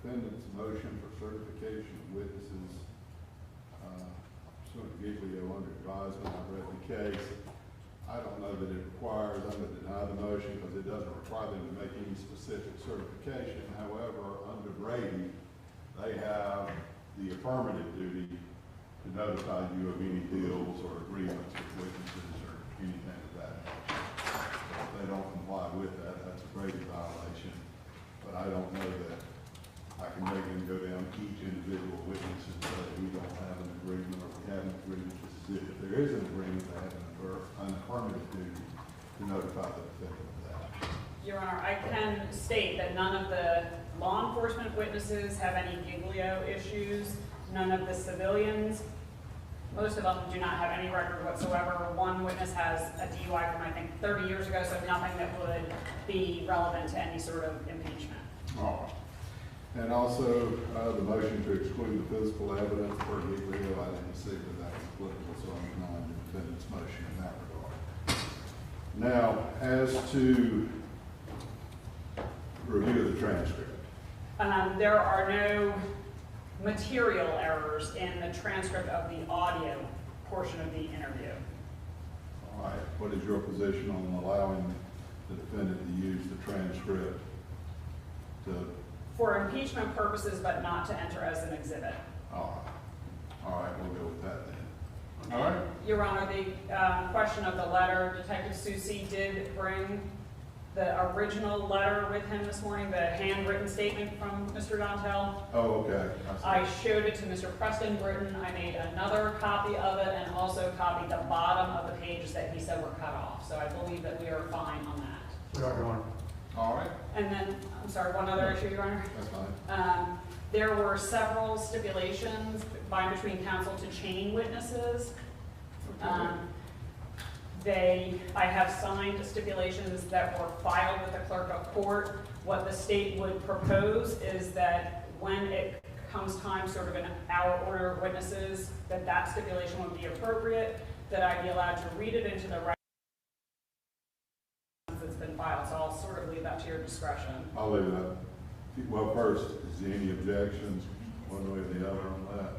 defendant's motion for certification of witnesses, sort of Giglio under advisement. I've read the case. I don't know that it requires them to deny the motion because it doesn't require them to make any specific certification. However, under Brady, they have the affirmative duty to notify you of any deals or agreements with witnesses or anything of that nature. So if they don't comply with that, that's a Brady violation. But I don't know that I can make them go down each individual witness and say we don't have an agreement or we have an agreement. If there is an agreement, they have an affirmative duty to notify the defendant of that. Your Honor, I can state that none of the law enforcement witnesses have any Giglio issues. None of the civilians, most of them do not have any record whatsoever. One witness has a DUI from, I think, 30 years ago, so nothing that would be relevant to any sort of impeachment. All right. And also, the motion to exclude the physical evidence per Giglio, I didn't see that that was applicable, so I'm denying the defendant's motion in that regard. Now, as to review of the transcript. There are no material errors in the transcript of the audio portion of the interview. All right. What is your position on allowing the defendant to use the transcript for impeachment purposes, but not to enter as an exhibit? All right, we'll go with that then. All right. Your Honor, the question of the letter, Detective Susi did bring the original letter with him this morning, the handwritten statement from Mr. Dantel. Oh, okay. I showed it to Mr. Preston Britton. I made another copy of it and also copied the bottom of the pages that he said were cut off. So I believe that we are fine on that. We are, Your Honor. All right. And then, I'm sorry, one other issue, Your Honor. That's fine. There were several stipulations by and between counsel to chain witnesses. I have signed stipulations that were filed with the clerk of court. What the state would propose is that when it comes time, sort of in our order of witnesses, that stipulation would be appropriate, that I be allowed to read it into the record once it's been filed. So I'll sort of leave that to your discretion. I'll leave that. Well, first, is there any objections one way or the other on that?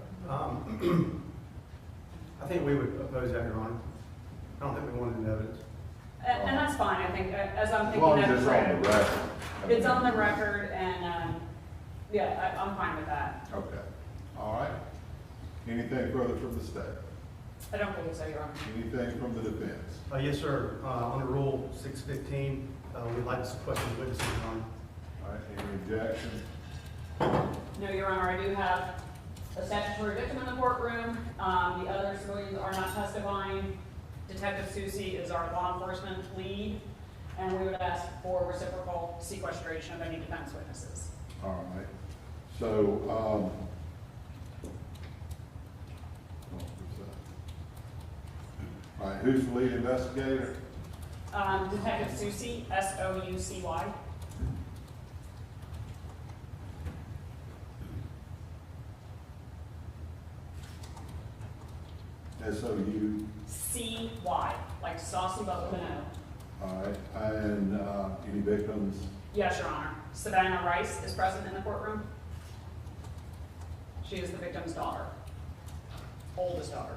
I think we would oppose that, Your Honor. I don't think we wanted an evidence. And that's fine. I think, as I'm As thinking long as that it's on the record. it's on the record, and yeah, I'm fine with that. Okay. All right. Anything further from the state? I don't believe so, Your Honor. Anything from the defense? Yes, sir. Under Rule 615, we'd like to sequester the witnesses, Your Honor. All right. Any objections? No, Your Honor, I do have a statutory victim in the courtroom. The other civilians are not testifying. Detective Susi is our law enforcement lead, and we would ask for reciprocal sequestration of any defense witnesses. All right. So, all right, who's the lead investigator? Detective Susi, S-O-U-C-Y. S-O-U. C-Y, like saucy but with an O. All right. And any victims? Yes, Your Honor. Savannah Rice is present in the courtroom. She is the victim's daughter, oldest daughter.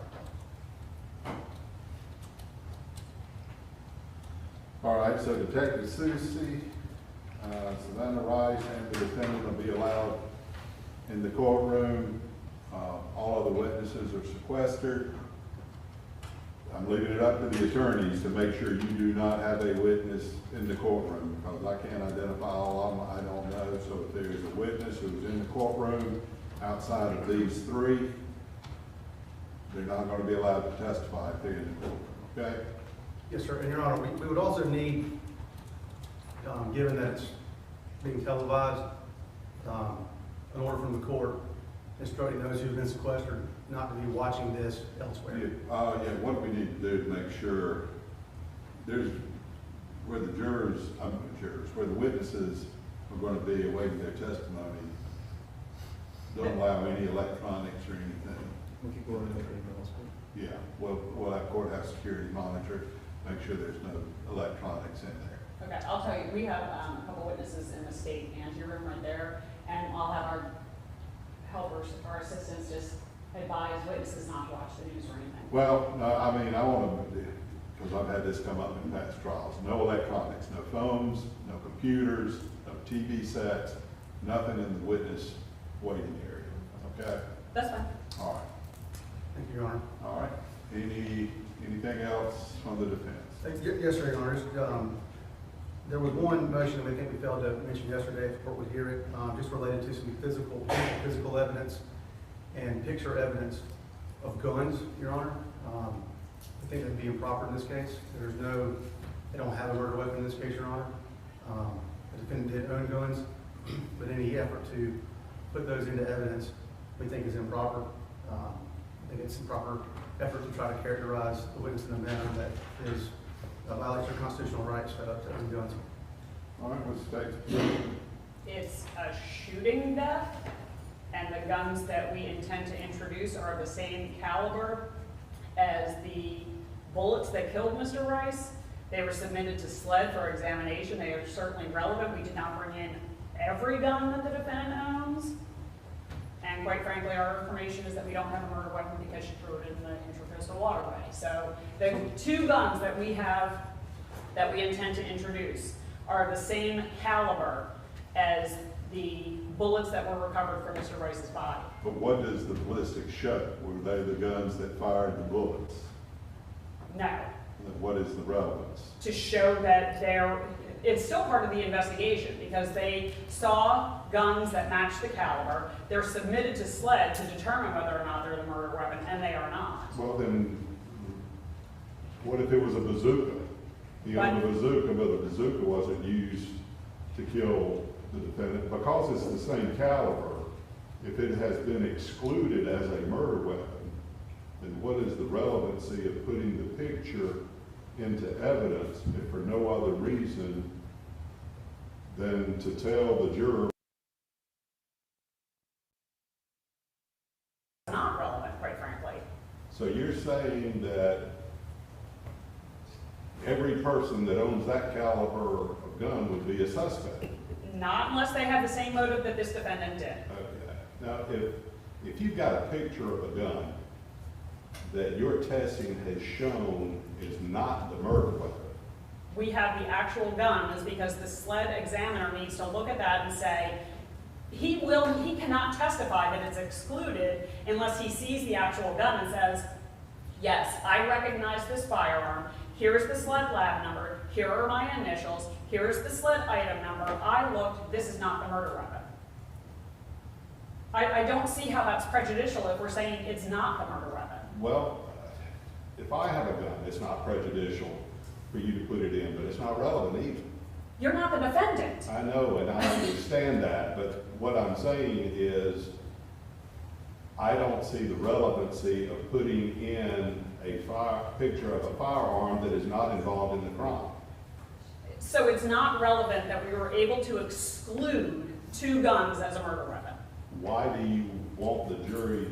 All right, so Detective Susi, Savannah Rice, and the defendant will be allowed in the courtroom. All of the witnesses are sequestered. I'm leaving it up to the attorneys to make sure you do not have a witness in the courtroom, because I can't identify all of them, I don't know. So if there's a witness who's in the courtroom outside of these three, they're not going to be allowed to testify if they're in the courtroom, okay? Yes, sir. And Your Honor, we would also need, given that it's being televised, an order from the court instructing those who've been sequestered not to be watching this elsewhere. Yeah, what we need to do to make sure there's where the where the witnesses are going to be awaiting their testimony, don't allow any electronics or anything. We could go into emails. Yeah, we'll have courthouse security monitor, make sure there's no electronics in there. Okay, I'll tell you, we have a couple witnesses in the state anteroom right there, and I'll have our advise witnesses not to watch the news or anything. Well, no, I mean, I want to, because I've had this come up in past trials, no electronics, no phones, no computers, no TV sets, nothing in the witness waiting area, okay? That's fine. All right, Thank you, Your Honor. all right. Anything else from the defense? Yes, sir, Your Honor. There was one motion that we think we failed to mention yesterday, if the court would hear it, just related to some physical evidence and picture evidence of guns, Your Honor. I think that'd be improper in this case. They don't have a murder weapon in this case, Your Honor. The defendant did own guns, but any effort to put those into evidence we think is improper. I think it's improper effort to try to characterize the witness in a manner that is violates their constitutional rights to own guns. All right, what's the state's? It's a shooting death, and the guns that we intend to introduce are the same caliber as the bullets that killed Mr. Rice. They were submitted to SLED for examination. They are certainly relevant. We did not bring in every gun that the defendant owns. And quite frankly, our information is that we don't have a murder weapon because she threw it in the Intracoastal Waterway. So the two guns that we have, that we intend to introduce, are the same caliber as the bullets that were recovered from Mr. Rice's body. But what does the ballistics show? Were they the guns that fired the bullets? No. Then what is the relevance? To show that it's still part of the investigation because they saw guns that match the caliber. They're submitted to SLED to determine whether or not they're the murder weapon, and they are not. Well, then, what if it was a bazooka? You know, the bazooka, but the bazooka wasn't used to kill the defendant because it's the same caliber. If it has been excluded as a murder weapon, then what is the relevancy of putting the picture into evidence if for no other reason than to tell the juror? It's not relevant, quite frankly. So you're saying that every person that owns that caliber of gun would be a suspect? Not unless they have the same motive that this defendant did. Okay. Now, if you've got a picture of a gun that your testing has shown is not the murder weapon, We have the actual gun is because the SLED examiner needs to look at that and say, he cannot testify that it's excluded unless he sees the actual gun and says, yes, I recognize this firearm. Here's the SLED lab number. Here are my initials. Here's the SLED item number. I looked. This is not the murder weapon. I don't see how that's prejudicial if we're saying it's not the murder weapon. well, if I have a gun, it's not prejudicial for you to put it in, but it's not relevant either. You're not the defendant. I know, and I understand that, but what I'm saying is I don't see the relevancy of putting in a picture of a firearm that is not involved in the crime. So it's not relevant that we were able to exclude two guns as a murder weapon. Why do you want the jury,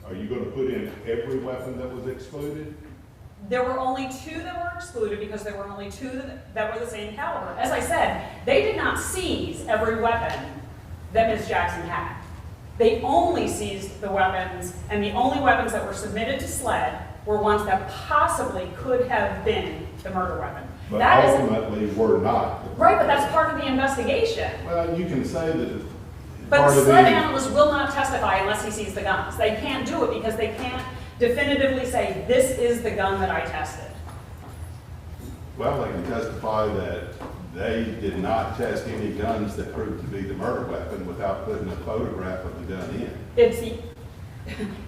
are you going to put in every weapon that was excluded? There were only two that were excluded because there were only two that were the same caliber. As I said, they did not seize every weapon that Ms. Jackson had. They only seized the weapons, and the only weapons that were submitted to SLED were ones that possibly could have been the murder weapon. But that ultimately were not. Right, but that's part of the investigation. Well, you can say that. But the SLED analyst will not testify unless he sees the guns. They can't do it because they can't definitively say, this is the gun that I tested. Well, they can testify that they did not test any guns that proved to be the murder weapon without putting a photograph of the gun in.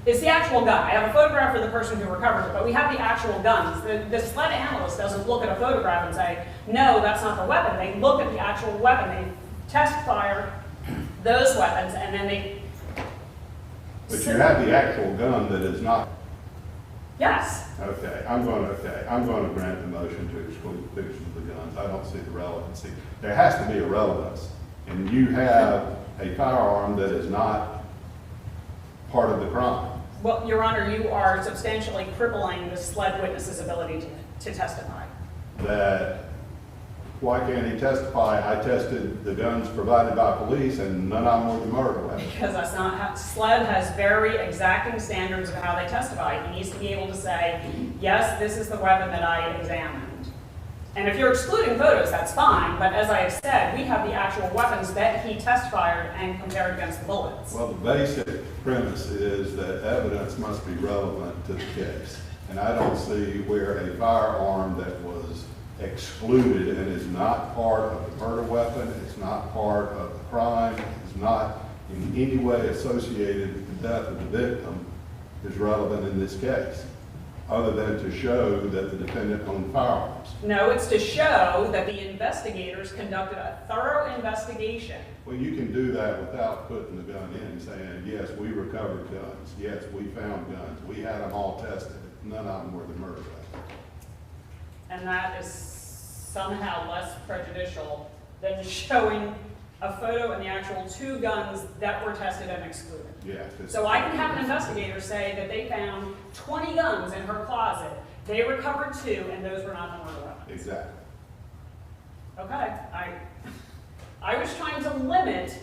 It's the actual gun. I have a photograph of the person who recovered it, but we have the actual guns. The SLED analyst doesn't look at a photograph and say, no, that's not the weapon. They look at the actual weapon. They test fire those weapons, and then they... But you have the actual gun that is not. Yes. Okay, I'm going to grant the motion to exclude pictures of the guns. I don't see the relevancy. There has to be a relevance, and you have a firearm that is not part of the crime. Well, Your Honor, you are substantially crippling the SLED witness's ability to testify. That why can't he testify, I tested the guns provided by police and none of them were the murder weapon? Because that's not how, SLED has very exacting standards of how they testify. He needs to be able to say, yes, this is the weapon that I examined. And if you're excluding photos, that's fine, but as I have said, we have the actual weapons that he testified and compared against the bullets. Well, the basic premise is that evidence must be relevant to the case. And I don't see where a firearm that was excluded and is not part of the murder weapon, it's not part of the crime, is not in any way associated with the death of the victim, is relevant in this case, other than to show that the defendant owned firearms. No, it's to show that the investigators conducted a thorough investigation. Well, you can do that without putting the gun in, saying, yes, we recovered guns, yes, we found guns, we had them all tested, none of them were the murder weapon. And that is somehow less prejudicial than showing a photo and the actual 2 guns that were tested and excluded. Yes. So I can have an investigator say that they found 20 guns in her closet, they recovered 2, and those were not the murder weapons. Exactly. Okay, I was trying to limit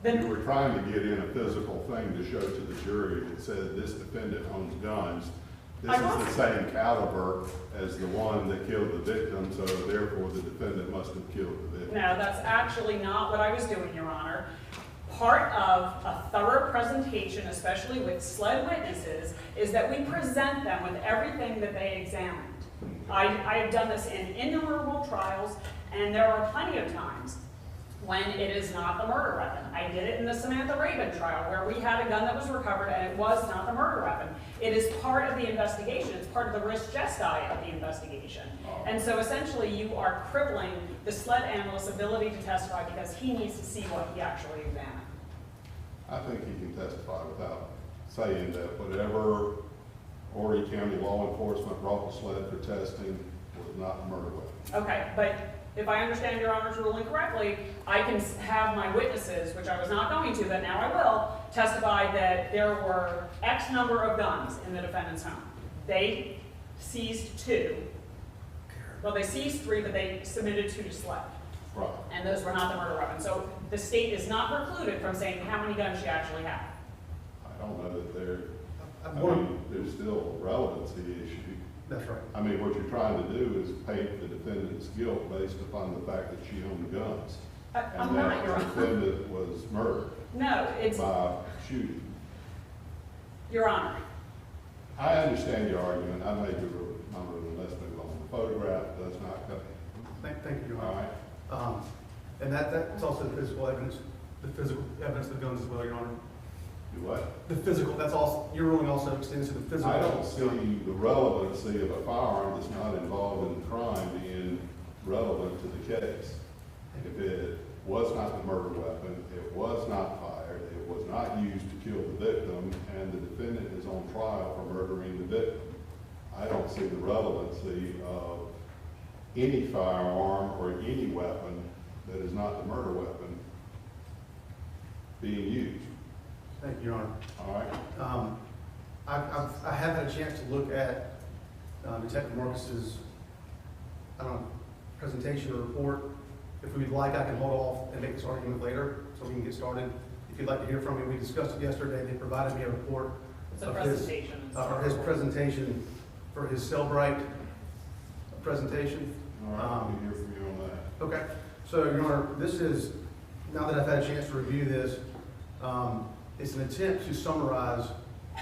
the. You were trying to get in a physical thing to show to the jury that said this defendant owns guns. This is the same caliber as the one that killed the victim, so therefore the defendant must have killed the victim. No, that's actually not what I was doing, Your Honor. Part of a thorough presentation, especially with SLED witnesses, is that we present them with everything that they examined. I have done this in innumerable trials, and there are plenty of times when it is not the murder weapon. I did it in the Samantha Raven trial, where we had a gun that was recovered and it was not the murder weapon. It is part of the investigation. It's part of the res gesti of the investigation. And so essentially you are crippling the SLED analyst's ability to testify because he needs to see what he actually examined. I think he can testify without saying that whatever Horry County law enforcement brought to SLED for testing was not the murder weapon. Okay, but if I understand Your Honor's ruling correctly, I can have my witnesses, which I was not going to, but now I will, testify that there were X number of guns in the defendant's home. They seized 2. Well, they seized 3, but they submitted 2 to SLED. Right. And those were not the murder weapon. So the state is not precluded from saying how many guns she actually had. I don't know that there's still a relevancy issue. That's right. I mean, what you're trying to do is paint the defendant's guilt based upon the fact that she owned guns. I'm not, Your And that the Honor. defendant was murdered No, it's, by shooting. Your Honor. I understand your argument. I made your number and let's move on. The photograph does not cut it. Thank you, Your All Honor. right. And that's also the physical evidence, the physical evidence of guns as well, Your Honor. Do what? The physical, that's also, your ruling also extends to the physical. I don't see the relevancy of a firearm that's not involved in the crime being relevant to the case. If it was not the murder weapon, it was not fired, it was not used to kill the victim, and the defendant is on trial for murdering the victim. I don't see the relevancy of any firearm or any weapon that is not the murder weapon being used. Thank you, Your Honor. All right. I have had a chance to look at Detective Marcus's, presentation or report. If we'd like, I can hold off and make this argument later, so we can get started. If you'd like to hear from me, we discussed it yesterday. They provided me a report It's a of presentation. his presentation for his Cellbrite presentation. All right, let me hear from you on that. Okay, so Your Honor, this is, now that I've had a chance to review this, it's an attempt to summarize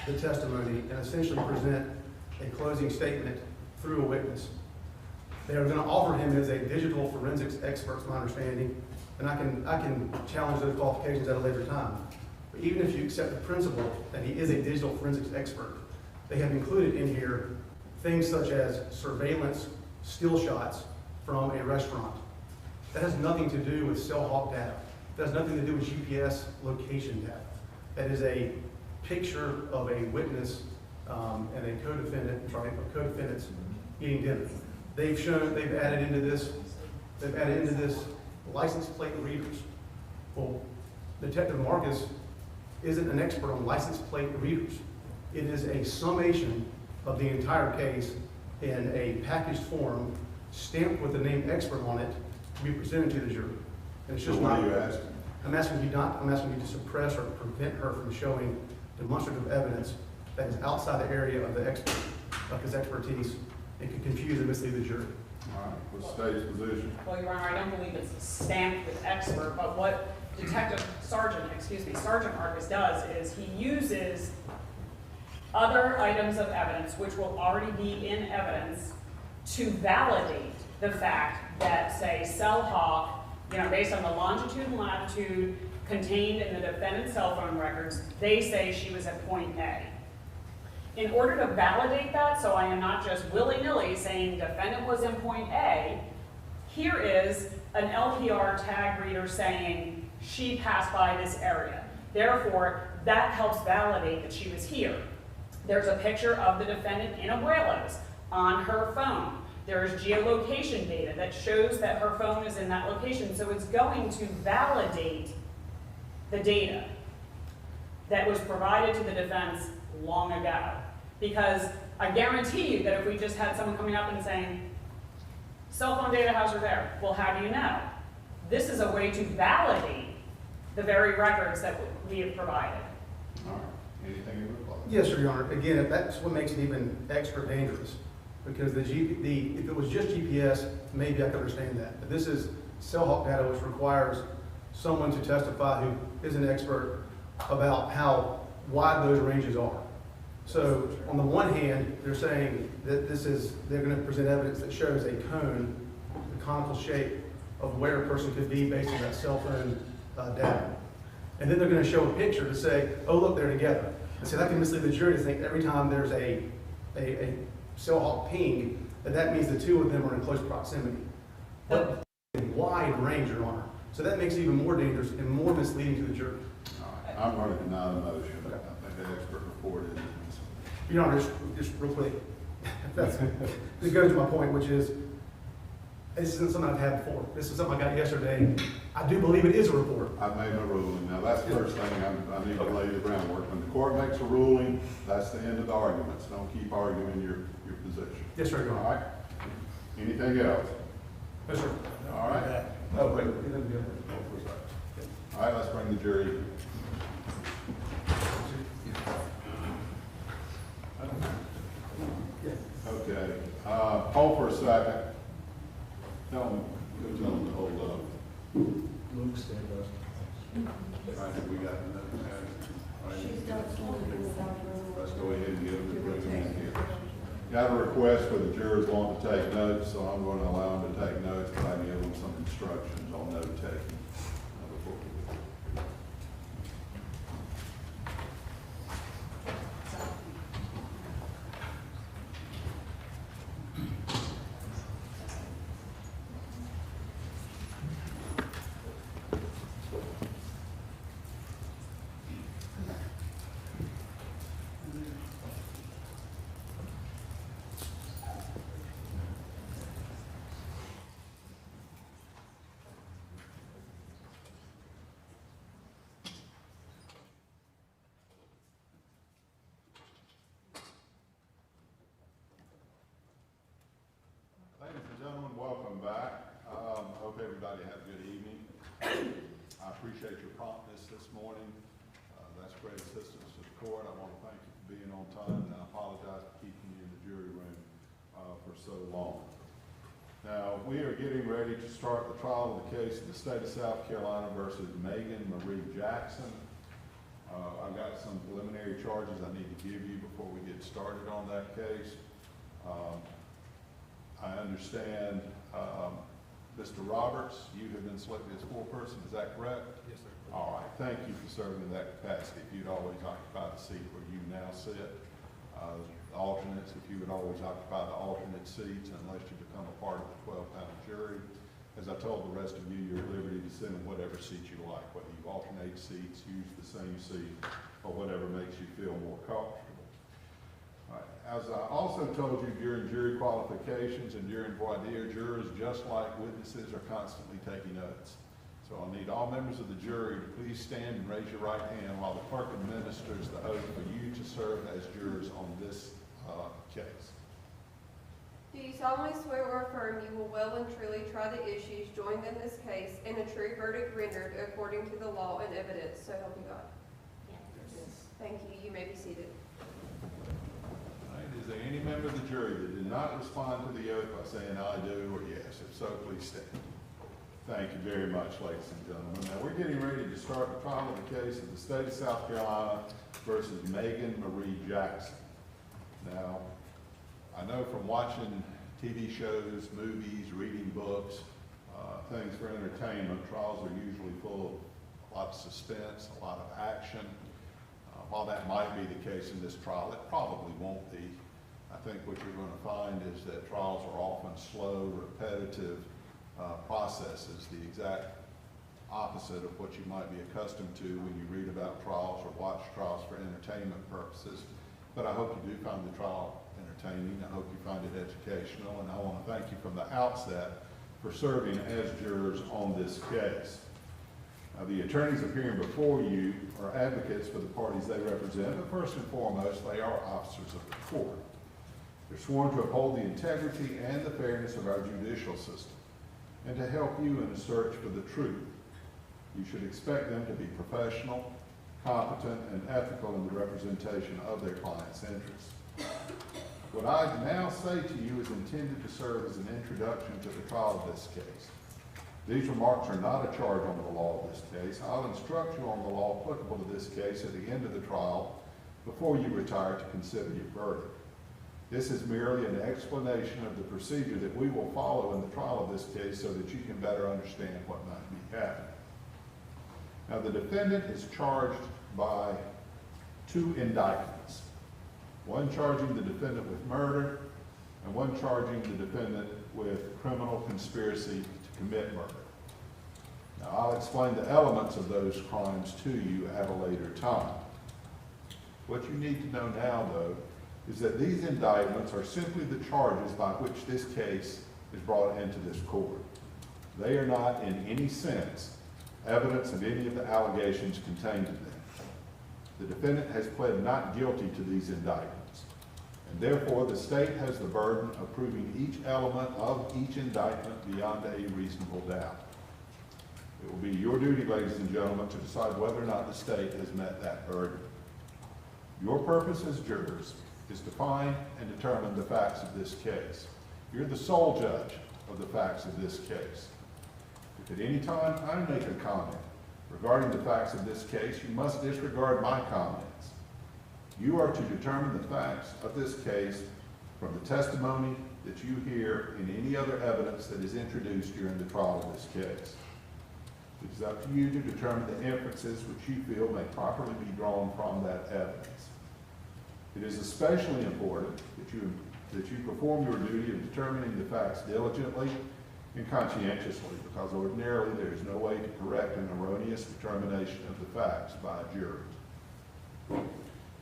the testimony and essentially present a closing statement through a witness. They are going to offer him as a digital forensics expert, is my understanding, and I can challenge those qualifications at a later time. But even if you accept the principle that he is a digital forensics expert, they have included in here things such as surveillance still shots from a restaurant. That has nothing to do with cell hawk data. That has nothing to do with GPS location data. That is a picture of a witness and a co-defendant's eating dinner. They've added into this license plate readers. Well, Detective Marcus isn't an expert on license plate readers. It is a summation of the entire case in a packaged form stamped with the name expert on it to be presented to the jury. And it's So just what not. are you asking? I'm asking you to suppress or prevent her from showing demonstrative evidence that is outside the area of the expert, of his expertise, and could confuse and mislead the jury. All right, what's the state's position? Well, Your Honor, I don't believe it's stamped with expert, but what Sergeant Marcus does is he uses other items of evidence, which will already be in evidence, to validate the fact that, say, cell hawk, based on the longitude and latitude contained in the defendant's cell phone records, they say she was at point A. In order to validate that, so I am not just willy-nilly saying defendant was in point A, here is an LPR tag reader saying she passed by this area. Therefore, that helps validate that she was here. There's a picture of the defendant in Abuelos on her phone. There's geolocation data that shows that her phone is in that location. So it's going to validate the data that was provided to the defense long ago. Because I guarantee you that if we just had someone coming up and saying, cell phone data, how's her there? Well, how do you know? This is a way to validate the very records that we have provided. All right, anything in reply? Yes, sir, Your Honor. Again, that's what makes it even extra dangerous. Because if it was just GPS, maybe I could understand that. But this is cell hawk data, which requires someone to testify who is an expert about how wide those ranges are. So on the one hand, they're saying that they're going to present evidence that shows a cone, the conical shape of where a person could be based on that cell phone data. And then they're going to show a picture to say, oh, look, they're together. And so that can mislead the jury to think every time there's a cell hawk ping, that means the two of them are in close proximity. But wide range, Your Honor. So that makes it even more dangerous and more misleading to the jury. All right, I'm going to deny the motion. I think the expert report is. Your Honor, just real quick. This goes to my point, which is, this isn't something I've had before. This is something I got yesterday. I do believe it is a report. I've made my ruling. Now, that's the first thing I need to lay the groundwork. When the court makes a ruling, that's the end of the arguments. Don't keep arguing your position. Yes, sir, Your All Honor. right? Anything else? Yes, sir. All right. Oh, wait. All right, let's bring the jury. Okay, hold for a second. Tell them to hold up. Luke, stand up. Right, we got another guy. All right. She's done something. Let's go ahead and get them to bring them in here. Got a request for the jurors wanting to take notes, so I'm going to allow them to take notes, but I give them some instructions on note taking. Before we do. Ladies and gentlemen, welcome back. I hope everybody had a good evening. I appreciate your promptness this morning. That's great assistance to the court. I want to thank you for being on time, and I apologize for keeping you in the jury room for so long. Now, we are getting ready to start the trial of the case of the state of South Carolina versus Meagan Jackson. I've got some preliminary charges I need to give you before we get started on that case. I understand, Mr. Roberts, you have been selected as foreperson, is that correct? Yes, sir. All right, thank you for serving in that capacity. If you'd always occupy the seat where you now sit, alternates, if you would always occupy the alternate seats unless you become a part of the 12-panel jury. As I told the rest of you, you're at liberty to sit in whatever seat you like, whether you alternate seats, use the same seat, or whatever makes you feel more comfortable. As I also told you during jury qualifications and during voir dire, jurors, just like witnesses, are constantly taking notes. So I'll need all members of the jury to please stand and raise your right hand while the clerk administers the oath for you to serve as jurors on this case. Do you solemnly swear or affirm you will well and truly try the issues joined in this case and a true verdict rendered according to the law and evidence, so help you God? Yes. Thank you. You may be seated. All right, is there any member of the jury that did not respond to the oath by saying I do or yes? If so, please stand. Thank you very much, ladies and gentlemen. Now, we're getting ready to start the trial of the case of the state of South Carolina versus Meagan Jackson. Now, I know from watching TV shows, movies, reading books, things for entertainment, trials are usually full of a lot of suspense, a lot of action. While that might be the case in this trial, it probably won't be. I think what you're going to find is that trials are often slow, repetitive processes, the exact opposite of what you might be accustomed to when you read about trials or watch trials for entertainment purposes. But I hope you do find the trial entertaining. I hope you find it educational, and I want to thank you from the outset for serving as jurors on this case. Now, the attorneys appearing before you are advocates for the parties they represent, but first and foremost, they are officers of the court. They're sworn to uphold the integrity and the fairness of our judicial system and to help you in a search for the truth. You should expect them to be professional, competent, and ethical in the representation of their clients' interests. What I now say to you is intended to serve as an introduction to the trial of this case. These remarks are not a charge on the law of this case. I'll instruct you on the law applicable to this case at the end of the trial before you retire to consider your verdict. This is merely an explanation of the procedure that we will follow in the trial of this case so that you can better understand what might be happening. Now, the defendant is charged by 2 indictments, one charging the defendant with murder and one charging the defendant with criminal conspiracy to commit murder. Now, I'll explain the elements of those crimes to you at a later time. What you need to know now, though, is that these indictments are simply the charges by which this case is brought into this court. They are not in any sense evidence of any of the allegations contained in them. The defendant has pled not guilty to these indictments, and therefore the state has the burden of proving each element of each indictment beyond a reasonable doubt. It will be your duty, ladies and gentlemen, to decide whether or not the state has met that burden. Your purpose as jurors is to find and determine the facts of this case. You're the sole judge of the facts of this case. If at any time I make a comment regarding the facts of this case, you must disregard my comments. You are to determine the facts of this case from the testimony that you hear in any other evidence that is introduced during the trial of this case. It is up to you to determine the inferences which you feel may properly be drawn from that evidence. It is especially important that you perform your duty of determining the facts diligently and conscientiously, because ordinarily there is no way to correct an erroneous determination of the facts by a jury.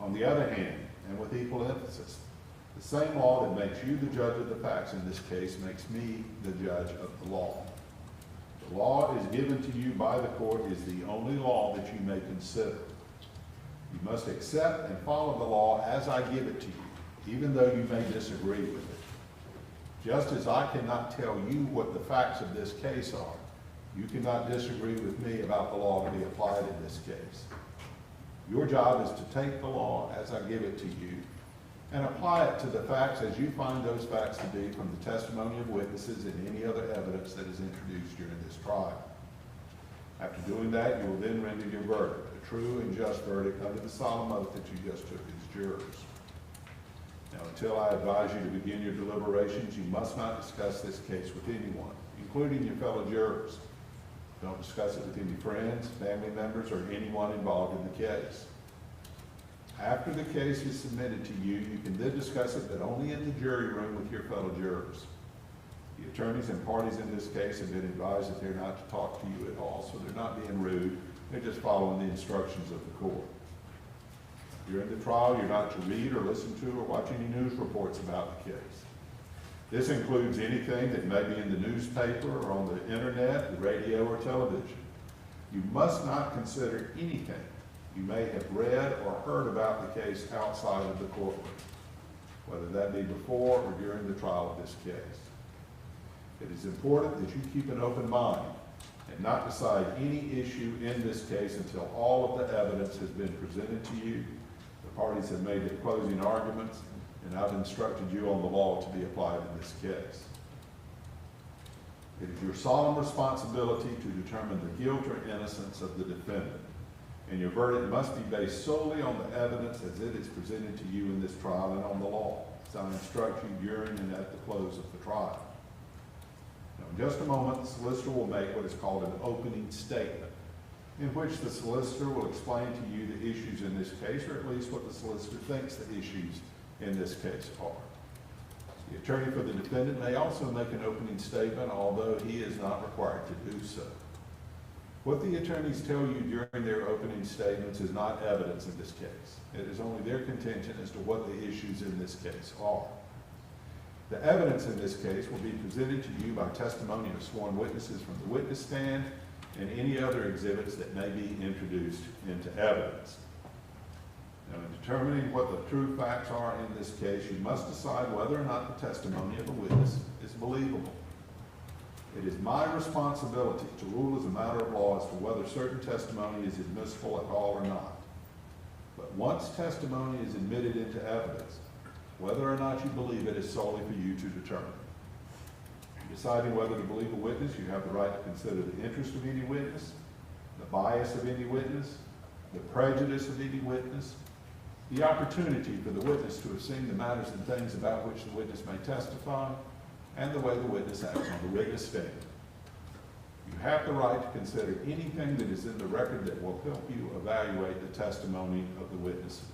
On the other hand, and with equal emphasis, the same law that makes you the judge of the facts in this case makes me the judge of the law. The law is given to you by the court is the only law that you may consider. You must accept and follow the law as I give it to you, even though you may disagree with it. Just as I cannot tell you what the facts of this case are, you cannot disagree with me about the law to be applied in this case. Your job is to take the law as I give it to you and apply it to the facts as you find those facts to be from the testimony of witnesses and any other evidence that is introduced during this trial. After doing that, you will then render your verdict, a true and just verdict under the solemn oath that you just took as jurors. Now, until I advise you to begin your deliberations, you must not discuss this case with anyone, including your fellow jurors. Don't discuss it with any friends, family members, or anyone involved in the case. After the case is submitted to you, you can then discuss it, but only in the jury room with your fellow jurors. The attorneys and parties in this case have been advised that they're not to talk to you at all, so they're not being rude. They're just following the instructions of the court. During the trial, you're not to read or listen to or watch any news reports about the case. This includes anything that may be in the newspaper or on the internet, the radio, or television. You must not consider anything you may have read or heard about the case outside of the courtroom. whether that be before or during the trial of this case. It is important that you keep an open mind and not decide any issue in this case until all of the evidence has been presented to you, the parties have made their closing arguments, and I've instructed you on the law to be applied in this case. It is your solemn responsibility to determine the guilt or innocence of the defendant, and your verdict must be based solely on the evidence as it is presented to you in this trial and on the law, as I instruct you during and at the close of the trial. Now, in just a moment, the solicitor will make what is called an opening statement, in which the solicitor will explain to you the issues in this case, or at least what the solicitor thinks the issues in this case are. The attorney for the defendant may also make an opening statement, although he is not required to do so. What the attorneys tell you during their opening statements is not evidence in this case. It is only their contention as to what the issues in this case are. The evidence in this case will be presented to you by testimony of sworn witnesses from the witness stand and any other exhibits that may be introduced into evidence. Now, in determining what the true facts are in this case, you must decide whether or not the testimony of a witness is believable. It is my responsibility to rule as a matter of law as to whether certain testimony is admissible at all or not. But once testimony is admitted into evidence, whether or not you believe it is solely for you to determine. In deciding whether to believe a witness, you have the right to consider the interest of any witness, the bias of any witness, the prejudice of any witness, the opportunity for the witness to have seen the matters and things about which the witness may testify, and the way the witness acts on the witness stand. You have the right to consider anything that is in the record that will help you evaluate the testimony of the witnesses.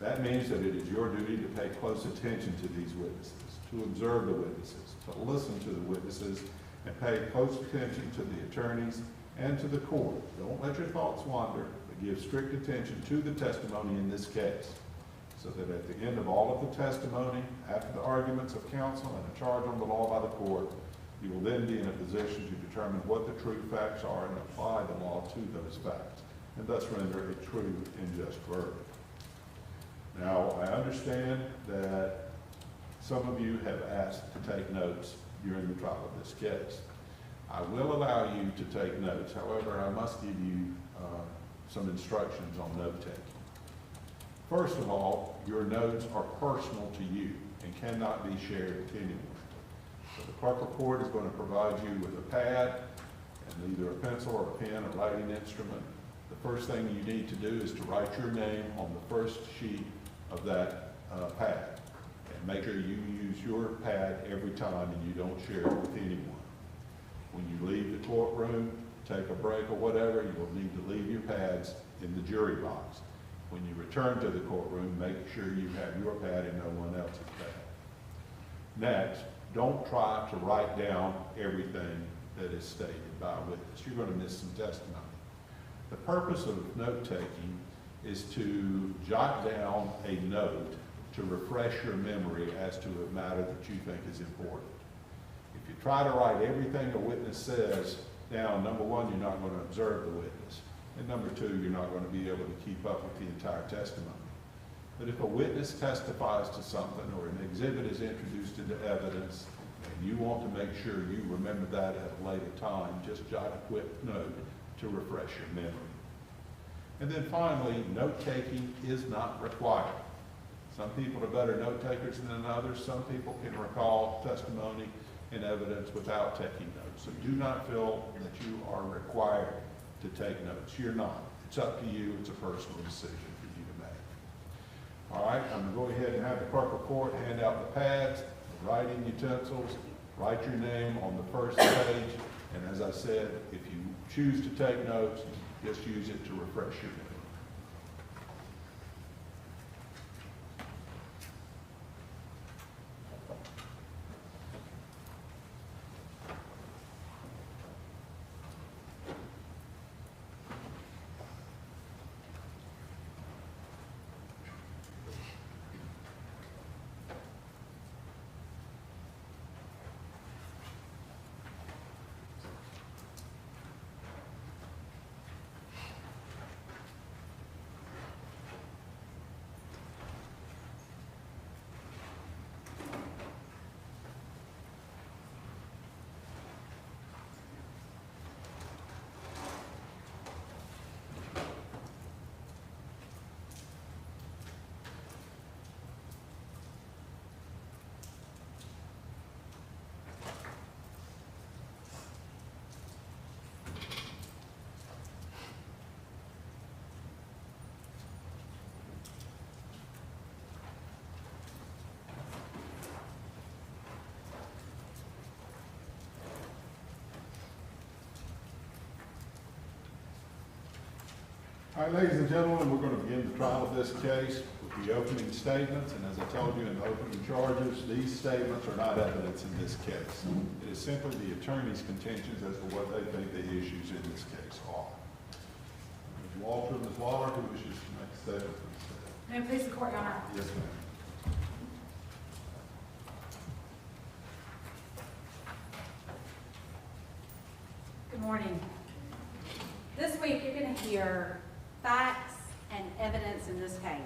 That means that it is your duty to pay close attention to these witnesses, to observe the witnesses, to listen to the witnesses, and pay close attention to the attorneys and to the court. Don't let your thoughts wander, but give strict attention to the testimony in this case, so that at the end of all of the testimony, after the arguments of counsel and a charge on the law by the court, you will then be in a position to determine what the true facts are and apply the law to those facts, and thus render a true and just verdict. Now, I understand that some of you have asked to take notes during the trial of this case. I will allow you to take notes. However, I must give you some instructions on note-taking. First of all, your notes are personal to you and cannot be shared with anyone. So the clerk of court is going to provide you with a pad and either a pencil or a pen or writing instrument. The first thing you need to do is to write your name on the first sheet of that pad. And make sure you use your pad every time and you don't share it with anyone. When you leave the courtroom, take a break or whatever, you will need to leave your pads in the jury box. When you return to the courtroom, make sure you have your pad and no one else's pad. Next, don't try to write down everything that is stated by a witness. You're going to miss some testimony. The purpose of note-taking is to jot down a note to refresh your memory as to a matter that you think is important. If you try to write everything a witness says down, number one, you're not going to observe the witness. And number two, you're not going to be able to keep up with the entire testimony. But if a witness testifies to something or an exhibit is introduced into evidence and you want to make sure you remember that at a later time, just jot a quick note to refresh your memory. And then finally, note-taking is not required. Some people are better note-takers than others. Some people can recall testimony and evidence without taking notes. So do not feel that you are required to take notes. You're not. It's up to you. It's a personal decision for you to make. All right, I'm going to go ahead and have the clerk of court hand out the pads, the writing utensils, write your name on the first page, and as I said, if you choose to take notes, just use it to refresh your memory. All right, ladies and gentlemen, we're going to begin the trial of this case with the opening statements, and as I told you in the opening charges, these statements are not evidence in this case. It is simply the attorney's contentions as to what they think the issues in this case are. Ms. Walter, Ms. Waller, who wishes to make a statement? May it please the court, Your Honor. Yes, ma'am. Good morning. This week, you're going to hear facts and evidence in this case.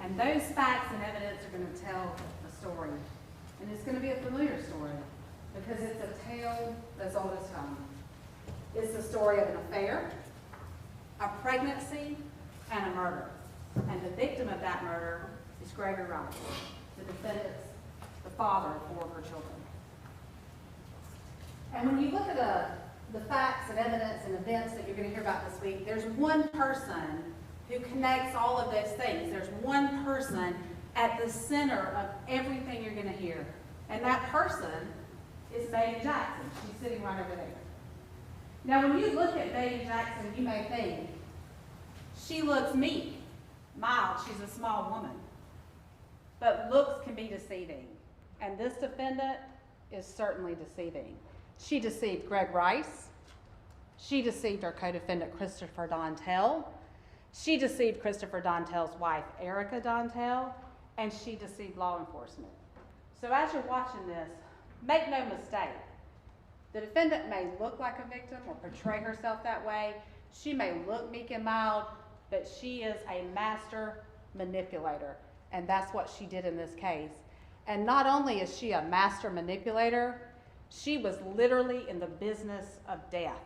And those facts and evidence are going to tell a story. And it's going to be a familiar story because it's a tale as old as time. It's the story of an affair, a pregnancy, and a murder. And the victim of that murder is Gregory Rice, the defendant's, the father of 4 of her children. And when you look at the facts and evidence and events that you're going to hear about this week, there's one person who connects all of those things. There's one person at the center of everything you're going to hear. And that person is Meagan Jackson. She's sitting right over there. Now, when you look at Meagan Jackson, you may think, she looks meek, mild. She's a small woman. But looks can be deceiving. And this defendant is certainly deceiving. She deceived Greg Rice. She deceived our co-defendant, Christopher Dantel. She deceived Christopher Dantel's wife, Erica Dantel. And she deceived law enforcement. So as you're watching this, make no mistake. The defendant may look like a victim or portray herself that way. She may look meek and mild, but she is a master manipulator. And that's what she did in this case. And not only is she a master manipulator, she was literally in the business of death.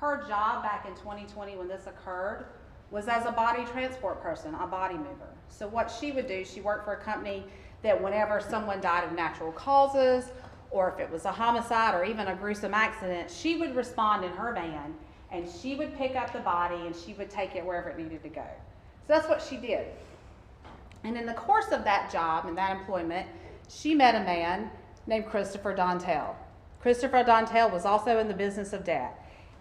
Her job back in 2020 when this occurred was as a body transport person, a body mover. So what she would do, she worked for a company that whenever someone died of natural causes, or if it was a homicide or even a gruesome accident, she would respond in her van and she would pick up the body and she would take it wherever it needed to go. So that's what she did. And in the course of that job and that employment, she met a man named Christopher Dantel. Christopher Dantel was also in the business of death.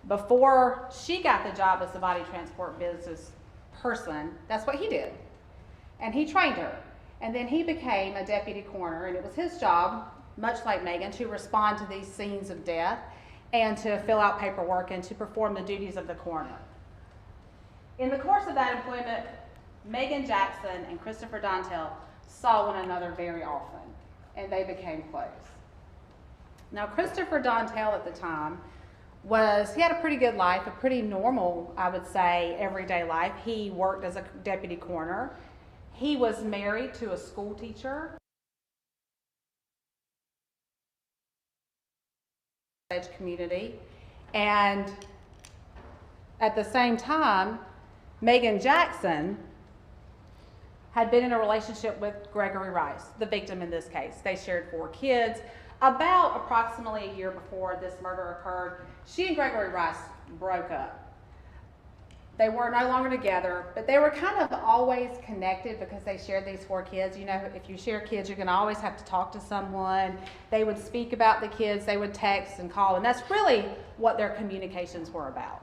Before she got the job as a body transport business person, that's what he did. And he trained her. And then he became a deputy coroner, and it was his job, much like Meagan, to respond to these scenes of death and to fill out paperwork and to perform the duties of the coroner. In the course of that employment, Meagan Jackson and Christopher Dantel saw one another very often, and they became close. Now, Christopher Dantel at the time he had a pretty good life, a pretty normal, I would say, everyday life. He worked as a deputy coroner. He was married to a school teacher. Community. And at the same time, Meagan Jackson had been in a relationship with Gregory Rice, the victim in this case. They shared 4 kids. About approximately a year before this murder occurred, she and Gregory Rice broke up. They were no longer together, but they were kind of always connected because they shared these 4 kids. You know, if you share kids, you're going to always have to talk to someone. They would speak about the kids, they would text and call, and that's really what their communications were about.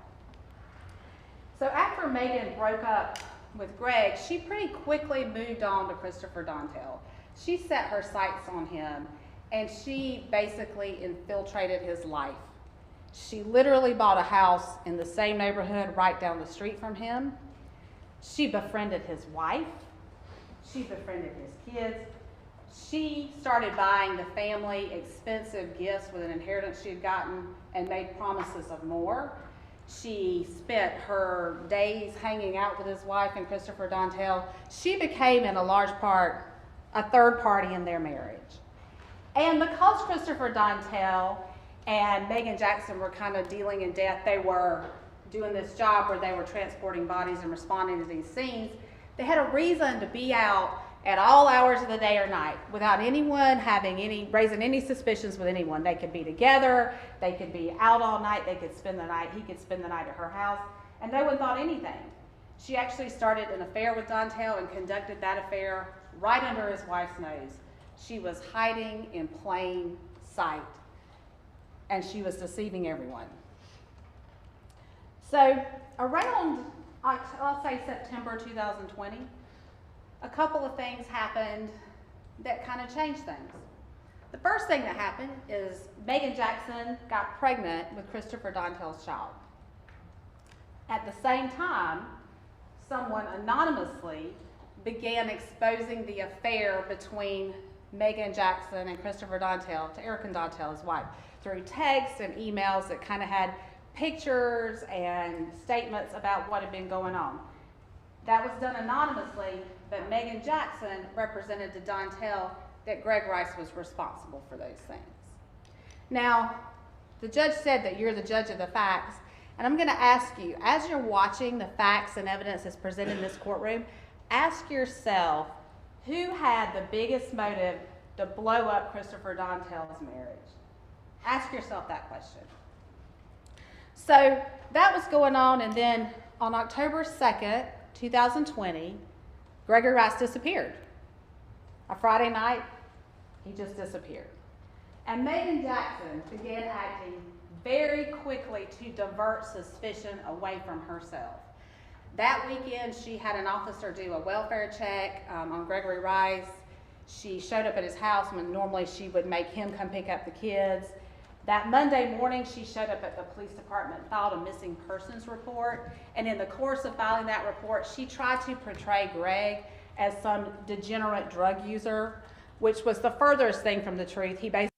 So after Meagan broke up with Greg, she pretty quickly moved on to Christopher Dantel. She set her sights on him, and she basically infiltrated his life. She literally bought a house in the same neighborhood right down the street from him. She befriended his wife. She befriended his kids. She started buying the family expensive gifts with an inheritance she had gotten and made promises of more. She spent her days hanging out with his wife and Christopher Dantel. She became, in a large part, a third party in their marriage. And because Christopher Dantel and Meagan Jackson were kind of dealing in death, they were doing this job where they were transporting bodies and responding to these scenes, they had a reason to be out at all hours of the day or night without anyone raising any suspicions with anyone. They could be together, they could be out all night, they could spend the night, he could spend the night at her house, and no one thought anything. She actually started an affair with Dantel and conducted that affair right under his wife's nose. She was hiding in plain sight, and she was deceiving everyone. So around, I'll say September 2020, a couple of things happened that kind of changed things. The first thing that happened is Meagan Jackson got pregnant with Christopher Dantel's child. At the same time, someone anonymously began exposing the affair between Meagan Jackson and Christopher Dantel to Erica Dantel, his wife, through texts and emails that kind of had pictures and statements about what had been going on. That was done anonymously, but Meagan Jackson represented to Dantel that Greg Rice was responsible for those things. Now, the judge said that you're the judge of the facts, and I'm going to ask you, as you're watching the facts and evidence that's presented in this courtroom, ask yourself, who had the biggest motive to blow up Christopher Dantel's marriage? Ask yourself that question. So that was going on, and then on October 2nd, 2020, Gregory Rice disappeared. A Friday night, he just disappeared. And Meagan Jackson began acting very quickly to divert suspicion away from herself. That weekend, she had an officer do a welfare check on Gregory Rice. She showed up at his house when normally she would make him come pick up the kids. That Monday morning, she showed up at the police department and filed a missing persons report. And in the course of filing that report, she tried to portray Greg as some degenerate drug user, which was the furthest thing from the truth. He basically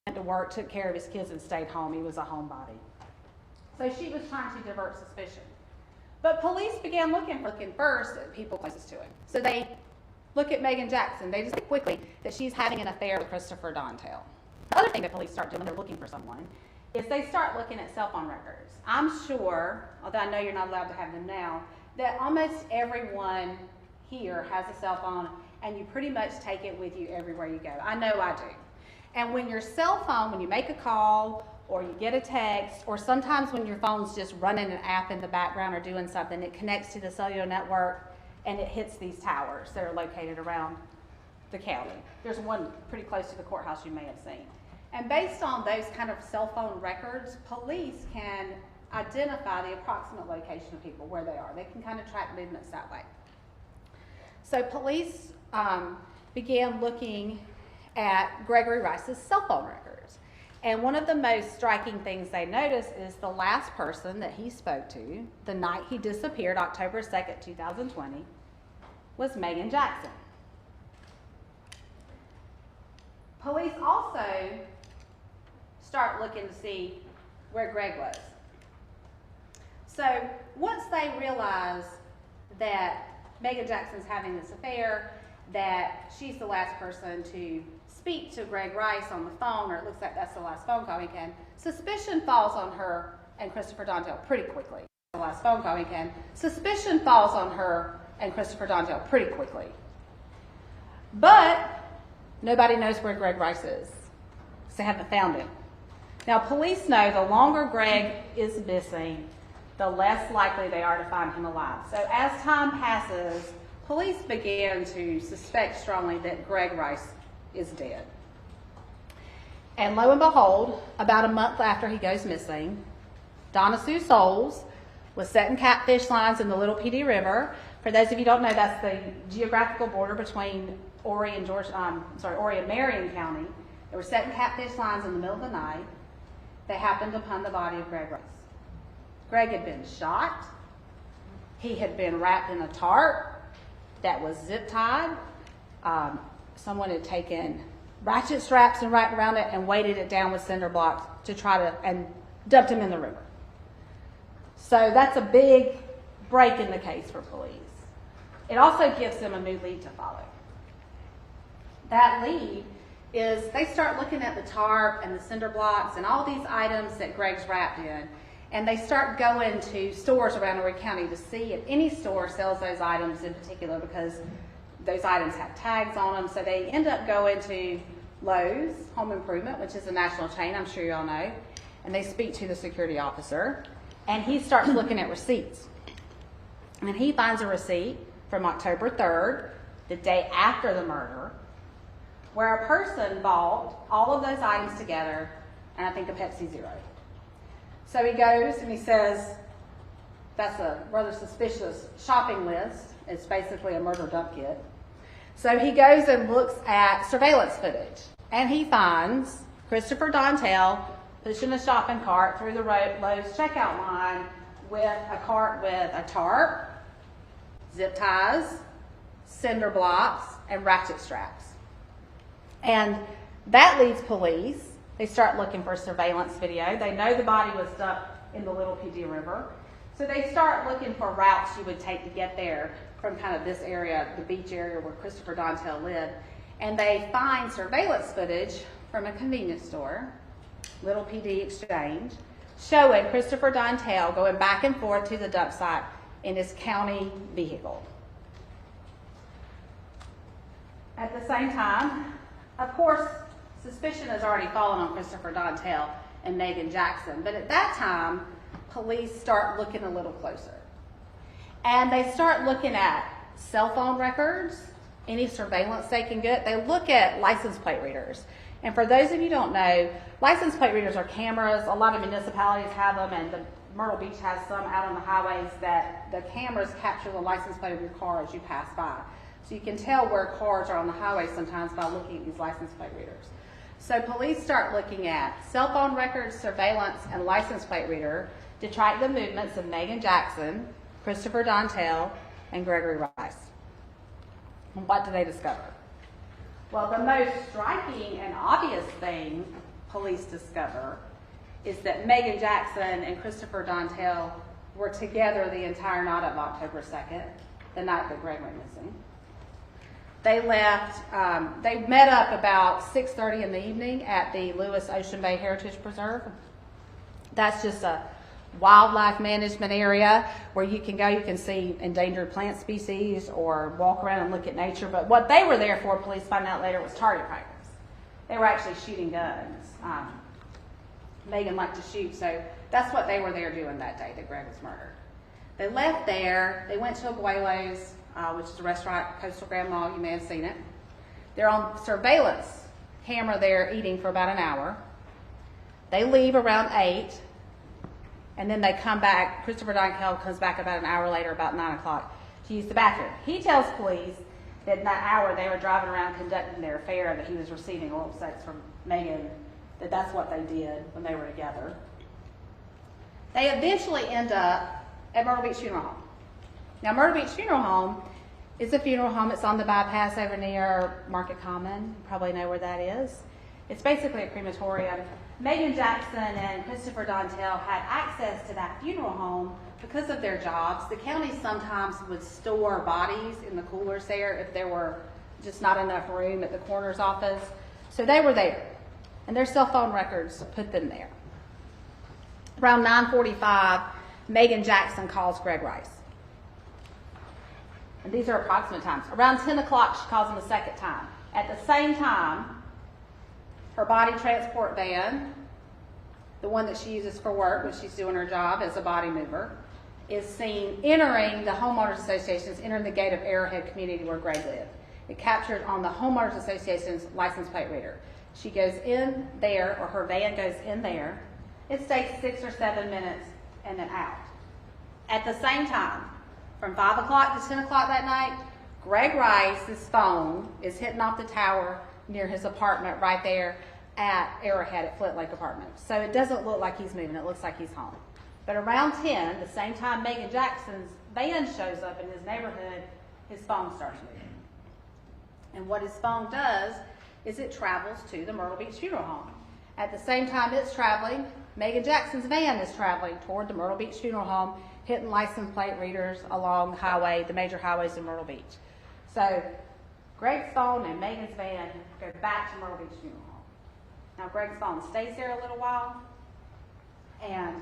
went to work, took care of his kids, and stayed home. He was a homebody. So she was trying to divert suspicion. But police began looking first at people closest to him. So they look at Meagan Jackson. They just say quickly that she's having an affair with Christopher Dantel. The other thing that police start doing when they're looking for someone is they start looking at cell phone records. I'm sure, although I know you're not allowed to have them now, that almost everyone here has a cell phone, and you pretty much take it with you everywhere you go. I know I do. And when your cell phone, when you make a call, or you get a text, or sometimes when your phone's just running an app in the background or doing something, it connects to the cellular network and it hits these towers that are located around the county. There's one pretty close to the courthouse you may have seen. And based on those kind of cell phone records, police can identify the approximate location of people, where they are. They can kind of track movements that way. So police began looking at Gregory Rice's cell phone records. And one of the most striking things they noticed is the last person that he spoke to the night he disappeared, October 2nd, 2020, was Meagan Jackson. Police also start looking to see where Greg was. So once they realize that Meagan Jackson's having this affair, that she's the last person to speak to Greg Rice on the phone, or it looks like that's the last phone call weekend, suspicion falls on her and Christopher Dantel pretty quickly. The last phone call weekend, suspicion falls on her and Christopher Dantel pretty quickly. But nobody knows where Greg Rice is, because they haven't found him. Now, police know the longer Greg is missing, the less likely they are to find him alive. So as time passes, police began to suspect strongly that Greg Rice is dead. And lo and behold, about a month after he goes missing, Donna Sue Souls was setting catfish lines in the Little Pee Dee River. For those of you who don't know, that's the geographical border between Horry and Marion County. They were setting catfish lines in the middle of the night. They happened upon the body of Greg Rice. Greg had been shot. He had been wrapped in a tarp that was zip tied. Someone had taken ratchet straps and wrapped around it and weighted it down with cinder blocks to and dumped him in the river. So that's a big break in the case for police. It also gives them a new lead to follow. That lead is they start looking at the tarp and the cinder blocks and all these items that Greg's wrapped in, and they start going to stores around Horry County to see if any store sells those items in particular, because those items have tags on them. So they end up going to Lowe's Home Improvement, which is a national chain, I'm sure you all know, and they speak to the security officer, and he starts looking at receipts. And he finds a receipt from October 3rd, the day after the murder, where a person bought all of those items together and I think a Pepsi Zero. So he goes and he says, that's a rather suspicious shopping list. It's basically a murder dump kit. So he goes and looks at surveillance footage, and he finds Christopher Dantel pushing a shopping cart through the Lowe's checkout line with a cart with a tarp, zip ties, cinder blocks, and ratchet straps. And that leads police. They start looking for surveillance video. They know the body was dumped in the Little Pee Dee River. So they start looking for routes you would take to get there from kind of this area, the beach area where Christopher Dantel lived. And they find surveillance footage from a convenience store, Little Pee Dee Exchange, showing Christopher Dantel going back and forth to the dump site in his county vehicle. At the same time, of course, suspicion has already fallen on Christopher Dantel and Meagan Jackson, but at that time, police start looking a little closer. And they start looking at cell phone records, any surveillance they can get. They look at license plate readers. And for those of you who don't know, license plate readers are cameras. A lot of municipalities have them, and the Myrtle Beach has some out on the highways that the cameras capture the license plate of your car as you pass by. So you can tell where cars are on the highway sometimes by looking at these license plate readers. So police start looking at cell phone records, surveillance, and license plate reader to track the movements of Meagan Jackson, Christopher Dantel, and Gregory Rice. And what do they discover? Well, the most striking and obvious thing police discover is that Meagan Jackson and Christopher Dantel were together the entire night of October 2nd, the night that Greg went missing. They left, they met up about 6:30 in the evening at the Lewis Ocean Bay Heritage Preserve. That's just a wildlife management area where you can go, you can see endangered plant species or walk around and look at nature. But what they were there for, police found out later, was target practice. They were actually shooting guns. Meagan liked to shoot, so that's what they were there doing that day that Greg was murdered. They left there, they went to Abuelo's, which is a restaurant, Coastal Grand Mall, you may have seen it. They're on surveillance camera there eating for about an hour. They leave around 8, and then they come back. Christopher Dantel comes back about an hour later, about 9 o'clock, to use the bathroom. He tells police that in that hour they were driving around conducting their affair, that he was receiving oral sex from Meagan, that that's what they did when they were together. They eventually end up at Myrtle Beach Funeral Home. Now, Myrtle Beach Funeral Home is a funeral home. It's on the bypass over near Market Common. You probably know where that is. It's basically a crematorium. Meagan Jackson and Christopher Dantel had access to that funeral home because of their jobs. The county sometimes would store bodies in the coolers there if there were just not enough room at the coroner's office. So they were there, and their cell phone records put them there. Around 9:45, Meagan Jackson calls Greg Rice. And these are approximate times. Around 10 o'clock, she calls him a second time. At the same time, her body transport van, the one that she uses for work when she's doing her job as a body mover, is seen entering the homeowners associations, entering the gate of Arrowhead community where Greg lived. It captured on the homeowners association's license plate reader. She goes in there, or her van goes in there. It stays 6 or 7 minutes and then out. At the same time, from 5 o'clock to 10 o'clock that night, Greg Rice's phone is hitting off the tower near his apartment right there at Arrowhead at Flint Lake Apartments. So it doesn't look like he's moving, it looks like he's home. But around 10, the same time Meagan Jackson's van shows up in his neighborhood, his phone starts moving. And what his phone does is it travels to the Myrtle Beach Funeral Home. At the same time it's traveling, Meagan Jackson's van is traveling toward the Myrtle Beach Funeral Home, hitting license plate readers along the highway, the major highways in Myrtle Beach. So Greg's phone and Meagan's van go back to Myrtle Beach Funeral Home. Now Greg's phone stays there a little while and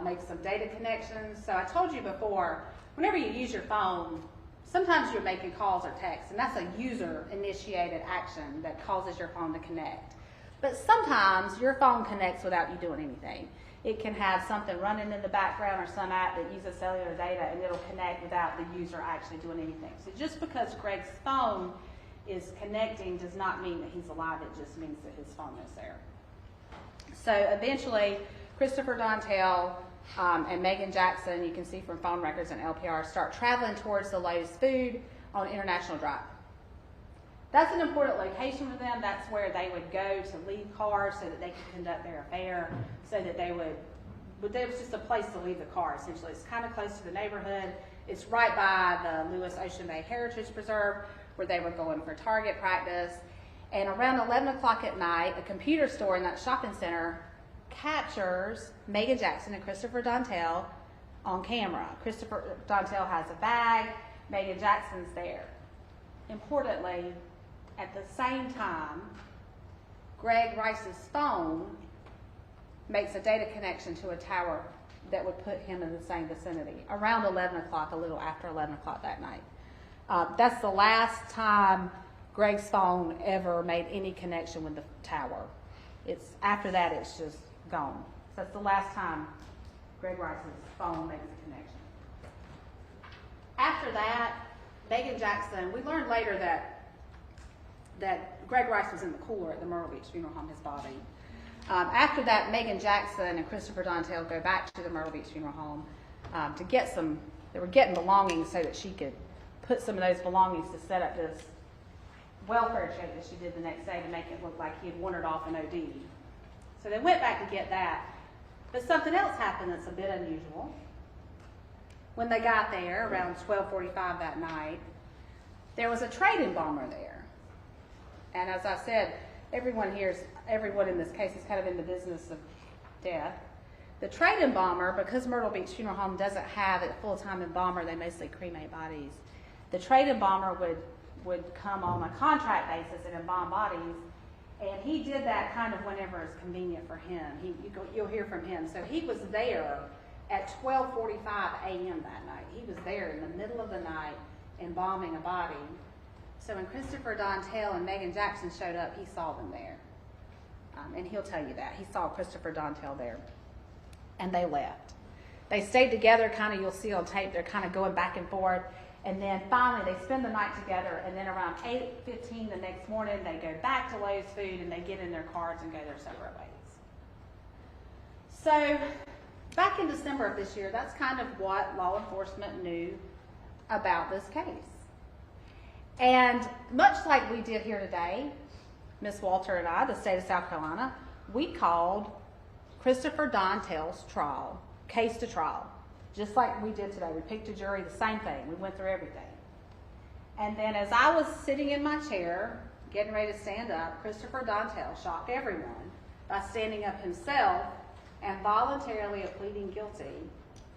makes some data connections. So I told you before, whenever you use your phone, sometimes you're making calls or texts, and that's a user-initiated action that causes your phone to connect. But sometimes your phone connects without you doing anything. It can have something running in the background or some app that uses cellular data, and it'll connect without the user actually doing anything. So just because Greg's phone is connecting does not mean that he's alive, it just means that his phone is there. So eventually, Christopher Dantel and Meagan Jackson, you can see from phone records and LPR, start traveling towards the Lowe's Food on International Drive. That's an important location for them. That's where they would go to leave cars so that they could conduct their affair, so that they would, but there was just a place to leave the car, essentially. It's kind of close to the neighborhood. It's right by the Lewis Ocean Bay Heritage Preserve, where they were going for target practice. And around 11 o'clock at night, a computer store in that shopping center captures Meagan Jackson and Christopher Dantel on camera. Christopher Dantel has a bag, Meagan Jackson's there. Importantly, at the same time, Greg Rice's phone makes a data connection to a tower that would put him in the same vicinity, around 11 o'clock, a little after 11 o'clock that night. That's the last time Greg's phone ever made any connection with the tower. After that, it's just gone. So that's the last time Greg Rice's phone makes a connection. After that, Meagan Jackson, we learned later that Greg Rice was in the cooler at the Myrtle Beach Funeral Home, his body. After that, Meagan Jackson and Christopher Dantel go back to the Myrtle Beach Funeral Home to get some, they were getting belongings so that she could put some of those belongings to set up this welfare check that she did the next day to make it look like he had wandered off an OD. So they went back to get that. But something else happened that's a bit unusual. When they got there, around 12:45 that night, there was a trade embalmer there. And as I said, everyone in this case is kind of in the business of death. The trade embalmer, because Myrtle Beach Funeral Home doesn't have a full-time embalmer, they mostly cremate bodies. The trade embalmer would come on a contract basis and embalm bodies, and he did that kind of whenever it's convenient for him. You'll hear from him. So he was there at 12:45 a.m. that night. He was there in the middle of the night embalming a body. So when Christopher Dantel and Meagan Jackson showed up, he saw them there. And he'll tell you that. He saw Christopher Dantel there. And they left. They stayed together, kind of, you'll see on tape, they're kind of going back and forth. And then finally, they spend the night together, and then around 8:15 the next morning, they go back to Lowe's Food, and they get in their cars and go their separate ways. So back in December of this year, that's kind of what law enforcement knew about this case. And much like we did here today, Ms. Walter and I, the state of South Carolina, we called Christopher Dantel's trial, case to trial, just like we did today. We picked a jury, the same thing. We went through everything. And then as I was sitting in my chair, getting ready to stand up, Christopher Dantel shocked everyone by standing up himself and voluntarily pleading guilty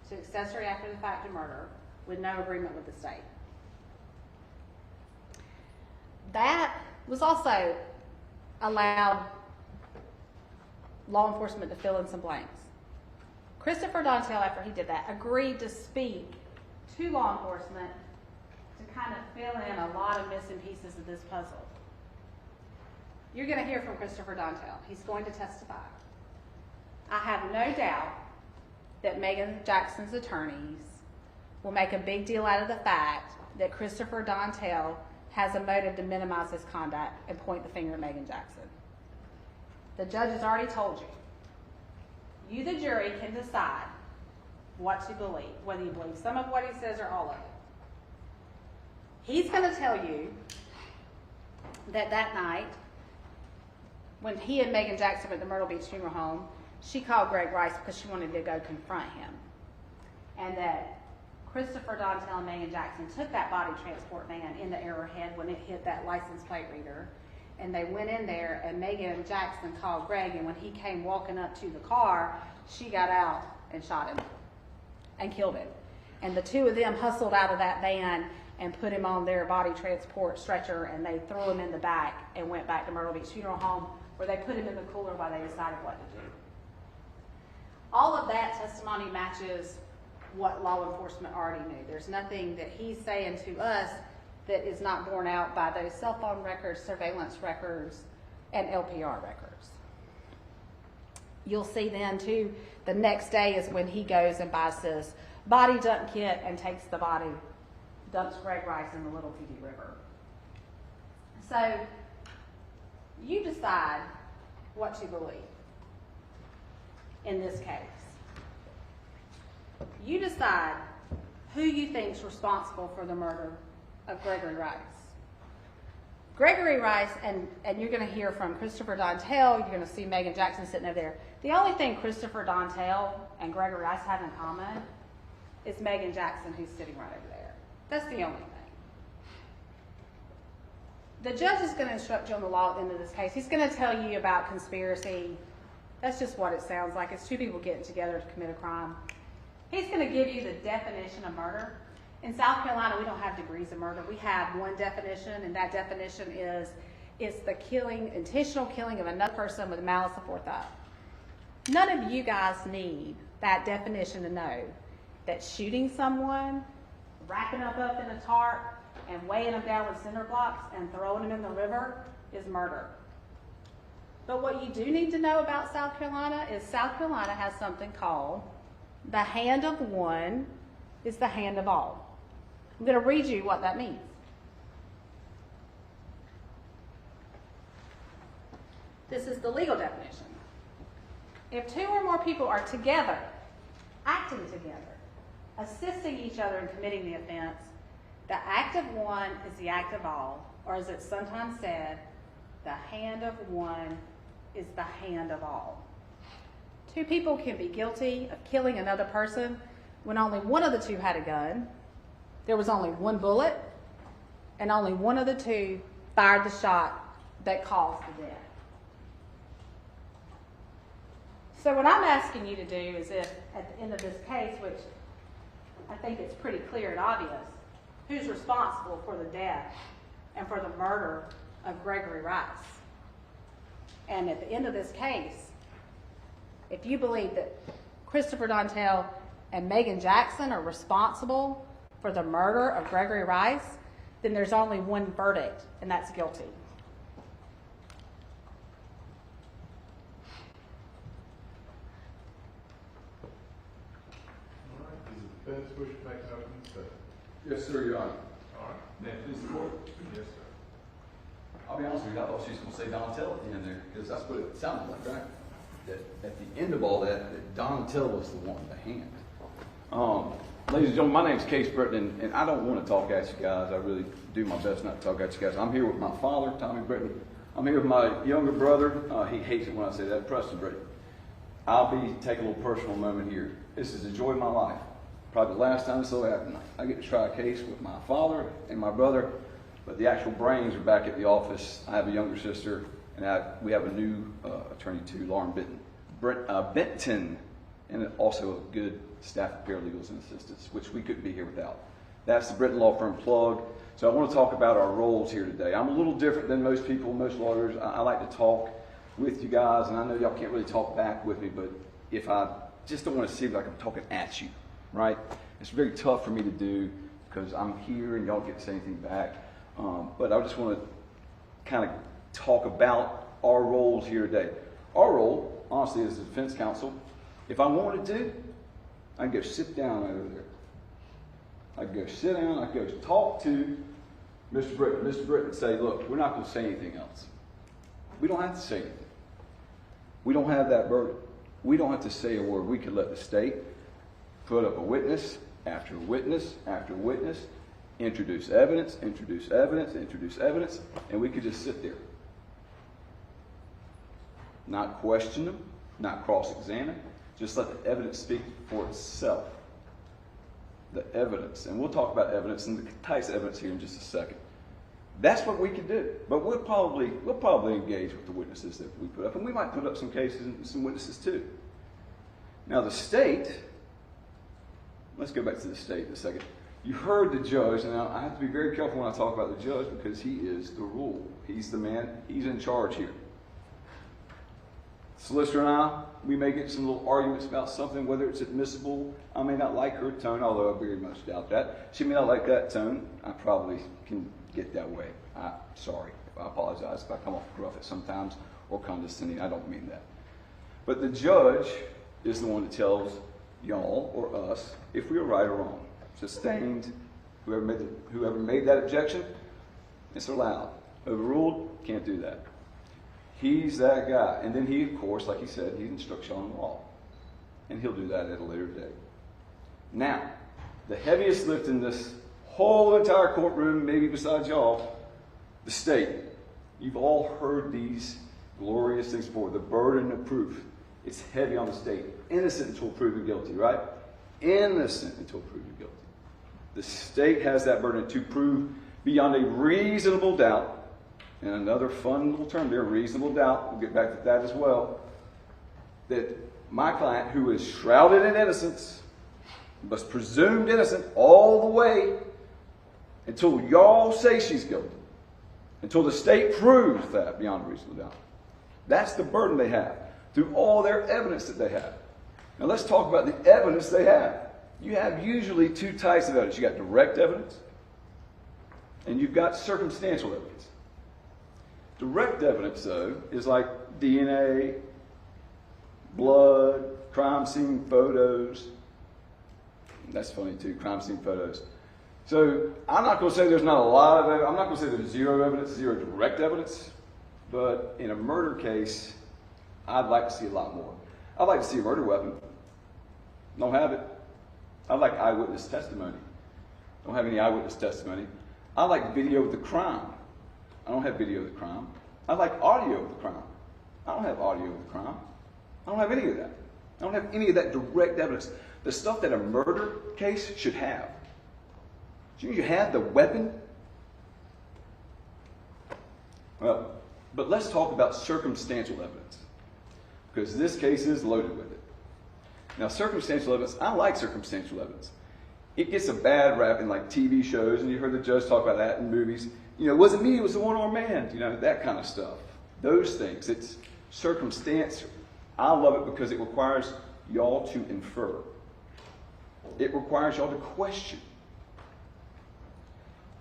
to accessory after the fact of murder with no agreement with the state. That was also allowed law enforcement to fill in some blanks. Christopher Dantel, after he did that, agreed to speak to law enforcement to kind of fill in a lot of missing pieces of this puzzle. You're going to hear from Christopher Dantel. He's going to testify. I have no doubt that Meagan Jackson's attorneys will make a big deal out of the fact that Christopher Dantel has a motive to minimize his conduct and point the finger at Meagan Jackson. The judge has already told you. You, the jury, can decide what to believe, whether you believe some of what he says or all of it. He's going to tell you that night, when he and Meagan Jackson were at the Myrtle Beach Funeral Home, she called Greg Rice because she wanted to go confront him. And that Christopher Dantel and Meagan Jackson took that body transport van in the Arrowhead when it hit that license plate reader. And they went in there, and Meagan Jackson called Greg, and when he came walking up to the car, she got out and shot him and killed him. And the two of them hustled out of that van and put him on their body transport stretcher, and they threw him in the back and went back to Myrtle Beach Funeral Home, where they put him in the cooler while they decided what to do. All of that testimony matches what law enforcement already knew. There's nothing that he's saying to us that is not borne out by those cell phone records, surveillance records, and LPR records. You'll see then, too, the next day is when he goes and buys this body dump kit and takes the body, dumps Greg Rice in the Little Pee Dee River. So you decide what to believe in this case. You decide who you think is responsible for the murder of Gregory Rice. Gregory Rice, and you're going to hear from Christopher Dantel, you're going to see Meagan Jackson sitting over there. The only thing Christopher Dantel and Gregory Rice have in common is Meagan Jackson, who's sitting right over there. That's the only thing. The judge is going to instruct you on the law at the end of this case. He's going to tell you about conspiracy. That's just what it sounds like. It's two people getting together to commit a crime. He's going to give you the definition of murder. In South Carolina, we don't have degrees of murder. We have one definition, and that definition is the killing, intentional killing of another person with malice aforethought. None of you guys need that definition to know that shooting someone, wrapping them up in a tarp, and weighing them down with cinder blocks and throwing them in the river is murder. But what you do need to know about South Carolina is South Carolina has something called the hand of one is the hand of all. I'm going to read you what that means. This is the legal definition. If two or more people are together, acting together, assisting each other in committing the offense, the act of one is the act of all, or as it's sometimes said, the hand of one is the hand of all. Two people can be guilty of killing another person when only one of the two had a gun, there was only one bullet, and only one of the two fired the shot that caused the death. So what I'm asking you to do is, if at the end of this case, which I think it's pretty clear and obvious, who's responsible for the death and for the murder of Gregory Rice? And at the end of this case, if you believe that Christopher Dantel and Meagan Jackson are responsible for the murder of Gregory Rice, then there's only one verdict, and that's guilty. All right, does the defense wish to make an opening statement? Yes, sir, Your Honor. All right. May it please the court? Yes, sir. I'll be honest with you, I thought she was going to say Dantel at the end there, because that's what it sounded like, right? That at the end of all that Dantel was the one, the hand. Ladies and gentlemen, my name's Case Britton, and I don't want to talk at you guys. I really do my best not to talk at you guys. I'm here with my father, Tommy Britton. I'm here with my younger brother. He hates it when I say that, Preston Britton. I'll be taking a little personal moment here. This is the joy of my life. Probably the last time this will happen. I get to try a case with my father and my brother, but the actual brains are back at the office. I have a younger sister, and we have a new attorney too, Lauren Benton, and also a good staff of paralegals and assistants, which we couldn't be here without. That's the Britton Law Firm plug. So I want to talk about our roles here today. I'm a little different than most people, most lawyers. I like to talk with you guys, and I know y'all can't really talk back with me, but if I just don't want to seem like I'm talking at you, right? It's very tough for me to do because I'm here and y'all get to say anything back. But I just want to kind of talk about our roles here today. Our role, honestly, as a defense counsel, if I wanted to, I'd go sit down over there. I'd go sit down, I'd go talk to Mr. Britton. Mr. Britton would say, look, we're not going to say anything else. We don't have to say anything. We don't have that burden. We don't have to say a word. We could let the state put up a witness after witness after witness, introduce evidence, introduce evidence, introduce evidence, and we could just sit there. Not question them, not cross-examine, just let the evidence speak for itself. The evidence, and we'll talk about evidence and the types of evidence here in just a second. That's what we could do, but we'll probably engage with the witnesses that we put up, and we might put up some cases and some witnesses too. Now the state, let's go back to the state in a second. You heard the judge, and now I have to be very careful when I talk about the judge because he is the rule. He's the man, he's in charge here. Solicitor and I, we may get some little arguments about something, whether it's admissible. I may not like her tone, although I very much doubt that. She may not like that tone. I probably can get that way. I'm sorry. I apologize if I come off gruff at sometimes or condescending. I don't mean that. But the judge is the one that tells y'all or us if we are right or wrong. Sustained, whoever made that objection, it's allowed. Overruled, can't do that. He's that guy. And then he, of course, like he said, he instructs you on the law. And he'll do that at a later date. Now, the heaviest lift in this whole entire courtroom, maybe besides y'all, the state. You've all heard these glorious things before. The burden of proof. It's heavy on the state. Innocent until proven guilty, right? Innocent until proven guilty. The state has that burden to prove beyond a reasonable doubt. And another fun little term there, reasonable doubt. We'll get back to that as well. That my client, who is shrouded in innocence, was presumed innocent all the way until y'all say she's guilty. Until the state proves that beyond a reasonable doubt. That's the burden they have through all their evidence that they have. Now let's talk about the evidence they have. You have usually two types of evidence. You got direct evidence and you've got circumstantial evidence. Direct evidence, though, is like DNA, blood, crime scene photos. That's funny too, crime scene photos. So I'm not going to say there's not a lot of evidence. I'm not going to say there's zero evidence, zero direct evidence. But in a murder case, I'd like to see a lot more. I'd like to see a murder weapon. Don't have it. I'd like eyewitness testimony. Don't have any eyewitness testimony. I like video of the crime. I don't have video of the crime. I like audio of the crime. I don't have audio of the crime. I don't have any of that. I don't have any of that direct evidence. The stuff that a murder case should have. You have the weapon. Well, but let's talk about circumstantial evidence. Because this case is loaded with it. Now, circumstantial evidence, I like circumstantial evidence. It gets a bad rap in like TV shows, and you heard the judge talk about that in movies. You know, it wasn't me, it was the one-armed man. You know, that kind of stuff. Those things. It's circumstantial. I love it because it requires y'all to infer. It requires y'all to question.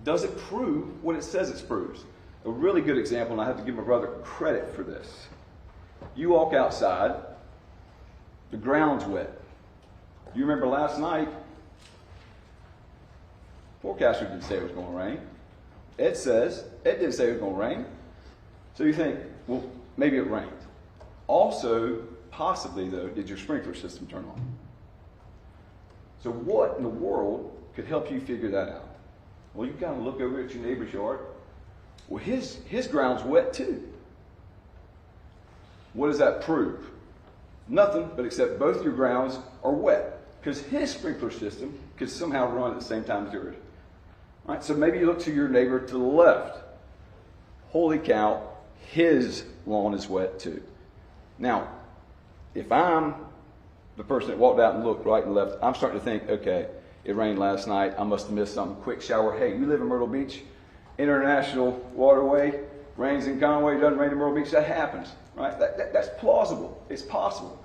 Does it prove what it says it proves? A really good example, and I have to give my brother credit for this. You walk outside, the ground's wet. You remember last night, forecaster didn't say it was going to rain. Ed didn't say it was going to rain. So you think, well, maybe it rained. Also, possibly though, did your sprinkler system turn on? So what in the world could help you figure that out? Well, you kind of look over at your neighbor's yard. Well, his ground's wet too. What does that prove? Nothing, but except both your grounds are wet. Because his sprinkler system could somehow run at the same time as yours. All right, so maybe you look to your neighbor to the left. Holy cow, his lawn is wet too. Now, if I'm the person that walked out and looked right and left, I'm starting to think, okay, it rained last night. I must have missed something. Quick shower. Hey, you live in Myrtle Beach, international waterway, rains in Conway, doesn't rain in Myrtle Beach. That happens, right? That's plausible. It's possible,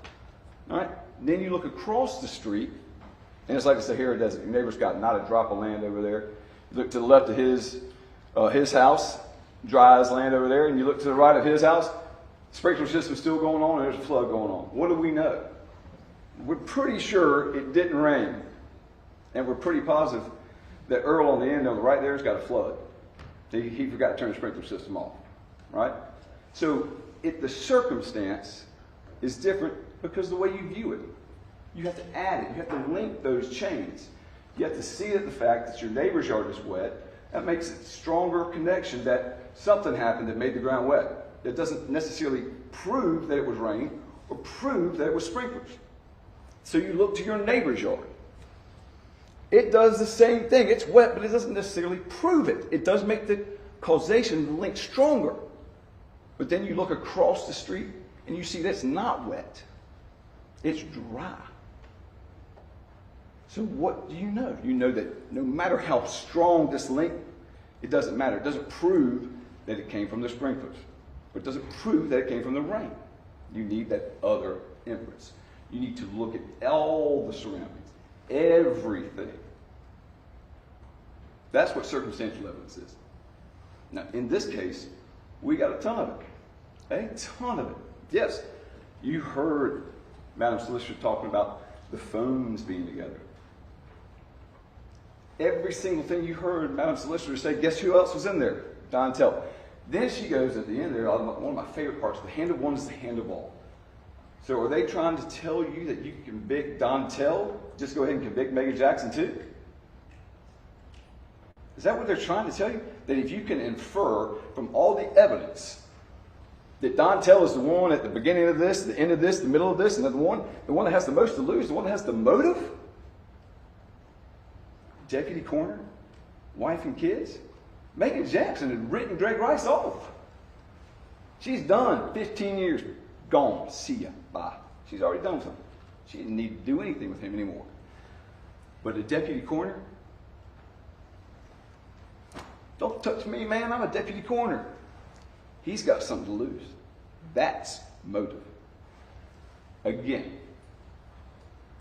all right? And then you look across the street, and it's like the Sahara Desert. Your neighbor's got not a drop of land over there. You look to the left of his house, dry as land over there, and you look to the right of his house, sprinkler system's still going on, and there's a flood going on. What do we know? We're pretty sure it didn't rain. And we're pretty positive that Earl on the end on the right there has got a flood. He forgot to turn the sprinkler system off, right? So the circumstance is different because the way you view it. You have to add it. You have to link those chains. You have to see that the fact that your neighbor's yard is wet, that makes it a stronger connection that something happened that made the ground wet. It doesn't necessarily prove that it was rain or prove that it was sprinklers. So you look to your neighbor's yard. It does the same thing. It's wet, but it doesn't necessarily prove it. It does make the causation link stronger. But then you look across the street and you see that's not wet. It's dry. So what do you know? You know that no matter how strong this link, it doesn't matter. It doesn't prove that it came from the sprinklers. But it doesn't prove that it came from the rain. You need that other inference. You need to look at all the surroundings, everything. That's what circumstantial evidence is. Now, in this case, we got a ton of it. A ton of it. Yes, you heard Madam Solicitor talking about the phones being together. Every single thing you heard Madam Solicitor say, guess who else was in there? Dantel. Then she goes at the end there, one of my favorite parts, the hand of one is the hand of all. So are they trying to tell you that you can convict Dantel? Just go ahead and convict Meagan Jackson too? Is that what they're trying to tell you? That if you can infer from all the evidence that Dantel is the one at the beginning of this, the end of this, the middle of this, and the one that has the most to lose, the one that has the motive? Deputy coroner, wife and kids? Meagan Jackson had written Gregory Rice off. She's done. 15 years. Gone. See ya. Bye. She's already done something. She didn't need to do anything with him anymore. But the deputy coroner, don't touch me, man. I'm a deputy coroner. He's got something to lose. That's motive. Again,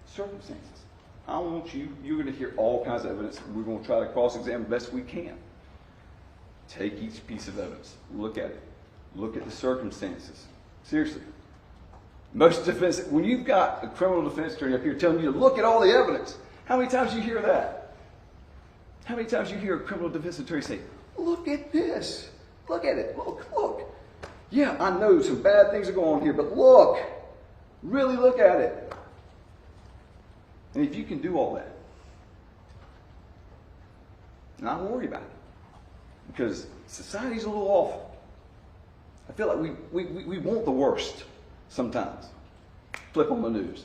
circumstances. I want you're going to hear all kinds of evidence. We're going to try to cross-examine the best we can. Take each piece of evidence. Look at it. Look at the circumstances. Seriously. Most defense, when you've got a criminal defense attorney up here telling you to look at all the evidence, how many times do you hear that? How many times do you hear a criminal defense attorney say, look at this. Look at it. Look. Yeah, I know some bad things are going on here, but look. Really look at it. And if you can do all that, and I worry about it, because society's a little awful. I feel like we want the worst sometimes. Flip on the news.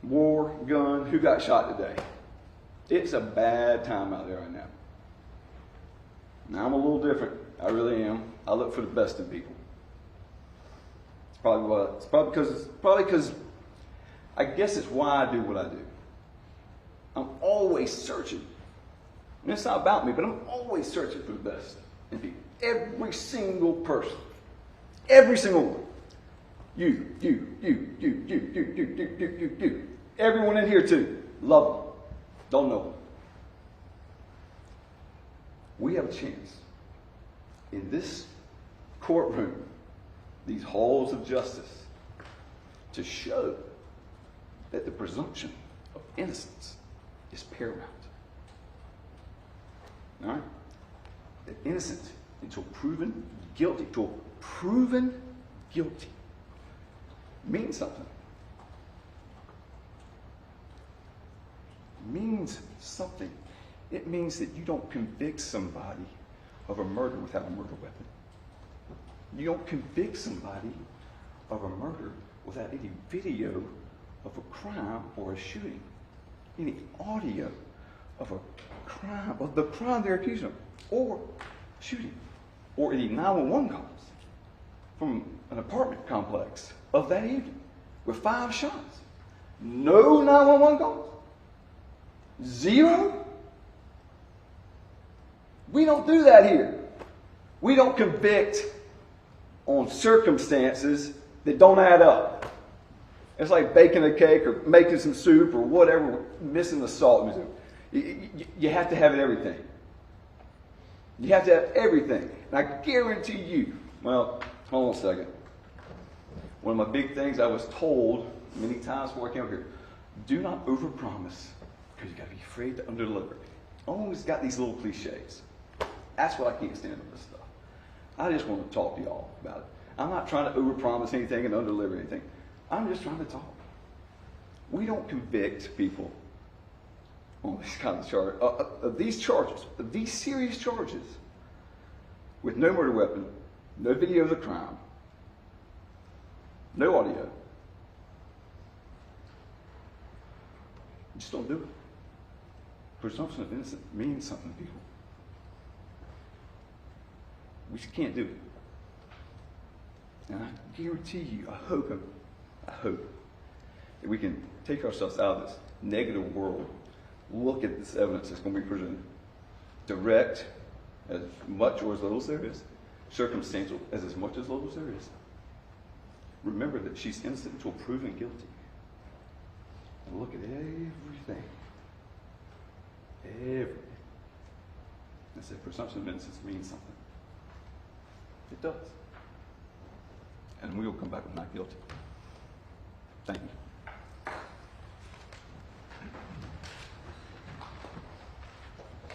War, gun, who got shot today? It's a bad time out there right now. Now I'm a little different. I really am. I look for the best in people. It's probably because I guess it's why I do what I do. I'm always searching. And it's not about me, but I'm always searching for the best in people. Every single person. Every single one. You. Everyone in here too. Love them. Don't know them. We have a chance in this courtroom, these halls of justice, to show that the presumption of innocence is paramount. All right? That innocent until proven guilty, means something. Means something. It means that you don't convict somebody of a murder without a murder weapon. You don't convict somebody of a murder without any video of a crime or a shooting, any audio of a crime, of the crime they're accused of, or shooting, or any 911 calls from an apartment complex of that evening with 5 shots. No 911 calls. 0. We don't do that here. We don't convict on circumstances that don't add up. It's like baking a cake or making some soup or whatever, missing the salt. You have to have everything. You have to have everything. And I guarantee you, well, hold on a second. One of my big things I was told many times before I came up here, do not overpromise because you got to be afraid to underdeliver. Always got these little cliches. That's what I can't stand with this stuff. I just want to talk to y'all about it. I'm not trying to overpromise anything and underdeliver anything. I'm just trying to talk. We don't convict people on these kind of charges, of these serious charges, with no murder weapon, no video of the crime, no audio. Just don't do it. Presumption of innocence means something to people. We just can't do it. And I guarantee you, I hope that we can take ourselves out of this negative world, look at this evidence that's going to be presented, direct as much or as little as there is, circumstantial as much as little as there is. Remember that she's innocent until proven guilty. And look at everything. Everything. I said presumption of innocence means something. It does. And we will come back with not guilty. Thank you.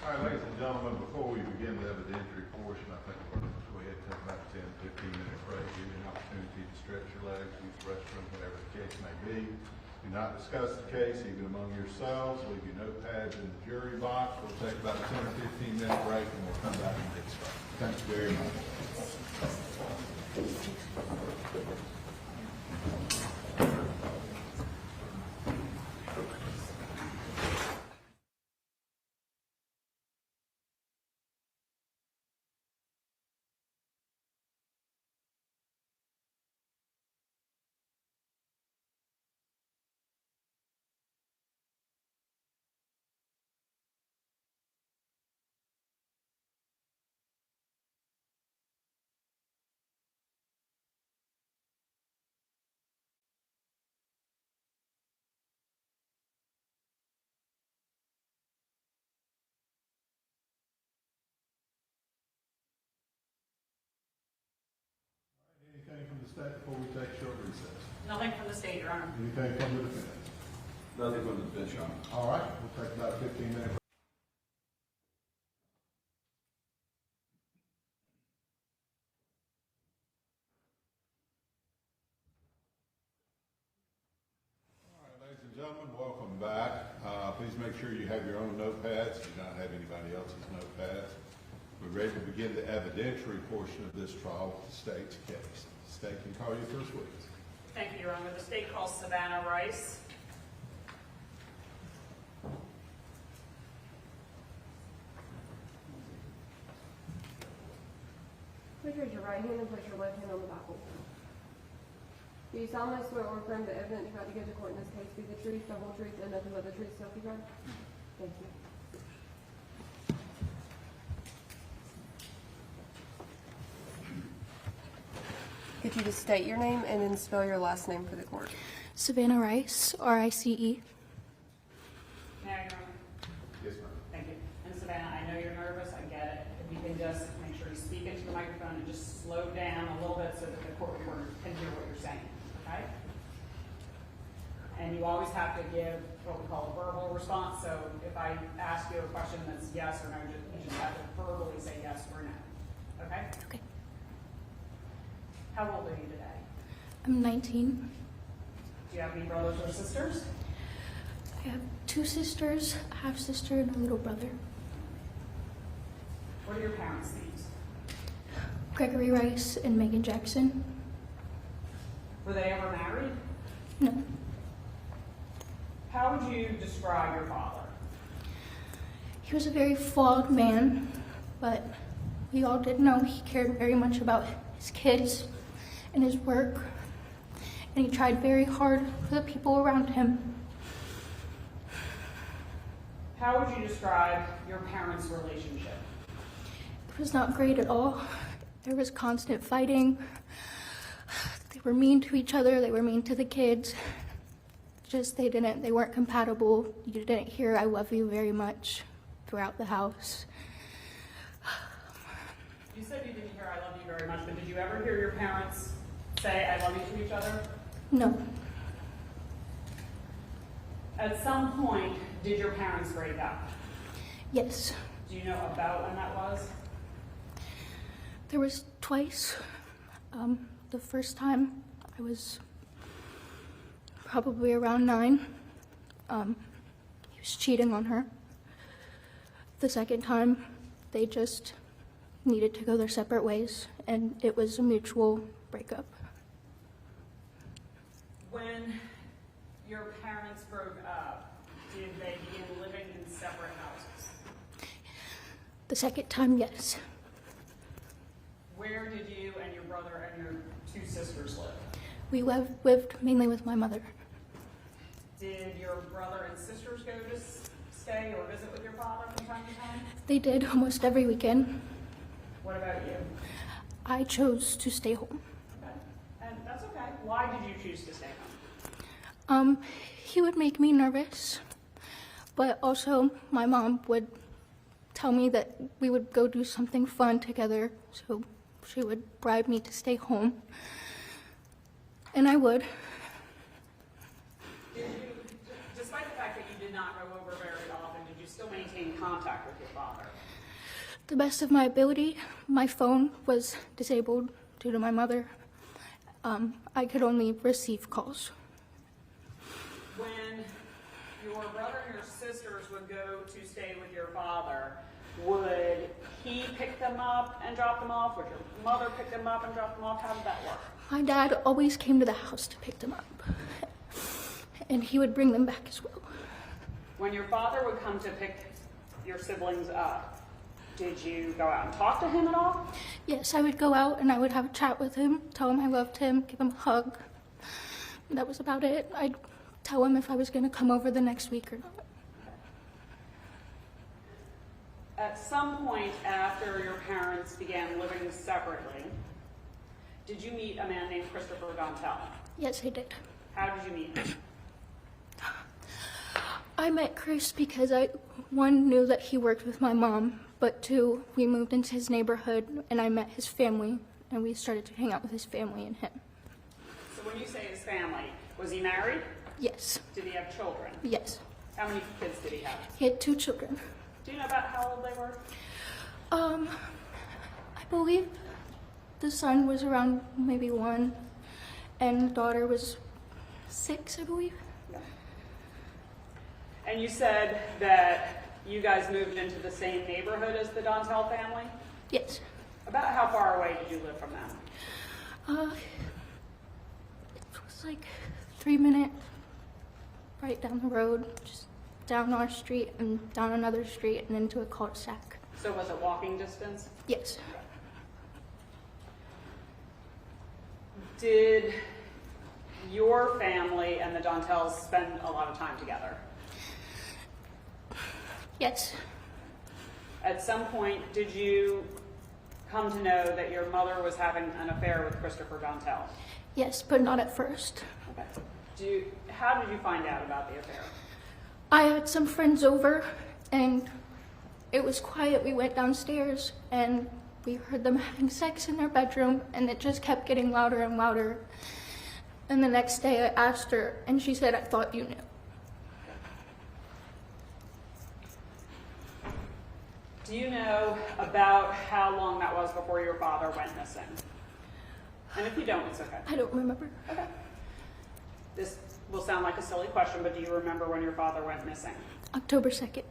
All right, ladies and gentlemen, before we begin the evidentiary portion, I think we're B, do not discuss the case even among yourselves. Leave your notepads in the jury box. We'll take about a 10 or 15 minute break and we'll come back and get started. Thank you very much. Anything from the state before we take short recess? Nothing from the state, Your Honor. Anything from the defense? Nothing from the bench, Your Honor. All right, we'll take about a 15-minute break. All right, ladies and gentlemen, welcome back. Please make sure you have your own notepads. Do not have anybody else's notepads. We're ready to begin the evidentiary portion of this trial with the state's case. The state can call you first witness. Thank you, Your Honor. The state calls Savannah Rice. Please raise your right hand and place your left hand on the Bible. Do you solemnly swear or affirm the evidence you're about to give to court in this case be the truth, the whole truth, and nothing but the truth, so help you God? Thank you. Could you just state your name and then spell your last name for the court? Savannah Rice, Rice. May I, Your Honor? Yes, ma'am. Thank you. And Savannah, I know you're nervous, I get it. If you can just make sure you speak into the microphone and just slow down a little bit so that the court reporter can hear what you're saying, okay? And you always have to give what we call a verbal response, so if I ask you a question that's yes or no, you just have to verbally say yes or no, okay? Okay. How old are you today? I'm 19. Do you have any brothers or sisters? I have 2 sisters, a half sister, and a little brother. What are your parents' names? Gregory Rice and Meagan Jackson. Were they ever married? No. How would you describe your father? He was a very flawed man, but we all did know he cared very much about his kids and his work, and he tried very hard for the people around him. How would you describe your parents' relationship? It was not great at all. There was constant fighting. They were mean to each other, they were mean to the kids. Just they weren't compatible. You didn't hear "I love you" very much throughout the house. You said you didn't hear "I love you" very much, but did you ever hear your parents say "I love you" to each other? No. At some point, did your parents break up? Yes. Do you know about when that was? There was twice. The first time I was probably around 9. He was cheating on her. The second time, they just needed to go their separate ways, and it was a mutual breakup. When your parents broke up, did they begin living in separate houses? The second time, yes. Where did you and your brother and your 2 sisters live? We lived mainly with my mother. Did your brother and sisters go to stay or visit with your father from time to time? They did almost every weekend. What about you? I chose to stay home. Okay. And that's okay. Why did you choose to stay home? He would make me nervous, but also my mom would tell me that we would go do something fun together, so she would bribe me to stay home, and I would. Did you, despite the fact that you did not go over very often, did you still maintain contact with your father? To the best of my ability. My phone was disabled due to my mother. I could only receive calls. your brother and your sisters would go to stay with your father, would he pick them up and drop them off? Would your mother pick them up and drop them off? How did that work? My dad always came to the house to pick them up, and he would bring them back as well. When your father would come to pick your siblings up, did you go out and talk to him at all? Yes, I would go out and I would have a chat with him, tell him I loved him, give him a hug. That was about it. I'd tell him if I was going to come over the next week or not. At some point after your parents began living separately, did you meet a man named Christopher Dantel? Yes, I did. How did you meet him? I met Chris because one, knew that he worked with my mom, but two, we moved into his neighborhood and I met his family and we started to hang out with his family and him. So when you say his family, was he married? Yes. Did he have children? Yes. How many kids did he have? He had 2 children. Do you know about how old they were? I believe the son was around maybe 1 and the daughter was 6, I believe. And you said that you guys moved into the same neighborhood as the Dantel family? Yes. About how far away did you live from them? It was like 3 minutes right down the road, just down our street and down another street and into a cul-de-sac. So was it walking distance? Yes. Did your family and the Dantels spend a lot of time together? Yes. At some point, did you come to know that your mother was having an affair with Christopher Dantel? Yes, but not at first. Okay. How did you find out about the affair? I had some friends over and it was quiet. We went downstairs and we heard them having sex in their bedroom and it just kept getting louder and louder. And the next day I asked her and she said, "I thought you knew." Do you know about how long that was before your father went missing? And if you don't, it's okay. I don't remember. Okay. This will sound like a silly question, but do you remember when your father went missing? October 2nd.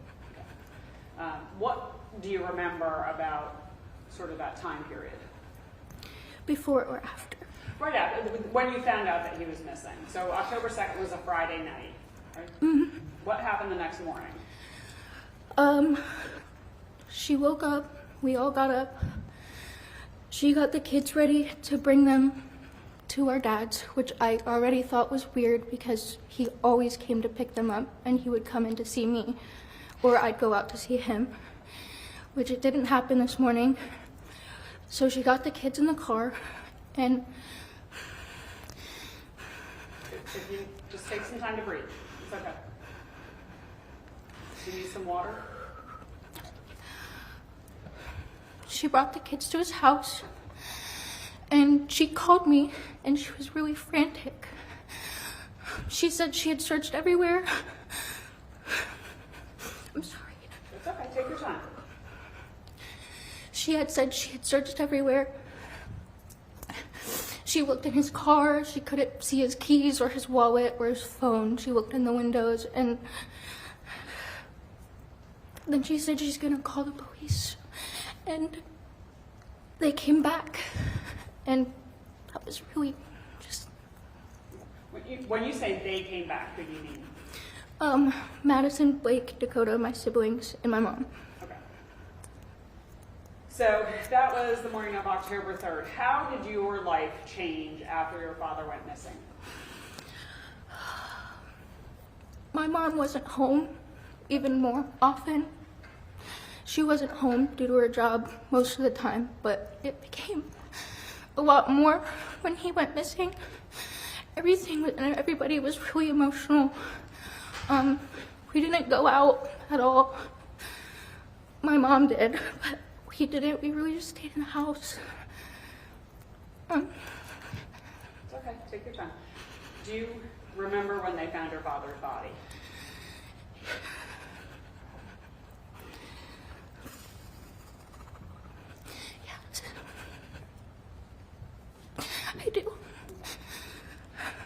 What do you remember about sort of that time period? Before or after? Right after, when you found out that he was missing. So October 2nd was a Friday night, right? Mm-hmm. What happened the next morning? She woke up, we all got up. She got the kids ready to bring them to our dad's, which I already thought was weird because he always came to pick them up and he would come in to see me or I'd go out to see him, which it didn't happen this morning. So she got the kids in the car and If you just take some time to breathe, it's okay. Do you need some water? she brought the kids to his house and she called me and she was really frantic. She said she had searched everywhere. I'm sorry. It's okay, take your time. She had said she had searched everywhere. She looked in his car. She couldn't see his keys or his wallet or his phone. She looked in the windows and then she said she's gonna call the police. And they came back and that was really just... When you say they came back, who do you mean? Madison, Blake, Dakota, my siblings, and my mom. Okay. So that was the morning of October 3rd. How did your life change after your father went missing? My mom wasn't home even more often. She wasn't home due to her job most of the time, but it became a lot more when he went missing. Everybody was really emotional. We didn't go out at all. My mom did, but we didn't. We really just stayed in the house. It's okay, take your time. Do you remember when they found your father's body? Yes. I do.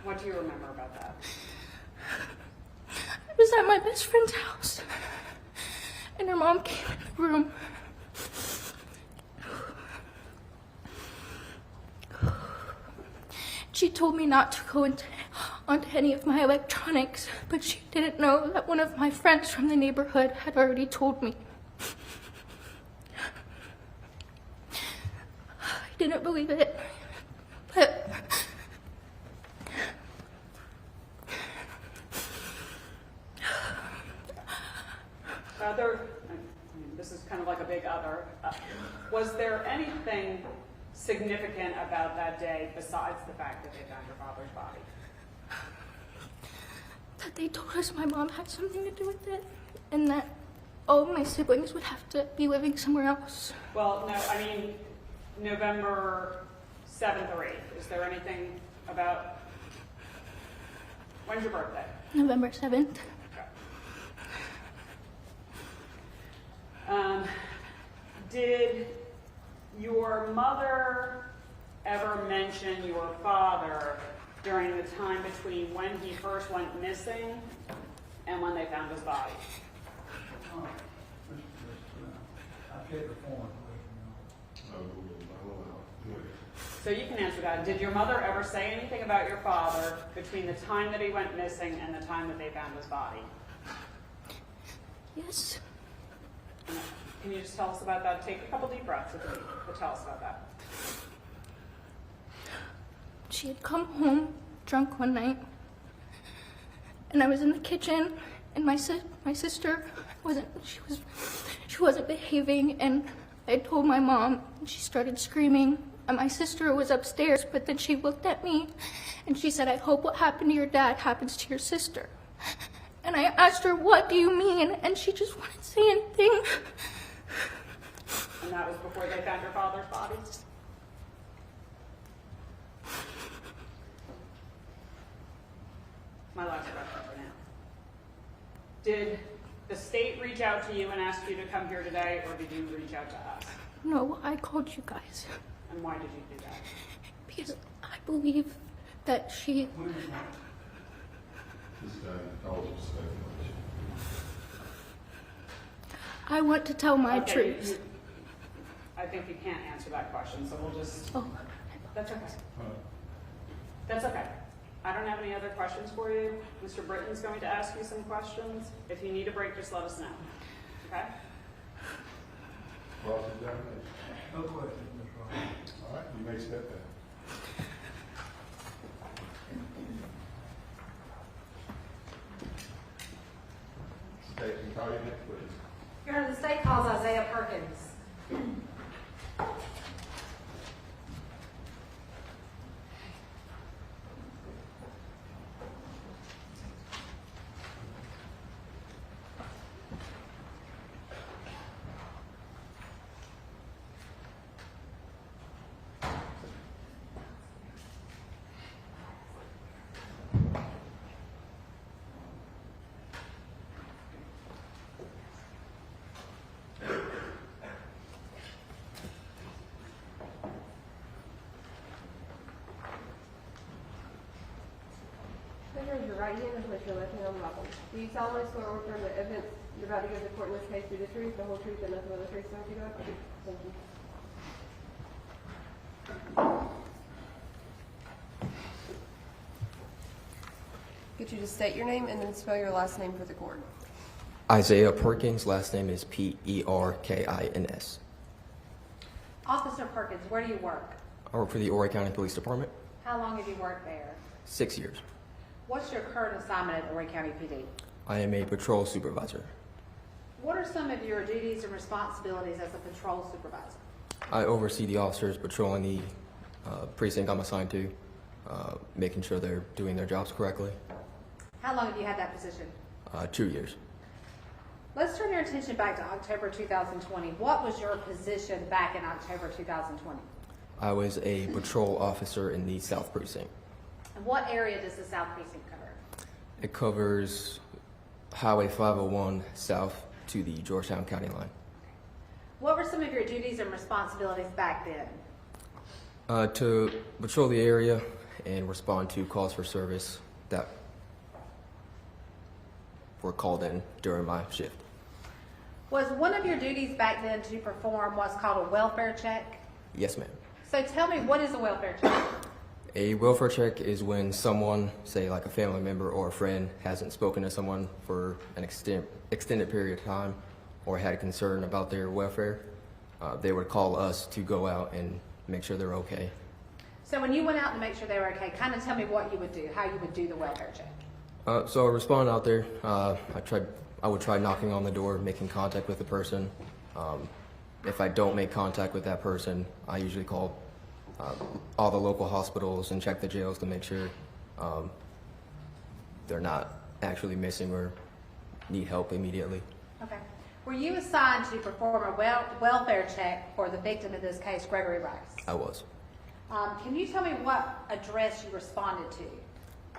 What do you remember about that? I was at at my best friend's house, and her mom came in the room. She told me not to go onto any of my electronics, but she didn't know that one of my friends from the neighborhood had already told me. I didn't believe it, but this is kind of like a big other. Was there anything significant about that day besides the fact that they found your father's body? that they told us my mom had something to do with it, and that all of my siblings would have to be living somewhere else. Well, no, I mean, November 7th or 8th. Is there anything about, when's your birthday? November 7th. Did your mother ever mention your father during the time between when he first went missing and when they found his body? I can't perform. So you can answer that. Did your mother ever say anything about your father between the time that he went missing and the time that they found his body? Yes. Can you just tell us about that? Take a couple deep breaths if you need, but tell us about that. She had come home drunk one night, and I was in the kitchen, and my sister she wasn't behaving, and I told my mom, and she started screaming, and my sister was upstairs, but then she looked at me, and she said, "I hope what happened to your dad happens to your sister." And I asked her, "What do you mean?" And she just wouldn't say anything. And that was before they found your father's body? My last question for now. Did the state reach out to you and ask you to come here today, or did you reach out to us? No, I called you guys. And why did you do that? Because I believe that she... This guy calls it speculation. I want to tell my Okay, truth. I think you can't answer that question, so we'll just... Oh, That's okay. That's okay. I don't have any other questions for you. Mr. Britton's going to ask you some questions. If you need a break, just let us know. Okay? Cross-examination. No questions, Mr. Ross. All right, you may step back. State and call your next witness. Your Honor, the state calls Isaiah Perkins. Raise your right hand and place your left hand on the Bible. Do you solemnly swear or affirm that evidence you're about to give the court in this case be the truth, the whole truth, and nothing but the truth, so help you God? Thank you. Could you just state your name and then spell your last name for the court? Isaiah Perkins, last name is Perkins. Officer Perkins, where do you work? I work for the Horry County Police Department, How long have you worked there? 6 years. What's your current assignment at Horry County PD? I am a patrol supervisor. What are some of your duties and responsibilities as a patrol supervisor? I oversee the officers patrolling the precinct I'm assigned to, making sure they're doing their jobs correctly. How long have you had that position? 2 years. Let's turn your attention back to October 2020. What was your position back in October 2020? I was a patrol officer in the South Precinct. And what area does the South Precinct cover? It covers Highway 501 south to the Georgetown County line. What were some of your duties and responsibilities back then? To patrol the area and respond to calls for service that were called in during my shift. Was one of your duties back then to perform what's called a welfare check? Yes, ma'am. So tell me, what is a welfare check? A welfare check is when someone, say like a family member or a friend, hasn't spoken to someone for an extended period of time or had a concern about their welfare. They would call us to go out and make sure they're okay. So when you went out to make sure they were okay, kind of tell me what you would do, how you would do the welfare check. So I respond out there. I would try knocking on the door, making contact with the person. If I don't make contact with that person, I usually call all the local hospitals and check the jails to make sure they're not actually missing or need help immediately. Okay. Were you assigned to perform a welfare check for the victim, in this case, Gregory Rice? I was. Can you tell me what address you responded to?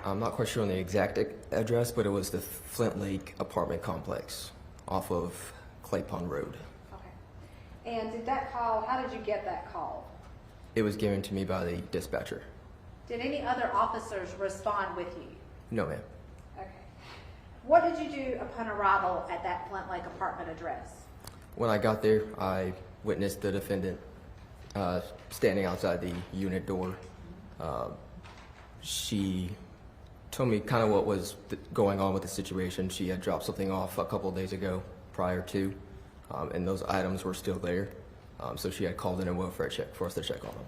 I'm not quite sure on the exact address, but it was the Flint Lake apartment complex off of Clay Pond Road. Okay. And did that call, how did you get that call? It was given to me by the dispatcher. Did any other officers respond with you? No, ma'am. Okay. What did you do upon arrival at that Flint Lake apartment address? When I got there, I witnessed the defendant standing outside the unit door. She told me kind of what was going on with the situation. She had dropped something off a couple of days ago prior to, and those items were still there. So she had called in a welfare check for us to check on them.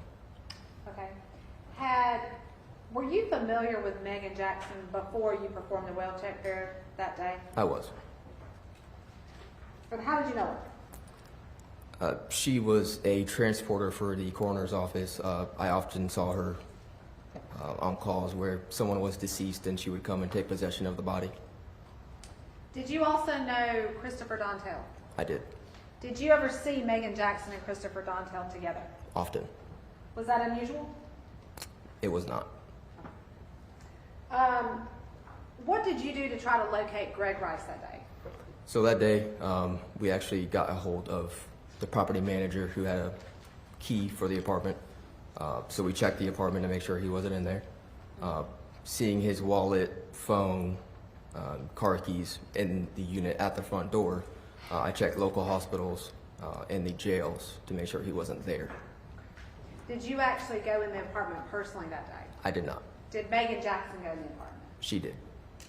Okay. Were you familiar with Meagan Jackson before you performed the well check there that day? I was. But how did you know her? She was a transporter for the coroner's office. I often saw her on calls where someone was deceased and she would come and take possession of the body. Did you also know Christopher Dantel? I did. Did you ever see Meagan Jackson and Christopher Dantel together? Often. Was that unusual? It was not. What did you do to try to locate Greg Rice that day? So that day, we actually got a hold of the property manager who had a key for the apartment. So we checked the apartment to make sure he wasn't in there. Seeing his wallet, phone, car keys in the unit at the front door, I checked local hospitals and the jails to make sure he wasn't there. Did you actually go in the apartment personally that day? I did not. Did Meagan Jackson go in the apartment? She did.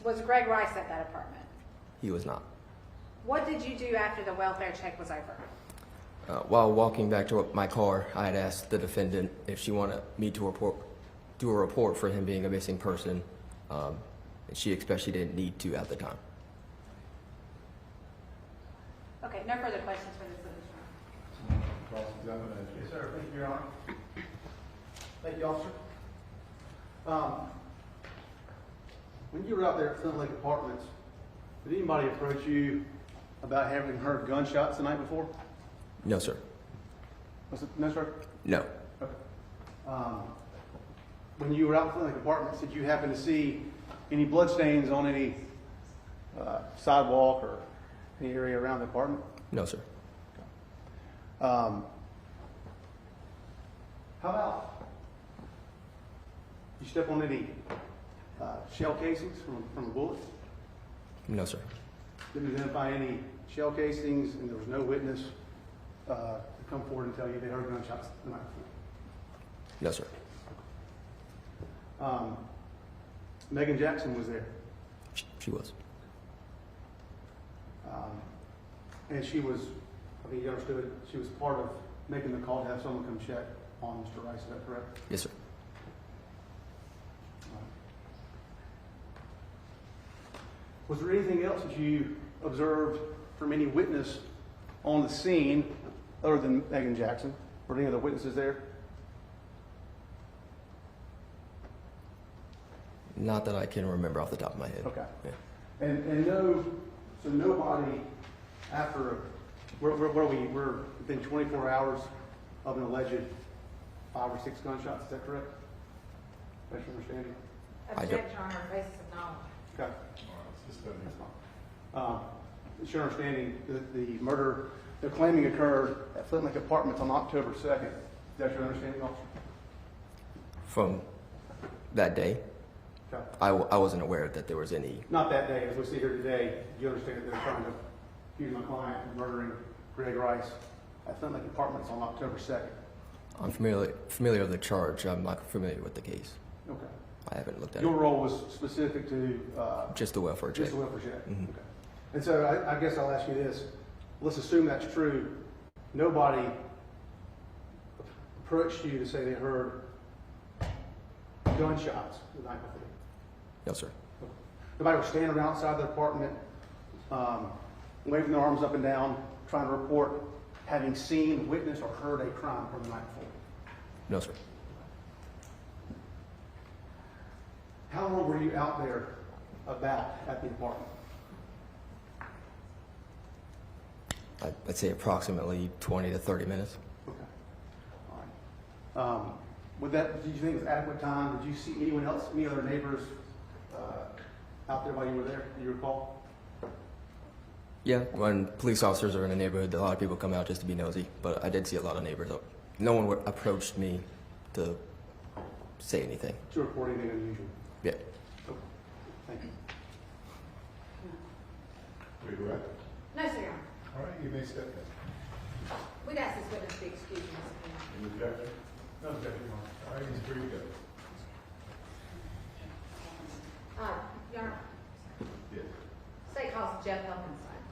Was Greg Rice at that apartment? He was not. What did you do after the welfare check was over? While walking back to my car, I had asked the defendant if she wanted me to do a report for him being a missing person. And she expressed she didn't need to at the time. Okay, no further questions for this witness. Cross-examination. Yes, sir. Thank you, Your Honor. Thank you, officer. When you were out there at Flint Lake Apartments, did anybody approach you about having heard gunshots the night before? No, sir. Was it, no, sir? No. Okay. When you were out in Flint Lake Apartments, did you happen to see any bloodstains on any sidewalk or any area around the apartment? No, sir. How about, you step on any shell casings from a bullet? No, sir. Didn't identify any shell casings, and there was no witness to come forward and tell you they heard gunshots the night before? No, sir. Meagan Jackson was there. She was. And she was, I mean, you understood, she was part of making the call to have someone come check on Mr. Rice, is that correct? Yes, sir. Was there anything else that you observed from any witness on the scene other than Meagan Jackson? Were any other witnesses there? Not that I can remember off the top of my head. Okay. Yeah. And no, so nobody after, we're within 24 hours of an alleged 5 or 6 gunshots, is that correct? That's your understanding? I don't- Objection on our basis of knowledge. Okay. All right, suspend this. It's your understanding that the murder they're claiming occurred at Flint Lake Apartments on October 2nd. Is that your understanding, officer? From that day? Okay. I wasn't aware that there was any. Not that day, as we see here today, you understand that they're trying to accuse my client of murdering Greg Rice at Findlay Apartments on October 2nd. I'm familiar with the charge. I'm not familiar with the case. Okay. I haven't looked at Your it. role was specific to, Just the welfare check. just the welfare check? Mhm. Okay. And so I guess I'll ask you this. Let's assume that's true. Nobody approached you to say they heard gunshots the night before? No, sir. Nobody was standing around outside their apartment, waving their arms up and down, trying to report having seen, witnessed, or heard a crime from the night before? No, sir. How long were you out there about at the apartment? I'd say approximately 20 to 30 minutes. Okay. All right. Did you think it was adequate time? Did you see anyone else, any other neighbors out there while you were there? Do you recall? Yeah, when police officers are in the neighborhood, a lot of people come out just to be nosy, but I did see a lot of neighbors. No one approached me to say anything. To report anything unusual? Yeah. Okay. Thank you. Are you ready? No, sir, Your Honor. All right, you may step in. We'd ask this witness to be excused from this opinion. Any objection? No objection, Your Honor. All right, he's free to go. Your Honor, Yes. State calls Jeff Helfinstine.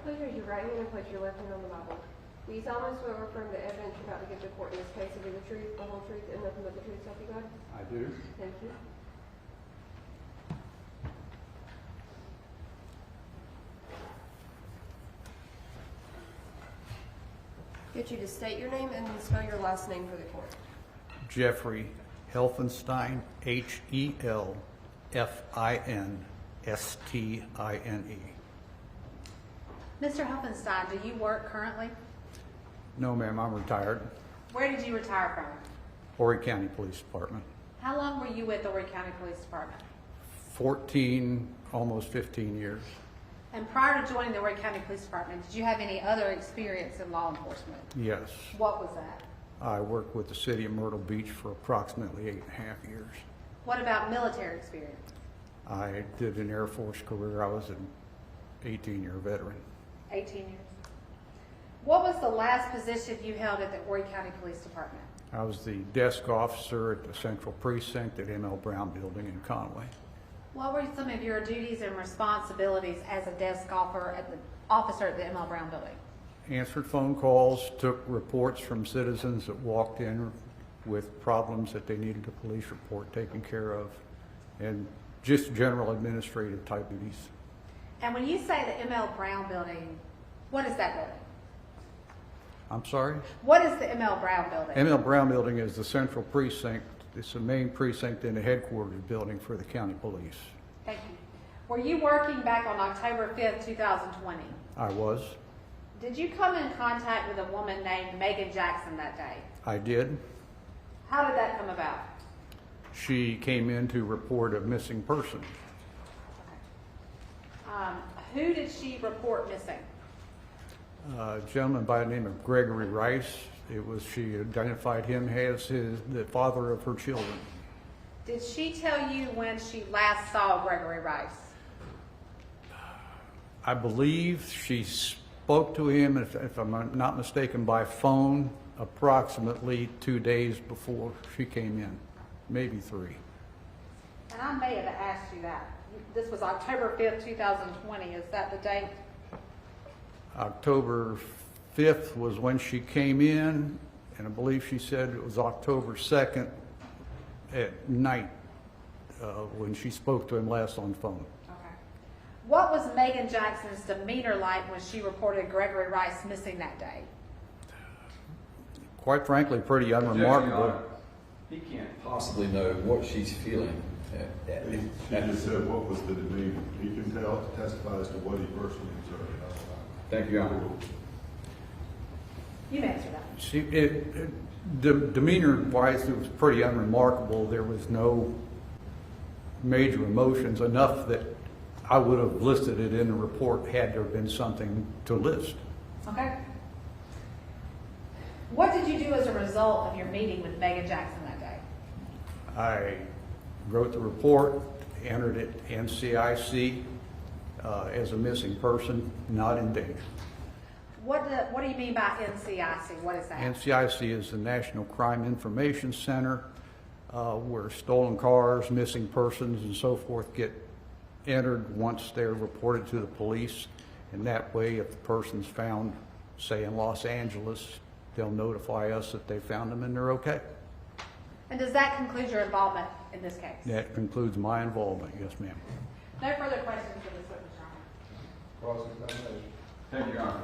Please raise your right hand and place your left hand on the Bible. Do you solemnly swear or affirm the evidence you're about to give the court in this case will be the truth, the whole truth, and nothing but the truth, so help you God? I do. Thank you. Get you to state your name and spell your last name for the court. Jeffrey Helfinstine, Helfinstine. Mr. Helfinstine, do you work currently? No, ma'am, I'm retired. Where did you retire from? Horry County Police Department. How long were you with the Horry County Police Department? 14, almost 15 years. And prior to joining the Horry County Police Department, did you have any other experience in law enforcement? Yes. What was that? I worked with the city of Myrtle Beach for approximately 8.5 years. What about military experience? I did an Air Force career. I was an 18-year veteran. 18 years. What was the last position you held at the Horry County Police Department? I was the desk officer at the Central Precinct at M.L. Brown Building in Conway. What were some of your duties and responsibilities as a desk officer at the M.L. Brown Building? Answered phone calls, took reports from citizens that walked in with problems that they needed a police report taken care of, and just general administrative type duties. And when you say the M.L. Brown Building, what is that building? I'm sorry? What is the M.L. Brown Building? M.L. Brown Building is the Central Precinct. It's the main precinct in the headquarters building for the county police. Thank you. Were you working back on October 5th, 2020? I was. Did you come in contact with a woman named Meagan Jackson that day? I did. How did that come about? She came in to report a missing person. Who did she report missing? A gentleman by the name of Gregory Rice. She identified him as the father of her children. Did she tell you when she last saw Gregory Rice? I believe she spoke to him, if I'm not mistaken, by phone approximately 2 days before she came in, maybe 3. And I may have asked you that. This was October 5th, 2020. Is that the date? October 5th was when she came in, and I believe she said it was October 2nd at night when she spoke to him last on phone. Okay. What was Meagan Jackson's demeanor like when she reported Gregory Rice missing that day? Quite frankly, pretty unremarkable. He can't possibly know what she's feeling. She just said what was the demeanor. He can testify as to what he personally observed. That's fine. Thank you, Your Honor. You answer that. Demeanor-wise, it was pretty unremarkable. There was no major emotions, enough that I would have listed it in the report had there been something to list. Okay. What did you do as a result of your meeting with Meagan Jackson that day? I wrote the report, entered it NCIC as a missing person, not in danger. What do you mean by NCIC? What is that? NCIC is the National Crime Information Center, where stolen cars, missing persons, and so forth get entered once they're reported to the police. And that way, if the person's found, say in Los Angeles, they'll notify us that they found them and they're okay. And does that conclude your involvement in this case? That concludes my involvement, yes, ma'am. No further questions for this witness, Your Honor. Cross-examination. Thank you, Your Honor.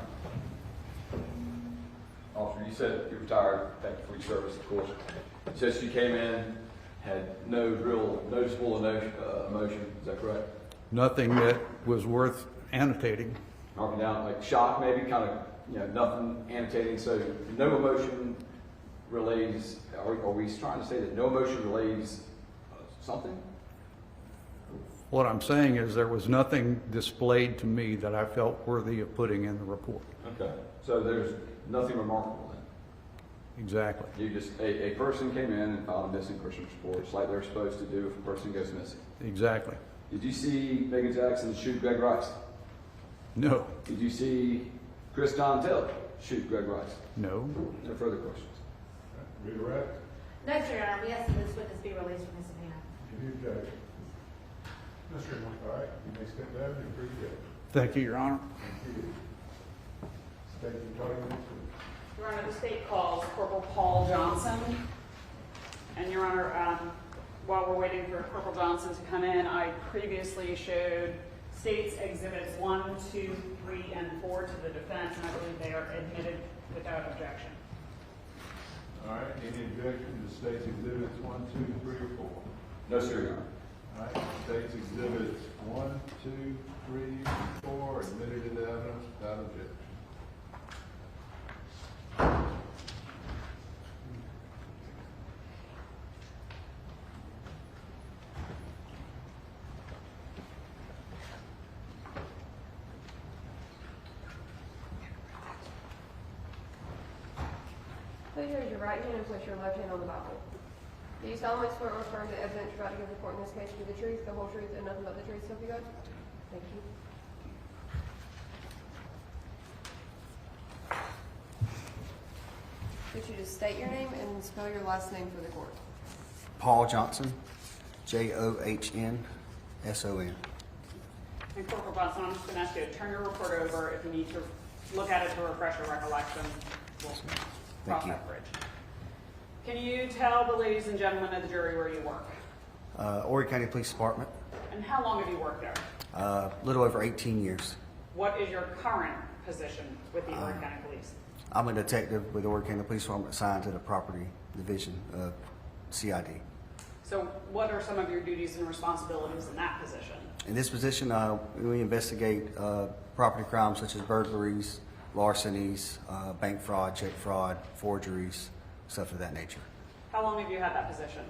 Officer, you said you retired, thank you for your service, of course. You said she came in, had no real noticeable emotion, is that correct? Nothing that was worth annotating. Marking down, like shock maybe, kind of, nothing annotating, so no emotion relays, are we trying to say that no emotion relays something? What I'm saying is there was nothing displayed to me that I felt worthy of putting in the report. Okay, so there's nothing remarkable then? Exactly. You just, a person came in and filed a missing person report, just like they're supposed to do if a person goes missing. Exactly. Did you see Meagan Jackson shoot Greg Rice? No. Did you see Chris Dantel shoot Greg Rice? No. No further questions. Redirect. No, sir, Your Honor. We ask that this witness be released from his subpoena. Any objection? All right, you may step down and free to go. Thank you, Your Honor. Thank you. State your title, please. Your Honor, the state calls Corporal Paul Johnson. And Your Honor, while we're waiting for Corporal Johnson to come in, I previously showed states exhibits 1, 2, 3, and 4 to the defense, and I believe they are admitted without objection. All right, any objection to state's exhibits 1, 2, 3, or 4? No, sir, Your Honor. All right, state's exhibits 1, 2, 3, and 4 admitted into evidence without objection. Please raise your right hand and place your left hand on the Bible. Do you solemnly swear or affirm the evidence you're about to give the court in this case to be the truth, the whole truth, and nothing but the truth, so help you God? Thank you. Could you just state your name and spell your last name for the court? Paul Johnson, Johnsson. And Corporal Johnson, I'm just going to ask you to turn your report over. If you need to look at it to refresh your recollection, we'll cross that bridge. Can you tell the ladies and gentlemen of the jury where you work? Horry County Police Department, And how long have you worked there? a little over 18 years. What is your current position with the Orange County Police? I'm a detective with the Horry County Police Department assigned to the property division of CID. So what are some of your duties and responsibilities in that position? In this position, we investigate property crimes such as burglaries, larcenies, bank fraud, check fraud, forgeries, stuff of that nature. How long have you had that position?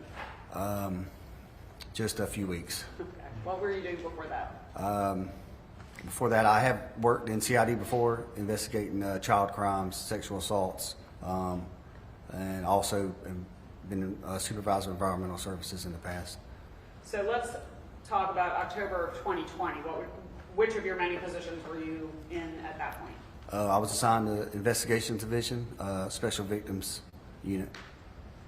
Just a few weeks. Okay. What were you doing before that? Before that, I have worked in CID before, investigating child crimes, sexual assaults, and also been a supervisor of environmental services in the past. So let's talk about October of 2020. Which of your many positions were you in at that point? I was assigned to Investigations Division, Special Victims Unit.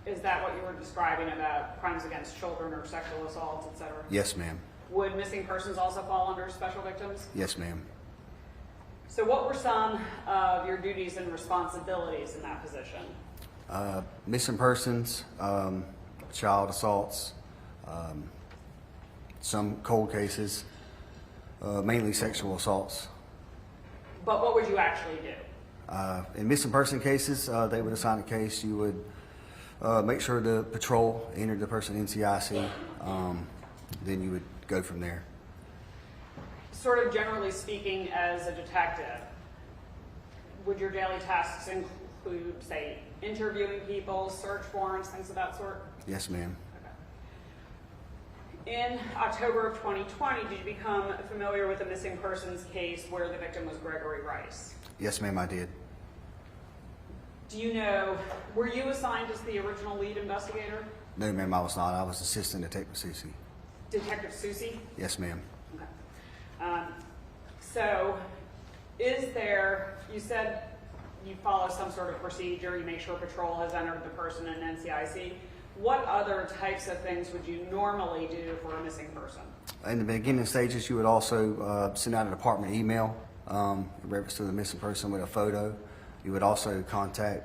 Is that what you were describing about crimes against children or sexual assaults, et cetera? Yes, ma'am. Would missing persons also fall under special victims? Yes, ma'am. So what were some of your duties and responsibilities in that position? Missing persons, child assaults, some cold cases, Mainly sexual assaults. But what would you actually do? In missing person cases, they would assign a case. You would make sure the patrol entered the person NCIC. Then you would go from there. Sort of generally speaking, as a detective, would your daily tasks include, say, interviewing people, search warrants, things of that sort? Yes, ma'am. In October of 2020, did you become familiar with a missing persons case where the victim was Gregory Rice? Yes, ma'am, I did. Do you know, were you assigned as the original lead investigator? No, ma'am, I was not. I was Assistant Detective Susie. Detective Susie? Yes, ma'am. Okay. So, is there, you said you follow some sort of procedure, you make sure patrol has entered the person in NCIC. What other types of things would you normally do for a missing person? In the beginning stages, you would also send out a department email in reference to the missing person with a photo. You would also contact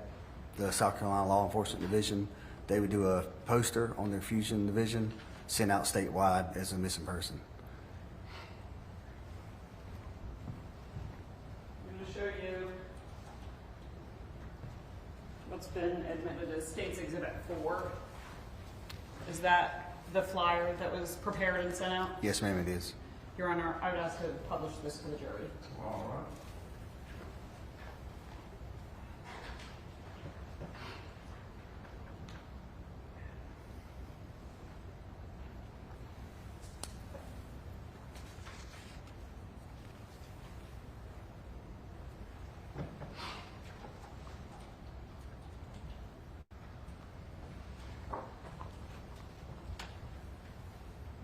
the South Carolina Law Enforcement Division. They would do a poster on their Fusion Division, sent out statewide as a missing person. I'm going to show you what's been admitted as State's Exhibit 4. Is that the flyer that was prepared and sent out? Yes, ma'am, it is. Your Honor, I would ask to publish this to the jury. All right.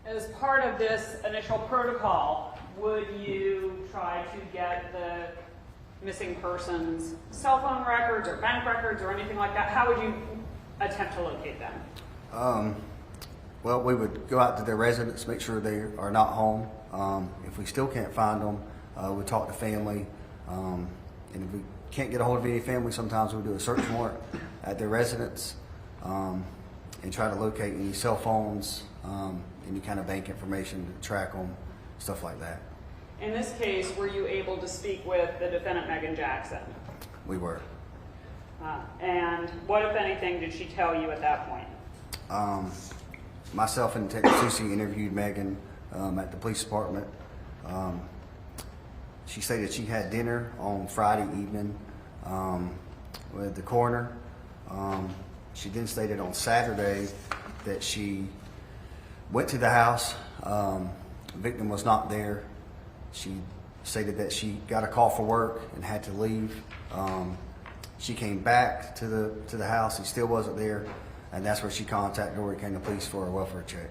As part of this initial protocol, would you try to get the missing person's cell phone records or bank records or anything like that? How would you attempt to locate them? Well, we would go out to their residence, make sure they are not home. If we still can't find them, we talk to family. And if we can't get a hold of any family, sometimes we'll do a search warrant at their residence and try to locate any cell phones, any kind of bank information to track them, stuff like that. In this case, were you able to speak with the defendant, Meagan Jackson? We were. And what, if anything, did she tell you at that point? Myself and Detective Susie interviewed Meagan at the police department. She stated she had dinner on Friday evening with the coroner. She then stated on Saturday that she went to the house. The victim was not there. She stated that she got a call for work and had to leave. She came back to the house. He still wasn't there, and that's where she contacted Dory County Police for a welfare check.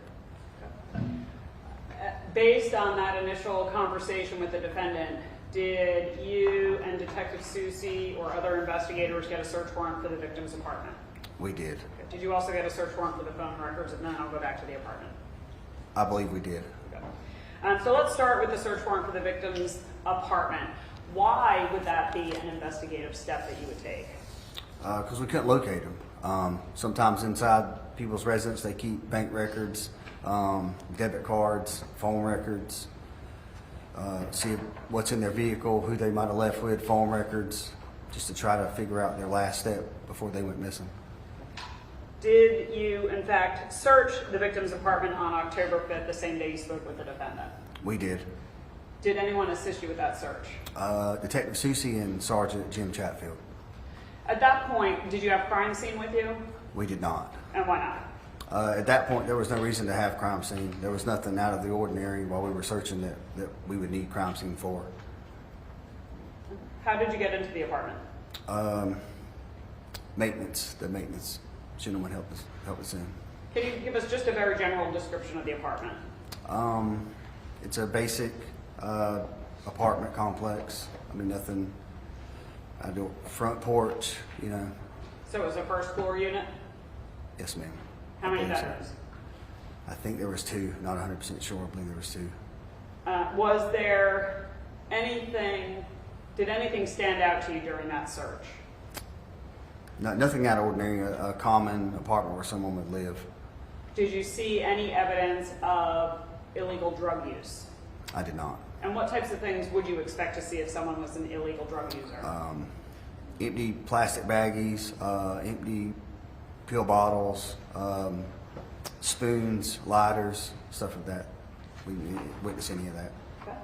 Based on that initial conversation with the defendant, did you and Detective Susie or other investigators get a search warrant for the victim's apartment? We did. Did you also get a search warrant for the phone records? And then I'll go back to the apartment. I believe we did. Okay. So let's start with the search warrant for the victim's apartment. Why would that be an investigative step that you would take? Because we couldn't locate them. Sometimes inside people's residence, they keep bank records, debit cards, phone records, see what's in their vehicle, who they might have left with, phone records, just to try to figure out their last step before they went missing. Did you, in fact, search the victim's apartment on October 5th, the same day you spoke with the defendant? We did. Did anyone assist you with that search? Detective Susie and Sergeant Jim Chatfield. At that point, did you have crime scene with you? We did not. And why not? At that point, there was no reason to have crime scene. There was nothing out of the ordinary while we were searching that we would need crime scene for. How did you get into the apartment? Maintenance. The maintenance gentleman helped us in. Can you give us just a very general description of the apartment? It's a basic apartment complex. I mean, nothing. I do front porch, you know. So it was a first floor unit? Yes, ma'am. How many I believe so. bedrooms? I think there was 2. Not 100% sure. I believe there was 2. Was there anything, did anything stand out to you during that search? Nothing out of ordinary. A common apartment where someone would live. Did you see any evidence of illegal drug use? I did not. And what types of things would you expect to see if someone was an illegal drug user? Empty plastic baggies, empty pill bottles, spoons, lighters, stuff like that. We didn't witness any of that. Okay.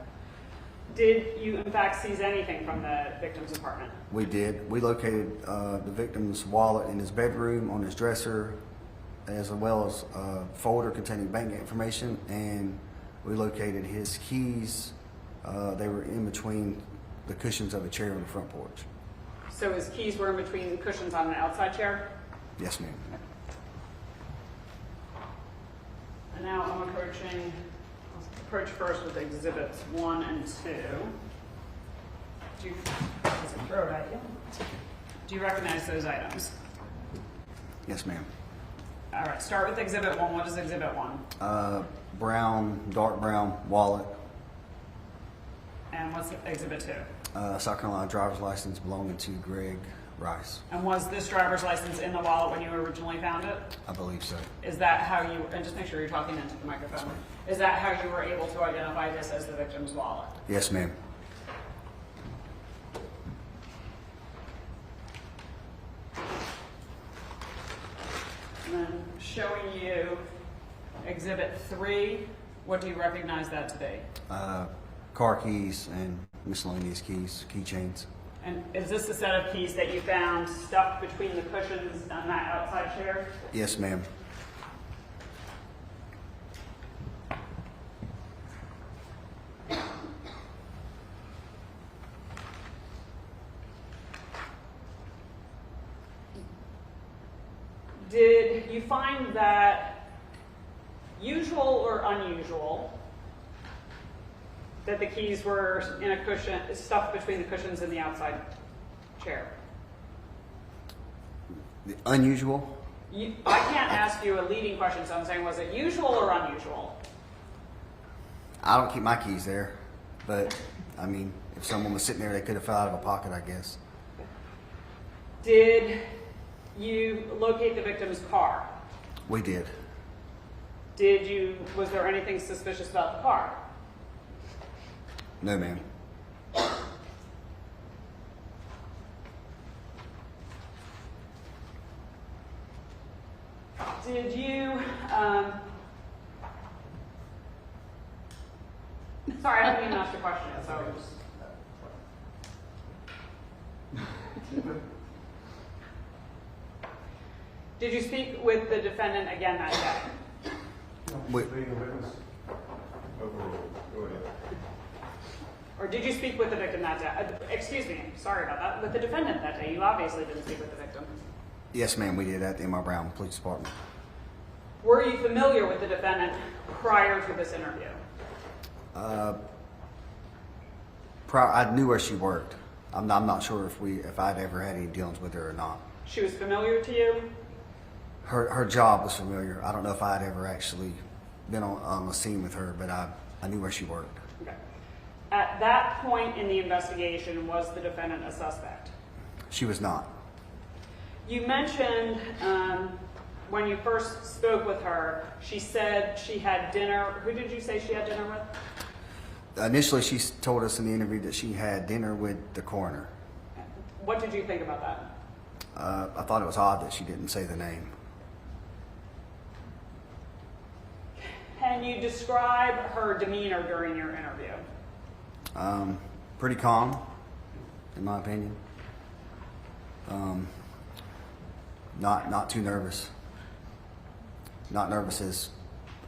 Did you in fact seize anything from the victim's apartment? We did. We located the victim's wallet in his bedroom, on his dresser, as well as a folder containing bank information, and we located his keys. They were in between the cushions of a chair on the front porch. So his keys were in between the cushions on an outside chair? Yes, ma'am. And now I'm I'll approach first with exhibits 1 and 2. Do you recognize those items? Yes, ma'am. All right, start with exhibit 1. What is exhibit 1? Brown, dark brown wallet. And what's exhibit 2? South Carolina driver's license belonging to Greg Rice. And was this driver's license in the wallet when you originally found it? I believe so. Is that how you, and just make sure you're talking into the microphone, is that how you were able to identify this as the victim's wallet? Yes, ma'am. And then showing you exhibit 3, what do you recognize that to be? Car keys and miscellaneous keys, keychains. And is this the set of keys that you found stuffed between the cushions on that outside chair? Yes, ma'am. Did you find that usual or unusual that the keys were in a cushion, stuffed between the cushions in the outside chair? Unusual? I can't ask you a leading question, so I'm saying, was it usual or unusual? I don't keep my keys there, but I mean, if someone was sitting there, they could have fell out of a pocket, I guess. Did you locate the victim's car? We did. Was there anything suspicious about the car? No, ma'am. Did you, sorry, I haven't even asked your question yet, so. Did you speak with the defendant again that day? Overruled. Go ahead. Or did you speak with the victim that day? Excuse me, sorry about that. With the defendant that day, you obviously didn't speak with the victim. Yes, ma'am, we did at the M.R. Brown Police Department. Were you familiar with the defendant prior to this interview? I knew where she worked. I'm not sure if I'd ever had any dealings with her or not. She was familiar to you? Her job was familiar. I don't know if I'd ever actually been on the scene with her, but I knew where she worked. Okay. At that point in the investigation, was the defendant a suspect? She was not. You mentioned when you first spoke with her, she said she had dinner. Who did you say she had dinner with? Initially, she told us in the interview that she had dinner with the coroner. What did you think about that? I thought it was odd that she didn't say the name. Can you describe her demeanor during your interview? Pretty calm, in my opinion. Not too nervous. Not nervous as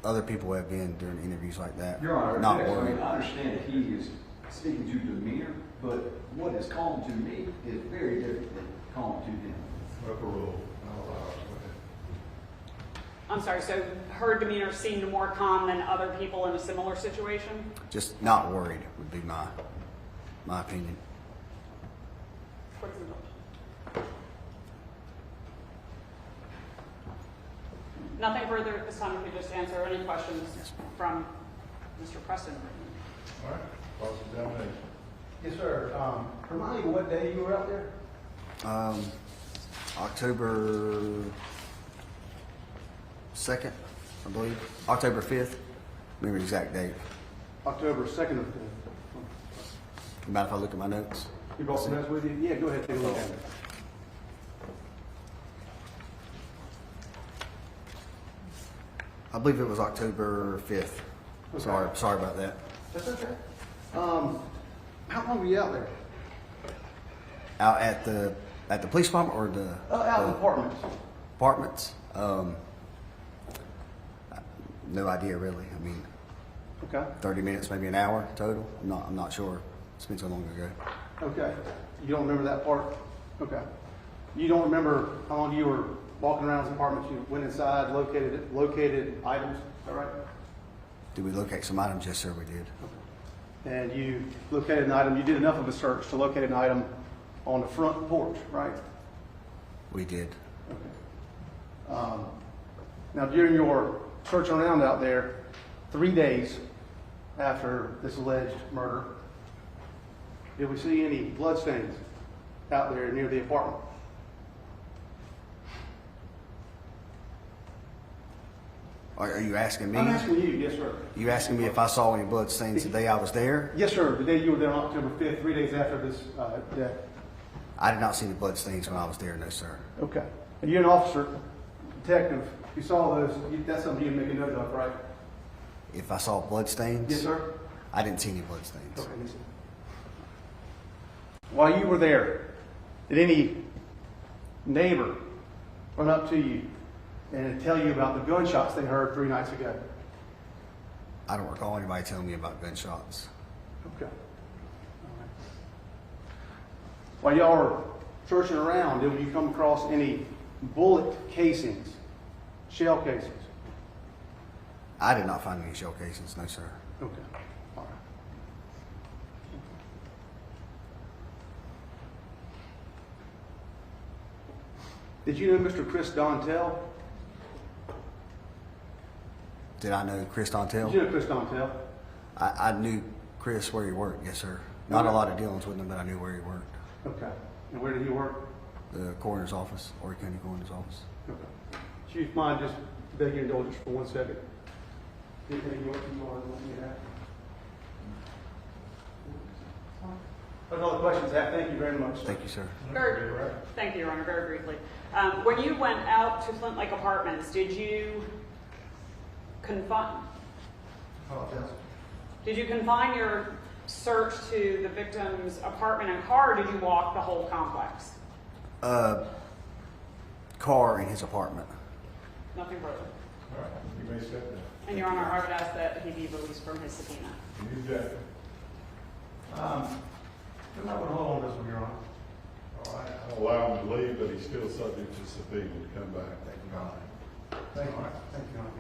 other people have been during interviews like that. Your Honor, not I worried. understand that he is speaking to demeanor, but what is calm to me is very different than calm to him. Overruled. I'll allow it. Go ahead. I'm sorry, so her demeanor seemed more calm than other people in a similar situation? Just not worried would be my opinion. Nothing further at this time. We could just answer any questions from Mr. Preston. All right, cross-examination. Yes, sir. Remind me what day you were out there? October 2nd, I believe. October 5th. Remember the exact date. October 2nd or 5th. Mind if I look at my notes? You brought some notes with you? Yeah, go ahead, take a look at it. I believe it was October 5th. Okay. Sorry about that. That's okay. How long were you out there? Out at the police department or the Out in the apartments. apartments? No idea really. I mean, Okay. 30 minutes, maybe an hour total. I'm not sure. It's been so long ago. Okay. You don't remember that part? Okay. You don't remember how long you were walking around the apartments? You went inside, located items. Is that right? Did we locate some items? Yes, sir, we did. And you located an item. You did enough of a search to locate an item on the front porch, right? We did. Okay. Now, during your search around out there, 3 days after this alleged murder, did we see any bloodstains out there near the apartment? Are you asking me? I'm asking you, yes, sir. You asking me if I saw any blood stains the day I was there? Yes, sir. The day you were there on October 5th, 3 days after this death. I did not see any blood stains when I was there, no, sir. Okay. And you're an officer, detective. You saw those. That's something you make a note of, right? If I saw blood stains? Yes, sir. I didn't see any blood stains. Okay, listen. While you were there, did any neighbor run up to you and tell you about the gunshots they heard 3 nights ago? I don't recall anybody telling me about gunshots. Okay. While y'all were searching around, did you come across any bullet casings, shell casings? I did not find any shell casings, no, sir. Okay. All right. Did you know Mr. Chris Dantel? Did I know Chris Dantel? Did you know Chris Dantel? I knew Chris where he worked, yes, sir. Not a lot of dealings with him, but I knew where he worked. Okay. And where did he work? The coroner's office, Horry County Coroner's office. Okay. Chief, mind just beg your indulgence for 1 second. Anything you want to let me have? Those are all the questions I have. Thank you very much. Thank you, sir. Thank you, Your Honor, very briefly. When you went out to Flint Lake Apartments, did you confine your search to the victim's apartment and car, or did you walk the whole complex? Car in his apartment. Nothing further. All right, you may step down. And Your Honor, I would ask that he be released from his subpoena. Ms. Jackson. I'm not going to hold on this one, Your Honor. All right, I'll allow him to leave, but he's still subject to subpoena to come back. Thank you, Your Honor. Thank you. Thank you, Your Honor.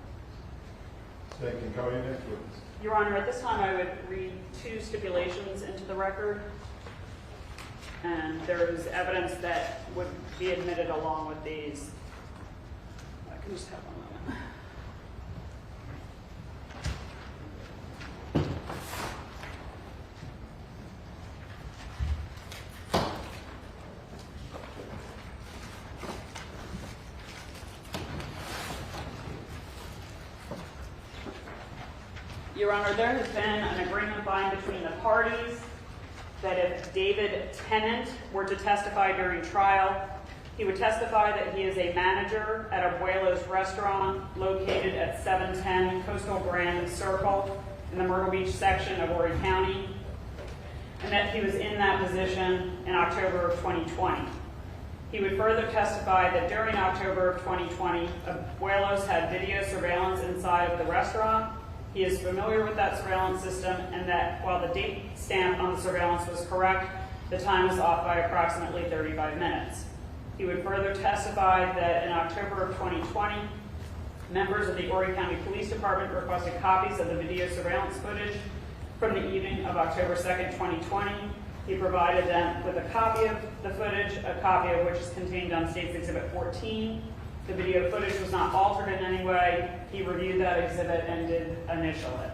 State can call your next witness. Your Honor, at this time I would read 2 stipulations into the record. And there is evidence that would be admitted along with these. I can just have 1 moment. Your Honor, there has been an agreement by and between the parties that if David Tennant were to testify during trial, he would testify that he is a manager at Abuelo's restaurant located at 710 Coastal Grand Circle in the Myrtle Beach section of Horry County, and that he was in that position in October of 2020. He would further testify that during October of 2020, Abuelo's had video surveillance inside of the restaurant. He is familiar with that surveillance system, and that while the date stamp on the surveillance was correct, the time was off by approximately 35 minutes. He would further testify that in October of 2020, members of the Horry County Police Department requested copies of the video surveillance footage from the evening of October 2nd, 2020. He provided them with a copy of the footage, a copy of which is contained on State's Exhibit 14. The video footage was not altered in any way. He reviewed that exhibit and did initial it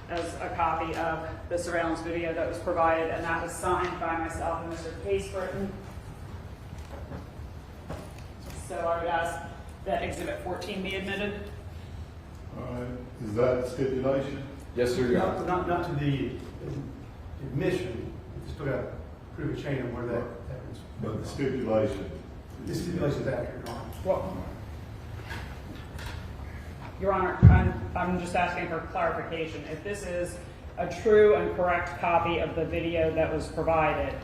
as a copy of the surveillance video that was provided, and that was signed by myself and Mr. Caseburton. So I would ask that Exhibit 14 be admitted. All right, is that stipulation? Yes, sir, Your Honor. Not to the admission, still got to prove a chain of where that happens. But the stipulation. This stipulation is accurate, Your Honor. Well, Your Honor, I'm just asking for clarification. If this is a true and correct copy of the video that was provided,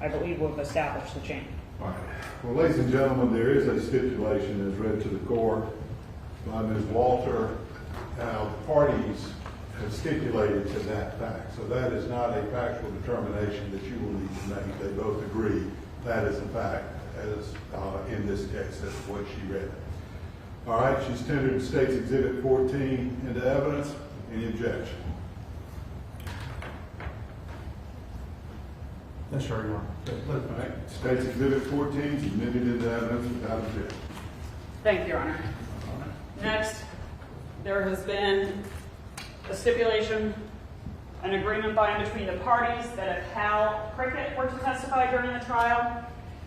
I believe we've established the chain. All right. Well, ladies and gentlemen, there is a stipulation as read to the court by Ms. Walter. Now, the parties have stipulated to that fact. So that is not a factual determination that you will need to make. They both agree that is a fact, as in this case, that's what she read. All right, she's tendered State's Exhibit 14 into evidence. Any objection? Yes, sir, Your Honor. All right, State's Exhibit 14 is admitted into evidence without objection. Thank you, Your Honor. Next, there has been a stipulation, an agreement by and between the parties that if Hal Prickett were to testify during the trial,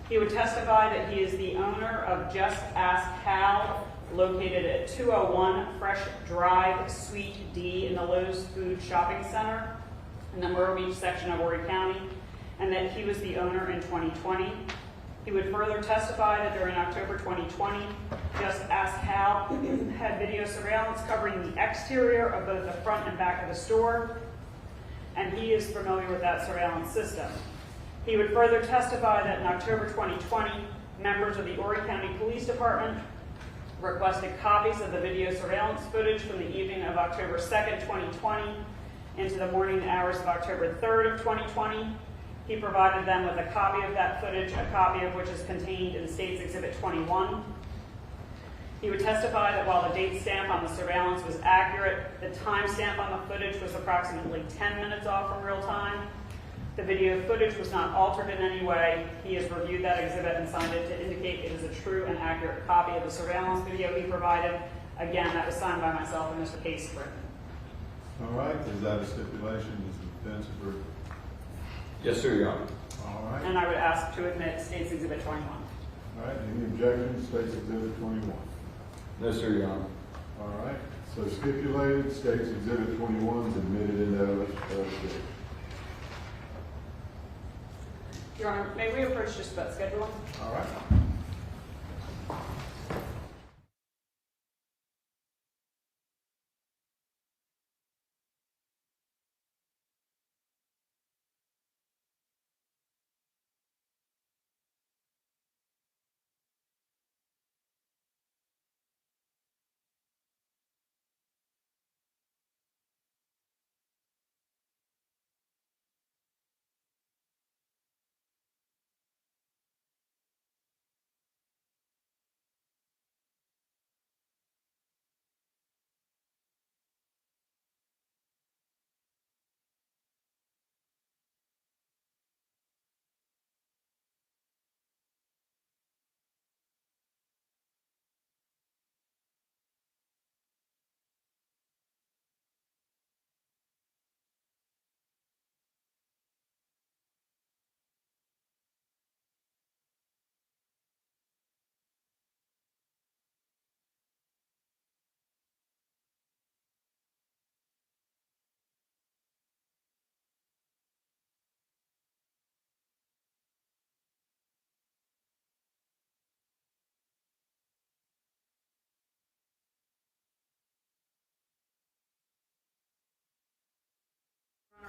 he would testify that he is the owner of Just Ask Hal, located at 201 Fresh Drive, Suite D in the Lowe's Food Shopping Center in the Myrtle Beach section of Horry County, and that he was the owner in 2020. He would further testify that during October 2020, Just Ask Hal had video surveillance covering the exterior of both the front and back of the store, and he is familiar with that surveillance system. He would further testify that in October 2020, members of the Horry County Police Department requested copies of the video surveillance footage from the evening of October 2nd, 2020 into the morning hours of October 3rd of 2020. He provided them with a copy of that footage, a copy of which is contained in State's Exhibit 21. He would testify that while the date stamp on the surveillance was accurate, the time stamp on the footage was approximately 10 minutes off from real time. The video footage was not altered in any way. He has reviewed that exhibit and signed it to indicate it is a true and accurate copy of the surveillance video he provided. Again, that was signed by myself and Mr. Casey. All right, is that a stipulation? Is the defense agree? Yes, sir, Your Honor. All right. And I would ask to admit State's Exhibit 21. All right, any objections? State's Exhibit 21. No, sir, Your Honor. All right, so stipulated, State's Exhibit 21 is admitted into evidence. Your Honor, may we approach just about scheduling? All right.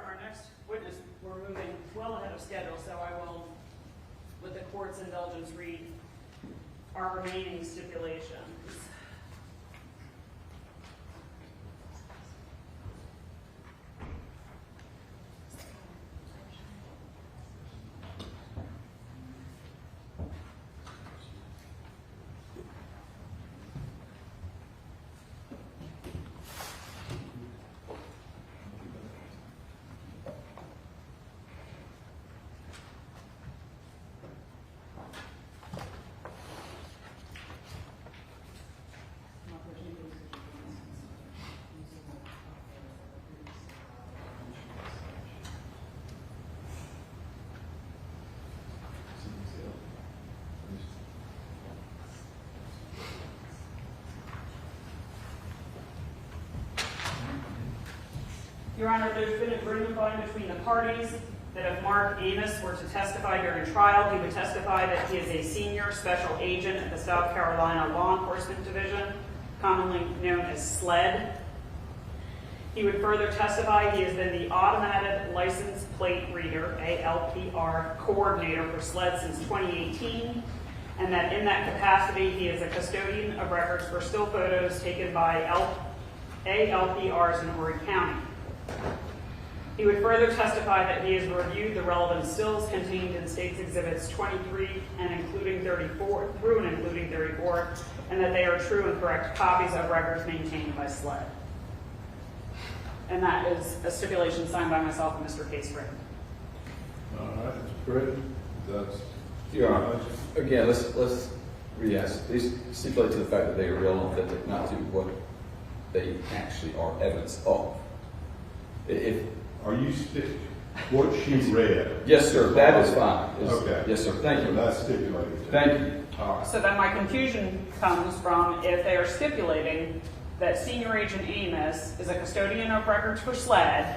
Our next witness, we're moving well ahead of schedule, so I will, with the court's indulgence, read our remaining stipulations. Your Honor, there's been agreement by between the parties that if Mark Amos were to testify during trial, he would testify that he is a senior special agent at the South Carolina Law Enforcement Division, commonly known as SLED. He would further testify he has been the automated license plate reader, ALPR, coordinator for SLED since 2018, and that in that capacity he is a custodian of records for still photos taken by ALPRs in Horry County. He would further testify that he has reviewed the relevant stills contained in State's Exhibits 23 and including 34, through and including 34, and that they are true and correct copies of records maintained by SLED. And that is a stipulation signed by myself and Mr. Case Britton. All right, Mr. Britton, that's. Your Honor, again, let's re-ask. These stipulate to the fact that they are real and authentic, not to what they actually are evidence of. If Are you what she read? yes, sir, that is fine. Okay. Yes, sir. Thank So you. that's stipulated. Thank you. All right. So then my confusion comes from if they are stipulating that Senior Agent Amos is a custodian of records for SLED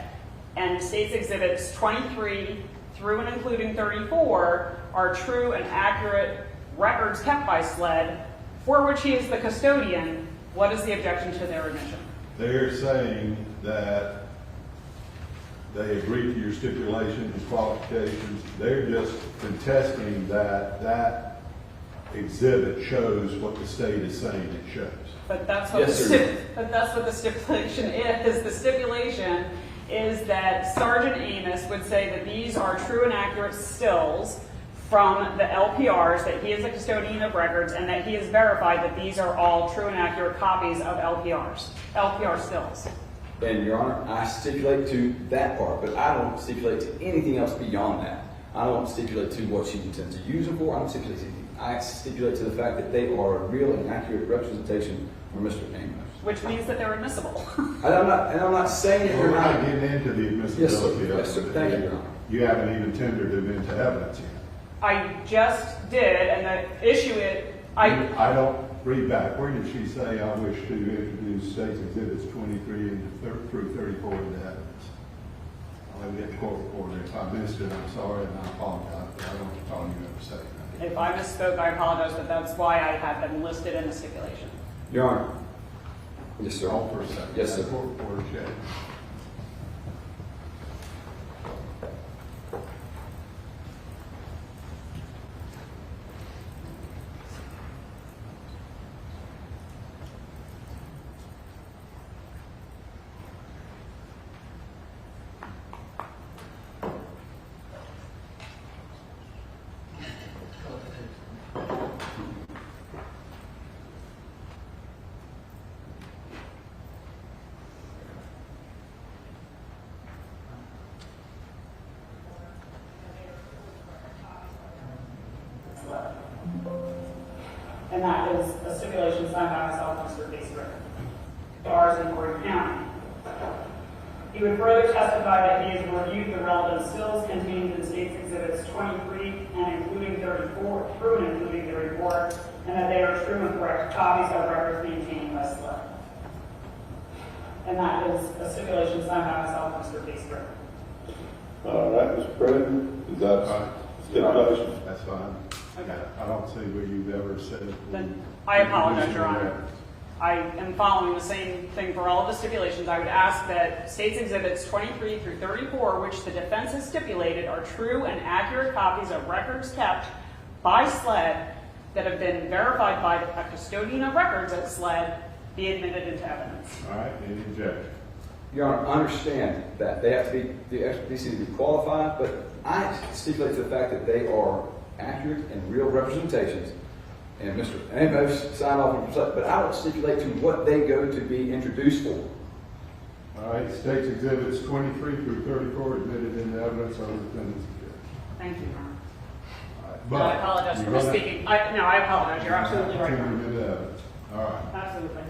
and State's Exhibits 23 through and including 34 are true and accurate records kept by SLED for which he is the custodian, what is the objection to their admission? They're saying that they agree to your stipulations and qualifications. They're just contesting that that exhibit shows what the state is saying it shows. But that's what, Yes, but that's what the stipulation is. The stipulation is that Sergeant Amos would say that these are true and accurate stills from the LPRs, that he is a custodian of records, and that he has verified that these are all true and accurate copies of LPR stills. And Your Honor, I stipulate to that part, but I don't stipulate to anything else beyond that. I don't stipulate to what she intends to use them for. I don't stipulate to anything. I stipulate to the fact that they are a real and accurate representation of Mr. Amos. Which means that they're admissible. And I'm not saying that We're they're not not. getting into the Yes, sir. admissibility of Yes, sir. it. Thank you, Your Honor. You haven't even tendered them into evidence yet. I just did, and the issue is, I don't read back. Where did she say, I wish to introduce State's Exhibits 23 through 34 into evidence? I'll get the court reporter. If I missed it, I'm sorry, and I apologize, but I don't recall you ever saying that. if I misspoke, I apologize, but that's why I have them listed in the stipulation. Your Honor. Yes, sir. Hold for a second. Yes, sir. Court reporter check. And that is a stipulation signed by myself and Mr. Case Britton. Ours in Horry County. He would further testify that he has reviewed the relevant stills contained in State's Exhibits 23 and including 34, through and including 34, and that they are true and correct copies of records maintained by SLED. And that is a stipulation signed by myself and Mr. Case Britton. All right, Mr. President, is that stipulation? That's fine. Okay. I don't see where you've ever said. Then I apologize, Your Honor. I am following the same thing for all of the stipulations. I would ask that State's Exhibits 23 through 34, which the defense has stipulated are true and accurate copies of records kept by SLED that have been verified by a custodian of records at SLED, be admitted into evidence. All right, any objection? Your Honor, I understand that they have to be, these need to be qualified, but I stipulate to the fact that they are accurate and real representations. And Mr. Amos signed off on it, but I don't stipulate to what they go to be introduced for. All right, State's Exhibits 23 through 34 admitted into evidence on the defendant's objection. Thank you, Your Honor. All right, No, I apologize for misspeaking. No, I apologize. You're absolutely right, Your Tender Honor. them into evidence. All right. Absolutely.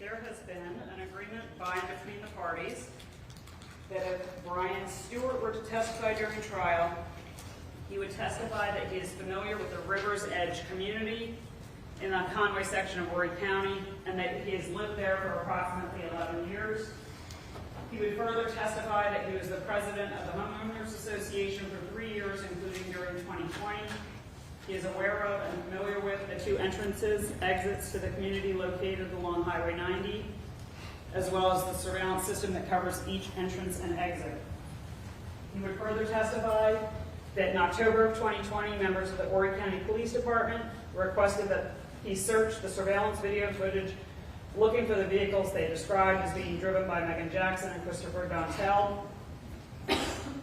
there has been an agreement by and between the parties that if Brian Stewart were to testify during trial, he would testify that he is familiar with the River's Edge community in the Conway section of Horry County, and that he has lived there for approximately 11 years. He would further testify that he was the president of the Homeowners Association for 3 years, including during 2020. He is aware of and familiar with the 2 exits to the community located along Highway 90, as well as the surveillance system that covers each entrance and exit. He would further testify that in October of 2020, members of the Horry County Police Department requested that he search the surveillance video footage looking for the vehicles they described as being driven by Meagan Jackson and Christopher Dantel.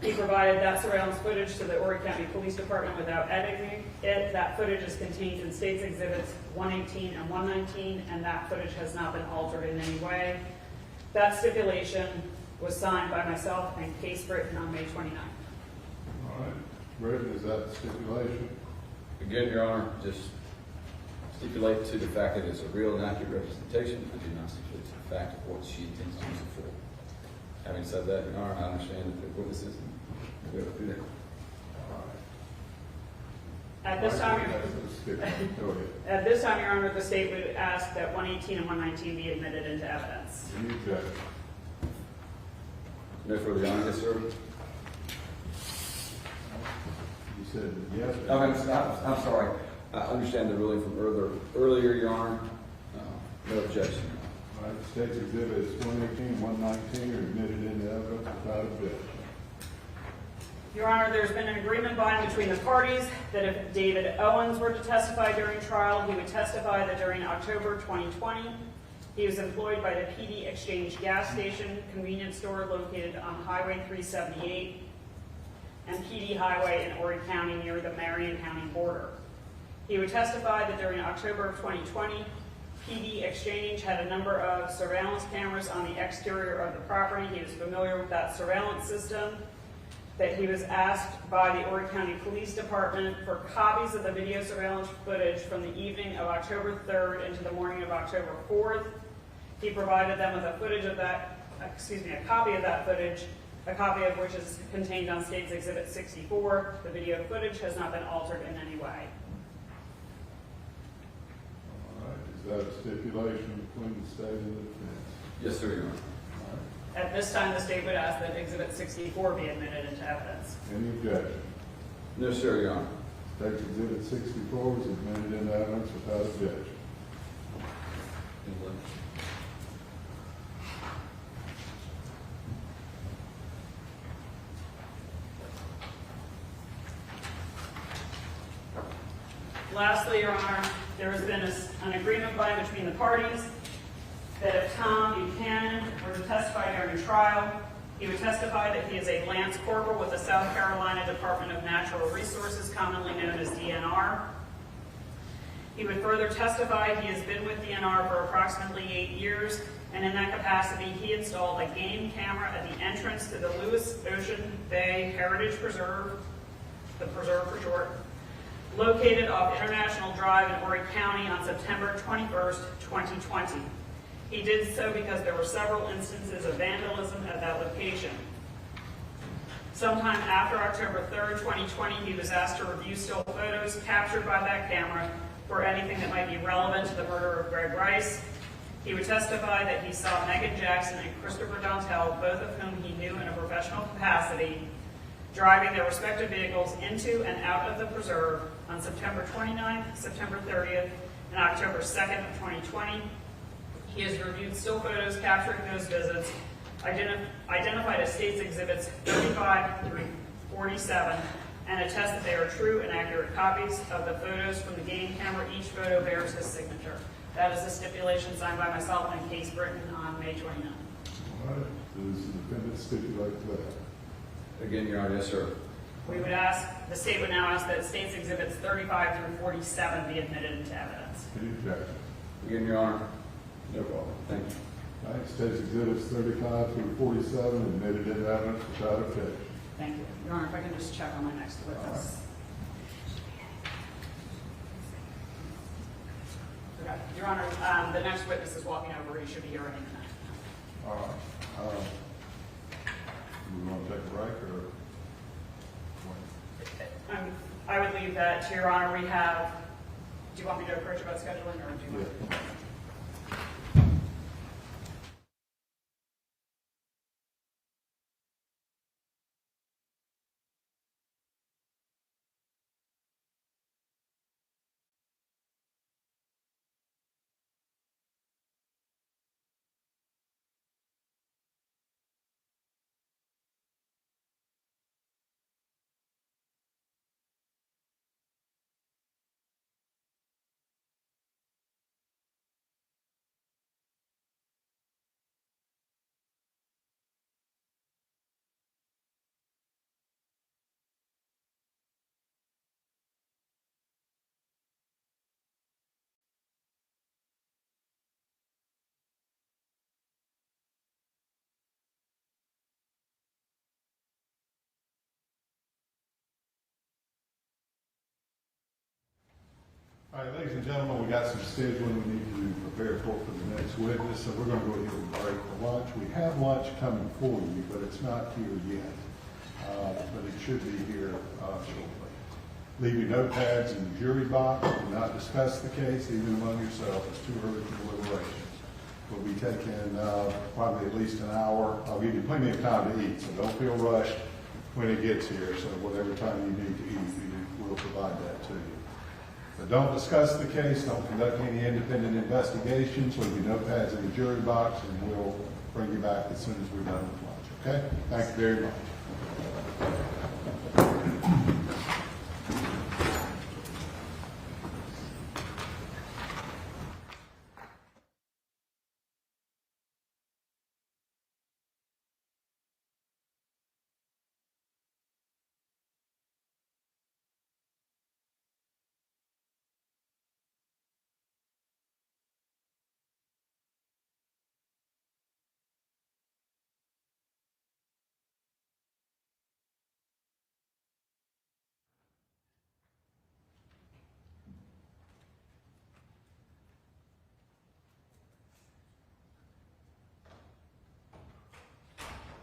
He provided that surveillance footage to the Horry County Police Department without editing it. That footage is contained in States Exhibits 118 and 119, and that footage has not been altered in any way. That stipulation was signed by myself and Case Britton on May 29th. All right. Britton, is that the stipulation? Again, Your Honor, just stipulate to the fact that it's a real and accurate representation. I do not stipulate to the fact of what she intends to use it for. Having said that, Your Honor, I understand that the witnesses and we'll do that. At this time, Go ahead. at this time, Your Honor, the state would ask that 118 and 119 be admitted into evidence. Any objection? No further, Your Honor. Yes, sir. You said yes. I'm sorry. I understand the ruling from earlier, Your Honor. No objection. All right, State's Exhibits 118, 119 are admitted into evidence without objection. Your Honor, there's been an agreement by and between the parties that if David Owens were to testify during trial, he would testify that during October 2020, he was employed by the PD Exchange gas station convenience store located on Highway 378 and PD Highway in Horry County near the Marion County border. He would testify that during October of 2020, PD Exchange had a number of surveillance cameras on the exterior of the property. He was familiar with that surveillance system, that he was asked by the Horry County Police Department for copies of the video surveillance footage from the evening of October 3rd into the morning of October 4th. He provided them with a copy of that footage, a copy of which is contained on State's Exhibit 64. The video footage has not been altered in any way. All right, is that a stipulation between the state and the defense? Yes, sir, Your Honor. At this time, the state would ask that Exhibit 64 be admitted into evidence. Any objection? No, sir, Your Honor. State's Exhibit 64 is admitted into evidence without objection. Lastly, Your Honor, there has been an agreement by and between the parties that if Tom Buchanan were to testify during trial, he would testify that he is a Lance Corporal with the South Carolina Department of Natural Resources, commonly known as DNR. He would further testify he has been with DNR for approximately 8 years, and in that capacity, he installed a game camera at the entrance to the Lewis Ocean Bay Heritage Preserve, the preserve for short, located off International Drive in Horry County on September 21st, 2020. He did so because there were several instances of vandalism at that location. Sometime after October 3rd, 2020, he was asked to review still photos captured by that camera for anything that might be relevant to the murder of Greg Rice. He would testify that he saw Meagan Jackson and Christopher Dantel, both of whom he knew in a professional capacity, driving their respective vehicles into and out of the preserve on September 29th, September 30th, and October 2nd of 2020. He has reviewed still photos capturing those visits, identified as State's Exhibits 35 through 47, and attests that they are true and accurate copies of the photos from the game camera. Each photo bears his signature. That is a stipulation signed by myself and Case Britton on May 29th. All right, does the defendant stipulate to that? Again, Your Honor, yes, sir. We would ask, the state would now ask that State's Exhibits 35 through 47 be admitted into evidence. Any objection? Again, Your Honor. No problem. Thank you. All right, State's Exhibits 35 through 47 admitted into evidence without objection. Thank you. Your Honor, if I can just check on my next witness. Okay. Okay, Your Honor, the next witness is walking over. He should be here any minute. All right. We want to take a break or? I would leave that to Your Honor. We have, do you want me to approach about scheduling or do you want? Yeah. All right, ladies and gentlemen, we got some scheduling we need to prepare for the next witness, so we're going to go ahead and break for lunch. We have lunch coming for you, but it's not here yet, but it should be here shortly. Leave your notepads in the jury box. Do not discuss the case, even among yourselves. It's too early for deliberations. We'll be taking probably at least an hour. I'll give you plenty of time to eat, so don't feel rushed when it gets here. So whatever time you need to eat, we'll provide that to you. But don't discuss the case, don't conduct any independent investigations, leave your notepads in the jury box, and we'll bring you back as soon as we're done with lunch, okay? Thank you very much.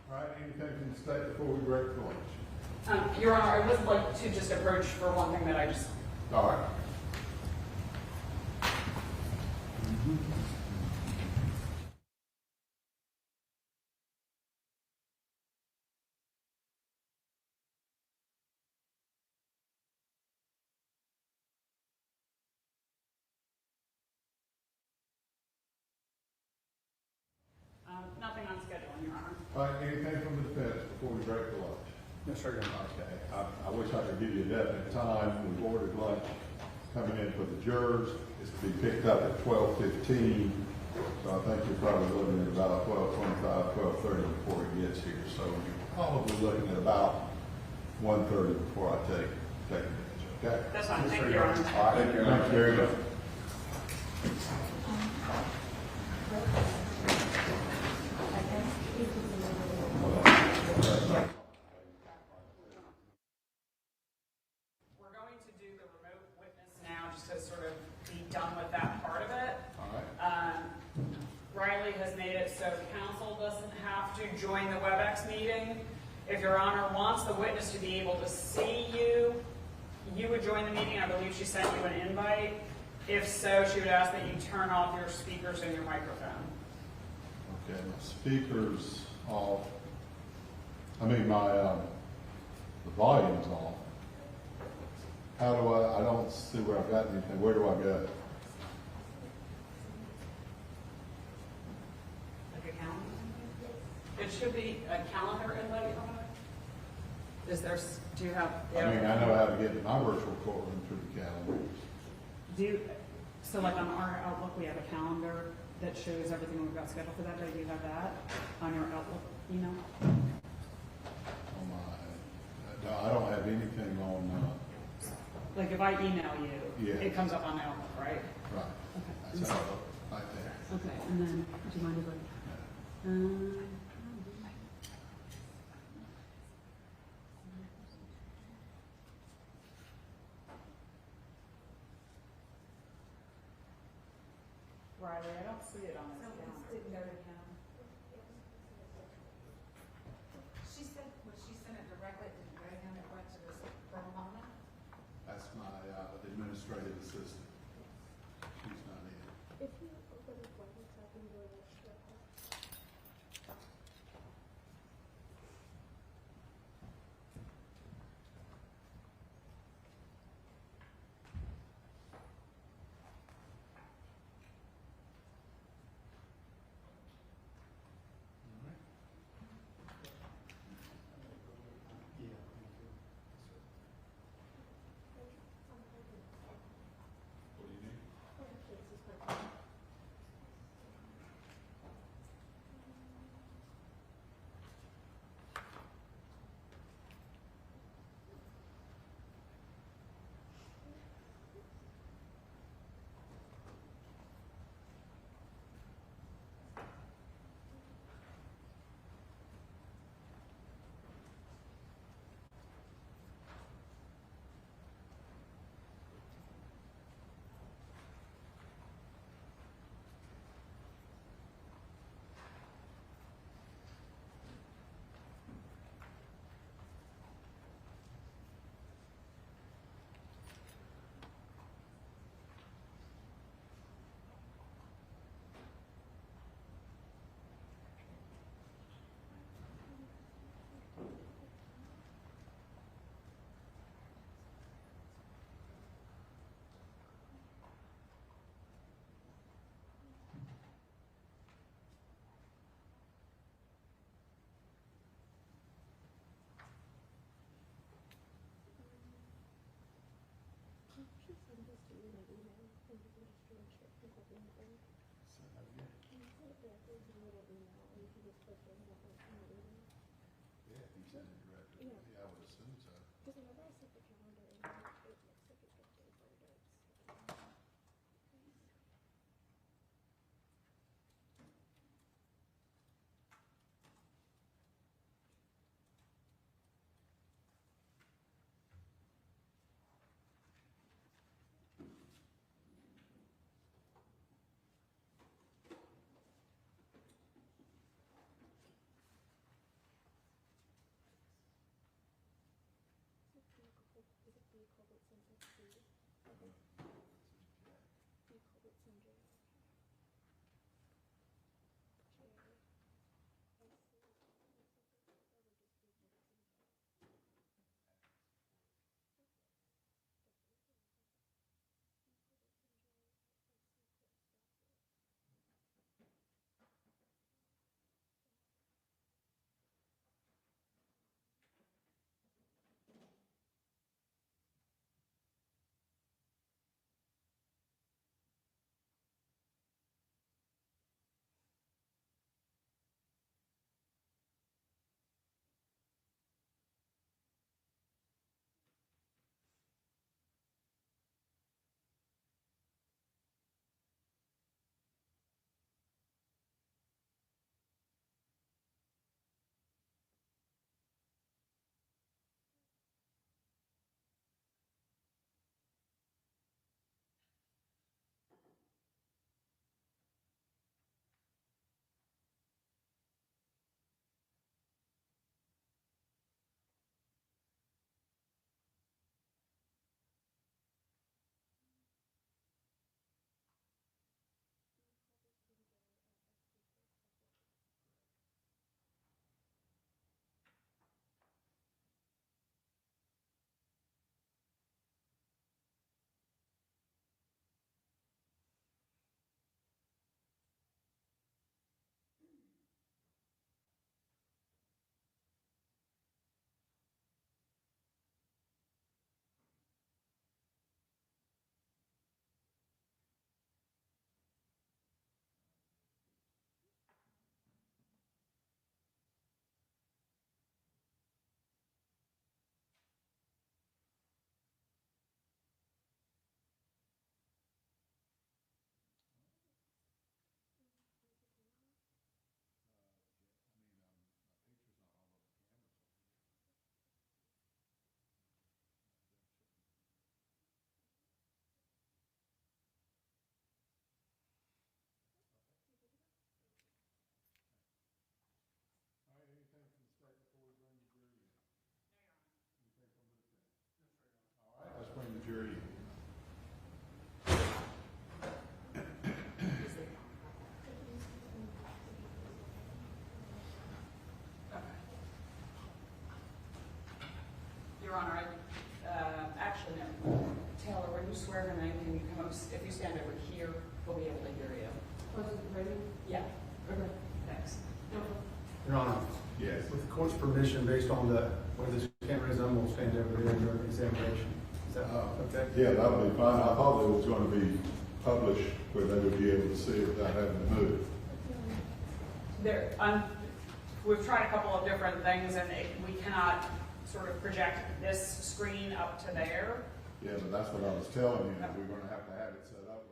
All right, anything from the state before we break for lunch? Your Honor, I would like to just approach for one thing that I just. All right. Nothing on scheduling, Your Honor. All right, anything from the defense before we break for lunch? Yes, sir. Okay, I wish I could give you a definite time. We've ordered lunch coming in for the jurors. It's to be picked up at 12:15. So I think you're probably looking at about 12:25, 12:30 before it gets here. So you're probably looking at about 1:30 before I take advantage, okay? That's fine. Thank you, Your Honor. All right, thank you very much. We're going to do the remote witness now just to sort of be done with that part of it. All right. Riley has made it so counsel doesn't have to join the WebEx meeting. If Your Honor wants the witness to be able to see you, you would join the meeting. I believe she sent you an invite. If so, she would ask that you turn off your speakers and your microphone. Okay, my speaker's off. I mean, the volume's off. How do I don't see where I've got anything. Where do I go? Like a calendar? It should be a calendar invite on it. Is there, do you have? I mean, I know how to get to my virtual courtroom through the calendar. So like on our Outlook, we have a calendar that shows everything we've got scheduled for that day. Do you have that on your Outlook email? On my, no, I don't have anything on, Like if I email you, Yeah. it comes up on Outlook, right? right. Okay. That's how, right there. Okay, and then, do you mind if I? Riley, I don't see it on this calendar. Didn't go to him. She said, she sent it directly, it didn't go to him, it went to this Vermont. That's my administrative assistant. She's not in. If you open the forms, I can do it. What do you need? Say that again. Yeah, if you send it directly to me, I would assume so. Because whenever I set the calendar in, it looks like it gets inverted. Is it vehicle Your Honor, actually, no. Taylor, when you swear him in, can you come up, if you stand over here, we'll be able to hear you. Was it ready? Yeah. Okay. Thanks. Your Honor, Yes. with the court's permission, based on where this camera is, I'm going to stand over there during the examination. Is that okay? Yeah, that would be fine. I thought it was going to be published where they would be able to see it without having to move. We've tried a couple of different things, and we cannot sort of project this screen up to there. Yeah, but that's what I was telling you, that we're going to have it set up.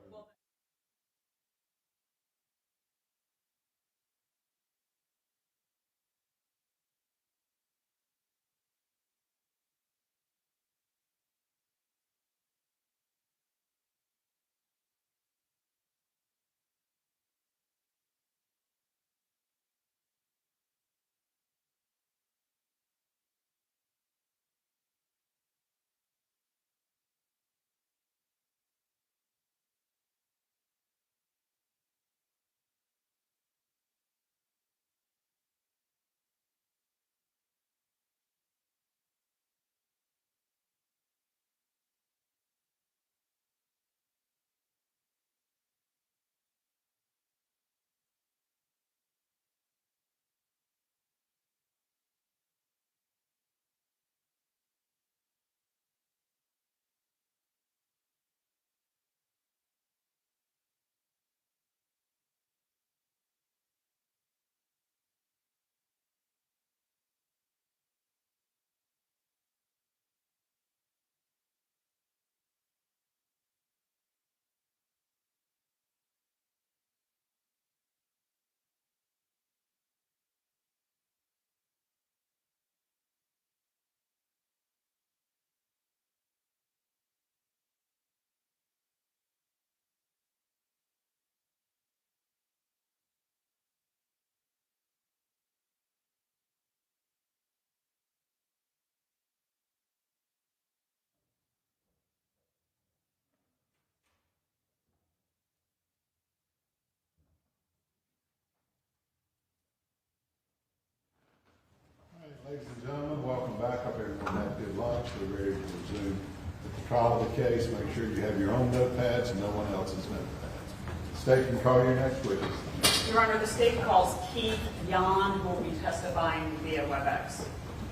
Ladies and gentlemen, welcome back. Hope everyone had a good lunch. We're ready to resume the trial of the case. Make sure you have your own notepads and no one else's notepads. State can call your next witness. Your Honor, the state calls Keith Yahn, who will be testifying via WebEx.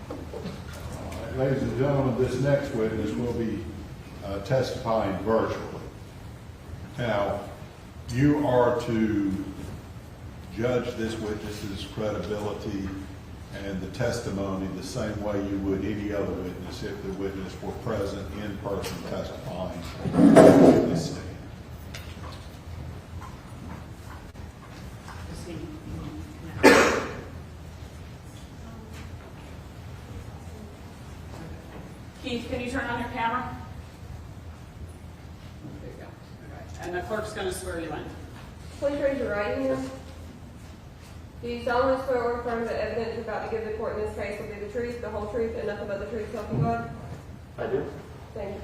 All right, ladies and gentlemen, this next witness will be testifying virtually. Now, you are to judge this witness's credibility and the testimony the same way you would any other witness if the witness were present in person testifying in this stand. Keith, can you turn on your camera? There you go. Okay. And the clerk's going to swear you in. Please raise your right hand. Do you solemnly swear or affirm that evidence you're about to give the court in this case will be the truth, the whole truth, and nothing but the truth, so help you God? I do. Thank you.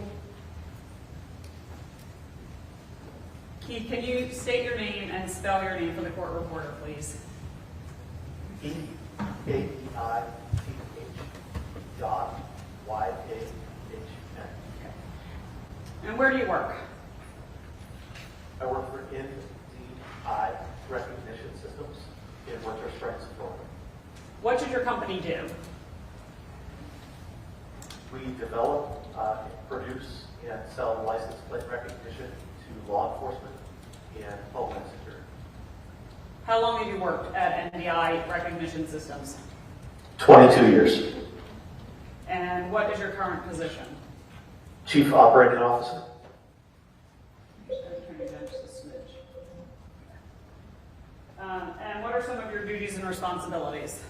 Keith, can you state your name and spell your name for the court reporter, please? E-A-I-T-H dot Y-A-H-N. And where do you work? I work for NDI Recognition Systems in Winter Springs, Florida. What does your company do? We develop, produce, and sell license plate recognition to law enforcement and homeland security. How long have you worked at NDI Recognition Systems? 22 years. And what is your current position? Chief Operating Officer. And what are some of your duties and responsibilities?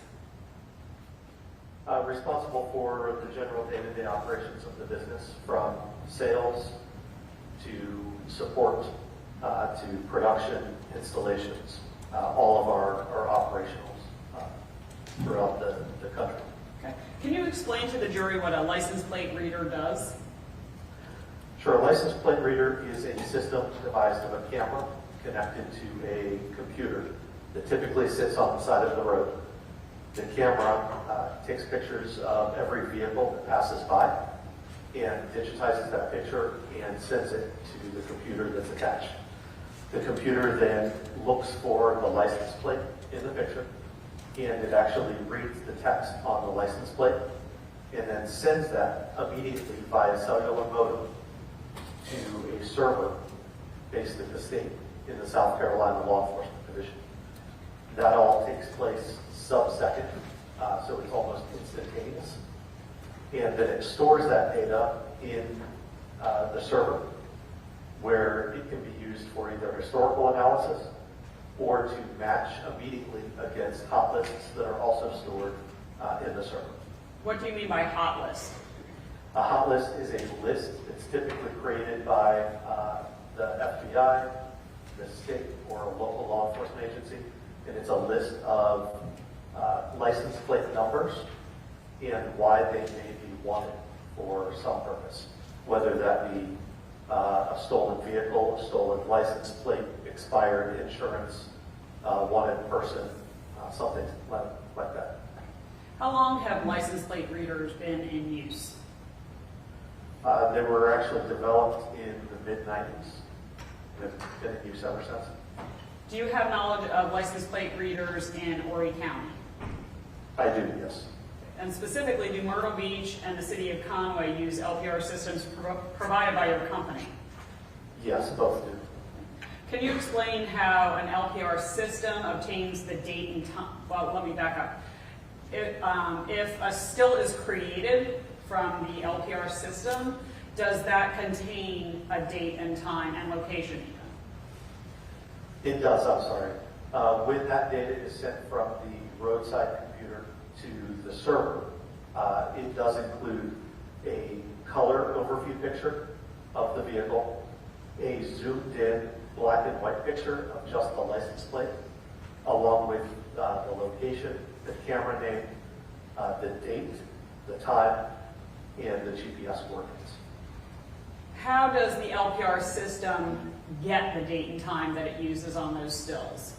Responsible for the general day-to-day operations of the business, from sales to support to production, installations, all of our operationals throughout the country. Okay. Can you explain to the jury what a license plate reader does? Sure. A license plate reader is a system devised of a camera connected to a computer that typically sits on the side of the road. The camera takes pictures of every vehicle that passes by and digitizes that picture and sends it to the computer that's attached. The computer then looks for the license plate in the picture, and it actually reads the text on the license plate and then sends that immediately via cellular modem to a server based at the state in the South Carolina Law Enforcement Division. That all takes place sub-second, so it's almost instantaneous. And then it stores that data in the server, where it can be used for either historical analysis or to match immediately against hot lists that are also stored in the server. What do you mean by hot list? A hot list is a list that's typically created by the FBI, the state, or a local law enforcement agency, and it's a list of license plate numbers and why they may be wanted for some purpose, whether that be a stolen vehicle, a stolen license plate, expired insurance, wanted person, something like that. How long have license plate readers been in use? They were actually developed in the mid-90s. They've been in use ever since. Do you have knowledge of license plate readers in Horry County? I do, yes. And specifically, do Myrtle Beach and the city of Conway use LPR systems provided by your company? Yes, both do. Can you explain how an LPR system obtains the date and time? Well, let me back up. If a still is created from the LPR system, does that contain a date and time and location even? It does, I'm sorry. When that data is sent from the roadside computer to the server, it does include a color overview picture of the vehicle, a zoomed in black and white picture of just the license plate, along with the location, the camera name, the date, the time, and the GPS coordinates. How does the LPR system get the date and time that it uses on those stills?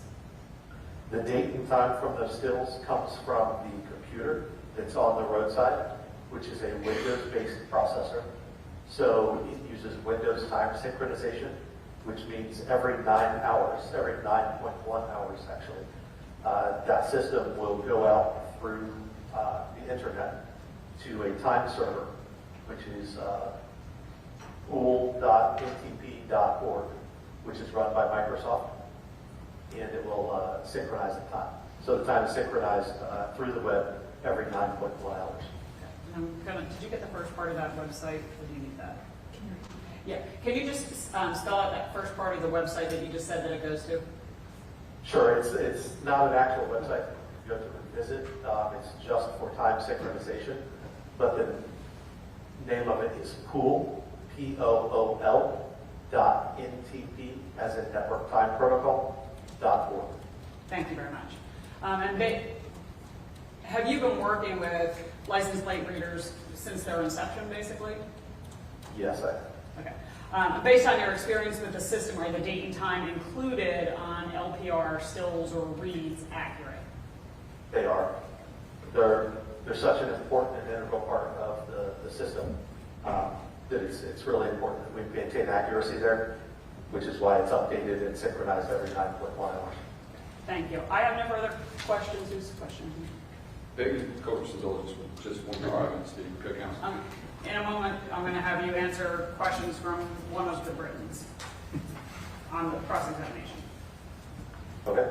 The date and time from those stills comes from the computer that's on the roadside, which is a Windows-based processor. So it uses Windows time synchronization, which means every 9 hours, every 9.1 hours actually, that system will go out through the internet to a time server, which is pool.ntp.org, which is run by Microsoft, and it will synchronize the time. So the time is synchronized through the web every 9.1 hours. Did you get the first part of that website, or do you need that? Yeah. Can you just spell out that first part of the website that you just said that it goes to? Sure. It's not an actual website you have to visit. It's just for time synchronization. But the name of it is pool, P-O-O-L, .ntp, as in network time protocol, .org. Thank you very much. Have you been working with license plate readers since their inception, basically? Yes, I have. Okay. Based on your experience with the system, are the date and time included on LPR stills or reads accurate? They are. They're such an important and integral part of the system that it's really important that we maintain accuracy there, which is why it's updated and synchronized every 9.1 hours. Thank you. I have no further questions. Who's question? Meagan, Coach Civil, just one argument, Steve, co-counsel. In a moment, I'm going to have you answer questions from one of the Britons on the cross-examination. Okay.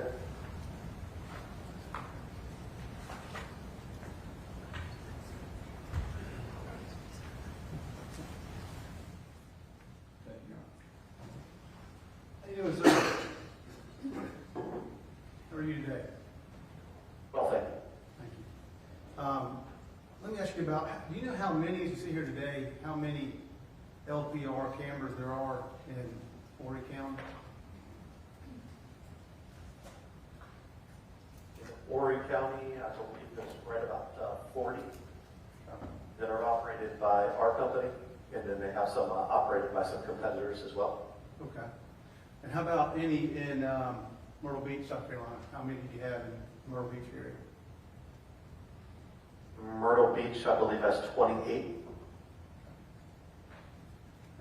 How you doing, sir? How are you today? Well, thank you. Thank you. Let me ask you about, do you know how many, as you see here today, how many LPR cameras there are in Horry County? In Horry County, I believe there's right about 40 that are operated by our company, and then they have some operated by some competitors as well. Okay. And how about any in Myrtle Beach, South Carolina? How many do you have in Myrtle Beach area? Myrtle Beach, I believe, has 28.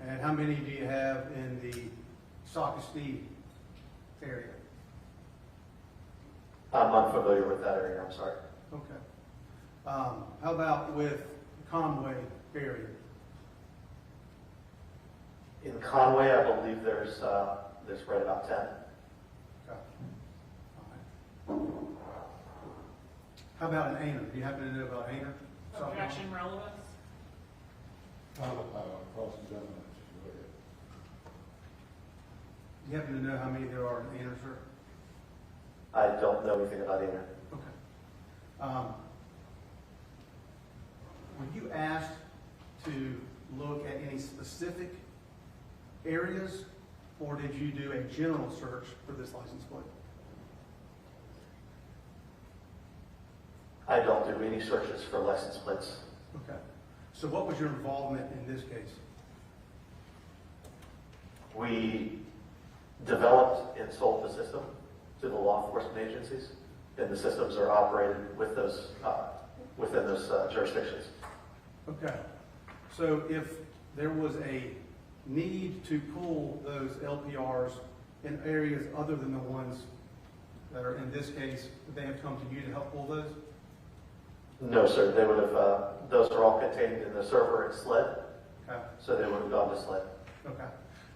And how many do you have in the Sockasty area? I'm unfamiliar with that area, I'm sorry. Okay. How about with Conway area? In Conway, I believe there's right about 10. Okay. All right. How about in Aner? Do you happen to know about Aner? Objection relevance? Cross-examination, go ahead. Do you happen to know how many there are in Aner, sir? I don't know anything about Aner. Okay. Were you asked to look at any specific areas, or did you do a general search for this license plate? I don't do any searches for license plates. Okay. So what was your involvement in this case? We developed and sold the system to the law enforcement agencies, and the systems are operated with those within those jurisdictions. Okay. So if there was a need to pull those LPRs in areas other than the ones that are in this case, would they have come to you to help pull those? No, sir. They would have. Those are all contained in the server and SLED, Okay. so they would have gone to SLED. Okay.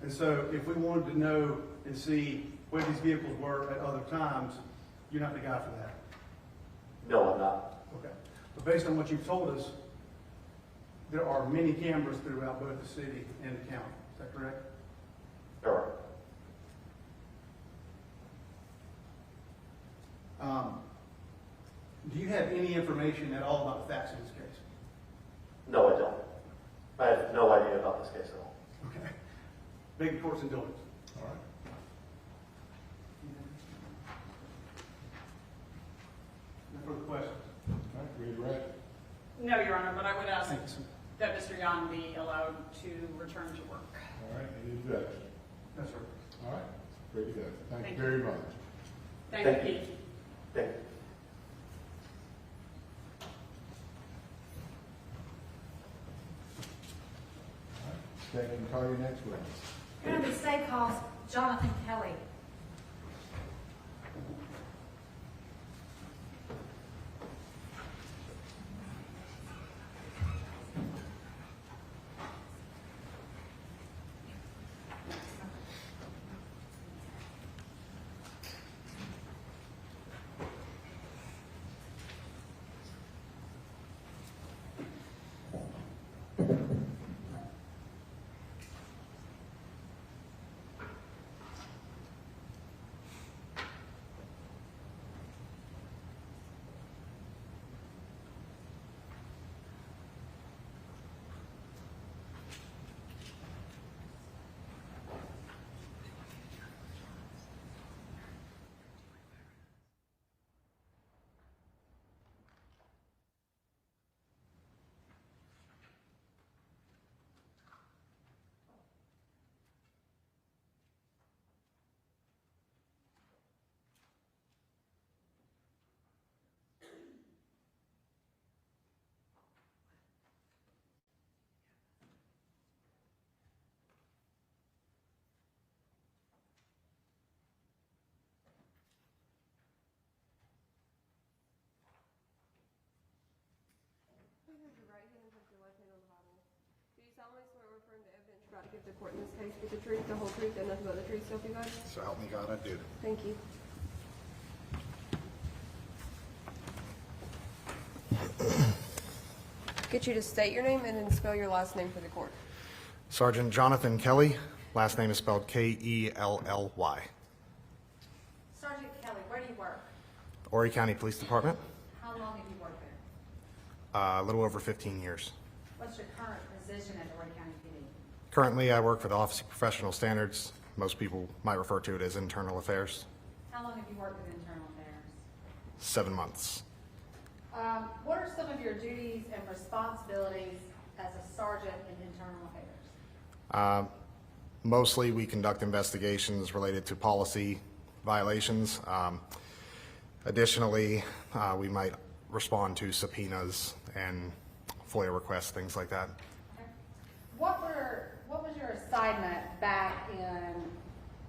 And so if we wanted to know and see where these vehicles were at other times, you're not the guy for that? No, I'm not. Okay. But based on what you've told us, there are many cameras throughout both the city and the county. Is that correct? Sure. Do you have any information at all about the facts in this case? No, I don't. I have no idea about this case at all. Okay. Beg the court's indulgence. All right. No further questions? All right, read the rest. No, Your Honor, but I would ask Thank you, sir. that Mr. Yahn be allowed to return to work. All right, any objection? No, sir. All right, ready to go. Thank Thank you you. very much. Thank Thank you, you. Pete. Thank you. All right, State, can call your next witness. Going to be State calls Jonathan Kelly. Raise your right hand and put your left hand on the Bible. Do you solemnly swear or affirm the evidence you're about to give the court in this case is the truth, the whole truth, and nothing but the truth, so help you God? So help me God, I do. Thank you. Get you to state your name and then spell your last name for the court. Sergeant Jonathan Kelly, last name is spelled K-E-L-L-Y. Sergeant Kelly, where do you work? Horry County Police Department, How long have you worked there? a little over 15 years. What's your current position at Horry County PD? Currently, I work for the Office of Professional Standards. Most people might refer to it as Internal Affairs. How long have you worked in internal affairs? 7 months. What are some of your duties and responsibilities as a sergeant in internal affairs? Mostly, we conduct investigations related to policy violations. Additionally, we might respond to subpoenas and FOIA requests, things like that. What was your assignment back in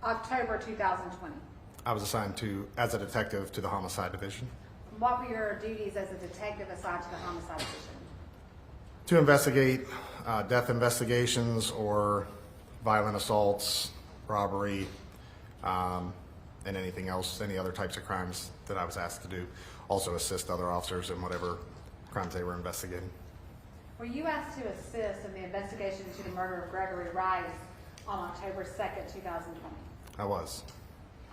October 2020? I was assigned as a detective to the homicide division. What were your duties as a detective assigned to the homicide division? To investigate death investigations or violent assaults, robbery, and anything else, any other types of crimes that I was asked to do. Also assist other officers in whatever crimes they were investigating. Were you asked to assist in the investigation into the murder of Gregory Rice on October 2nd, 2020? I was.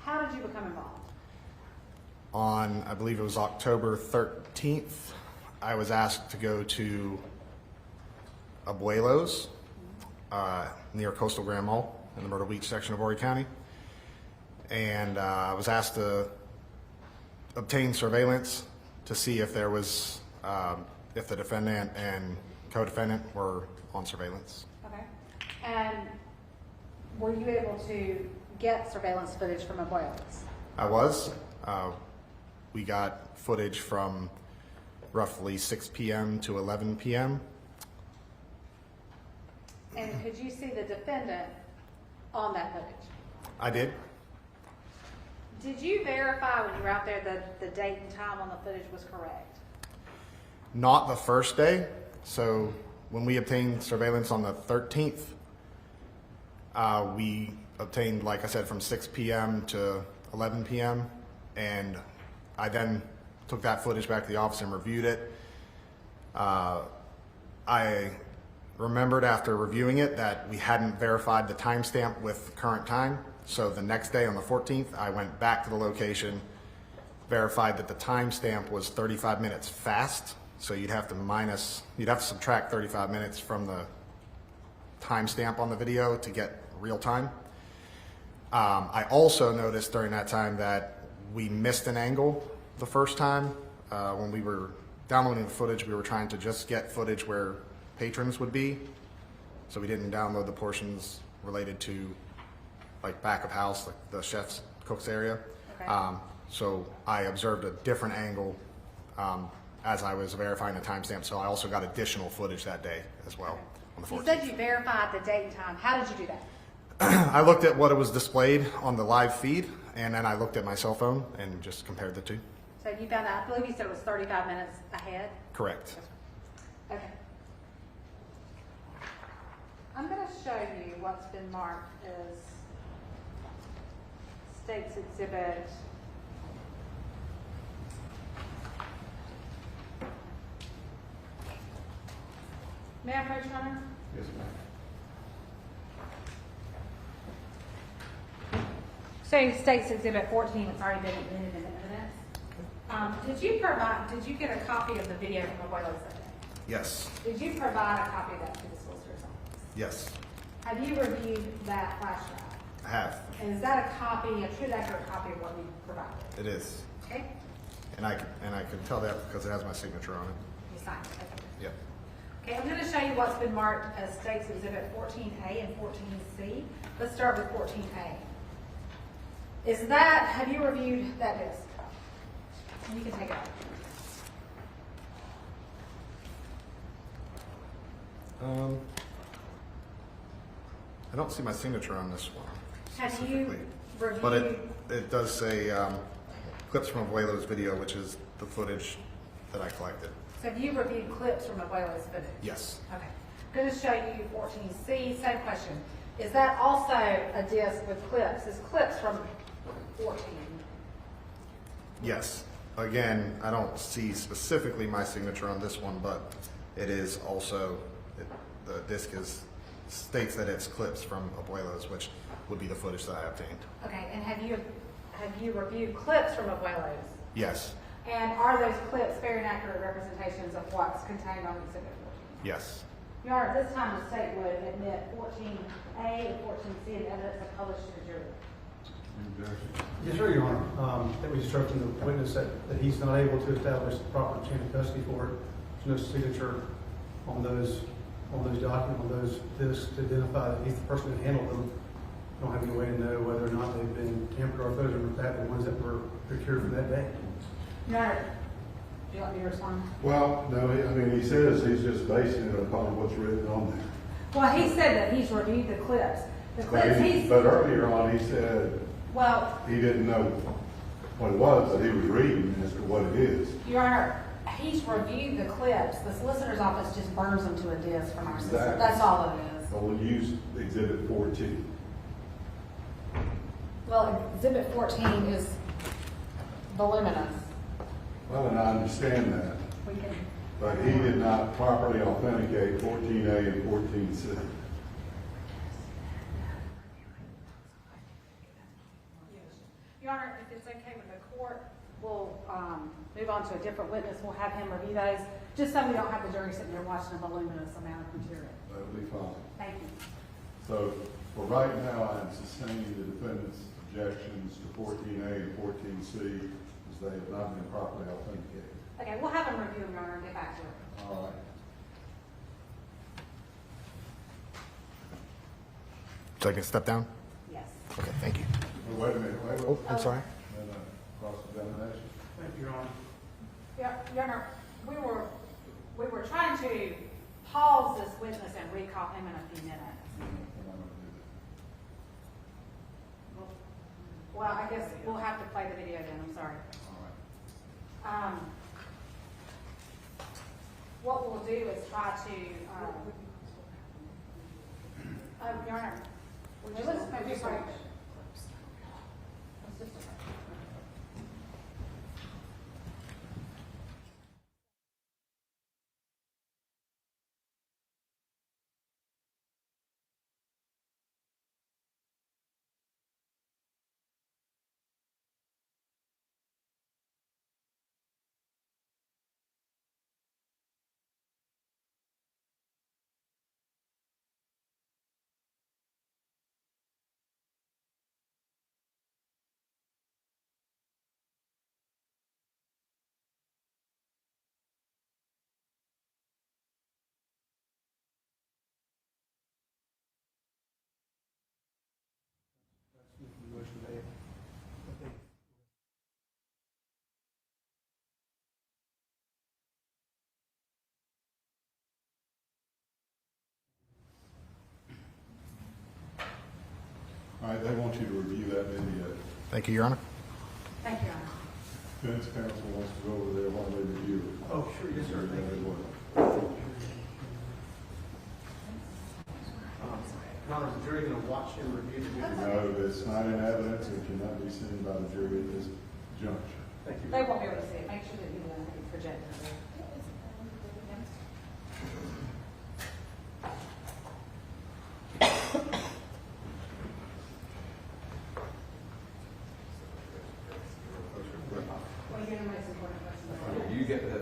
How did you become involved? On, I believe it was October 13th, I was asked to go to Abuelos near Coastal Grand Mall in the Myrtle Beach section of Horry County. And I was asked to obtain surveillance to see if there was, if the defendant and co-defendant were on surveillance. Okay. And were you able to get surveillance footage from Abuelos? I was. We got footage from roughly 6 p.m. to 11 p.m. And could you see the defendant on that footage? I did. Did you verify when you were out there that the date and time on the footage was correct? Not the first day. So when we obtained surveillance on the 13th, we obtained, like I said, from 6 p.m. to 11 p.m. And I then took that footage back to the office and reviewed it. I remembered after reviewing it that we hadn't verified the timestamp with current time. So the next day on the 14th, I went back to the location, verified that the timestamp was 35 minutes fast. So you'd have to subtract 35 minutes from the timestamp on the video to get real time. I also noticed during that time that we missed an angle the first time. When we were downloading the footage, we were trying to just get footage where patrons would be. So we didn't download the portions related to like back of house, like the chef's cook's area. Okay. So I observed a different angle as I was verifying the timestamp. So I also got additional footage that day as well on the 14th. You said you verified the date and time. How did you do that? I looked at what it was displayed on the live feed, and then I looked at my cell phone and just compared the two. So you found out, I believe you said it was 35 minutes ahead? Correct. Okay. I'm going to show you what's been marked as State's Exhibit. May I approach, Your Honor? Yes, ma'am. Showing State's Exhibit 14, it's already been admitted in evidence. Did you get a copy of the video from Abuelos that day? Yes. Did you provide a copy of that to the solicitor's office? Yes. Have you reviewed that flash drive? I have. And is that a copy, a true accurate copy of what we provided? It is. Okay? And I can tell that because it has my signature on it. You signed it. Okay. Yep. Okay, I'm going to show you what's been marked as State's Exhibit 14A and 14C. Let's start with 14A. Have you reviewed that disc? And you can take it out. I don't see my signature on this one Have specifically. you reviewed? But it does say clips from Abuelo's video, which is the footage that I collected. So have you reviewed clips from Abuelo's footage? Yes. Okay. I'm going to show you 14C. Same question. Is that also a disc with clips? Is clips from 14? Yes. Again, I don't see specifically my signature on this one, but it is also, the disc states that it's clips from Abuelo's, which would be the footage that I obtained. Okay, and have you reviewed clips from Abuelo's? Yes. And are those clips fair and accurate representations of what's contained on Exhibit 14? Yes. Your Honor, at this time the state would admit 14A and 14C in evidence of published to the jury. Yes, sir, Your Honor. That was instructing the witness that he's not able to establish the proper chain of custody for it. There's no signature on those documents, on those discs to identify that he's the person who handled them. Don't have any way to know whether or not they've been tampered or if those are the ones that were procured from that day. Your Honor, you want me to respond? Well, no, he says he's just basing it upon what's written on there. Well, he said that he's reviewed the clips. The clips he's, But earlier on, he said well, he didn't know what it was, but he was reading as to what it is. Your Honor, he's reviewed the clips. The solicitor's office just burns them to a disc from our system. Exactly. That's all it is. So we'll use Exhibit 14. Well, Exhibit 14 is voluminous. Well, and I understand that, We can, but he did not properly authenticate 14A and 14C. Your Honor, if it's okay with the court, we'll move on to a different witness. We'll have him review those, just so we don't have the jury sitting there watching a voluminous amount of material. That'll be fine. Thank you. So for right now, I am sustaining the defendant's objections to 14A and 14C as they have not been properly authenticated. Okay, we'll have him review them, Your Honor, and get back to it. All right. So I can step down? Yes. Okay, thank you. Oh, wait a minute, wait. Oh, I'm sorry. And, cross-examination. Thank you, Your Honor. Your Honor, we were trying to pause this witness and recall him in a few minutes. Well, I guess we'll have to play the video then, I'm sorry. All right. What we'll do is try to, Your Honor, let's maybe break. Let's just All right, they want you to review that video. Thank you, Your Honor. Thank you, Your Honor. Defense counsel wants to go over there while they review it. Oh, sure, yes, sir. Thank you. Well. Your Honor, is the jury going to watch him review the video? No, it's not in evidence. It cannot be seen by the jury at this juncture. Thank you. They won't be able to see it. Make sure that you project it. Well, you're going to make some important questions. You get that.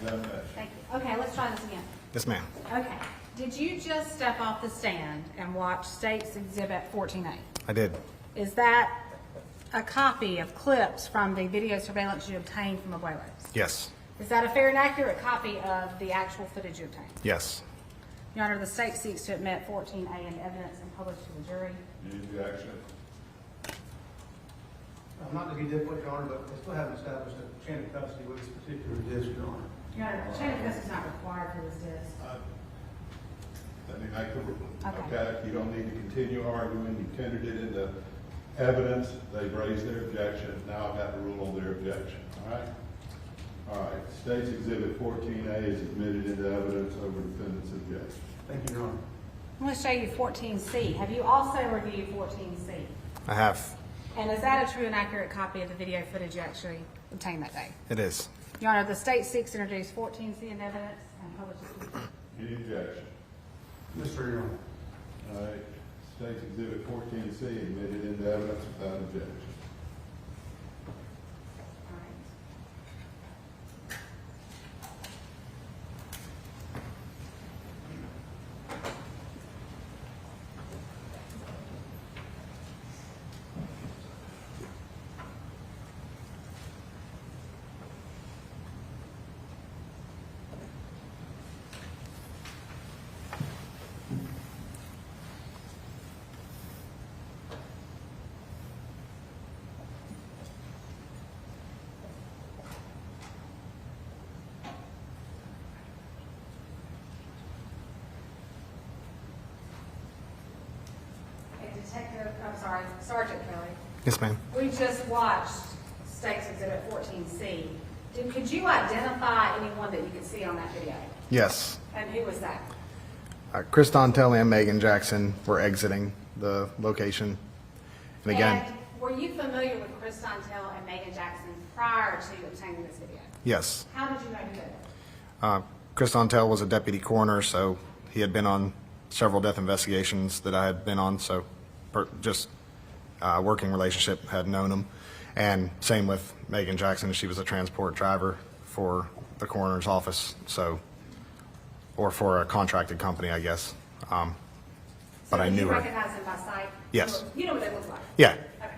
examination. Thank you. Okay, let's try this again. Yes, ma'am. Okay. Did you just step off the stand and watch State's Exhibit 14A? I did. Is that a copy of clips from the video surveillance you obtained from Abuelos? Yes. Is that a fair and accurate copy of the actual footage you obtained? Yes. Your Honor, the state seeks to admit 14A in evidence and publish to the jury. Any objection? Not to be difficult, Your Honor, but we still haven't established a chain of custody with this particular disc, Your Honor. Your Honor, the chain of custody is not required for this disc. Let me make the ruling. Okay. Okay, you don't need to continue arguing, you tendered it into evidence, they've raised their objection, now I have to rule on their objection, all right? All right, State's Exhibit 14A is admitted into evidence over defendant's objection. Thank you, Your Honor. I'm going to show you 14C. Have you also reviewed 14C? I have. And is that a true and accurate copy of the video footage you actually obtained that day? It is. Your Honor, the state seeks to introduce 14C in evidence and publish it to the jury. Any objection? Mr. Your Honor. All right, State's Exhibit 14C admitted into evidence without objection. All right. Detective, I'm sorry, Sergeant Kelly. Yes, ma'am. We just watched State's Exhibit 14C. Could you identify anyone that you could see on that video? Yes. And who was that? Chris Dantel and Meagan Jackson were exiting the location. And again, And were you familiar with Chris Dantel and Meagan Jackson prior to obtaining this video? yes. How did you know who they were? Chris Dantel was a deputy coroner, so he had been on several death investigations that I had been on, so just working relationship, had known him. And same with Meagan Jackson, she was a transport driver for the coroner's office, so, or for a contracted company, I guess. But I knew her. Did you recognize them by sight? Yes. You know what they look like? Yeah. Okay.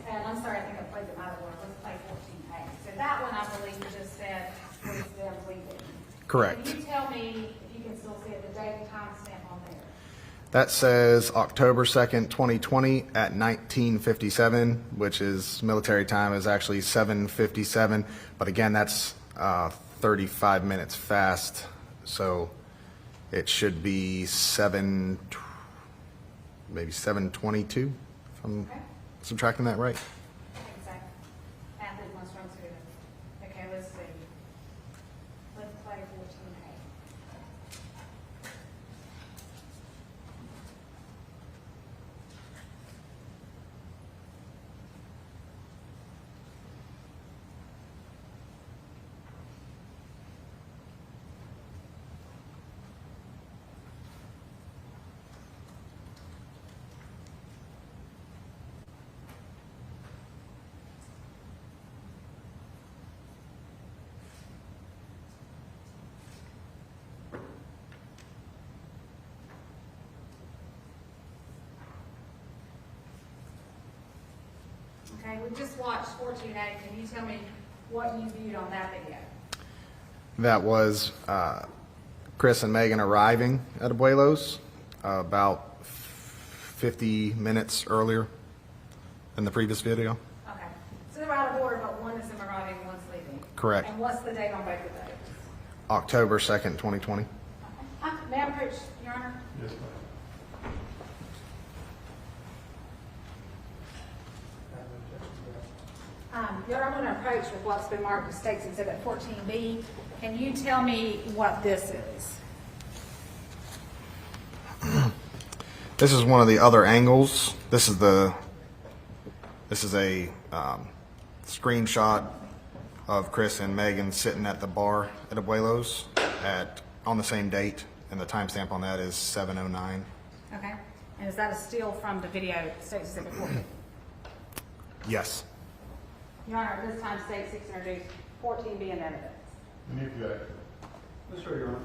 And I'm sorry, I think I played them out of order. Let's play 14A. So that one, I believe you just said was them leaving. Correct. Can you tell me, if you can still see it, the date and time stamp on there? That says October 2nd, 2020 at 1957, which is military time is actually 7:57. But again, that's 35 minutes fast. So it should be maybe 7:22, if I'm subtracting that right. Exactly. Athlete must run to. Okay, let's see. Let's play 14A. Okay, we just watched 14A. Can you tell me what you viewed on that video? That was Chris and Megan arriving at Abuelos about 50 minutes earlier than the previous video. Okay. So they're out of order, but one is them arriving and one's leaving. Correct. And what's the date on both of those? October 2nd, 2020. May I approach, Your Honor? Yes, ma'am. Your Honor, I'm going to approach with what's been marked as State's Exhibit 14B. Can you tell me what this is? This is one of the other angles. This is a screenshot of Chris and Megan sitting at the bar at Abuelos on the same date, and the timestamp on that is 7:09. Okay. And is that a steal from the video, State's Exhibit 14? Yes. Your Honor, at this time, State seeks to introduce 14B in evidence. Any objection? Yes, sir, Your Honor.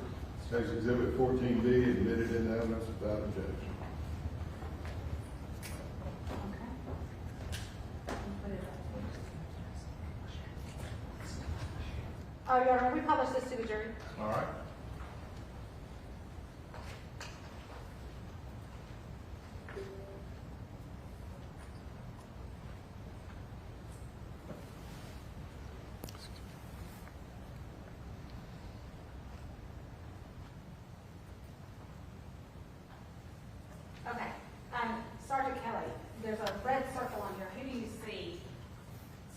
Case Exhibit 14B admitted into evidence without objection. Oh, Your Honor, we published this to the jury. All right. Okay, Sergeant Kelly, there's a red circle on here. Who do you see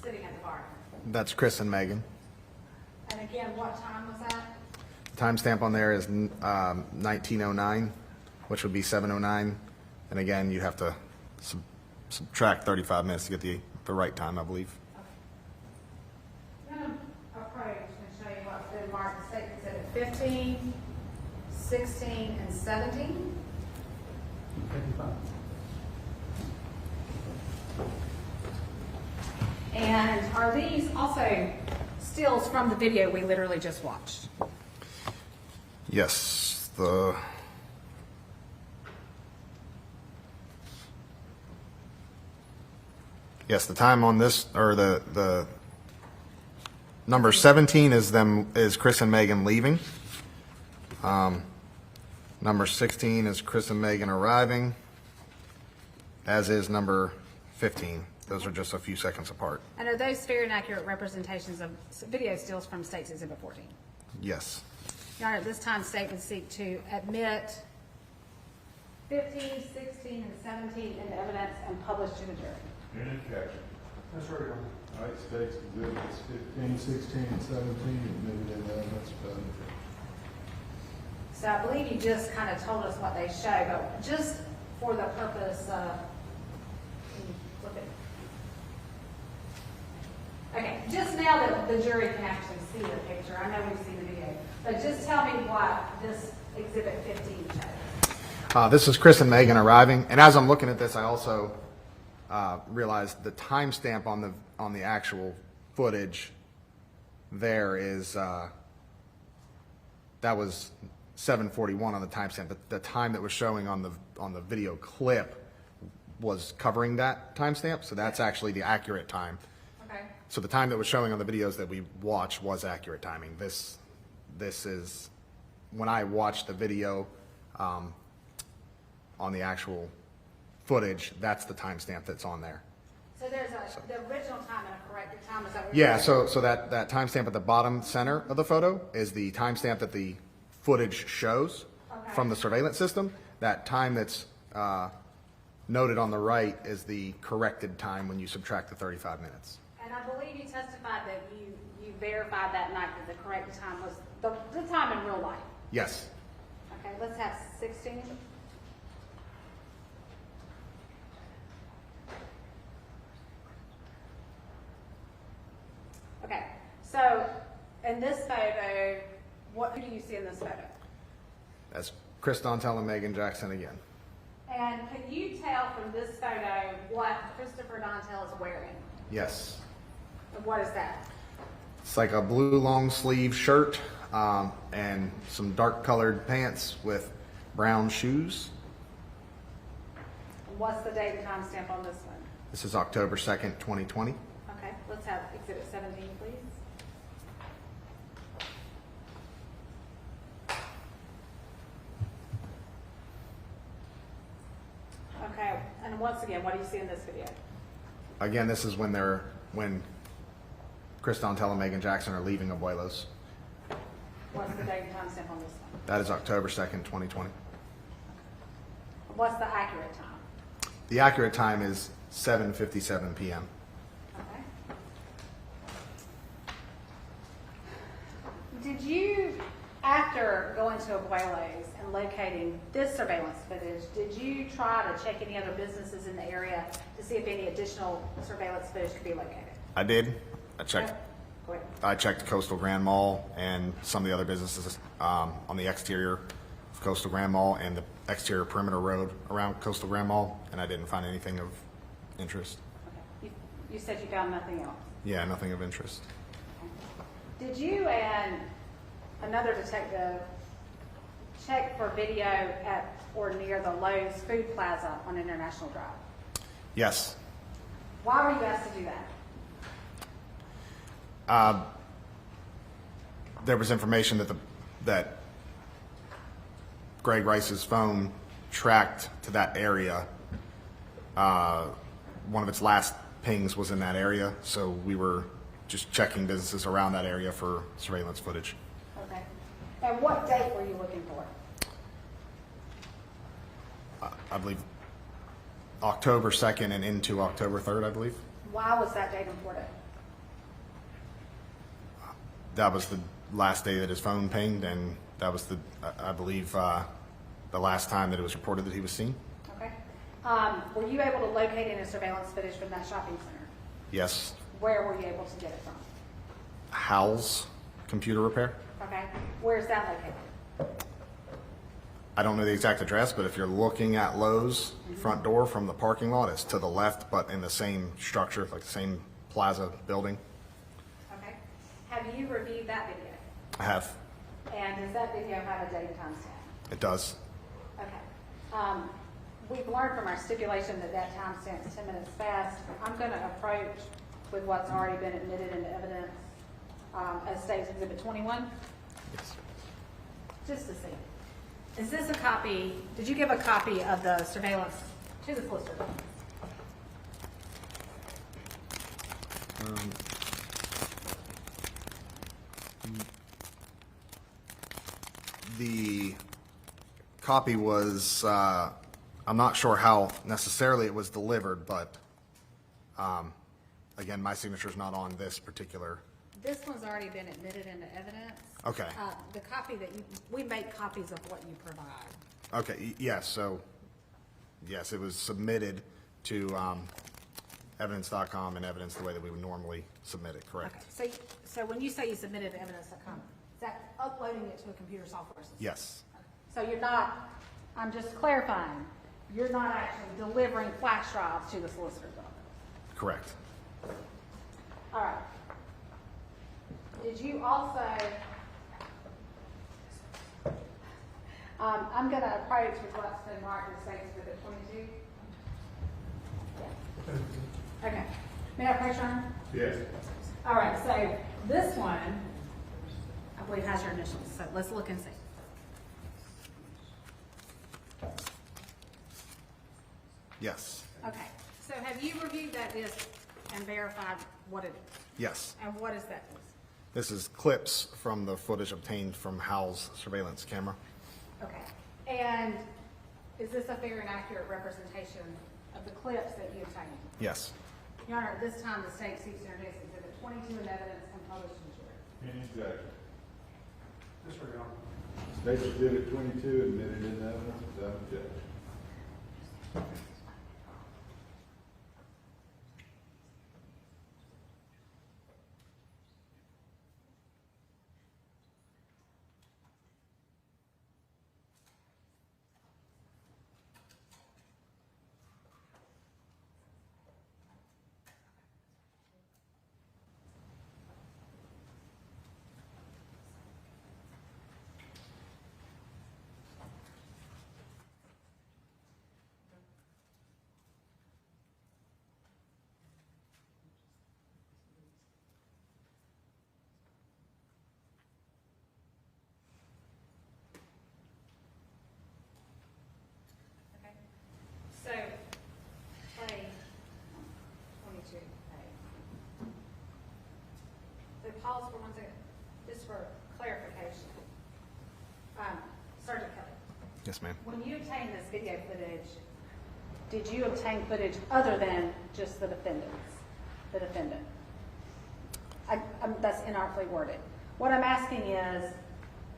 sitting at the bar? That's Chris and Megan. And again, what time was that? The timestamp on there is 1909, which would be 7:09. And again, you have to subtract 35 minutes to get the right time, I believe. I'm going to approach and show you what's been marked in State Exhibit 15, 16, and 17. 55. And are these also stills from the video we literally just watched? Yes, the time on this, or the number 17 is Chris and Megan leaving. Number 16 is Chris and Megan arriving, as is number 15. Those are just a few seconds apart. And are those fair and accurate representations of video stills from State's Exhibit 14? Yes. Your Honor, at this time, State would seek to admit 15, 16, and 17 into evidence and publish to the jury. Any objection? Yes, sir, Your Honor. All right, State's Exhibits 15, 16, and 17 admitted into evidence without objection. So I believe you just kind of told us what they show, but just for the purpose of, look at. Okay, just now that the jury can actually see the picture, I know we've seen the video, but just tell me what this Exhibit 15 shows. This is Chris and Megan arriving, and as I'm looking at this, I also realized the timestamp on the actual footage there is that was 7:41 on the timestamp. But the time that was showing on the video clip was covering that timestamp, so that's actually the accurate time. Okay. So the time that was showing on the videos that we watched was accurate timing. This is when I watched the video on the actual footage. That's the timestamp that's on there. So there's the original time and a corrected time. Is that what Yeah. So that timestamp at the bottom center of the photo is the timestamp that the footage shows from the surveillance system. That time that's noted on the right is the corrected time when you subtract the 35 minutes. And I believe you testified that you verified that night that the correct time was the time in real life. Yes. Okay, let's have 16. Okay, so in this photo, who do you see in this photo? That's Chris Dantel and Meagan Jackson again. And can you tell from this photo what Christopher Dantel is wearing? Yes. And what is that? It's like a blue long sleeve shirt and some dark colored pants with brown shoes. And what's the date and timestamp on this one? This is October 2nd, 2020. Okay, let's have Exhibit 17, please. Okay, and once again, what do you see in this video? Again, this is when Chris Dantel and Meagan Jackson are leaving Abuelos. What's the date and timestamp on this one? That is October 2nd, 2020. What's the accurate time? The accurate time is 7:57 p.m. Okay. Did you, after going to Abuelos and locating this surveillance footage, did you try to check any other businesses in the area to see if any additional surveillance footage could be located? I did. I checked. Go ahead. I checked Coastal Grand Mall and some of the other businesses on the exterior of Coastal Grand Mall and the exterior perimeter road around Coastal Grand Mall, and I didn't find anything of interest. Okay. You said you found nothing else. Yeah, nothing of interest. Did you and another detective check for video at or near the Lowe's Food Plaza on International Drive? Yes. Why were you asked to do that? There was information that Greg Rice's phone tracked to that area. One of its last pings was in that area, so we were just checking businesses around that area for surveillance footage. Okay. And what date were you looking for? I believe October 2nd and into October 3rd, I believe. Why was that date important? That was the last day that his phone pinged, and that was I believe, the last time that it was reported that he was seen. Okay. Were you able to locate any surveillance footage from that shopping center? Yes. Where were you able to get it from? Howell's Computer Repair. Okay. Where's that located? I don't know the exact address, but if you're looking at Lowe's front door from the parking lot, it's to the left, but in the same structure, like the same plaza building. Okay. Have you reviewed that video? I have. And does that video have a date and time stamp? It does. Okay. We've learned from our stipulation that that time stamp is 10 minutes fast. I'm going to approach with what's already been admitted into evidence as states Exhibit 21. Yes. Just to see. Is this a copy, did you give a copy of the surveillance to the solicitor? The copy was, I'm not sure how necessarily it was delivered, but again, my signature is not on this particular. This one's already been admitted into evidence. Okay. The copy that we make copies of what you provide. Okay, yes, so, yes, it was submitted to evidence.com and evidence the way that we would normally submit it, correct? Okay. So when you say you submitted to evidence.com, is that uploading it to a computer software system? Yes. So you're not, I'm just clarifying, you're not actually delivering flash drives to the solicitor's office? Correct. All right. Did you also, I'm going to approach with what's been marked as States Exhibit 22. Yeah. Okay. May I approach, Yahn? Yes. All right, so this one, I believe has your initials, so let's look and see. Yes. Okay, so have you reviewed that disc and verified what it is? Yes. And what is that disc? This is clips from the footage obtained from Howell's surveillance camera. Okay, and is this a fair and accurate representation of the clips that you obtained? Yes. Your Honor, at this time, the state seeks to introduce Exhibit 22 in evidence and publish in jury. Meagan Jackson. Yes, sir, Your Honor. State Exhibit 22 admitted in evidence without objection. So, play 22A. So pause for 1 second, just for clarification. Sergeant Kelly, Yes, ma'am. when you obtained this video footage, did you obtain footage other than just the defendant? That's inartfully worded. What I'm asking is,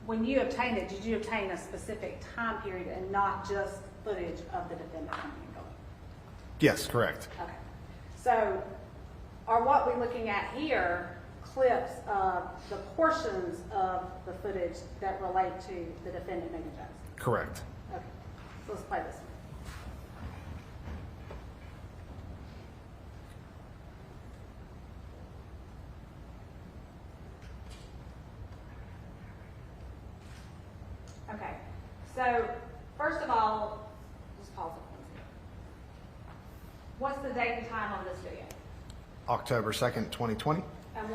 when you obtained it, did you obtain a specific time period and not just footage of the defendant? Yes, correct. Okay. So are what we're looking at here clips of the portions of the footage that relate to the defendant, Meagan Jackson? Correct. Okay. So let's play this one. Okay, so first of all, just pause it. What's the date and time on this video? October 2nd, 2020. And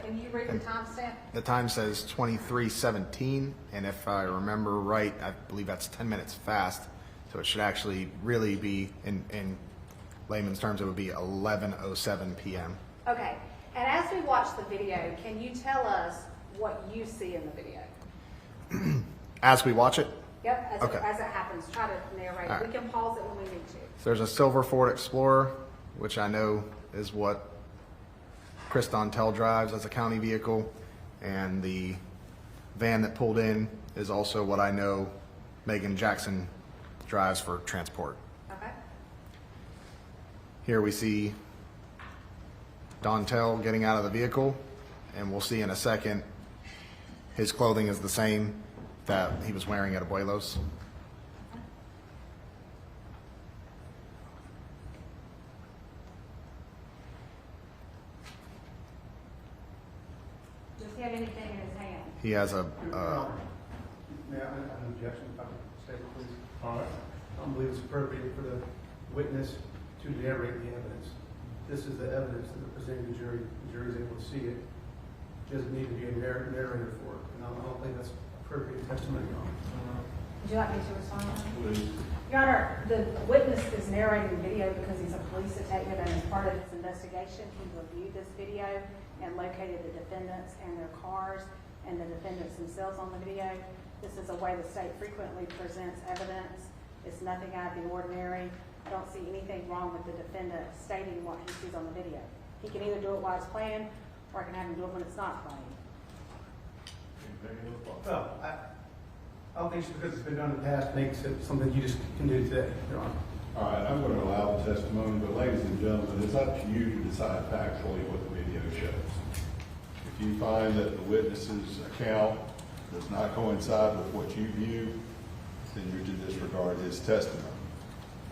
can you read the timestamp? The time says 23:17, and if I remember right, I believe that's 10 minutes fast. So it should actually really be, in layman's terms, it would be 11:07 p.m. Okay, and as we watch the video, can you tell us what you see in the video? As we watch it, Yep, Okay. as it happens, try to narrate. All right. We can pause it when we need to. so there's a silver Ford Explorer, which I know is what Chris Dantel drives as a county vehicle, and the van that pulled in is also what I know Meagan Jackson drives for transport. Okay. Here we see Dantel getting out of the vehicle, and we'll see in a second his clothing is the same that he was wearing at Abuelos. Does he have anything in his hand? He has a, May I have an objection, if I could state it, please? All right. I don't believe it's appropriate for the witness to narrate the evidence. This is the evidence that they're presenting to the jury. The jury's able to see it. Doesn't need to be a narrator for it. And I don't think that's appropriate testimony on it. Would you like me to respond? Please. Your Honor, the witness is narrating video because he's a police detective, and as part of his investigation, he reviewed this video and located the defendants and their cars and the defendants themselves on the video. This is a way the state frequently presents evidence. It's nothing out of the ordinary. I don't see anything wrong with the defendant stating what he sees on the video. He can either do it while it's playing, or I can have him do it when it's not playing. Well, I don't think it's because it's been done in the past makes it something you just can do today, Your Honor. All right, I'm going to allow the testimony, but ladies and gentlemen, it's up to you to decide factually what the video shows. If you find that the witness's account does not coincide with what you view, then you're to disregard his testimony.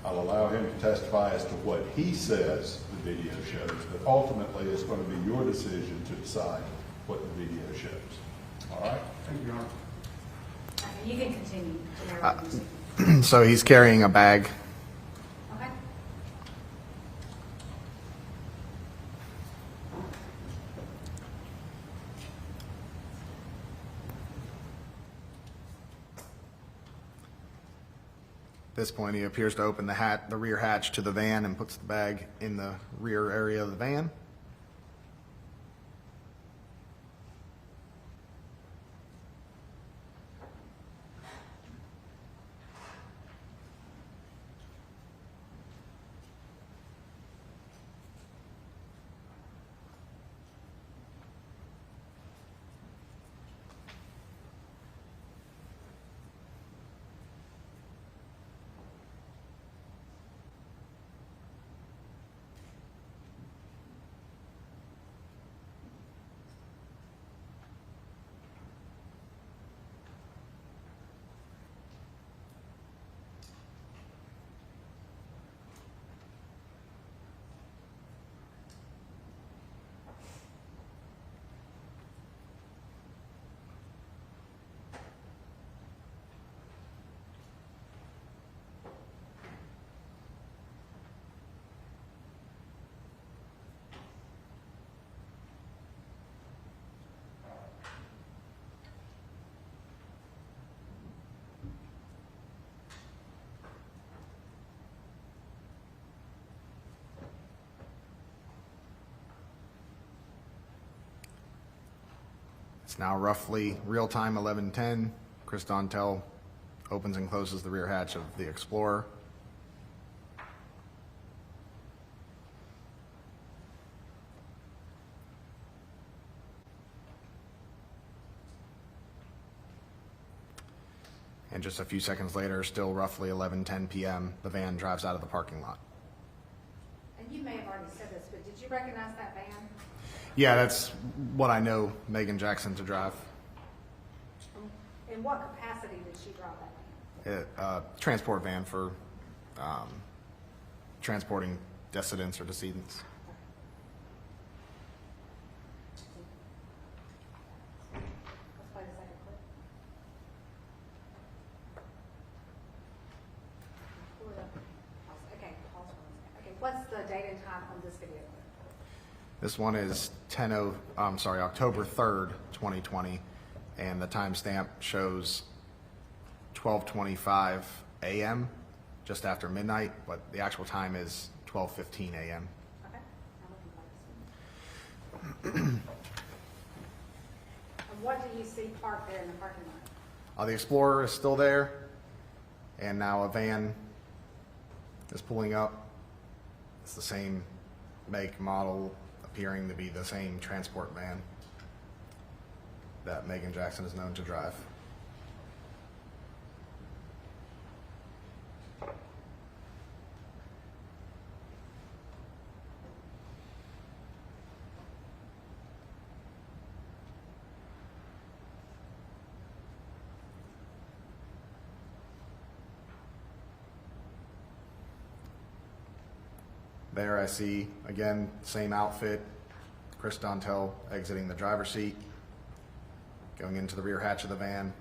I'll allow him to testify as to what he says the video shows, but ultimately it's going to be your decision to decide what the video shows. All right? Thank you, Your Honor. You can continue to narrate. so he's carrying a bag. Okay. At this point, he appears to open the rear hatch to the van and puts the bag in the rear area of the van. It's now roughly real-time 11:10. Chris Dantel opens and closes the rear hatch of the Explorer. And just a few seconds later, still roughly 11:10 p.m., the van drives out of the parking lot. And you may have already said this, but did you recognize that van? Yeah, that's what I know Meagan Jackson to drive. In what capacity did she drive that van? Transport van for transporting dissidents or decedents. Let's play the second clip. date and time on this video? This one is October 3rd, 2020, and the timestamp shows 12:25 a.m., just after midnight, but the actual time is 12:15 a.m. Okay. I'm looking for this one. And what do you see parked there in the parking lot? The Explorer is still there, and now a van is pulling up. It's the same make, model, appearing to be the same transport van that Meagan Jackson is known to drive. There I see, again, same outfit, Chris Dantel exiting the driver's seat, going into the rear hatch of the van,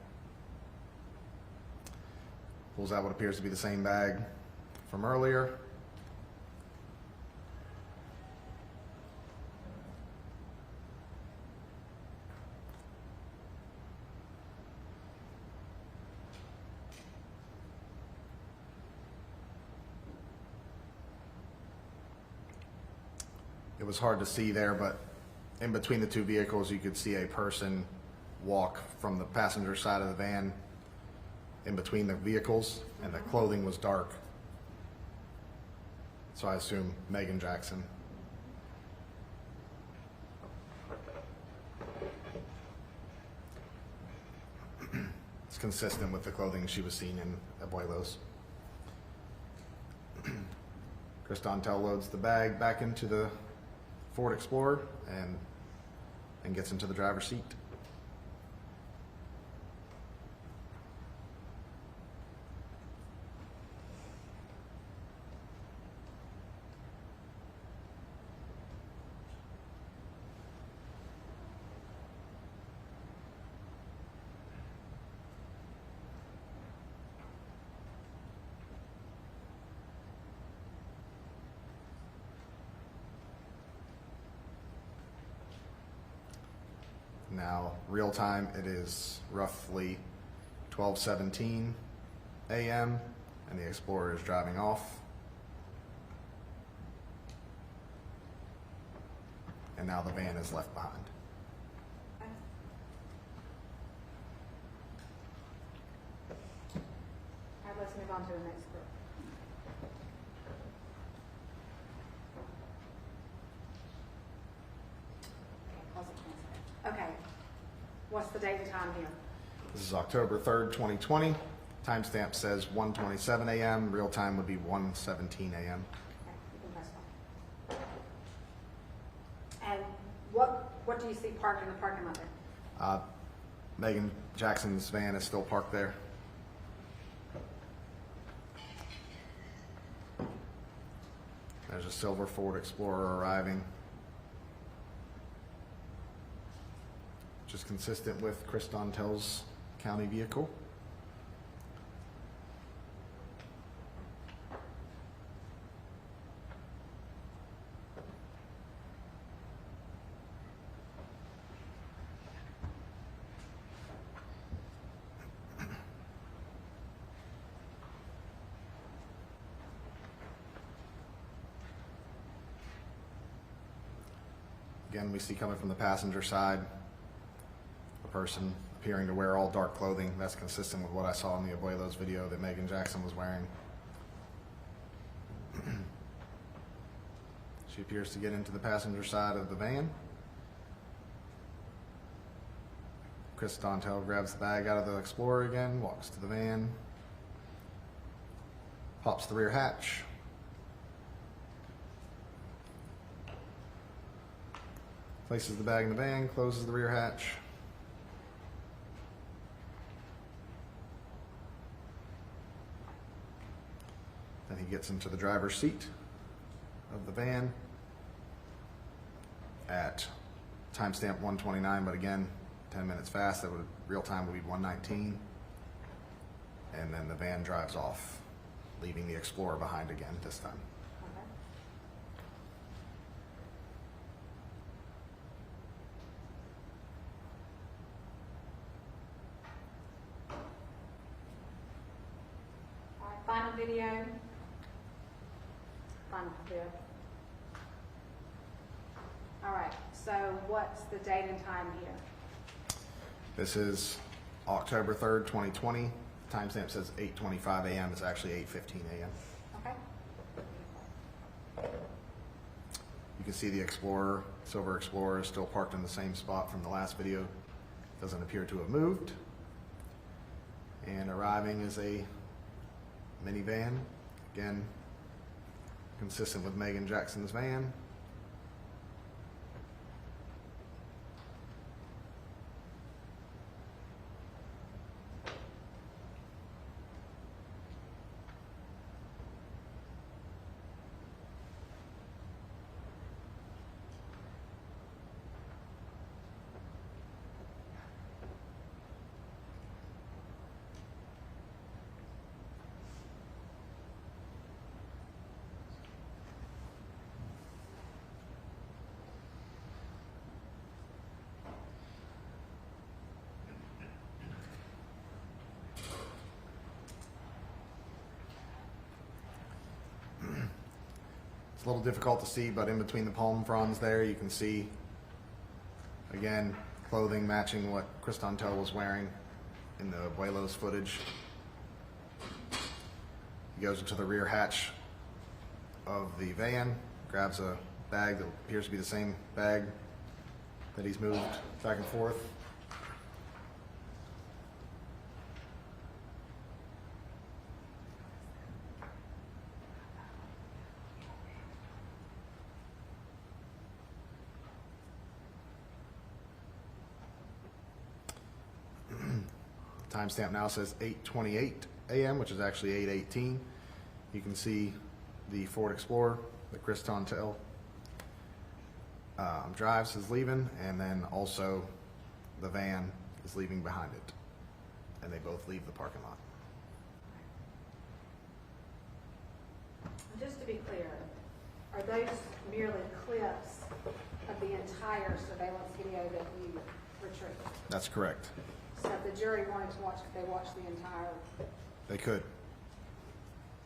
pulls out what appears to be the same bag from earlier. It was hard to see there, but in between the two vehicles, you could see a person walk from the passenger side of the van in between the vehicles, and the clothing was dark. So I assume Meagan Jackson. It's consistent with the clothing she was seen in Abuelos. Chris Dantel loads the bag back into the Ford Explorer and gets into the driver's seat. Now, real time, it is roughly 12:17 a.m. and the Explorer is driving off. And now the van is left behind. All right, let's move on to the next group. Okay, what's the date and time here? This is October 3rd, 2020. Timestamp says 1:27 a.m. Real time would be 1:17 a.m. Okay, you can press one. And what do you see parked in the parking lot there? Meagan Jackson's van is still parked there. There's a silver Ford Explorer arriving, which is consistent with Chris Dantel's county vehicle. Again, we see coming from the passenger side, a person appearing to wear all dark clothing. That's consistent with what I saw in the Abuelos video that Meagan Jackson was wearing. She appears to get into the passenger side of the van. Chris Dantel grabs the bag out of the Explorer again, walks to the van, pops the rear hatch. Places the bag in the van, closes the rear hatch. Then he gets into the driver's seat of the van at timestamp 1:29, but again, 10 minutes fast. That would, real time would be 1:19. And then the van drives off, leaving the Explorer behind again this time. Okay. time video. Final video. All right, so what's the date and time here? This is October 3rd, 2020. Timestamp says 8:25 a.m. It's actually 8:15 a.m. Okay. You can see the Explorer, Silver Explorer, is still parked in the same spot from the last video. Doesn't appear to have moved. And arriving is a minivan, again, consistent with Meagan Jackson's van. It's a little difficult to see, but in between the palm fronds there, you can see, again, clothing matching what Chris Dantel was wearing in the Abuelos footage. He goes into the rear hatch of the van, grabs a bag that appears to be the same bag that he's moved back and forth. Timestamp now says 8:28 a.m., which is actually 8:18. You can see the Ford Explorer that Chris Dantel drives is leaving, and then also the van is leaving behind it. And they both leave the parking lot. Just to be clear, are those merely clips of the entire surveillance video that you retrieved? That's correct. So if the jury wanted to watch, could they watch the entire? They could.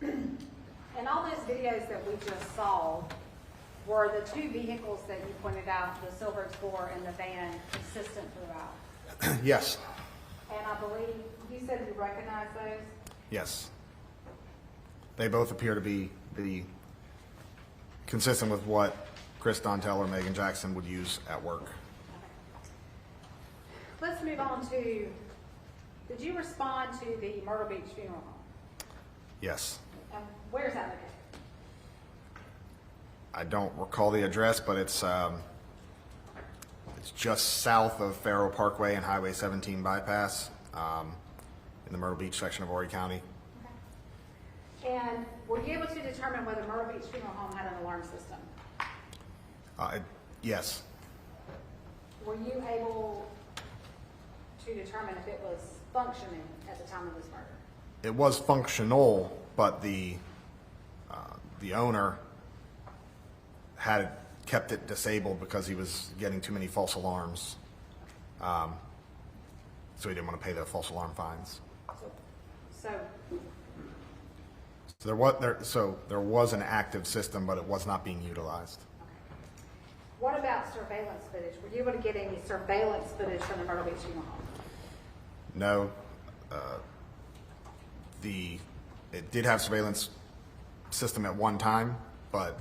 And all those videos that we just saw, were the two vehicles that you pointed out, the Silver Explorer and the van, consistent throughout? Yes. And I believe, you said you recognize those? Yes. They both appear to be consistent with what Chris Dantel or Meagan Jackson would use at work. Let's move on to, did you respond to the Myrtle Beach funeral home? Yes. And where's that located? I don't recall the address, but it's just south of Faro Parkway and Highway 17 bypass in the Myrtle Beach section of Horry County. Okay. And were you able to determine whether Myrtle Beach Funeral Home had an alarm system? Yes. Were you able to determine if it was functioning at the time of this murder? It was functional, but the owner had kept it disabled because he was getting too many false alarms. So he didn't want to pay the false alarm fines. So there was an active system, but it was not being utilized. okay. What about surveillance footage? Were you able to get any surveillance footage from the Myrtle Beach Funeral Home? No. It did have surveillance system at one time, but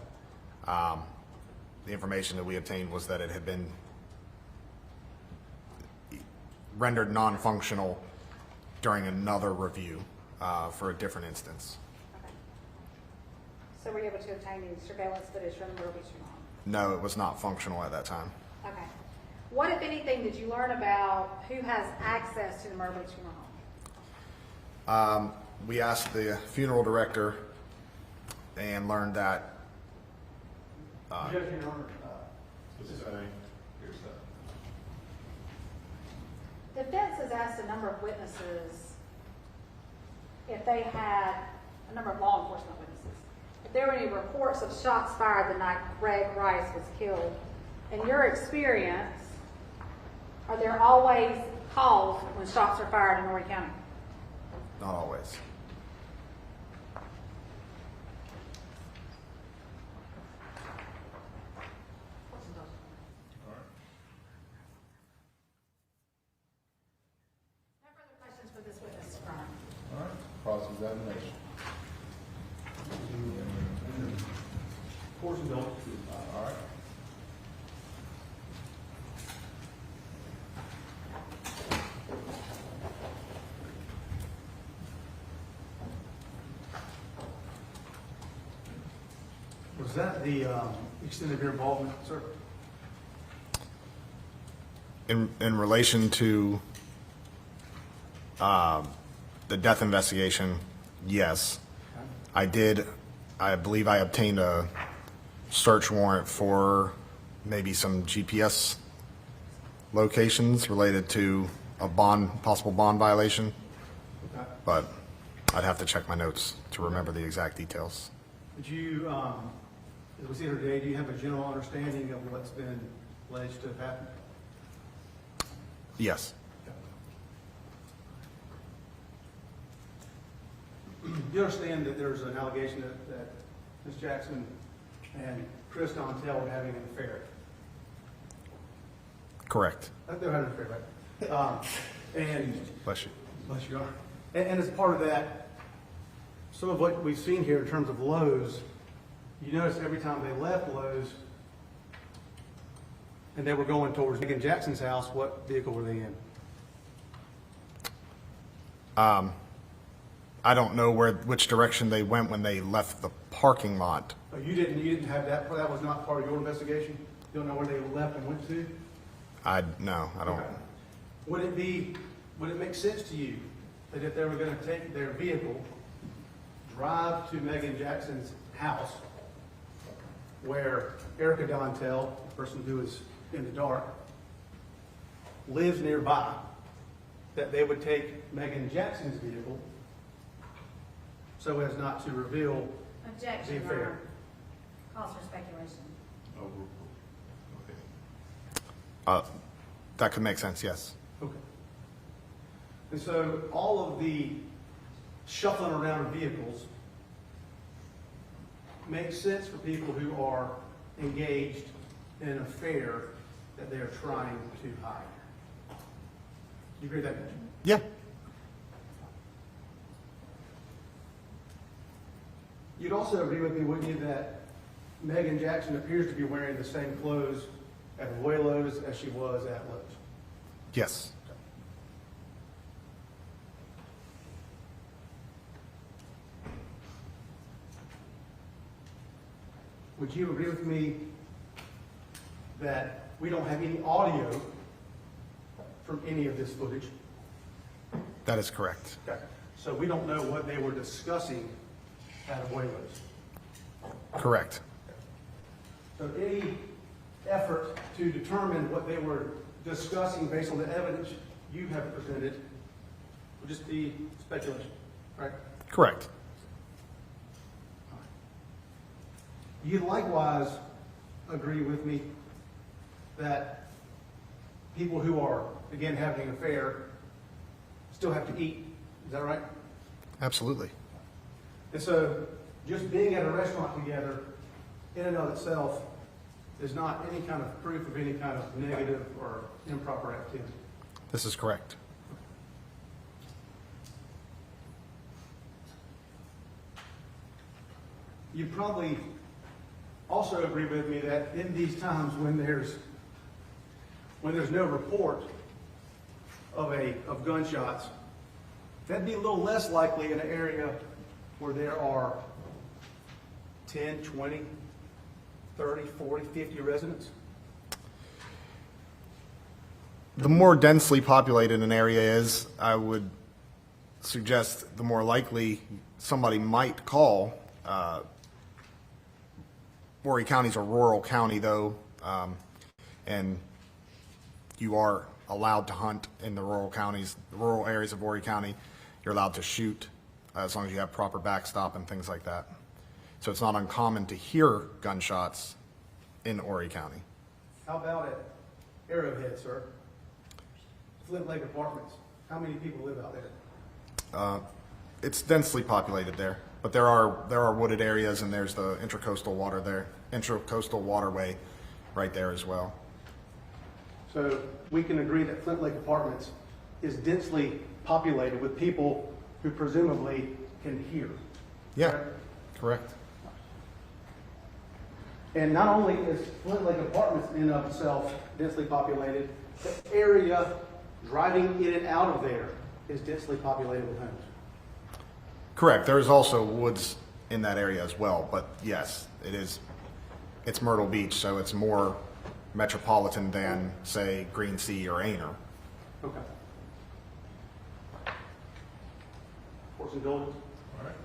the information that we obtained was that it had been rendered non-functional during another review for a different instance. Okay. So were you able to obtain any surveillance footage from the Myrtle Beach Funeral Home? No, it was not functional at that time. Okay. What, if anything, did you learn about who has access to the Myrtle Beach Funeral Home? We asked the funeral director and learned that Defense has asked a number of witnesses if they had, a number of law enforcement witnesses, if there were any reports of shots fired the night Gregory Rice was killed. In your experience, are there always calls when shots are fired in Horry County? not always. cross-examination. Of course we don't. All right. Was that the extent of your involvement, sir? In relation to the death investigation, yes. I believe I obtained a search warrant for maybe some GPS locations related to a possible bond violation, but I'd have to check my notes to remember the exact details. Did you, as we see here today, do you have a general understanding of what's been alleged to have happened? Yes. Do you understand that there's an allegation that Ms. Jackson and Chris Dantel were having an affair? Correct. They're having an affair, right? And Bless you. bless you are. And as part of that, some of what we've seen here in terms of Lowe's, you notice every time they left Lowe's and they were going towards Meagan Jackson's house, what vehicle were they in? I don't know which direction they went when they left the parking lot. Oh, you didn't have that, that was not part of your investigation? You don't know where they left and went to? No, I don't. Okay. Would it make sense to you that if they were going to take their vehicle, drive to Meagan Jackson's house, where Erica Dantel, the person who is in the dark, lives nearby, that they would take Meagan Jackson's vehicle so as not to reveal Objection, the Your affair? Honor. Calls for speculation. That could make sense, yes. Okay. And so all of the shuffling around of vehicles makes sense for people who are engaged in an affair that they are trying to hide. You agree with that? Yeah. You'd also agree with me, wouldn't you, that Meagan Jackson appears to be wearing the same clothes at Abuelo's as she was at Lowe's? Yes. Would you agree with me that we don't have any audio from any of this footage? That is correct. Okay. So we don't know what they were discussing at Abuelo's. Correct. So any effort to determine what they were discussing based on the evidence you have presented would just be speculation, right? Correct. You likewise agree with me that people who are, again, having an affair still have to eat. Is that right? Absolutely. And so just being at a restaurant together in and of itself is not any kind of proof of any kind of negative or improper activity. This is correct. You probably also agree with me that in these times when there's no report of gunshots, that'd be a little less likely in an area where there are 10, 20, 30, 40, 50 residents. The more densely populated an area is, I would suggest the more likely somebody might call. Horry County's a rural county, though, and you are allowed to hunt in the rural counties, the rural areas of Horry County. You're allowed to shoot as long as you have proper backstop and things like that. So it's not uncommon to hear gunshots in Horry County. How about at Arrowhead, sir? Flint Lake Apartments. How many people live out there? It's densely populated there, but there are wooded areas, and there's the intracoastal waterway right there as well. So we can agree that Flint Lake Apartments is densely populated with people who presumably can hear. Yeah, correct? correct. And not only is Flint Lake Apartments in and of itself densely populated, the area driving in and out of there is densely populated with homes. Correct. There's also woods in that area as well, but yes, it's Myrtle Beach, so it's more metropolitan than, say, Green Sea or Aner. Okay. Horse and buildings? All right.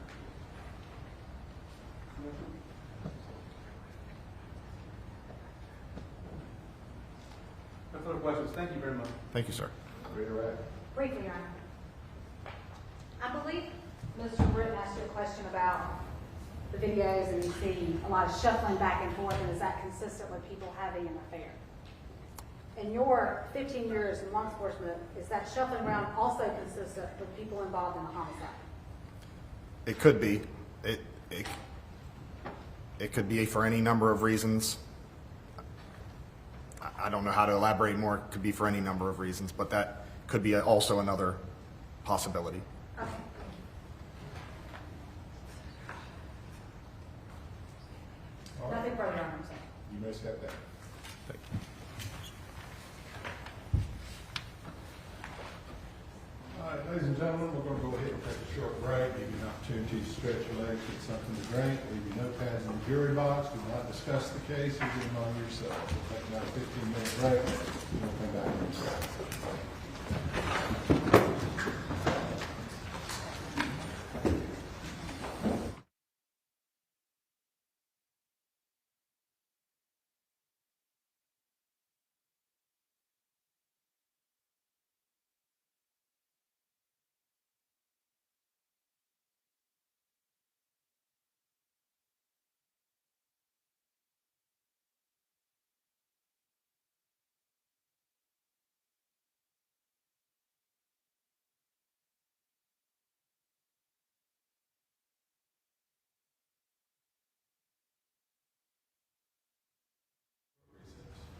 No further questions. Thank you very much. Thank you, sir. Redirect. Briefly, Your Honor. I believe Mr. Britton asked you a question about the videos, and you see a lot of shuffling back and forth, and is that consistent with people having an affair? In your 15 years in law enforcement, is that shuffling around also consistent with people involved in a homicide? It could be. It could be for any number of reasons. I don't know how to elaborate more. It could be for any number of reasons, but that could be also another possibility. Okay. All right. Nothing further, Your Honor. You may step down. Thank you. All right, ladies and gentlemen, we're going to go ahead and take a short break, give you an opportunity to stretch your legs, get something to drink, leave your notepads in the jury box, do not discuss the case, you do among yourselves. We'll take another 15-minute break, and we'll come back in a second.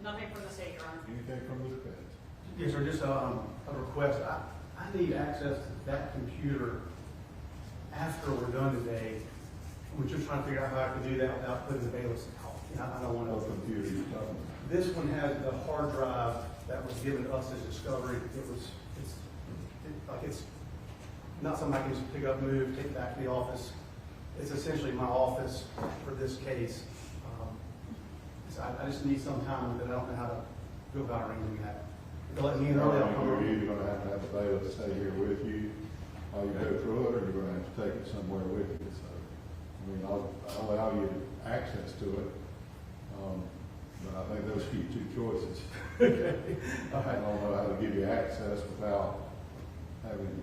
Nothing from the state, Your Honor. Anything from the defense? Yes, sir, just a request. I need access to that computer after we're done today. We're just trying to figure out how I can do that without putting the bailiffs out. I don't want What to. computer you talking about? This one has the hard drive that was given to us as discovery. It's not something I can just pick up, move, take back to the office. It's essentially my office for this case. So I just need some time with it. I don't know how to go about arranging that. If you let me know, I'll come over. You're either going to have the bailiff stay here with you while you go through it, or you're going to have to take it somewhere with you. So, I mean, I'll allow you access to it, but I think those are your two choices. Okay. All I right. don't know how to give you access without having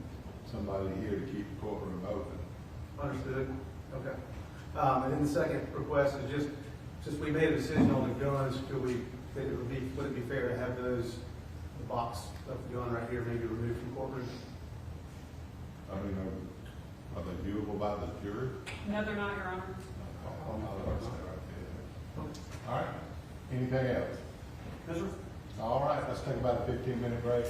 somebody here to keep the courtroom open. Understood. Okay. And then the second request is just, since we made a decision on the guns, would it be fair to have the box of the gun right here maybe removed from courtroom? I mean, are they viewable by the jury? No, they're not, Your Honor. All right. Anything else? Yes, sir. All right, let's take about a 15-minute break.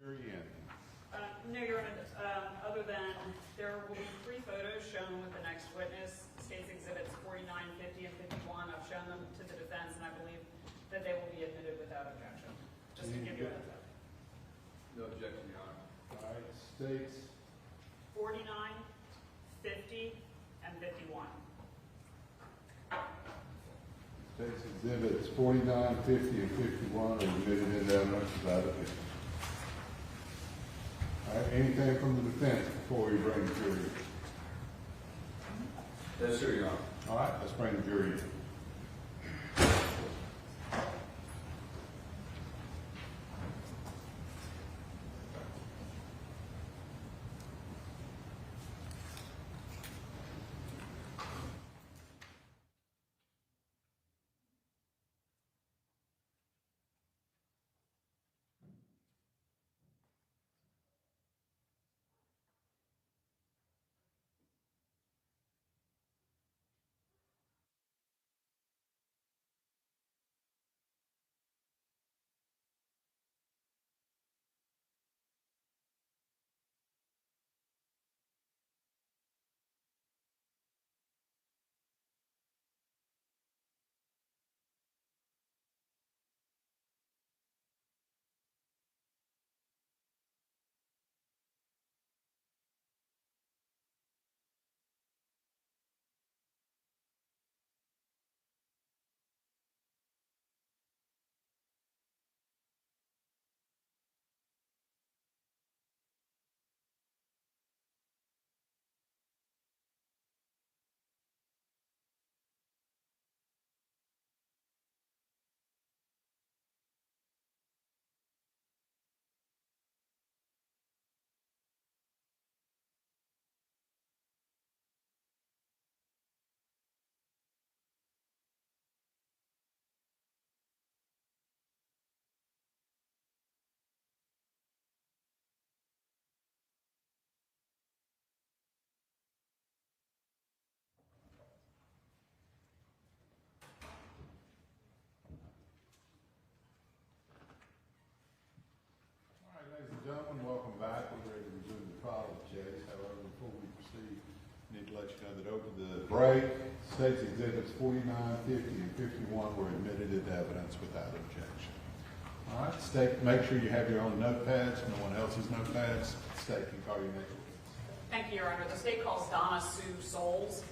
Jury in. No, Your Honor, other than there will be 3 photos shown with the next witness, State's Exhibits 49, 50, and 51. I've shown them to the defense, and I believe that they will be admitted without objection. Just to give you a heads up. No objection, Your Honor. All right, states 49, 50, and 51. States exhibits 49, 50, and 51 are admitted into evidence without objection. All right, anything from the defense before we bring the jury in? Yes, sir, Your Honor. All right, let's bring the jury in. 49, 50, and 51 were admitted into evidence without objection. All right, state, make sure you have your own notepads, no one else's notepads. State can call your next witness. Thank you, Your Honor. The state calls Donna Sue Souls.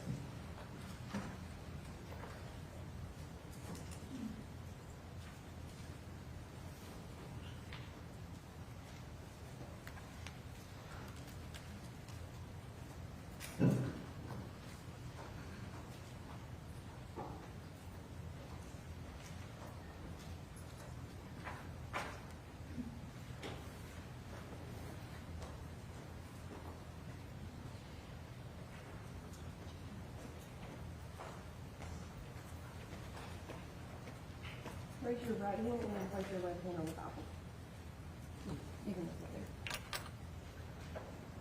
Raise your right hand and then place your left hand on the Bible. You can look right there.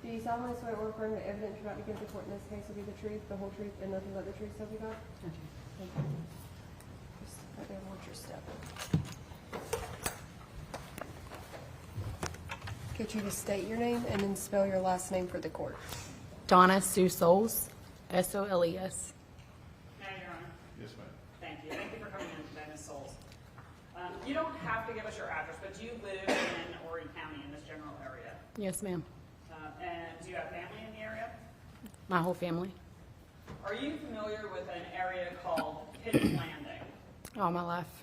Do you solemnly swear or affirm that evidence you're about to give the court in this case will be the truth, the whole truth, and nothing but the truth, so help you God? Thank you. Just right there, watch your step. Get you to state your name and then spell your last name for the court. Donna Sue Souls, S-O-L-E-S. Now, Your Honor. Yes, ma'am. Thank you. Thank you for coming in today, Ms. Souls. You don't have to give us your address, but do you live in Horry County in this general area? Yes, ma'am. And do you have family in the area? My whole family. Are you familiar with an area called Pitt's Landing? All my life.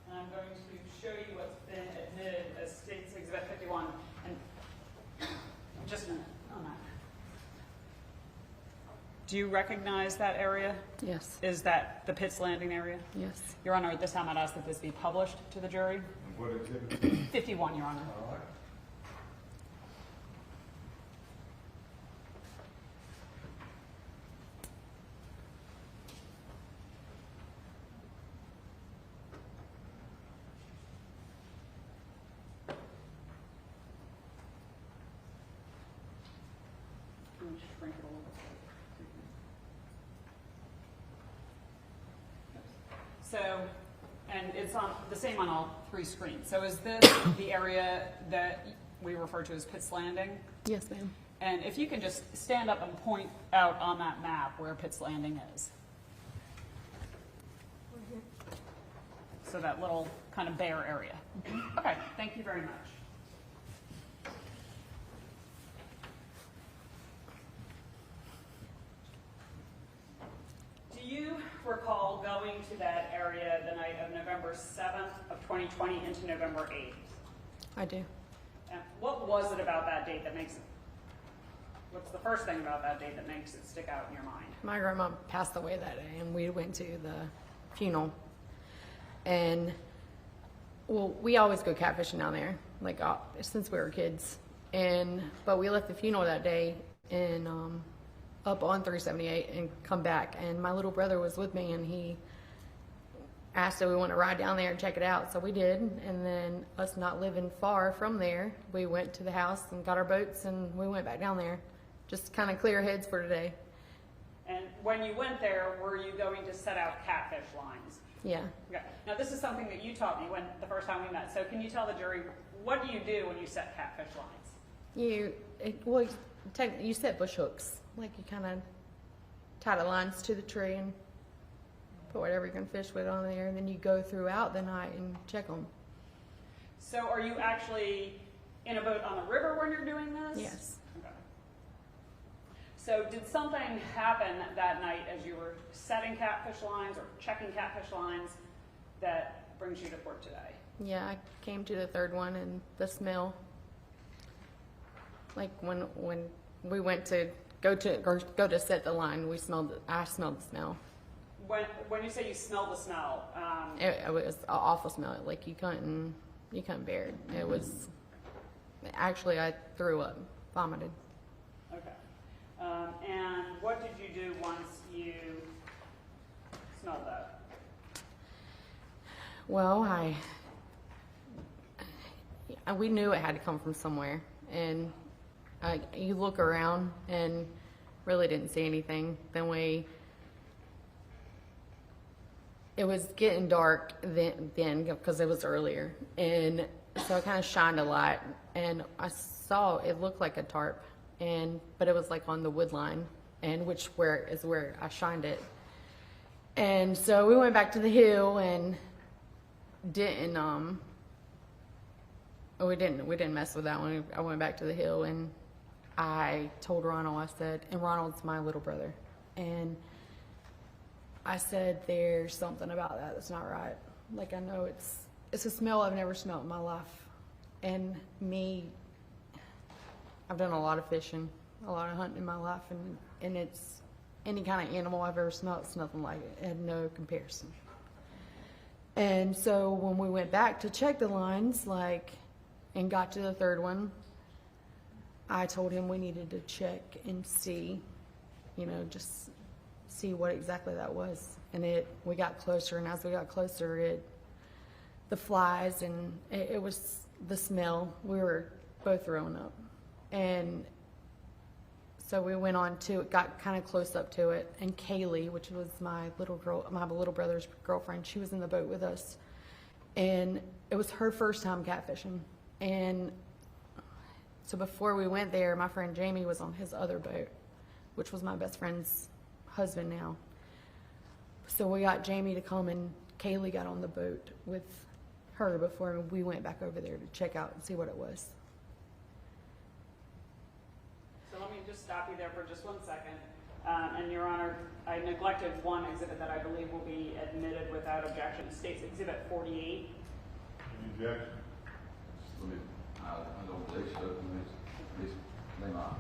And I'm going to show you what's been admitted as State's Exhibit 51. And just a minute on that. Do you recognize that area? Yes. Is that the Pitt's Landing area? Yes. Your Honor, at this time I'd ask that this be published to the jury. And what exhibit? 51, Your Honor. All right. Let me shrink it a little bit. So, and it's on the same on all three screens. So is this the area that we refer to as Pitt's Landing? Yes, ma'am. And if you can just stand up and point out on that map where Pitt's Landing is. So that little kind of bare area. Okay, thank you very much. Do you recall going to that area the night of November 7th of 2020 into November 8th? I do. And what was it about that date that makes it, what's the first thing about that date that makes it stick out in your mind? My grandma passed away that day, and we went to the funeral. And, well, we always go catfishing down there, like, since we were kids. But we left the funeral that day and up on 378 and come back. And my little brother was with me, and he asked if we want to ride down there and check it out. So we did. And then us not living far from there, we went to the house and got our boats, and we went back down there. Just kind of clear heads for today. And when you went there, were you going to set out catfish lines? Yeah. Okay. Now, this is something that you taught me when the first time we met. So can you tell the jury, what do you do when you set catfish lines? You set bush hooks. Like, you kind of tie the lines to the tree and put whatever you're going to fish with on there, and then you go throughout the night and check them. So are you actually in a boat on the river when you're doing this? Yes. Okay. So did something happen that night as you were setting catfish lines or checking catfish lines that brings you to court today? Yeah, I came to the third one, and the smell. Like, when we went to go to set the line, I smelled the smell. When you say you smell the smell, It was an awful smell. Like, you couldn't bear it. It was, actually, I threw up, vomited. okay. And what did you do once you smelled that? Well, we knew it had to come from somewhere, and you look around and really didn't see anything. Then it was getting dark then because it was earlier, and so I kind of shined a light, and I saw it looked like a tarp, but it was like on the wood line, and where I shined it, And so we went back to the hill and didn't we didn't mess with that one. I went back to the hill and I told Ronald, I said, and Ronald's my little brother, and I said, there's something about that that's not right. Like, I know it's a smell I've never smelled in my life. And me, I've done a lot of fishing, a lot of hunting in my life, and it's any kind of animal I've ever smelled, it's nothing like it. It had no comparison. And so when we went back to check the lines, and got to the third one, I told him we needed to check and see, just see what exactly that was. And we got closer, and as we got closer, the flies, and it was the smell. We were both throwing up. And so we went on to it, got kind of close up to it, and Kaylee, which was my little brother's girlfriend, she was in the boat with us. And it was her first time catfishing. And so before we went there, my friend Jamie was on his other boat, which was my best friend's husband now. So we got Jamie to come, and Kaylee got on the boat with her before we went back over there to check out and see what it was. So let me just stop you there for just 1 second. And Your Honor, I neglected one exhibit that I believe will be admitted without objection. State's Exhibit 48. Any objection? I don't believe so. They might.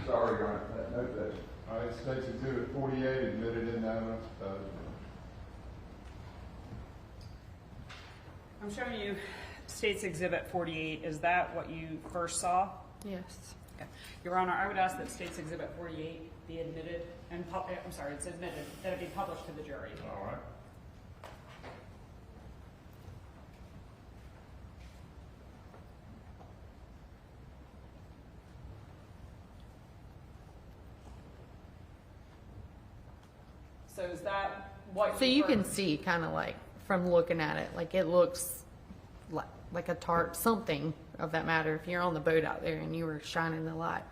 Sorry, Your Honor. No objection. All right, State's Exhibit 48 admitted in that one. I'm showing you State's Exhibit 48. Is that what you first saw? Yes. Okay. Your Honor, I would ask that State's Exhibit 48 be admitted, and it's admitted, that it be published to the jury. All right. So is that what So you can see kind of from looking at it, it looks like a tarp, something of that matter, if you're on the boat out there and you were shining the light.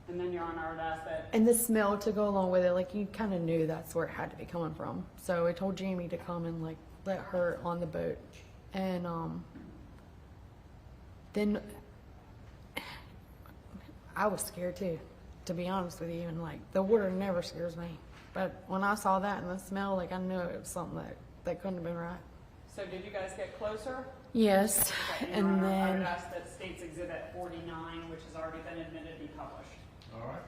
And then, Your Honor, I would ask that. And the smell to go along with it, you kind of knew that's where it had to be coming from. So I told Jamie to come and let her on the boat. And then I was scared too, to be honest with you. And the water never scares me. But when I saw that and the smell, I knew it was something that couldn't have been right. So did you guys get closer? Yes. Okay, and Honor, then I would ask that State's Exhibit 49, which has already been admitted, be published. All right.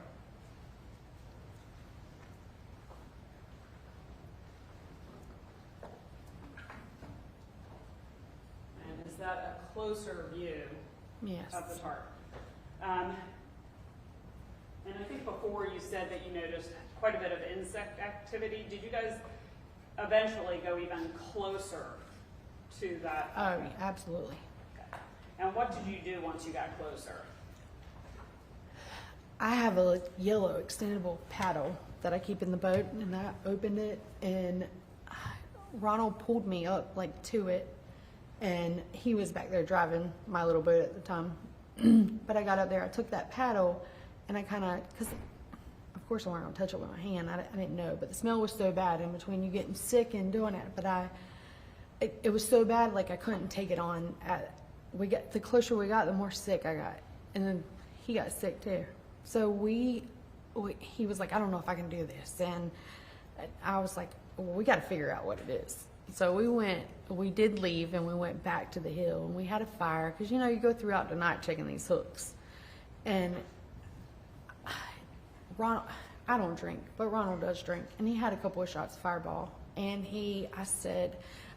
And is that a closer view yes. of the tarp? And I think before you said that you noticed quite a bit of insect activity. Did you guys eventually go even closer to that? Oh, absolutely. Okay. And what did you do once you got closer? I have a yellow extendable paddle that I keep in the boat, and I opened it, and Ronald pulled me up to it, and he was back there driving my little boat at the time. But I got up there, I took that paddle, and I kind of, because of course I wasn't going to touch it with my hand, I didn't know, but the smell was so bad in between you getting sick and doing it, but it was so bad, I couldn't take it on. The closer we got, the more sick I got, and then he got sick too. So he was like, I don't know if I can do this. And I was like, well, we got to figure out what it is. So we did leave, and we went back to the hill, and we had a fire, because you go throughout the night checking these hooks. And Ronald, I don't drink, but Ronald does drink, and he had a couple of shots of Fireball. And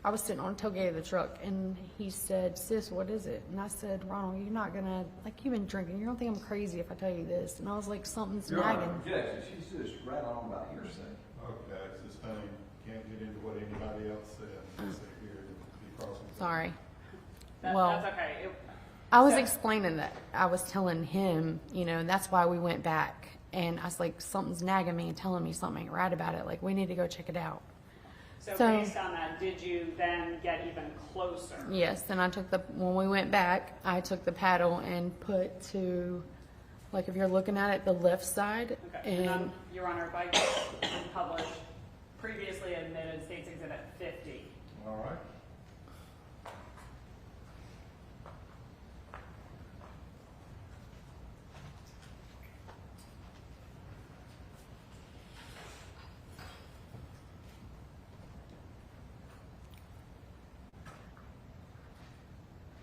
I was sitting on the tailgate of the truck, and he said, sis, what is it? And I said, Ronald, you're not gonna, you've been drinking, you're gonna think I'm crazy if I tell you this. And I was like, something's nagging. Jackson, she's just right on about hearsay. Okay, sustained. Can't get into what anybody else said. Sit here and be crossing. Sorry. That's okay. I was explaining that. I was telling him, and that's why we went back. And I was like, something's nagging me and telling me something ain't right about it. We need to go check it out. So based on that, did you then get even closer? Yes, then when we went back, I took the paddle and put to Like if you're looking at it, the left side, Okay, and Your Honor, if I could publish previously admitted State's Exhibit 50. All right.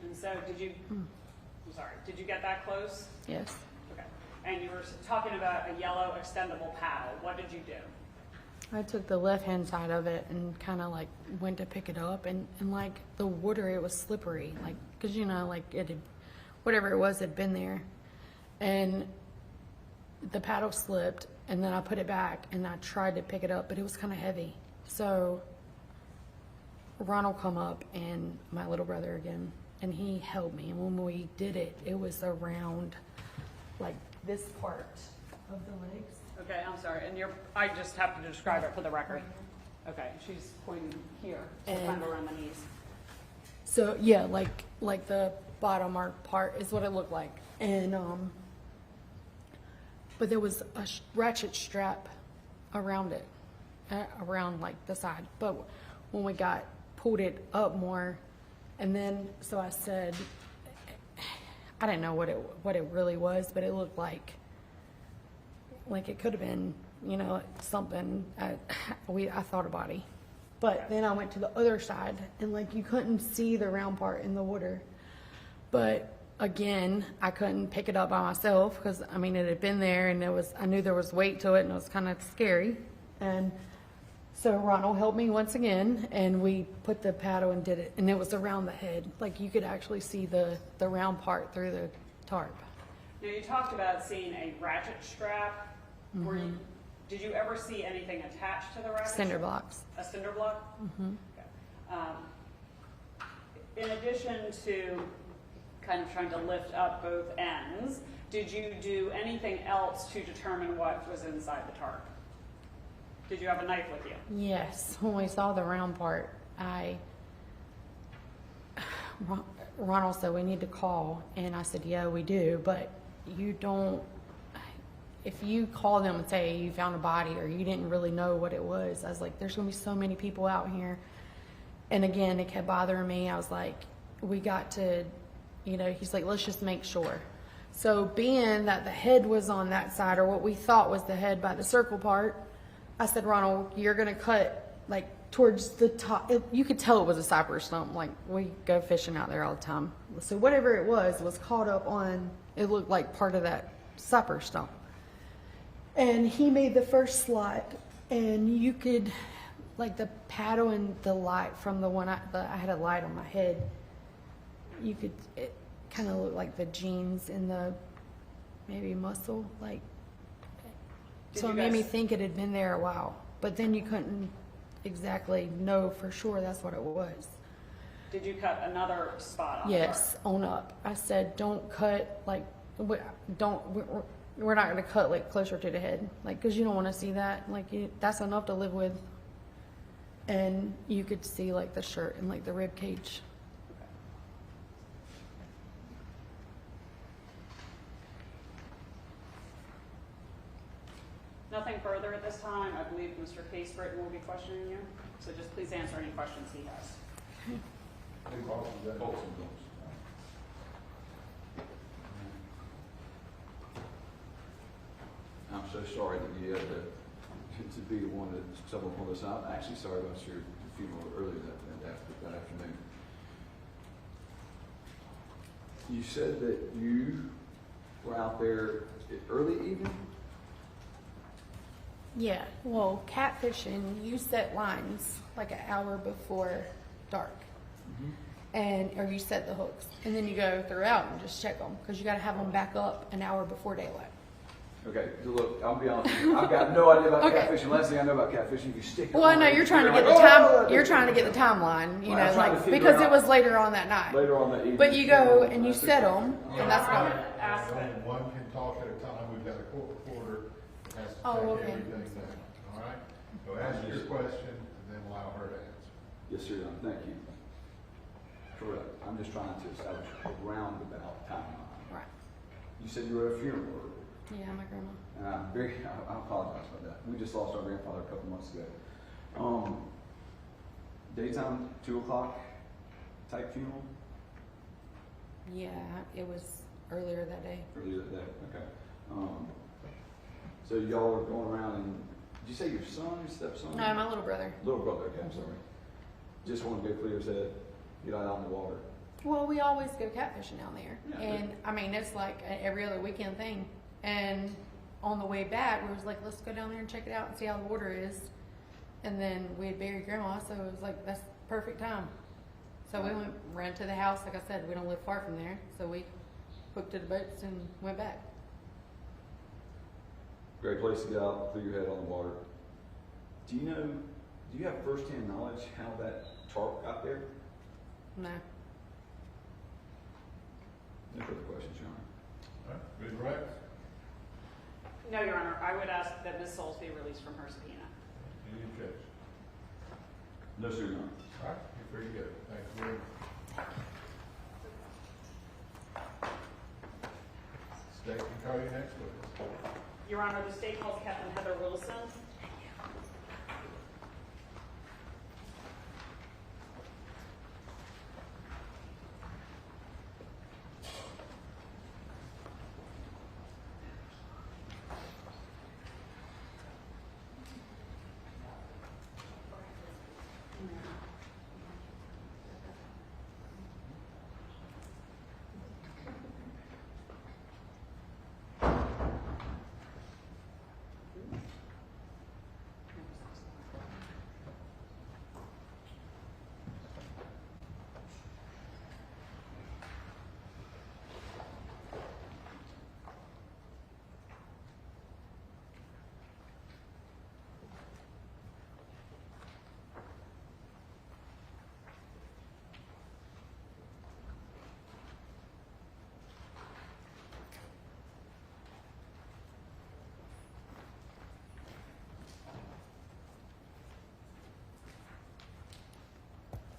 And so did you, I'm sorry, did you get that close? yes. Okay. And you were talking about a yellow extendable paddle. What did you do? I took the left-hand side of it and kind of like went to pick it up, and like the water, it was slippery, like, cause you know, like it had, whatever it was had been there, and the paddle slipped, and then I put it back and I tried to pick it up, but it was kind of heavy. So Ronald come up and my little brother again, and he held me, and when we did it, it was around like this part of the legs. Okay, I'm sorry. And I just have to describe it for the record. Okay, she's pointing here, so And- kind of around the knees. So yeah, like the bottom part is what it looked like, and but there was a ratchet strap around it, around like the side. But when we pulled it up more, and then so I said, I didn't know what it really was, but it looked like it could have been, you know, something. I thought a body. But then I went to the other side, and like you couldn't see the round part in the water. But again, I couldn't pick it up by myself because I mean it had been there, and I knew there was weight to it, and it was kind of scary. And so Ronald helped me once again, and we put the paddle and did it, and it was around the head. Like you could actually see the round part through the tarp. Now, you talked about seeing a ratchet strap. Did you ever see anything attached to the ratchet Cinder strap? blocks. A cinder block? Mm-hmm. In addition to kind of trying to lift up both ends, did you do anything else to determine what was inside the tarp? Did you have a knife with you? Yes, when we saw the round part, Ronald said we need to call, and I said, yeah, we do, but you don't, if you call them and say you found a body or you didn't really know what it was, I was like, there's gonna be so many people out here. And again, it kept bothering me. I was like, we got to, you know, he's like, let's just make sure. So being that the head was on that side, or what we thought was the head by the circle part, I said, Ronald, you're gonna cut like towards the top. You could tell it was a cypress stump. Like we go fishing out there all the time. So whatever it was caught up on, it looked like part of that cypress stump. And he made the first slot, and you could, like the paddle and the light from the one I had a light on my head, you could, it kind of looked like the jeans in the maybe muscle, like, so it made me think it had been there a while, but then you couldn't exactly know for sure that's what it was. Did you cut another spot on Yes, on up. I said, don't cut, like, we're not going to cut like closer to the head, like, because you don't want to see that. Like, that's enough to live with. And you could see like the shirt and like the rib cage. Nothing further at this time. I believe Mr. Case Britton will be questioning you, so just please answer any questions he has. I'm so sorry that you had to be the one that someone pulled this out. I'm actually sorry about your funeral earlier that afternoon. You said that you were out there early evening? Yeah, well, catfishing, you set lines like an hour before dark. Or you set the hooks, and then you go throughout and just check them, because you got to have them back up an hour before daylight. Okay, so look, I'll be honest with you. I've got no idea about catfishing. Last thing I know about catfishing, you stick it Well, I know you're trying to get the time. You're trying to get the timeline, you know, like because it was later on that night. Later on that evening. But you go and you set them, and that's what. Only one can talk at a time. We've got a court reporter that has to Oh, take okay. everything down. All right? So ask your question and then allow her to answer. Yes, sir, John. Thank you. Correct. I'm just trying to establish a roundabout timeline. Right. You said you were at a funeral. Yeah, my grandma. And I apologize about that. We just lost our grandfather a couple months ago. Daytime, 2 o'clock type funeral? Yeah, it was earlier that day. Earlier that day, okay. So y'all are going around and, did you say your son, your stepson? No, my little brother. Little brother, okay, I'm sorry. Just want to go clear his head, get out on the water. Well, we always go catfishing down there. Yeah, And I mean, it's like every other weekend thing. And on the way back, we was like, let's go down there and check it out and see how the water is. And then we had buried grandma, so it was like, that's perfect time. So we ran to the house. Like I said, we don't live far from there. So we hooked to the boats and went back. Great place to get out, clear your head on the water. Do you have firsthand knowledge how that tarp got there? No. No further questions, Your Honor. All right, Ms. Rice? No, Your Honor, I would ask that Ms. Souls be released from her subpoena. Any objection? No, sir, Your Honor. All right, you're free to go. Thank you very much. State can call you next, please. Your Honor, the state calls Captain Heather Wilson.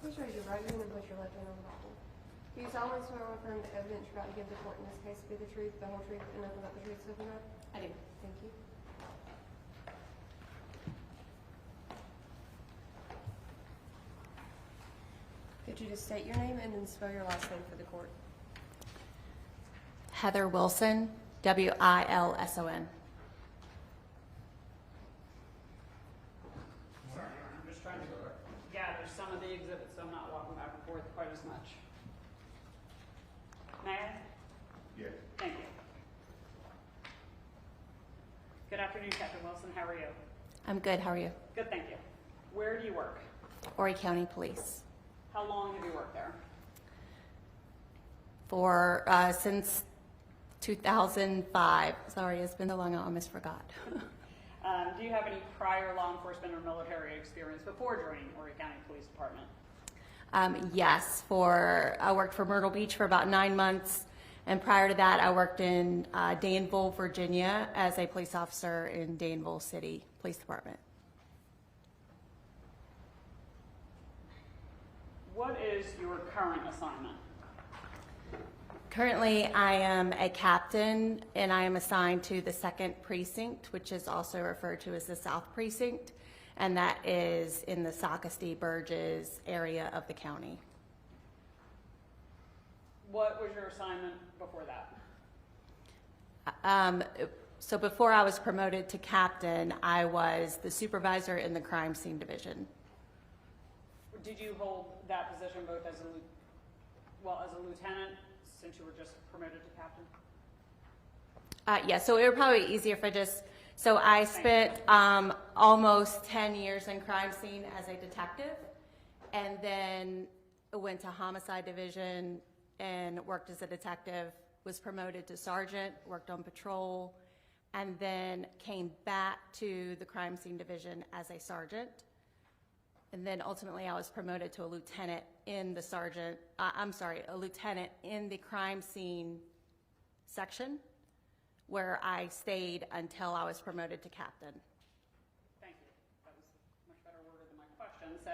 Please raise your right hand and place your left hand on the Bible. Do you solemnly swear or affirm the evidence you're about to give the court in this case to be the truth, the whole truth, and nothing but the truth, so help you God? I do. Thank you. Could you just state your name and then spell your last name for the court? Heather Wilson, Wilson. Sorry, Your Honor, I'm just trying to gather some of the exhibits so I'm not walking back and forth quite as much. May I? Yes. Thank you. Good afternoon, Captain Wilson. How are you? I'm good. How are you? Good, thank you. Where do you work? Horry County Police. How long have you worked there? For since 2005. Sorry, it's been so long I almost forgot. Do you have any prior law enforcement or military experience before joining Horry County Police Department? Yes, I worked for Myrtle Beach for about 9 months, and prior to that I worked in Danville, Virginia as a police officer in Danville City Police Department. What is your current assignment? Currently, I am a captain, and I am assigned to the 2nd Precinct, which is also referred to as the South Precinct, and that is in the Socastee Burgess area of the county. What was your assignment before that? So before I was promoted to captain, I was the supervisor in the crime scene division. Did you hold that position both as a lieutenant, since you were just promoted to captain? Yeah, so it would probably be easier if I just, so I spent almost 10 years in crime scene as a detective, and then went to homicide division and worked as a detective, was promoted to sergeant, worked on patrol, and then came back to the crime scene division as a sergeant. And then ultimately I was promoted to a lieutenant in the a lieutenant in the crime scene section, where I stayed until I was promoted to captain. Thank you. That was much better worded than my question. So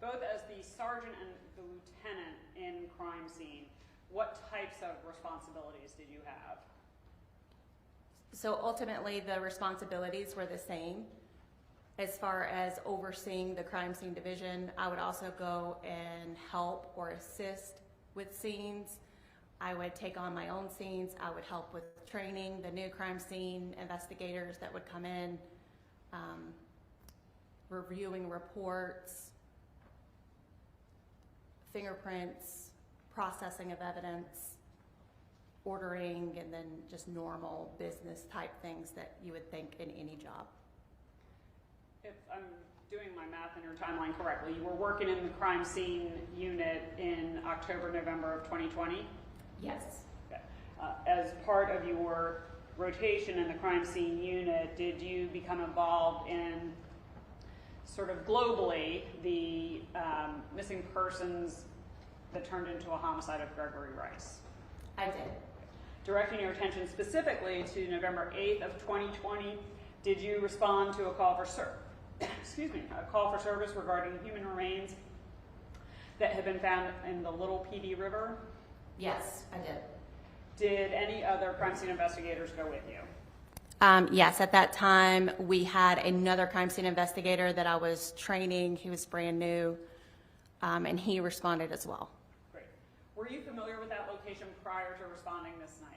both as the sergeant and the lieutenant in crime scene, what types of responsibilities did you have? So ultimately, the responsibilities were the same. As far as overseeing the crime scene division, I would also go and help or assist with scenes. I would take on my own scenes. I would help with training the new crime scene investigators that would come in, reviewing reports, fingerprints, processing of evidence, ordering, and then just normal business type things that you would think in any job. If I'm doing my math in your timeline correctly, you were working in the crime scene unit in October, November of 2020? Yes. Okay. As part of your rotation in the crime scene unit, did you become involved in sort of globally the missing persons that turned into a homicide of Gregory Rice? I did. Directing your attention specifically to November 8th of 2020, did you respond to a call for service regarding human remains that had been found in the Little Pee Dee River? Yes, I did. Did any other crime scene investigators go with you? Yes, at that time, we had another crime scene investigator that I was training. He was brand new, and he responded as well. Great. Were you familiar with that location prior to responding this night?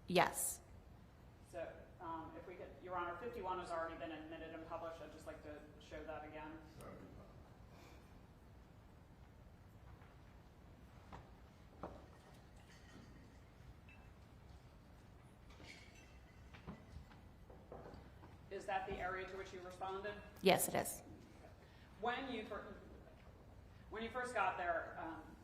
Yes. So if we could, Your Honor, 51 has already been admitted and published. I'd just like to show that again. Is that the area to which you responded? Yes, it is. When you first got there,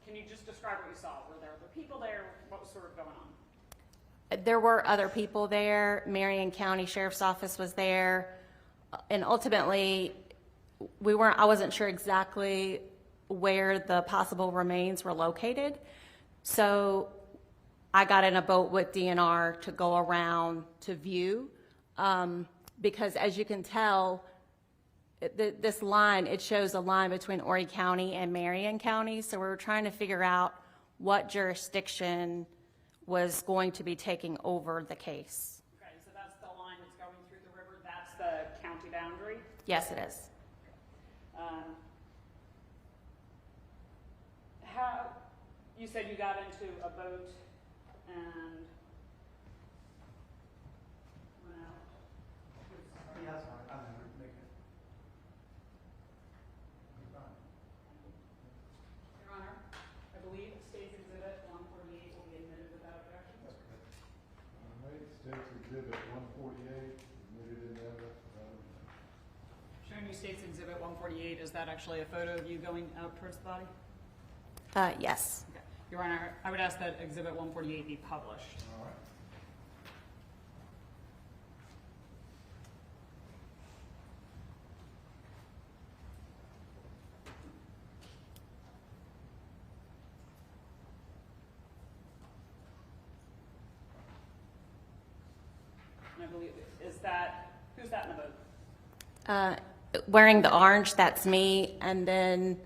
can you just describe what you saw? Were there other people there? What was sort of going on? There were other people there. Marion County Sheriff's Office was there. And ultimately, I wasn't sure exactly where the possible remains were located. So I got in a boat with DNR to go around to view. Because as you can tell, this line, it shows a line between Horry County and Marion County. So we were trying to figure out what jurisdiction was going to be taking over the case. Okay, so that's the line that's going through the river. That's the county boundary? Yes, it is. How, you said you got into a boat and went out. Yeah, that's fine. I know, make it. Your Honor, I believe State's Exhibit 148 will be admitted without objection. That's correct. All right, State's Exhibit 148, admitted in evidence without objection. Showing you State's Exhibit 148, is that actually a photo of you going out towards the body? Yes. Okay. Your Honor, I would ask that Exhibit 148 be published. All right. And I believe, who's that in the boat? Wearing the orange, that's me. And then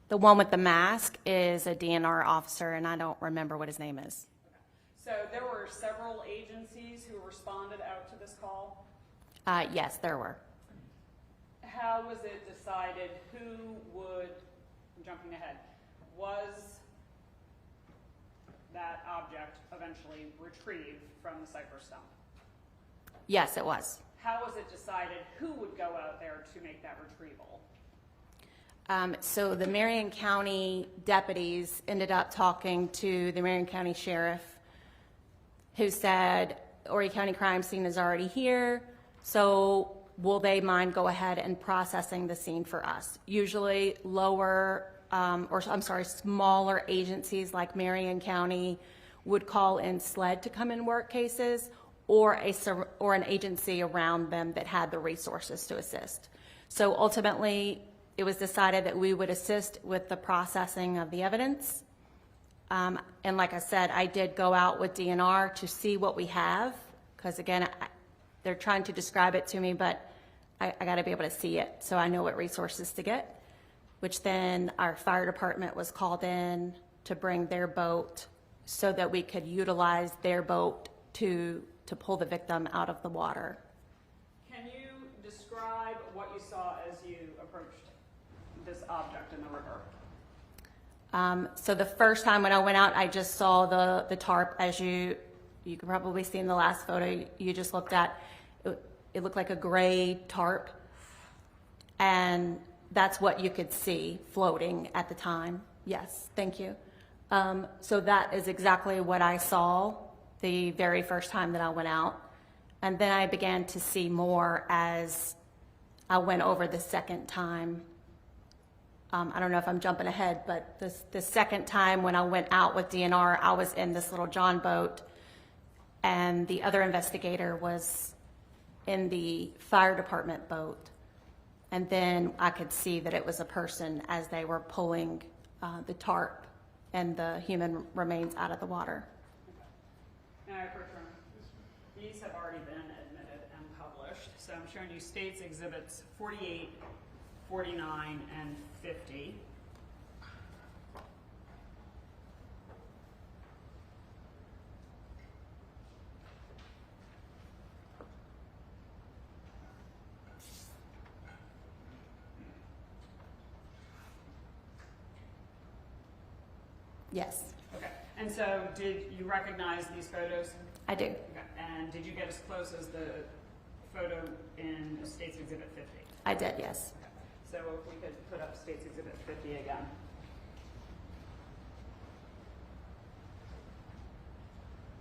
the one with the mask is a DNR officer, and I don't remember what his name is. Okay. So there were several agencies who responded out to this call? Yes, there were. How was it decided who would, I'm jumping ahead, was that object eventually retrieved from the cypress stump? Yes, it was. How was it decided who would go out there to make that retrieval? So the Marion County deputies ended up talking to the Marion County Sheriff, who said, Horry County crime scene is already here, so will they mind go ahead and processing the scene for us? Usually smaller agencies like Marion County would call in SLED to come and work cases, or an agency around them that had the resources to assist. So ultimately, it was decided that we would assist with the processing of the evidence. And like I said, I did go out with DNR to see what we have, because again, they're trying to describe it to me, but I got to be able to see it so I know what resources to get, which then our fire department was called in to bring their boat so that we could utilize their boat to pull the victim out of the water. Can you describe what you saw as you approached this object in the river? So the first time when I went out, I just saw the tarp, as you can probably see in the last photo you just looked at. It looked like a gray tarp, and that's what you could see floating at the time. Yes, thank you. So that is exactly what I saw the very first time that I went out. And then I began to see more as I went over the second time. I don't know if I'm jumping ahead, but the second time when I went out with DNR, I was in this little John boat, and the other investigator was in the fire department boat. And then I could see that it was a person as they were pulling the tarp and the human remains out of the water. Now, these have already been admitted and published. So I'm showing you States Exhibits 48, 49, and 50. Yes, Okay. And so did you recognize these photos? I do. Okay. And did you get as close as the photo in States Exhibit 50? I did, yes. Okay. So if we could put up States Exhibit 50 again.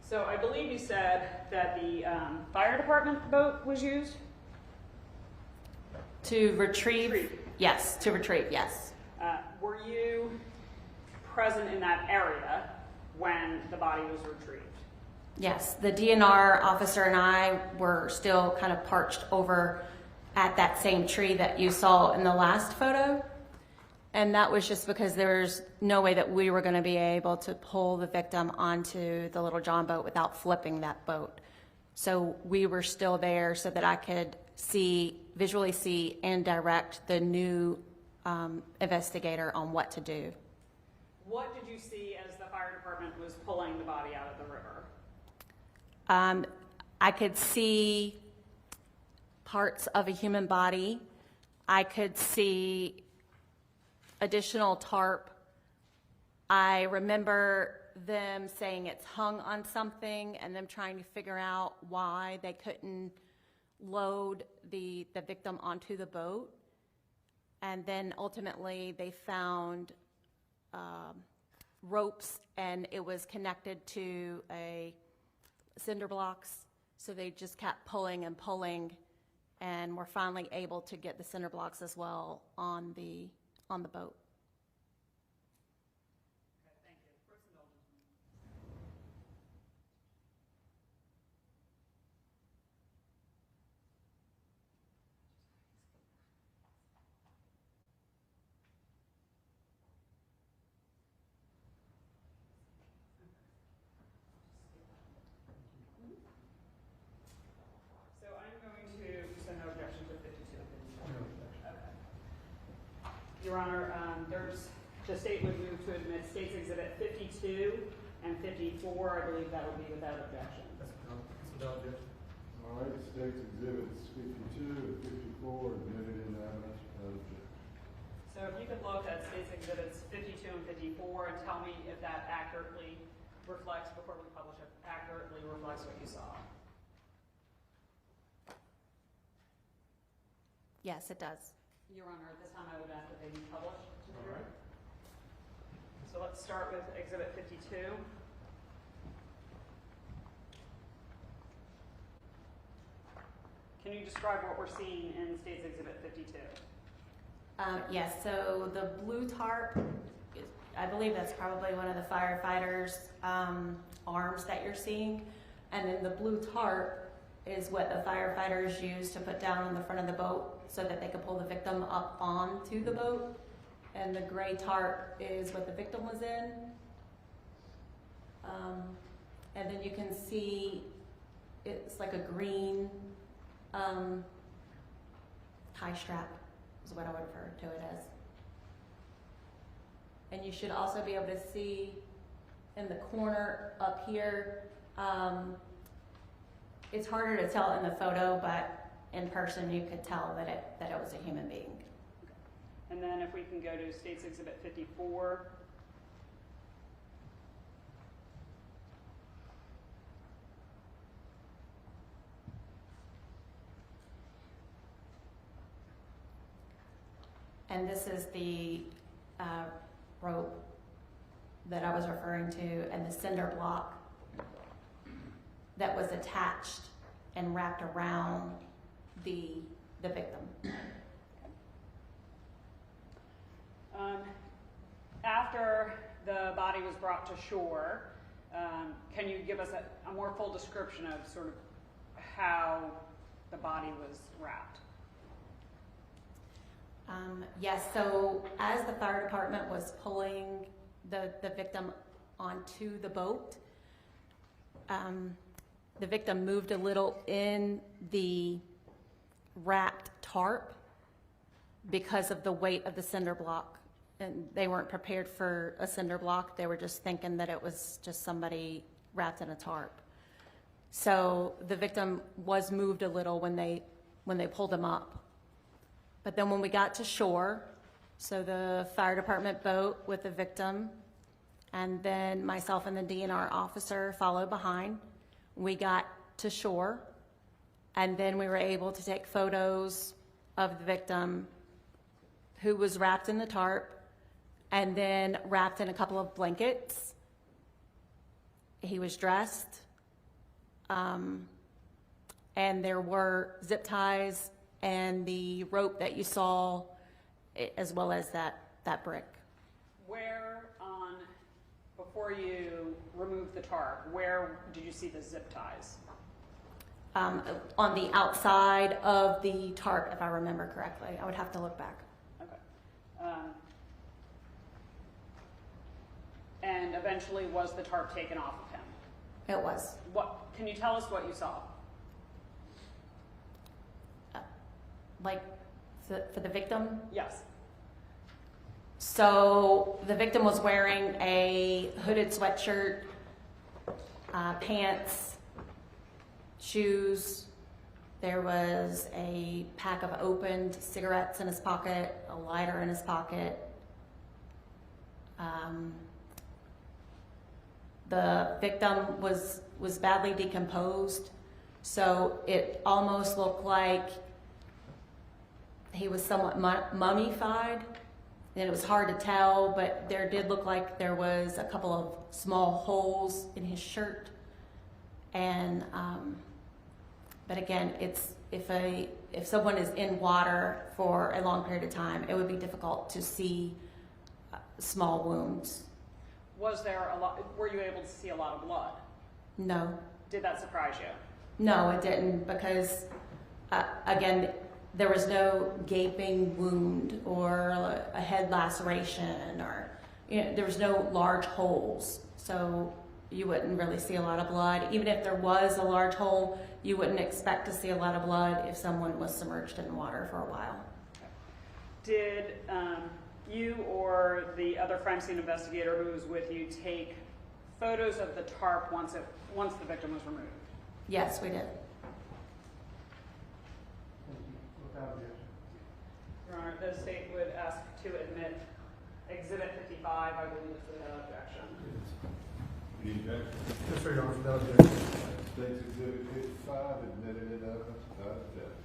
So I believe you said that the fire department boat was used? To retrieve? Yes, to retrieve, yes. Were you present in that area when the body was retrieved? Yes, the DNR officer and I were still kind of parched over at that same tree that you saw in the last photo. And that was just because there's no way that we were going to be able to pull the victim onto the Little John boat without flipping that boat. So we were still there so that I could visually see and direct the new investigator on what to do. What did you see as the fire department was pulling the body out of the river? I could see parts of a human body. I could see additional tarp. I remember them saying it's hung on something and them trying to figure out why they couldn't load the victim onto the boat. And then ultimately they found ropes, and it was connected to cinder blocks. So they just kept pulling and pulling, and were finally able to get the cinder blocks as well on the boat. Okay, thank you. Court's indulgence. So I'm going to send no objection to 52. Okay. Your Honor, the state would move to admit States Exhibit 52 and 54. I believe that would be without objection. That's without objection. All right, States Exhibits 52 and 54 admitted in evidence without objection. So if you could look at States Exhibits 52 and 54 and tell me if that accurately reflects, before we publish it, accurately reflects what you saw. Yes, it does. Your Honor, at this time I would ask that they be published. All right. So let's start with Exhibit 52. Can you describe what we're seeing in States Exhibit 52? Yes, so the blue tarp, I believe that's probably one of the firefighters' arms that you're seeing. And then the blue tarp is what the firefighters use to put down on the front of the boat so that they could pull the victim up onto the boat. And the gray tarp is what the victim was in. And then you can see it's like a green tie strap is what I would refer to it as. And you should also be able to see in the corner up here, It's harder to tell in the photo, but in person you could tell that it was a human being. And then if we can go to State's Exhibit 54. And this is the rope that I was referring to, and the cinder block that was attached and wrapped around the victim. After the body was brought to shore, can you give us a more full description of sort of how the body was wrapped? Yes, so as the fire department was pulling the victim onto the boat, the victim moved a little in the wrapped tarp because of the weight of the cinder block. And they weren't prepared for a cinder block. They were just thinking that it was just somebody wrapped in a tarp. So the victim was moved a little when they pulled him up. But then when we got to shore, so the fire department boat with the victim, and then myself and the DNR officer followed behind. We got to shore, and then we were able to take photos of the victim who was wrapped in the tarp and then wrapped in a couple of blankets. He was dressed, and there were zip ties and the rope that you saw, as well as that brick. Where before you removed the tarp, where did you see the zip ties? On the outside of the tarp, if I remember correctly. I would have to look back. Okay. And eventually was the tarp taken off of him? It was. Can you tell us what you saw? Like for the victim? Yes. So the victim was wearing a hooded sweatshirt, pants, shoes. There was a pack of opened cigarettes in his pocket, a lighter in his pocket. The victim was badly decomposed, so it almost looked like he was somewhat mummified. And it was hard to tell, but there did look like there was a couple of small holes in his shirt. And but again, if someone is in water for a long period of time, it would be difficult to see small wounds. Was there were you able to see a lot of blood? No. Did that surprise you? No, it didn't, because again, there was no gaping wound or a head laceration, or there was no large holes, so you wouldn't really see a lot of blood. Even if there was a large hole, you wouldn't expect to see a lot of blood if someone was submerged in water for a while. Did you or the other crime scene investigator who was with you take photos of the tarp once the victim was removed? Yes, we did. Your Honor, the state would ask to admit Exhibit 55, I believe is without objection. Any objection? Yes, sir, Your Honor, without objection. State's Exhibit 55, admitted it evidence without objection.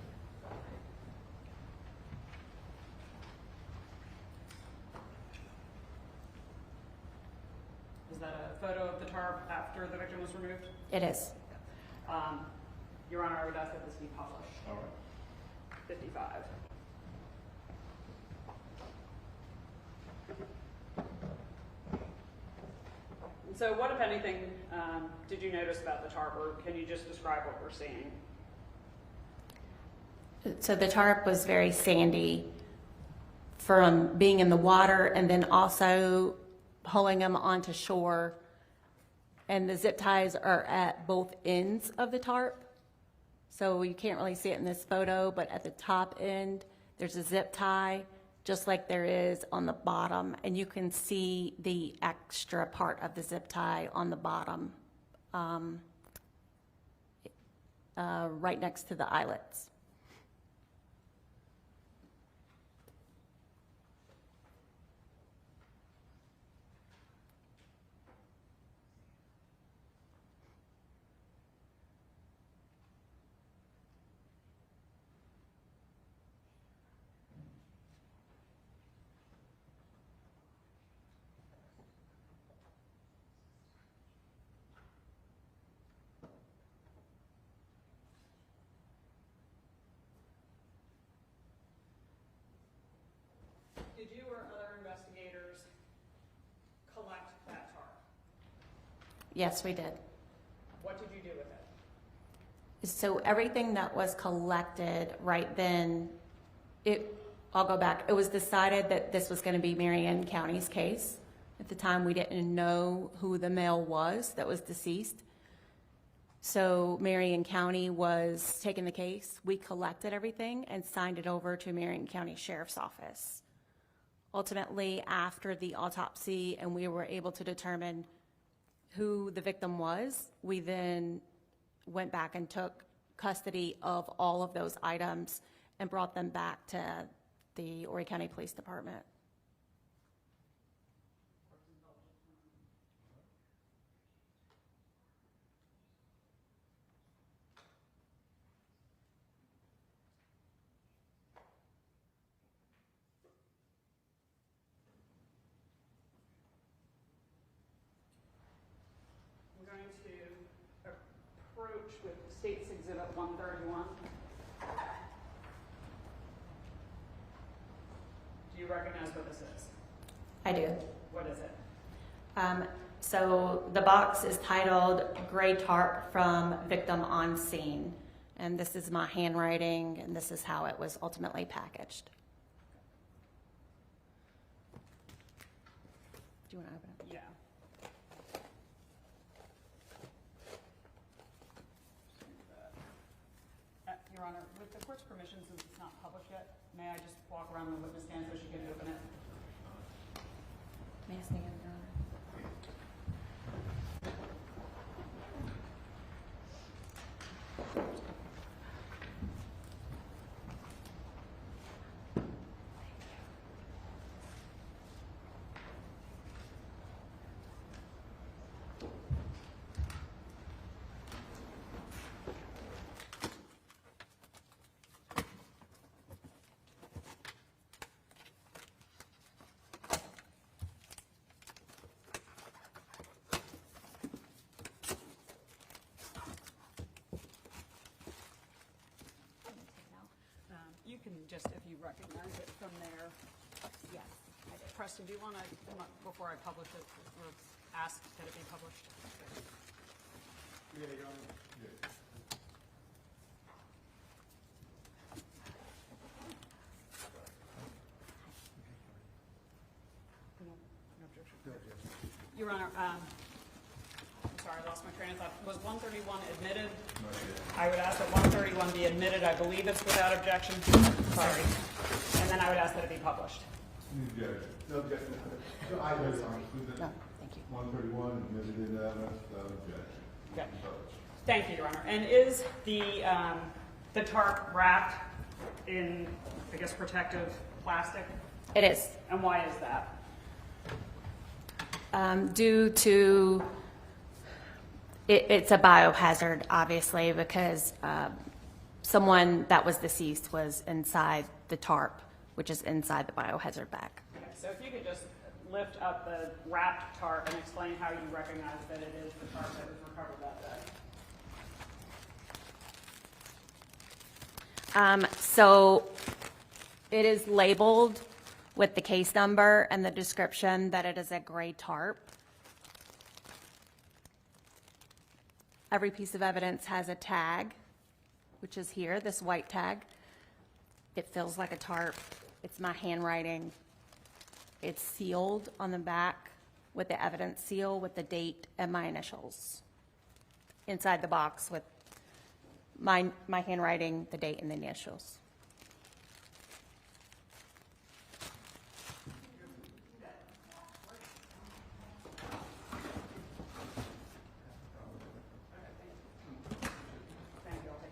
Is that a photo of the tarp after the victim was removed? It is. Your Honor, I would ask that this be published. All right. 55. So what, if anything, did you notice about the tarp, or can you just describe what we're seeing? So the tarp was very sandy from being in the water and then also pulling him onto shore. And the zip ties are at both ends of the tarp. So you can't really see it in this photo, but at the top end, there's a zip tie, just like there is on the bottom. And you can see the extra part of the zip tie on the bottom. right next to the eyelets. Did you or other investigators collect that tarp? Yes, we did. What did you do with it? So everything that was collected right then, I'll go back. It was decided that this was going to be Marion County's case. At the time, we didn't know who the male was that was deceased. So Marion County was taking the case. We collected everything and signed it over to Marion County Sheriff's Office. Ultimately, after the autopsy and we were able to determine who the victim was, we then went back and took custody of all of those items and brought them back to the Horry County Police Department. I'm going to approach with State's Exhibit 131. Do you recognize what this is? I do. What is it? So the box is titled Gray Tarp from Victim on Scene. And this is my handwriting, and this is how it was ultimately packaged. Do you want to open it? Yeah. Your Honor, with the court's permission, since it's not published yet, may I just walk around the witness stand so she can open it? May I stand, Your Honor? You can just, if you recognize it from there. Yes. Preston, do you want to come up before I publish it or ask that it be published? Yeah, Your Honor. Yeah. No objection. Your Honor, I'm sorry, I lost my train of thought. Was 131 admitted? I would ask that 131 be admitted. I believe it's without objection. Sorry. And then I would ask that it be published. No objection. So I vote on it. No, thank you. 131 admitted into evidence without objection. Okay. Thank you, Your Honor. And is the tarp wrapped in, I guess, protective plastic? It is. And why is that? Due to, it's a biohazard, obviously, because someone that was deceased was inside the tarp, which is inside the biohazard bag. Okay, so if you could just lift up the wrapped tarp and explain how you recognize that it is the tarp that was recovered that day. So it is labeled with the case number and the description that it is a gray tarp. Every piece of evidence has a tag, which is here, this white tag. It feels like a tarp. It's my handwriting. It's sealed on the back with the evidence seal with the date and my initials. Inside the box with my handwriting, the date and the initials. Thank you. I'll take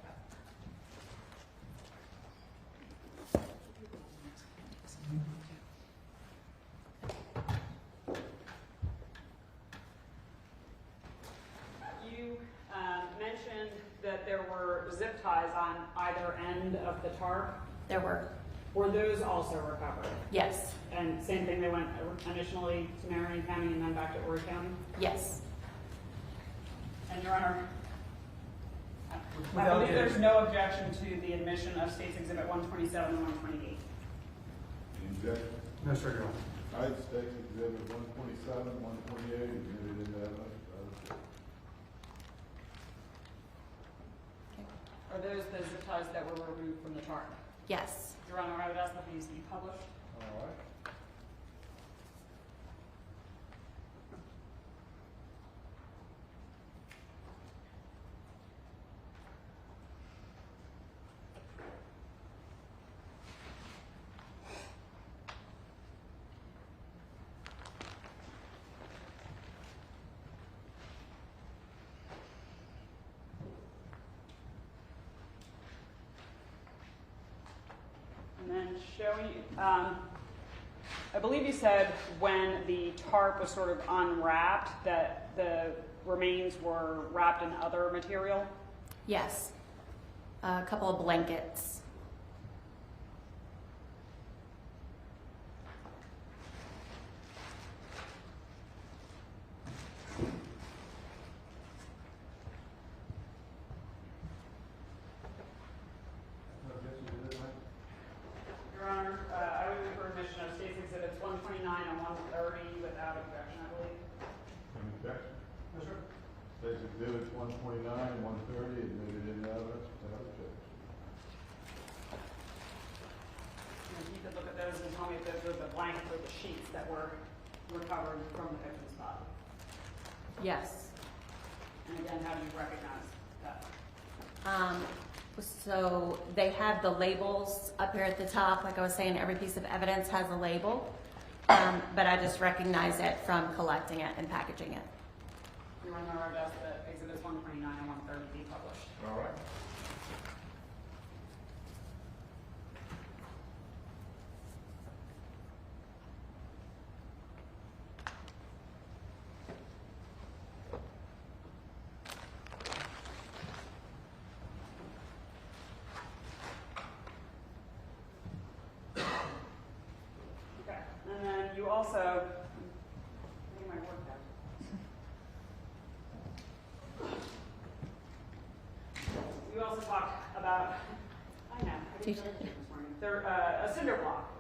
end of the tarp? There were, Were those also recovered? yes, And same thing, they went initially to Marion County and then back to Horry County? yes. And Your Honor, I Without believe getting- there's no objection to the admission of State's Exhibit 127 and 128. Any objection? No, sir, Your Honor. All right, State's Exhibit 127, 128, admitted into evidence by the court. Are those the zip ties that were removed from the tarp? Yes. Your Honor, I would ask that these be published. All right. And then showing, I believe you said when the tarp was sort of unwrapped that the remains were wrapped in other material? Yes. A couple of blankets. Your Honor, I would move for admission of State's Exhibits 129 and 130 without objection, I believe. Any objection? No, sir. State's Exhibits 129 and 130, admitted into evidence without objection. And if you could look at those and tell me if those are the blankets or the sheets that were recovered from the victim's body. Yes. And again, how do you recognize that? So they have the labels up here at the top. Like I was saying, every piece of evidence has a label. But I just recognize it from collecting it and packaging it. Your Honor, I would ask that Exhibits 129 and 130 be published. All right. Okay, and then you also, give me my work back. You also talked about, I know, I didn't know this morning. There, a cinder block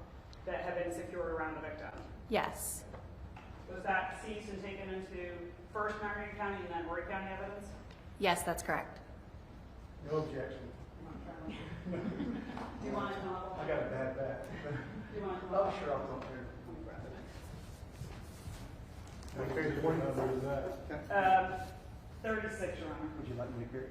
that had been secured around the victim. Yes. Was that seized and taken into first Marion County and then Horry County evidence? Yes, that's correct. No objection. Do you want to know? I got a bad back. Do you want to know? Oh, sure, I'll come here. What page number is that? 36, Your Honor. Would you like me to carry it?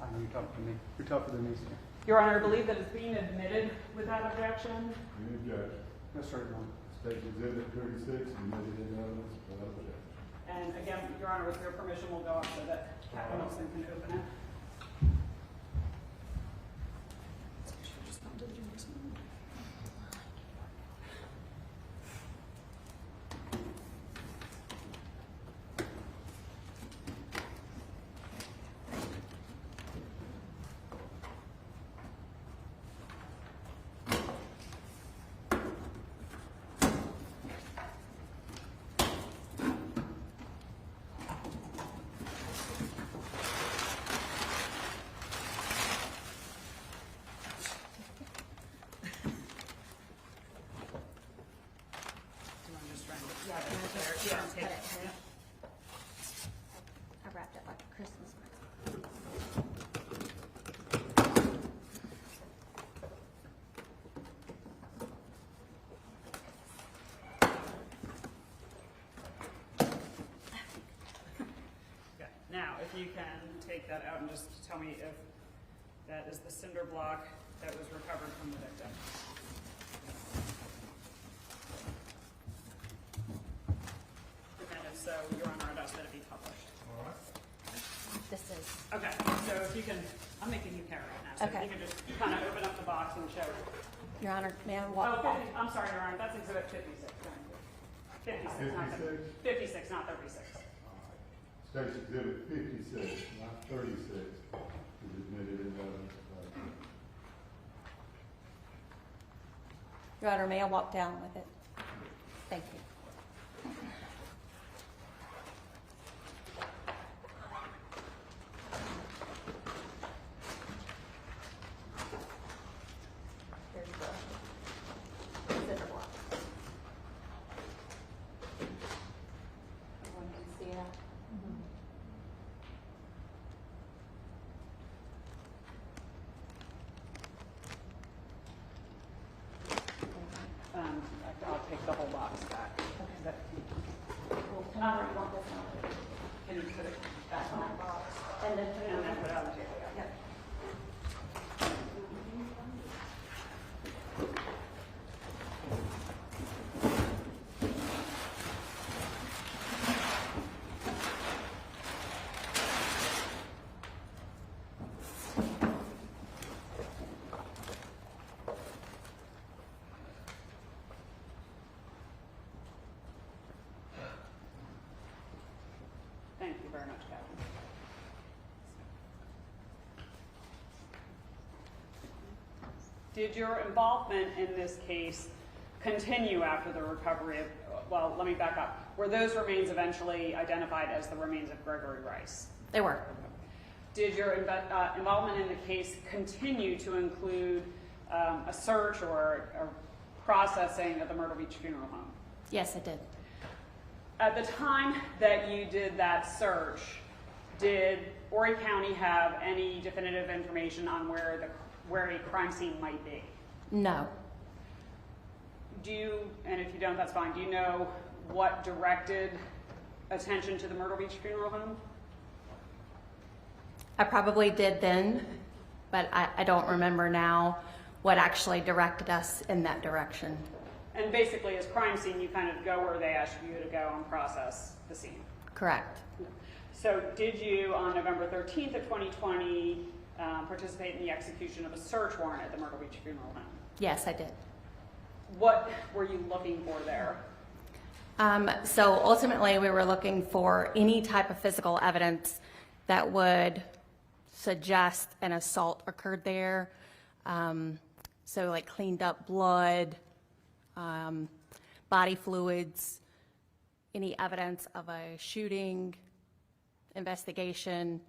I know you're talking to me. You're tougher than me, sir. Your Honor, I believe that it's being admitted without objection. Any objection? No, sir, Your Honor. State's Exhibit 36, admitted into evidence without objection. And again, Your Honor, with your permission, we'll go up so that Captain Wilson can open it. I wrapped it like a Christmas present. Okay, now, if you can take that out and just tell me if that is the cinder block that was recovered from the victim. And if so, Your Honor, I'd ask that it be published. All right. This is, Okay, so if you can, I'm making you carry it now, so if Okay. you can just kind of open up the box and show. Your Honor, may I Oh, walk back? I'm sorry, Your Honor, that's Exhibit 56. 56, not 56? 56, not 36. State's Exhibit 56, not 36, is admitted into evidence without objection. Your Honor, may I walk down with it? Thank you. There's the zipper block. Everyone can see that? I'll take the whole box back. Well, tell me where you want this one. Can you put it back on that box? And then put it And then on put it on the table, yeah. Yep. Thank you very much, Captain. Did your involvement in this case continue after the recovery of, well, let me back up. Were those remains eventually identified as the remains of Gregory Rice? They were. Did your involvement in the case continue to include a search or processing of the Myrtle Beach Funeral Home? Yes, it did. At the time that you did that search, did Horry County have any definitive information on where a crime scene might be? No. Do you, and if you don't, that's fine, do you know what directed attention to the Myrtle Beach Funeral Home? I probably did then, but I don't remember now what actually directed us in that direction. And basically, as crime scene, you kind of go where they ask you to go and process the scene. Correct. So did you, on November 13th of 2020, participate in the execution of a search warrant at the Myrtle Beach Funeral Home? Yes, I did. What were you looking for there? So ultimately, we were looking for any type of physical evidence that would suggest an assault occurred there. So like cleaned up blood, body fluids, any evidence of a shooting, investigation,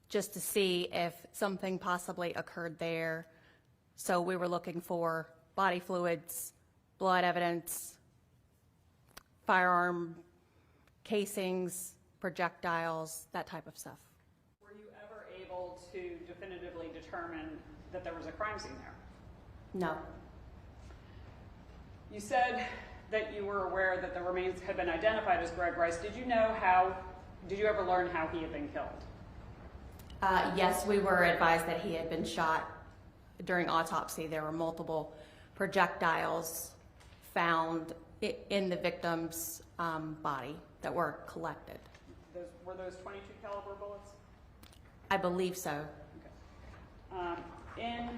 just to see if something possibly occurred there. So we were looking for body fluids, blood evidence, firearm casings, projectiles, that type of stuff. Were you ever able to definitively determine that there was a crime scene there? No. You said that you were aware that the remains had been identified as Greg Rice. Did you ever learn how he had been killed? Yes, we were advised that he had been shot during autopsy. There were multiple projectiles found in the victim's body that were collected. Were those .22 caliber bullets? I believe so. Okay. In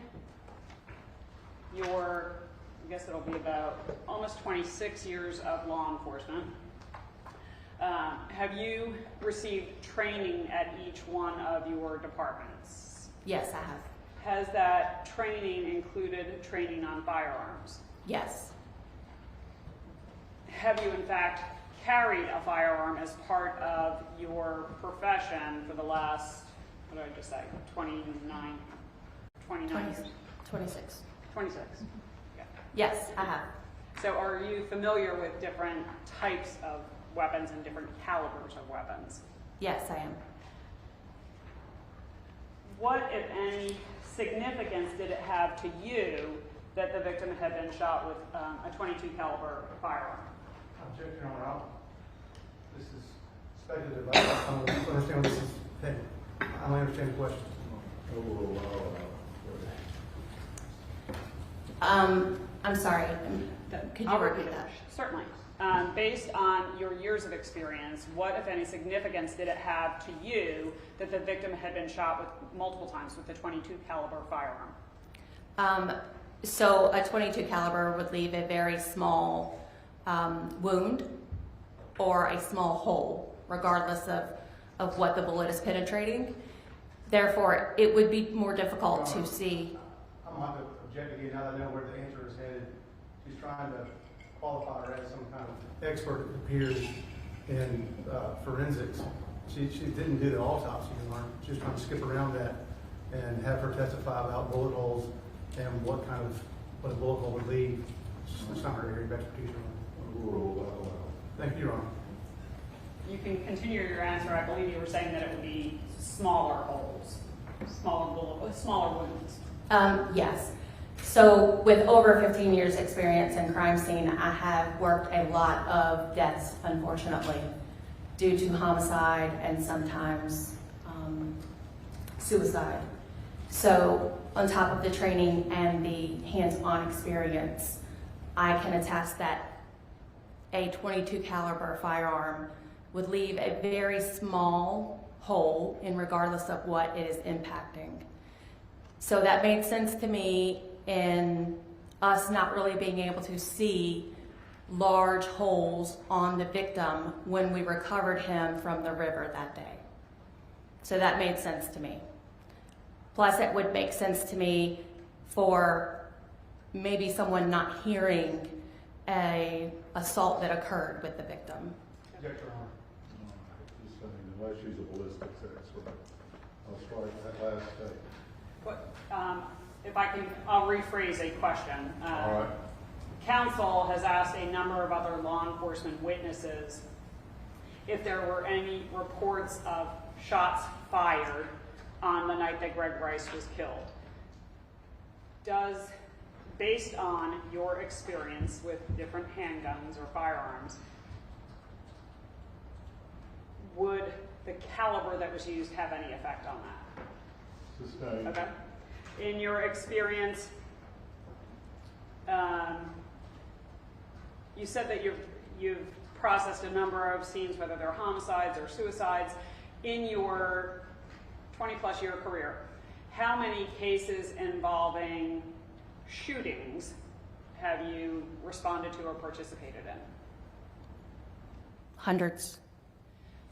your, I guess it'll be about almost 26 years of law enforcement, have you received training at each one of your departments? Yes, I have. Has that training included training on firearms? Yes. Have you in fact carried a firearm as part of your profession for the last, what did I just say, 29 years? 26. 26. Yeah. Yes, I have. So are you familiar with different types of weapons and different calibers of weapons? Yes, I am. What, if any, significance did it have to you that the victim had been shot with a .22 caliber firearm? Objection, Your Honor. This is speculative. I don't understand what this is. Hey, I don't understand the question. I'm sorry. Could you repeat that? Certainly. Based on your years of experience, what, if any, significance did it have to you that the victim had been shot with multiple times with a .22 caliber firearm? So a .22 caliber would leave a very small wound or a small hole, regardless of what the bullet is penetrating. Therefore, it would be more difficult to see. I'm not object again, now that I know where the answer is headed. She's trying to qualify her as some kind of expert, it appears, in forensics. She didn't do the autopsy, she was trying to skip around that and have her testify about bullet holes and what a bullet hole would leave. It's not her area of expertise. Thank you, Your Honor. You can continue your answer. I believe you were saying that it would be smaller holes, smaller wounds. Yes. So with over 15 years experience in crime scene, I have worked a lot of deaths, unfortunately, due to homicide and sometimes suicide. So on top of the training and the hands-on experience, I can attest that a .22 caliber firearm would leave a very small hole in regardless of what it is impacting. So that made sense to me in us not really being able to see large holes on the victim when we recovered him from the river that day. So that made sense to me. Plus it would make sense to me for maybe someone not hearing a assault that occurred with the victim. Yes, Your Honor. Just saying, unless she's a ballistics expert, I'll strike that last statement. But if I can, I'll rephrase a question. All right. Counsel has asked a number of other law enforcement witnesses if there were any reports of shots fired on the night that Greg Rice was killed. Based on your experience with different handguns or firearms, would the caliber that was used have any effect on that? Sustained. Okay. In your experience, you said that you've processed a number of scenes, whether they're homicides or suicides, in your 20-plus year career. How many cases involving shootings have you responded to or participated in? Hundreds.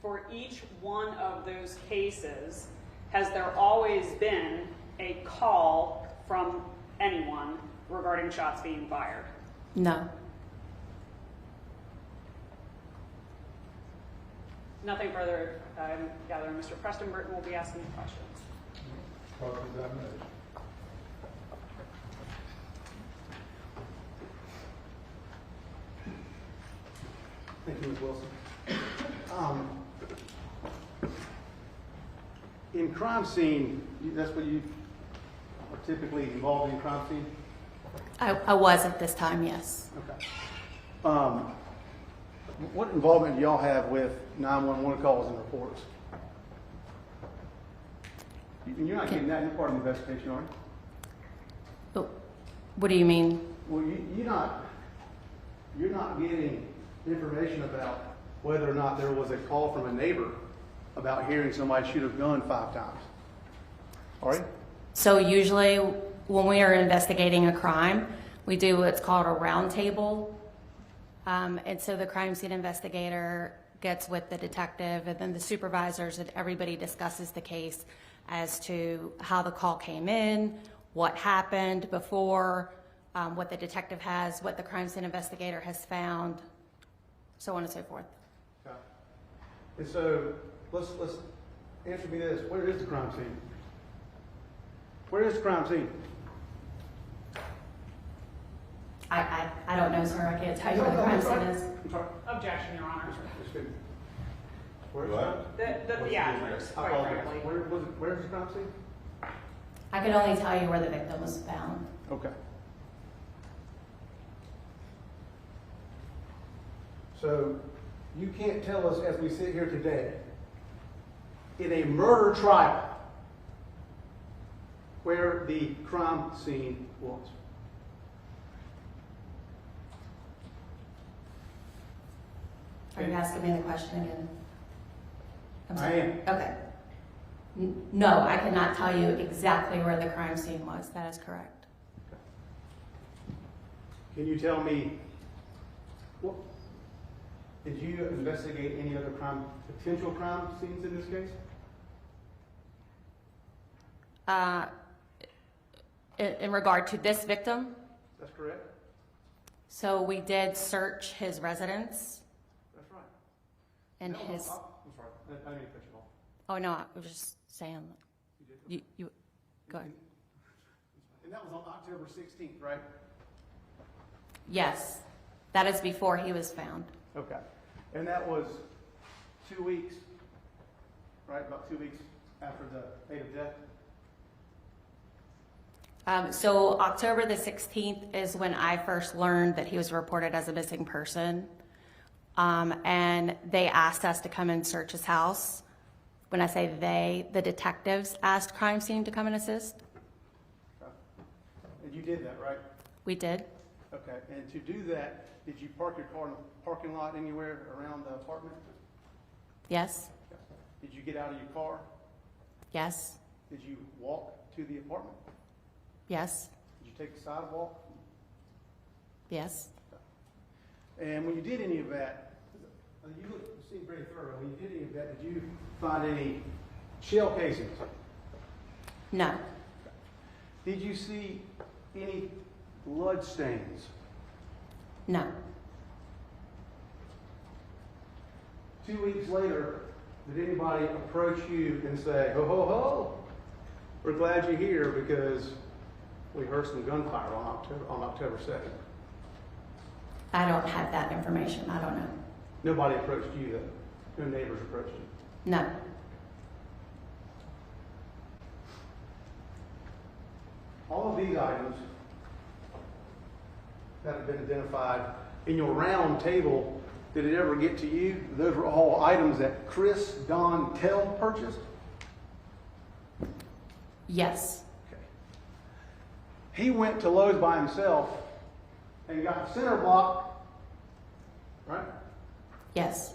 For each one of those cases, has there always been a call from anyone regarding shots being fired? No. Nothing further. I gather Mr. Preston Burton will be asking questions. Cross-examination. Thank you, Ms. Wilson. In crime scene, that's what you are typically involved in crime scene? I was at this time, yes. Okay. What involvement do y'all have with 911 calls and reports? And you're not getting that in part of the investigation, are you? What do you mean? Well, you're not getting information about whether or not there was a call from a neighbor about hearing somebody shoot a gun 5 times. Are you? So usually when we are investigating a crime, we do what's called a round table. And so the crime scene investigator gets with the detective and then the supervisors, and everybody discusses the case as to how the call came in, what happened before, what the detective has, what the crime scene investigator has found, so on and so forth. Okay. And so let's answer me this. Where is the crime scene? Where is the crime scene? I don't know, sir. I can't tell you where the crime scene is. I'm sorry. Objection, Your Honor. Where is What? The address, quite frankly. Where's the crime scene? I can only tell you where the victim was found. Okay. So you can't tell us as we sit here today, in a murder trial, where the crime scene was. Are you asking me the question again? I am. Okay. No, I cannot tell you exactly where the crime scene was. That is correct. Can you tell me, did you investigate any other potential crime scenes in this case? In regard to this victim, That's correct? so we did search his residence That's right. and No, his, I'm sorry, I didn't mean to cut you off. oh no, I was just saying, you, go ahead. And that was on October 16th, right? Yes, that is before he was found. Okay. And that was 2 weeks, right? About 2 weeks after the date of death? So October the 16th is when I first learned that he was reported as a missing person. And they asked us to come and search his house. When I say they, the detectives asked crime scene to come and assist. Okay. And you did that, right? We did. Okay. And to do that, did you park your car in the parking lot anywhere around the apartment? Yes. Did you get out of your car? Yes. Did you walk to the apartment? Yes. Did you take the sidewalk? Yes. And when you did any of that, you seem very thorough. When you did any of that, did you find any shell casings? No. Did you see any blood stains? No. 2 weeks later, did anybody approach you and say, ho, ho, ho, we're glad you're here because we heard some gunfire on October 2nd? I don't have that information. I don't know. Nobody approached you, though? No neighbors approached you? No. All of these items that have been identified in your round table, did it ever get to you? Those were all items that Chris Dantel purchased? Yes. Okay. He went to Lowe's by himself and got the center block, right? Yes.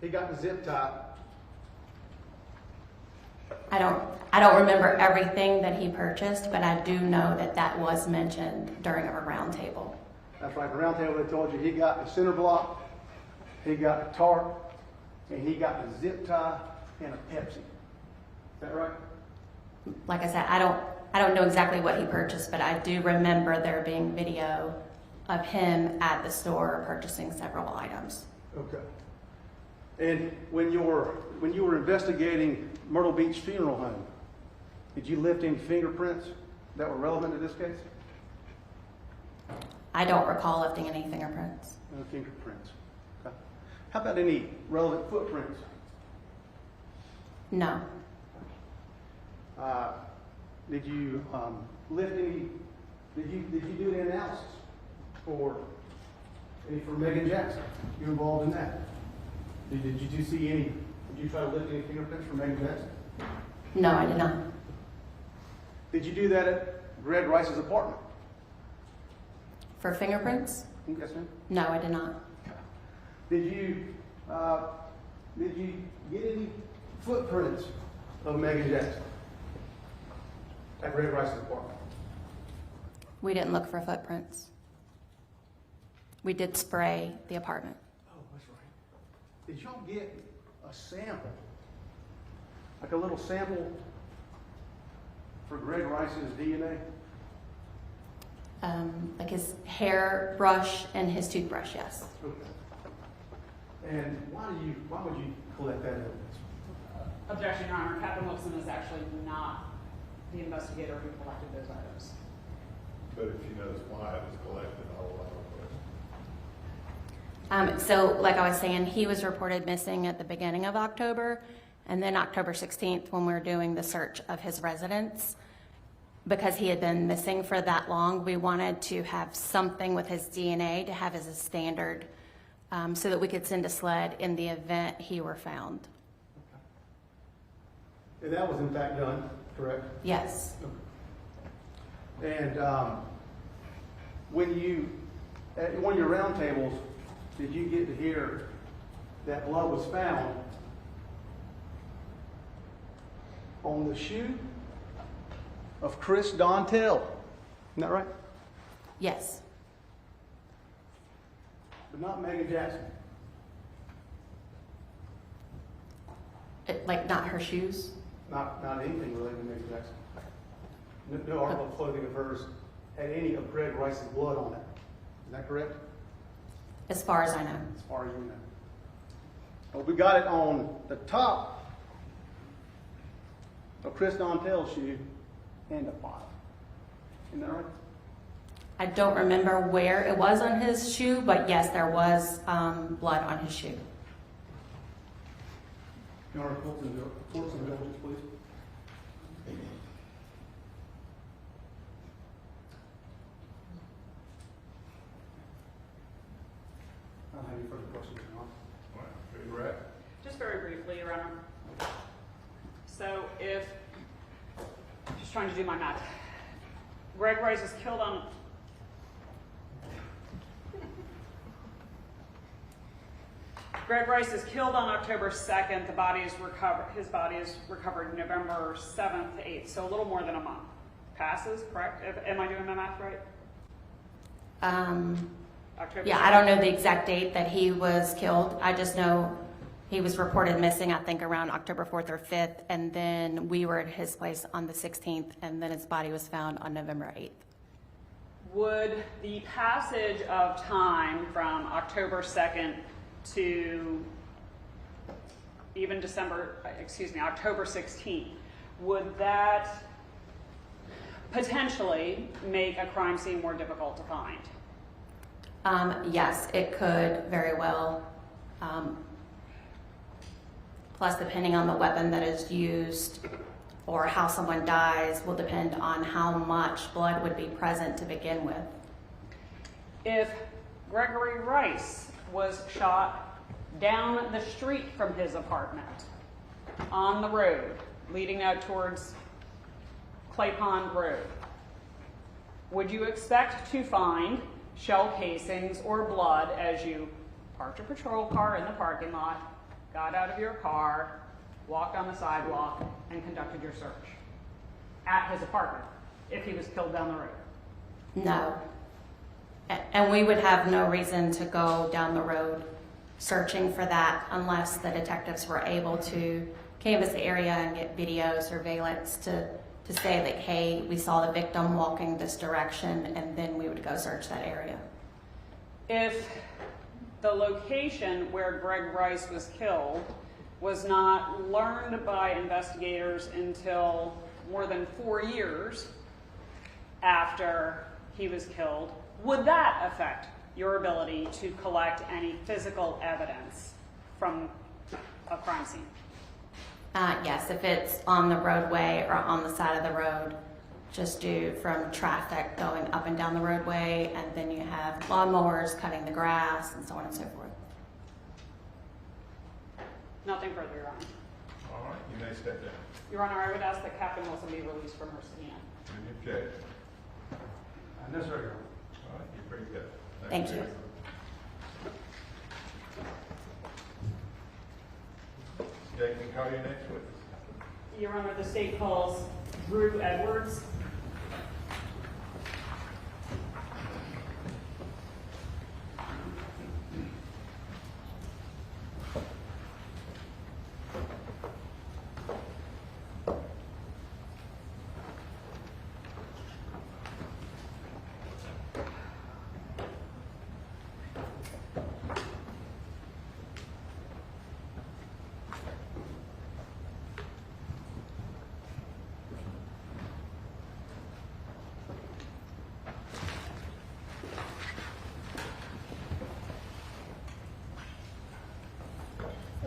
He got the zip tie. I don't remember everything that he purchased, but I do know that that was mentioned during our round table. That's right, the round table they told you he got the center block, he got the tarp, and he got the zip tie and a Pepsi. Is that right? Like I said, I don't know exactly what he purchased, but I do remember there being video of him at the store purchasing several items. Okay. And when you were investigating Myrtle Beach Funeral Home, did you lift any fingerprints that were relevant to this case? I don't recall lifting any fingerprints. No fingerprints. Okay. How about any relevant footprints? No. Did you lift any? Did you do any analysis for Meagan Jackson? You involved in that? Did you see any? Did you try to lift any fingerprints for Meagan Jackson? No, I did not. Did you do that at Gregory Rice's apartment? For fingerprints? Yes, ma'am. No, I did not. Did you get any footprints of Meagan Jackson at Gregory Rice's apartment? We didn't look for footprints. We did spray the apartment. Oh, that's right. Did y'all get a sample, like a little sample for Greg Rice's DNA? Like his hair brush and his toothbrush, yes. Okay. And why would you collect that evidence? Objection, Your Honor. Captain Wilson is actually not the investigator who collected those items. But if she knows why it was collected, I'll allow it. So, like I was saying, he was reported missing at the beginning of October, and then October 16th when we were doing the search of his residence. Because he had been missing for that long, we wanted to have something with his DNA to have as a standard so that we could send a sled in the event he were found. Okay. And that was in fact done, correct? Yes. Okay. And when you, at one of your round tables, did you get to hear that blood was found on the shoe of Chris Dantel? Isn't that right? Yes. But not Meagan Jackson. Like not her shoes? Not anything related to Meagan Jackson. No article of clothing of hers had any of Greg Rice's blood on it. Is that correct? As far as I know. As far as you know. Well, we got it on the top of Chris Dantel's shoe and the bottom. Isn't that right? I don't remember where it was on his shoe, but yes, there was blood on his shoe. Your Honor, court's indulgence, please. I don't have any further questions, Your Honor. All right, Greg Rice. Just very briefly, Your Honor. So if, just trying to do my math, Greg Rice is killed on, Greg Rice is killed on October 2nd. The body is recovered, his body is recovered November 7th to 8th, so a little more than a month passes, correct? Am I doing my math right? October Yeah, 2nd? I don't know the exact date that he was killed. I just know he was reported missing, I think, around October 4th or 5th, and then we were at his place on the 16th, and then his body was found on November 8th. Would the passage of time from October 2nd to even October 16th, would that potentially make a crime scene more difficult to find? Yes, it could very well. Plus, depending on the weapon that is used or how someone dies will depend on how much blood would be present to begin with. If Gregory Rice was shot down the street from his apartment on the road leading out towards Clay Pond Road, would you expect to find shell casings or blood as you parked your patrol car in the parking lot, got out of your car, walked on the sidewalk, and conducted your search at his apartment if he was killed down the road? No. And we would have no reason to go down the road searching for that unless the detectives were able to canvass the area and get video surveillance to say that, hey, we saw the victim walking this direction, and then we would go search that area. If the location where Greg Rice was killed was not learned by investigators until more than 4 years after he was killed, would that affect your ability to collect any physical evidence from a crime scene? Yes, if it's on the roadway or on the side of the road, just due from traffic going up and down the roadway, and then you have lawnmowers cutting the grass and so on and so forth. Nothing further, Your Honor. All right, you may step down. Your Honor, I would ask that Captain Wilson be released from her stand. Any objection? No, sir, Your Honor. All right, you're pretty good. Thank you. Jake, can call your next witness. Your Honor, the state calls Drew Edwards.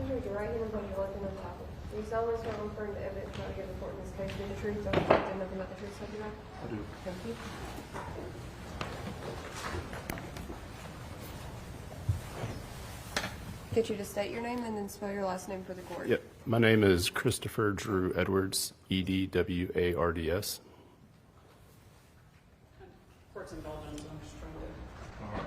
Raise your right hand and put your left hand on the Bible. Do you solemnly swear or affirm the evidence you're about to give the court in this case be the truth, so help you God, and nothing but the truth, so help you God? I do. Thank you. Get you to state your name and then spell your last name for the court. Yep. My name is Christopher Drew Edwards, EDWARDS. Court's indulgence, I'm just trying to... All right.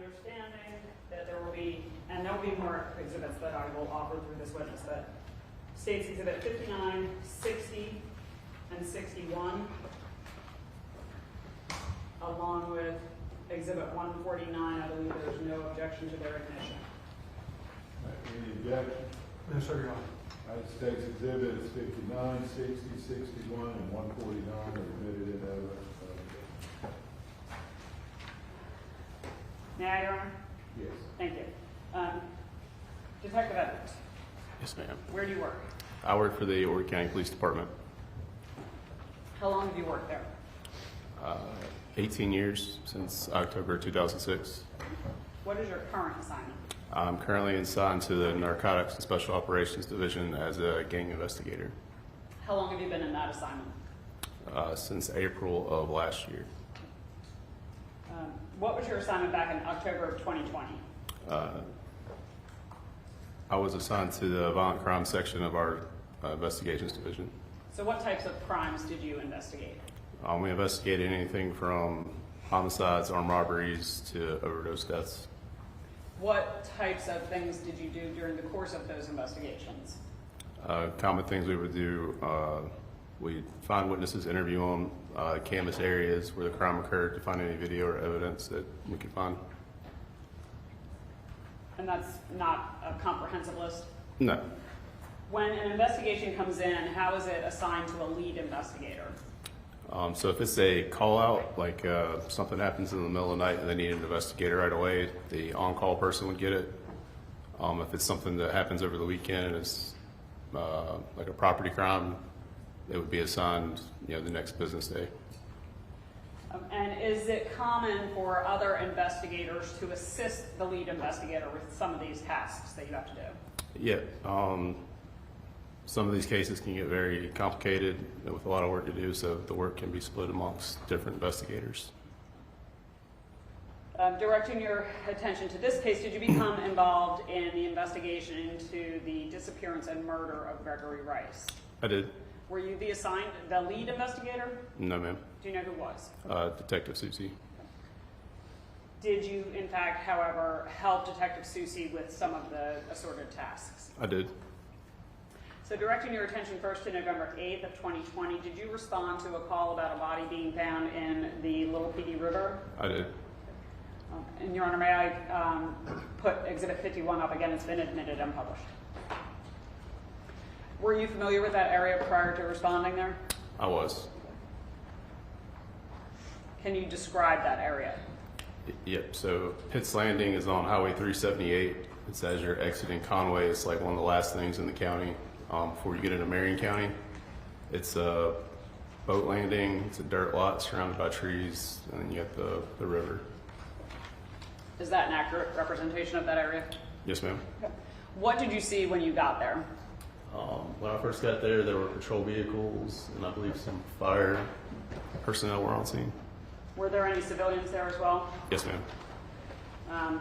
understanding that there will be, and there will be more exhibits that I will offer through this witness, but States Exhibit 59, 60, and 61, along with Exhibit 149, I believe there's no objection to their admission. Any objection? No, sir, Your Honor. United States Exhibits 59, 60, 61, and 149 are admitted into evidence. May I, Your Honor? Yes. Thank you. Detective Edwards, Yes, ma'am. where do you work? I work for the Oregon County Police Department. How long have you worked there? 18 years since October 2006. What is your current assignment? I'm currently assigned to the Narcotics and Special Operations Division as a gang investigator How long have you been in that assignment? since April of last year. What was your assignment back in October of 2020? I was assigned to the violent crime section of our investigations division. So what types of crimes did you investigate? We investigated anything from homicides, armed robberies, to overdose deaths. What types of things did you do during the course of those investigations? Common things we would do, we'd find witnesses, interview them, canvass areas where the crime occurred to find any video or evidence that we could find. And that's not a comprehensive list? No. When an investigation comes in, how is it assigned to a lead investigator? So if it's a call out, like something happens in the middle of the night and they need an investigator right away, the on-call person would get it. If it's something that happens over the weekend and it's like a property crime, it would be assigned, the next business day. And is it common for other investigators to assist the lead investigator with some of these tasks that you have to do? Yeah. Some of these cases can get very complicated with a lot of work to do, so the work can be split amongst different investigators. Directing your attention to this case, did you become involved in the investigation into the disappearance and murder of Gregory Rice? I did. Were you the lead investigator? No, ma'am. Do you know who was? Detective Susie. Did you, in fact, however, help Detective Susie with some of the assorted tasks? I did. So directing your attention first to November 8th of 2020, did you respond to a call about a body being found in the Little Pee Dee River? I did. And Your Honor, may I put Exhibit 51 up again? It's been admitted and published. Were you familiar with that area prior to responding there? I was. Can you describe that area? Yep. So Pitt's Landing is on Highway 378. It's as you're exiting Conway. It's like one of the last things in the county before you get into Marion County. It's a boat landing. It's a dirt lot surrounded by trees, and then you got the river. Is that an accurate representation of that area? Yes, ma'am. Okay. What did you see when you got there? When I first got there were patrol vehicles, and I believe some fire personnel were on scene. Were there any civilians there as well? Yes, ma'am.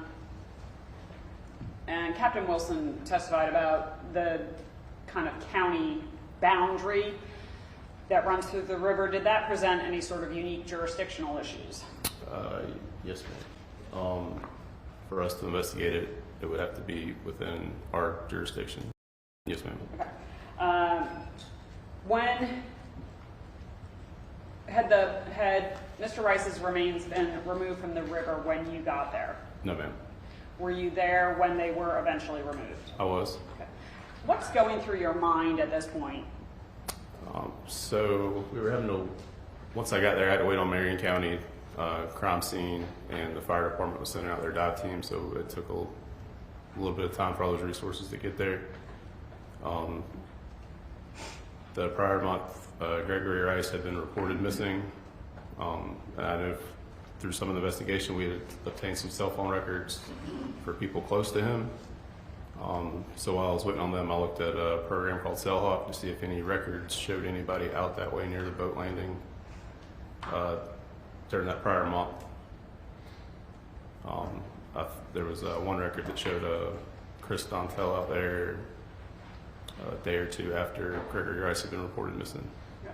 And Captain Wilson testified about the kind of county boundary that runs through the river. Did that present any sort of unique jurisdictional issues? Yes, ma'am. For us to investigate it, it would have to be within our jurisdiction. Yes, ma'am. Okay. When had Mr. Rice's remains been removed from the river when you got there? No, ma'am. Were you there when they were eventually removed? I was. Okay. What's going through your mind at this point? So we were once I got there, I had to wait on Marion County crime scene, and the fire department was sending out their dive team, so it took a little bit of time for all those resources to get there. The prior month, Gregory Rice had been reported missing, and I know through some of the investigation we had obtained some cell phone records for people close to him. So while I was waiting on them, I looked at a program called Cellhawk to see if any records showed anybody out that way near the boat landing during that prior month. There was one record that showed Chris Dantel out there a day or two after Gregory Rice had been reported missing. Okay.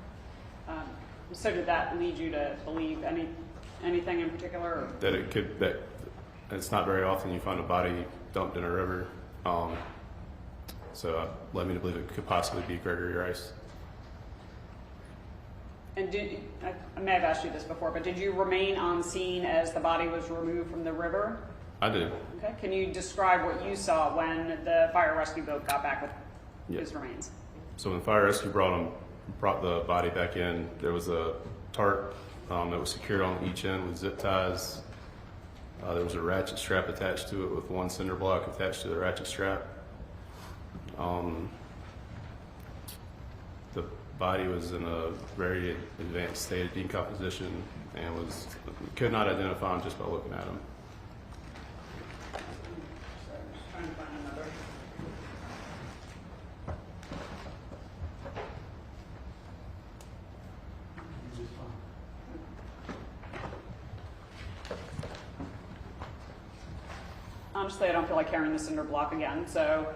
So did that lead you to believe anything in particular? Or? That it's not very often you find a body dumped in a river. So led me to believe it could possibly be Gregory Rice. And I may have asked you this before, but did you remain on scene as the body was removed from the river? I did. Okay. Can you describe what you saw when the fire rescue boat got back with his remains? So when the fire rescue brought the body back in, there was a tarp that was secured on each end with zip ties. There was a ratchet strap attached to it with one cinder block attached to the ratchet strap. The body was in a very advanced state of decomposition and could not identify him just by looking at him. Trying to find another. Honestly, I don't feel like carrying the cinder block again, so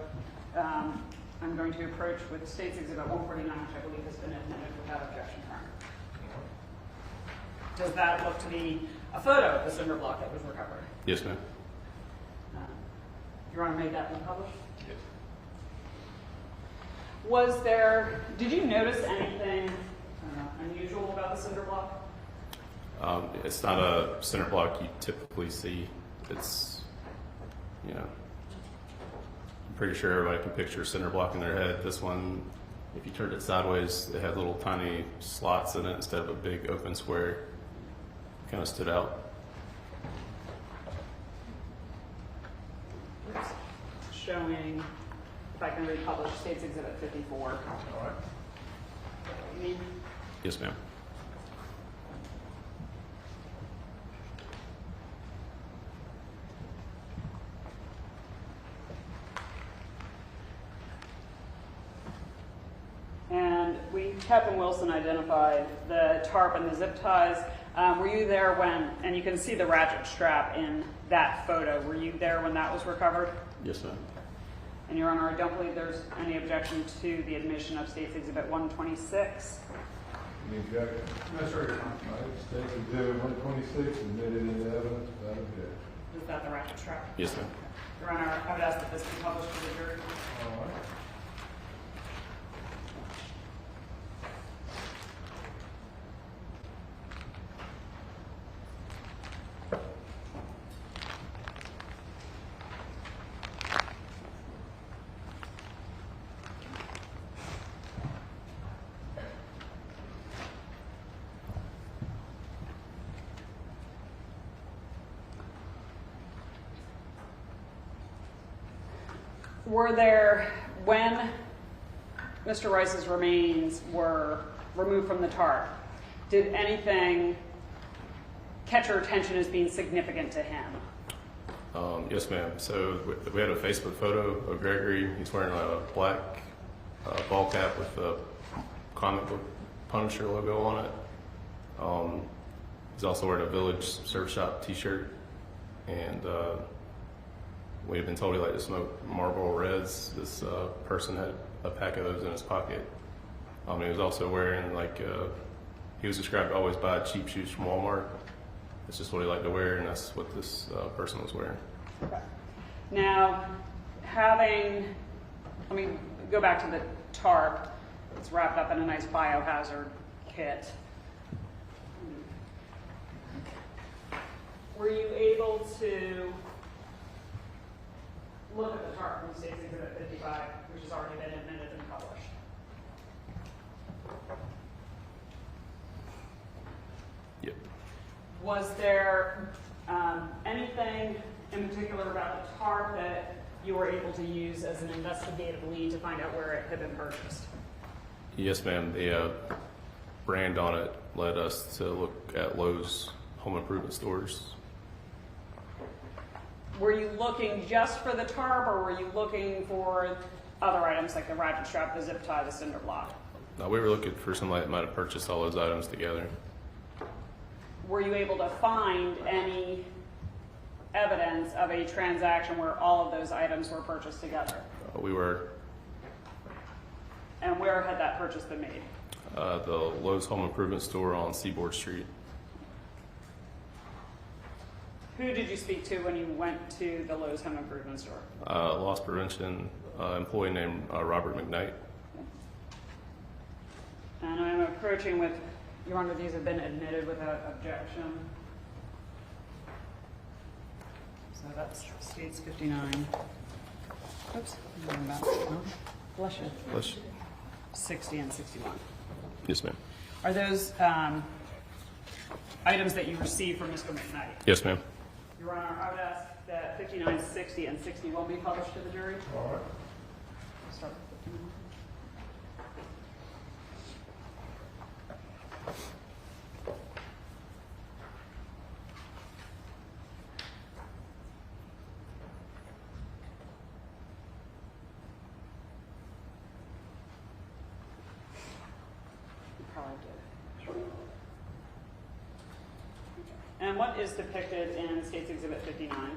I'm going to approach with State's Exhibit 149, which I believe has been admitted without objection. Does that look to be a photo of the cinder block that was recovered? Yes, ma'am. Your Honor, made that one published? Yes. Did you notice anything unusual about the cinder block? It's not a cinder block you typically see. It's, I'm pretty sure everybody can picture a cinder block in their head. This one, if you turned it sideways, it had little tiny slots in it instead of a big open square. Kind of stood out. Showing, if I can republish, State's Exhibit 54. All right. You mean? Yes, ma'am. And Captain Wilson identified the tarp and the zip ties. Were you there when, and you can see the ratchet strap in that photo, were you there when that was recovered? Yes, ma'am. And Your Honor, I don't believe there's any objection to the admission of State's Exhibit 126. Any objection? No, sir, Your Honor. All right, State's Exhibit 126, admitted into evidence without objection. Is that the ratchet strap? Yes, ma'am. Your Honor, I would ask that this be published to the jury. All right. Were there, when Mr. Rice's remains were removed from the tarp, did anything catch your attention as being significant to him? Yes, ma'am. So we had a Facebook photo of Gregory. He's wearing a black ball cap with the comic book Punisher logo on it. He's also wearing a Village Surf Shop t-shirt. And we had been told he liked to smoke Marlboro Reds. This person had a pack of those in his pocket. He was also wearing, he was described to always buy cheap shoes from Walmart. It's just what he liked to wear, and that's what this person was wearing. Okay. Now, let me go back to the tarp. It's wrapped up in a nice biohazard kit. Were you able to look at the tarp from State's Exhibit 55, which has already been admitted and published? Yep. Was there anything in particular about the tarp that you were able to use as an investigative lead to find out where it had been purchased? Yes, ma'am. The brand on it led us to look at Lowe's home improvement stores. Were you looking just for the tarp, or were you looking for other items like the ratchet strap, the zip tie, the cinder block? No, we were looking for somebody that might have purchased all those items together. Were you able to find any evidence of a transaction where all of those items were purchased together? We were. And where had that purchase been made? The Lowe's home improvement store on Seaboard Street. Who did you speak to when you went to the Lowe's Home Improvement store? Loss prevention employee named Robert McKnight. And I'm approaching with, Your Honor, these have been admitted without objection. So that's states 59. Oops. Bless you. Bless you. 60 and 61. Yes, ma'am. Are those items that you received from Mr. McKnight? Yes, ma'am. Your Honor, I would ask that 59, 60, and 61 be published to the jury. All right. Start with 59. You probably did. And what is depicted in State's Exhibit 59?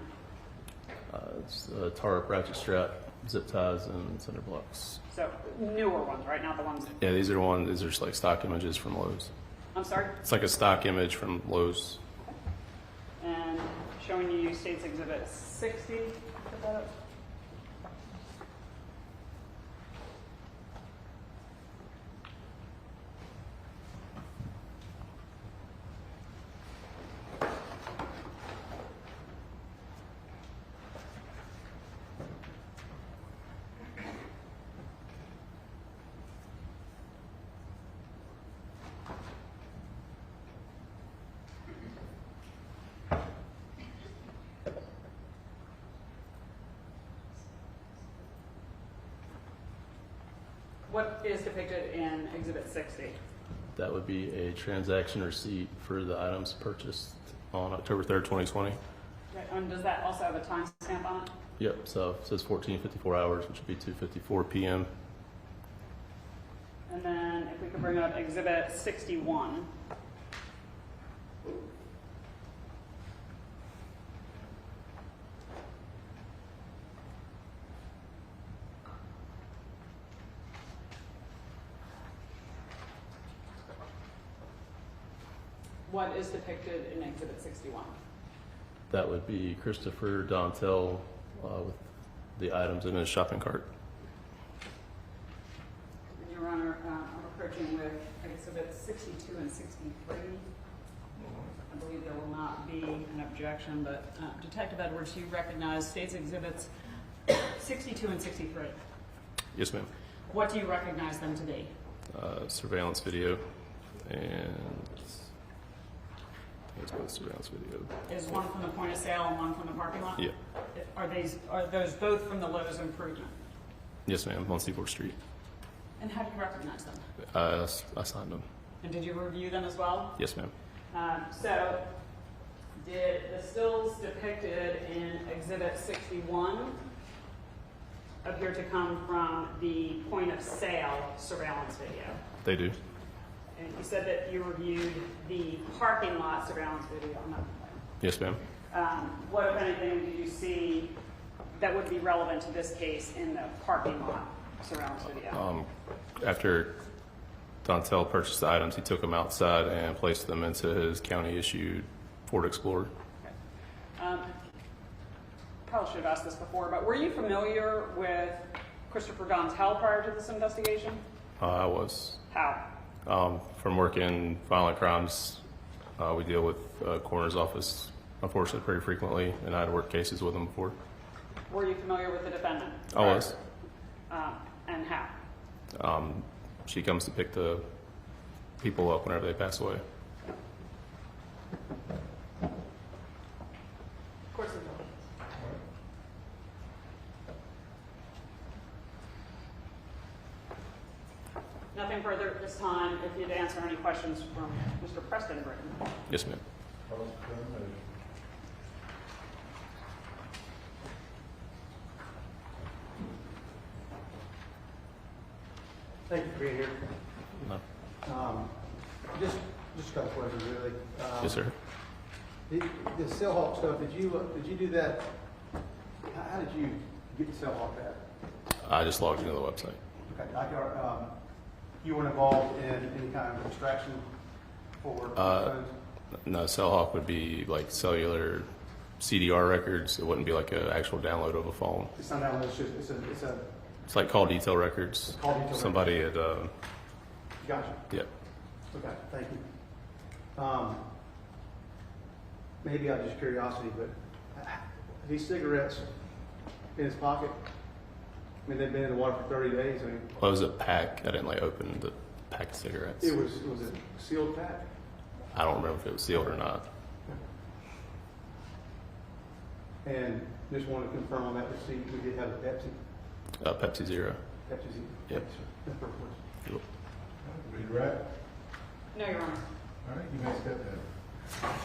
It's a tarp, ratchet strap, zip ties, and cinder blocks. So newer ones, right? Not the ones. Yeah, these are just like stock images from Lowe's. I'm sorry? It's like a stock image from Lowe's. And showing you State's Exhibit 60. Put that up. What is depicted in Exhibit 60? That would be a transaction receipt for the items purchased on October 3rd, 2020. Right. And does that also have a timestamp on it? Yep, so it says 14:54 hours, which would be 2:54 p.m. And then if we could bring up Exhibit 61. What is depicted in Exhibit 61? That would be Christopher Dantel with the items in his shopping cart. Your Honor, I'm approaching with Exhibits 62 and 63. I believe there will not be an objection, but Detective Edwards, you recognize State's Exhibits 62 and 63. Yes, ma'am. What do you recognize them to be? Surveillance video, and I think it's both surveillance video. Is one from the point of sale and one from the parking lot? Yeah. Are those both from the Lowe's Improvement? Yes, ma'am, on Seaport Street. And how do you recognize them? I signed them. And did you review them as well? Yes, ma'am. So, did the stills depicted in Exhibit 61 appear to come from the point of sale surveillance video? They do. And you said that you reviewed the parking lot surveillance video on that plan. Yes, ma'am. What, if anything, did you see that would be relevant to this case in the parking lot surveillance video? After Dantel purchased the items, he took them outside and placed them into his county-issued Ford Explorer. Okay. Probably should have asked this before, but were you familiar with Christopher Dantel prior to this investigation? I was. How? From working violent crimes, we deal with coroner's office, unfortunately, pretty frequently, and I had worked cases with them before. Were you familiar with the defendant? I was. And how? She comes to pick the people up whenever they pass away. Of course it will. Nothing further at this time. If you'd answer any questions from Mr. Preston Britton. Yes, ma'am. Thank you for being here. No. Just a couple questions, really. Yes, sir. The Cellhawk stuff, did you do that? How did you get the Cellhawk at? I just logged into the website. Okay. You weren't involved in any kind of extraction for phones? No, Cellhawk would be like cellular CDR records. It wouldn't be like an actual download of a phone. It's not download, it's just, it's a, It's like call detail records. Call detail Somebody had, gotcha. yeah. Okay, thank you. Maybe out of just curiosity, but these cigarettes in his pocket, I mean, they've been in the water for 30 days. I mean, Well, it was a pack. I didn't like open the pack of cigarettes. it was a sealed pack. I don't remember if it was sealed or not. And just wanted to confirm on that receipt, we did have a Pepsi. Pepsi Zero. Pepsi. Yep. That's perfect. Yep. Read right? No, Your Honor. All right, you may step down.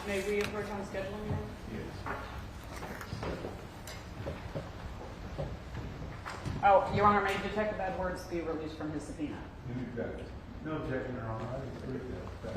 May we approach on scheduling now? Yes. Oh, Your Honor, may Detective Edwards be released from his subpoena? No objection, Your Honor. I agree with that.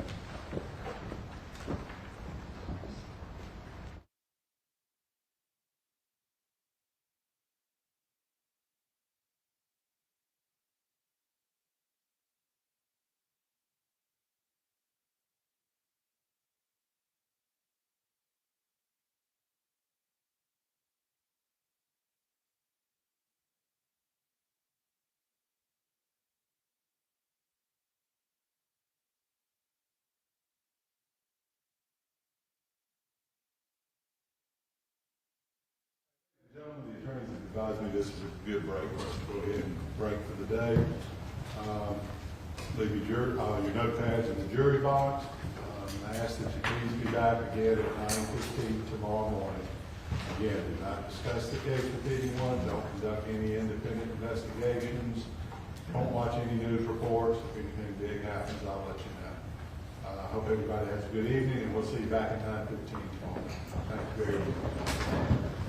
Gentlemen, the attorneys have advised me this is a good break. Let's go ahead and break for the day. Leave your notepads in the jury box. I ask that you please be back again at 9:15 tomorrow morning. Again, do not discuss the case with anyone. Don't conduct any independent investigations. Don't watch any news reports. If anything big happens, I'll let you know. I hope everybody has a good evening, and we'll see you back at 9:15 tomorrow. Thank you very much.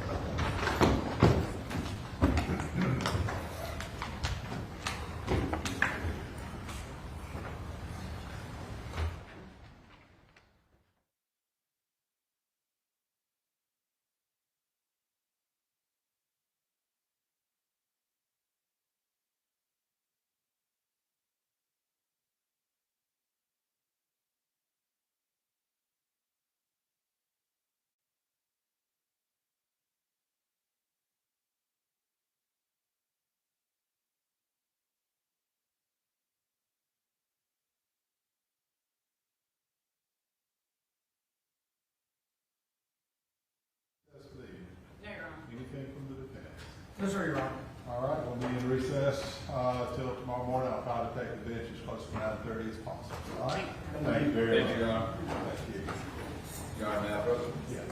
Anything from the defense? No, sir, Your Honor. All right, we'll be in recess till tomorrow morning. I'll try to take the bench as close to 9:30 as possible. All right? Thank you very much. Thank you, Your Honor. Thank you. Your Honor, may I approach? Yeah.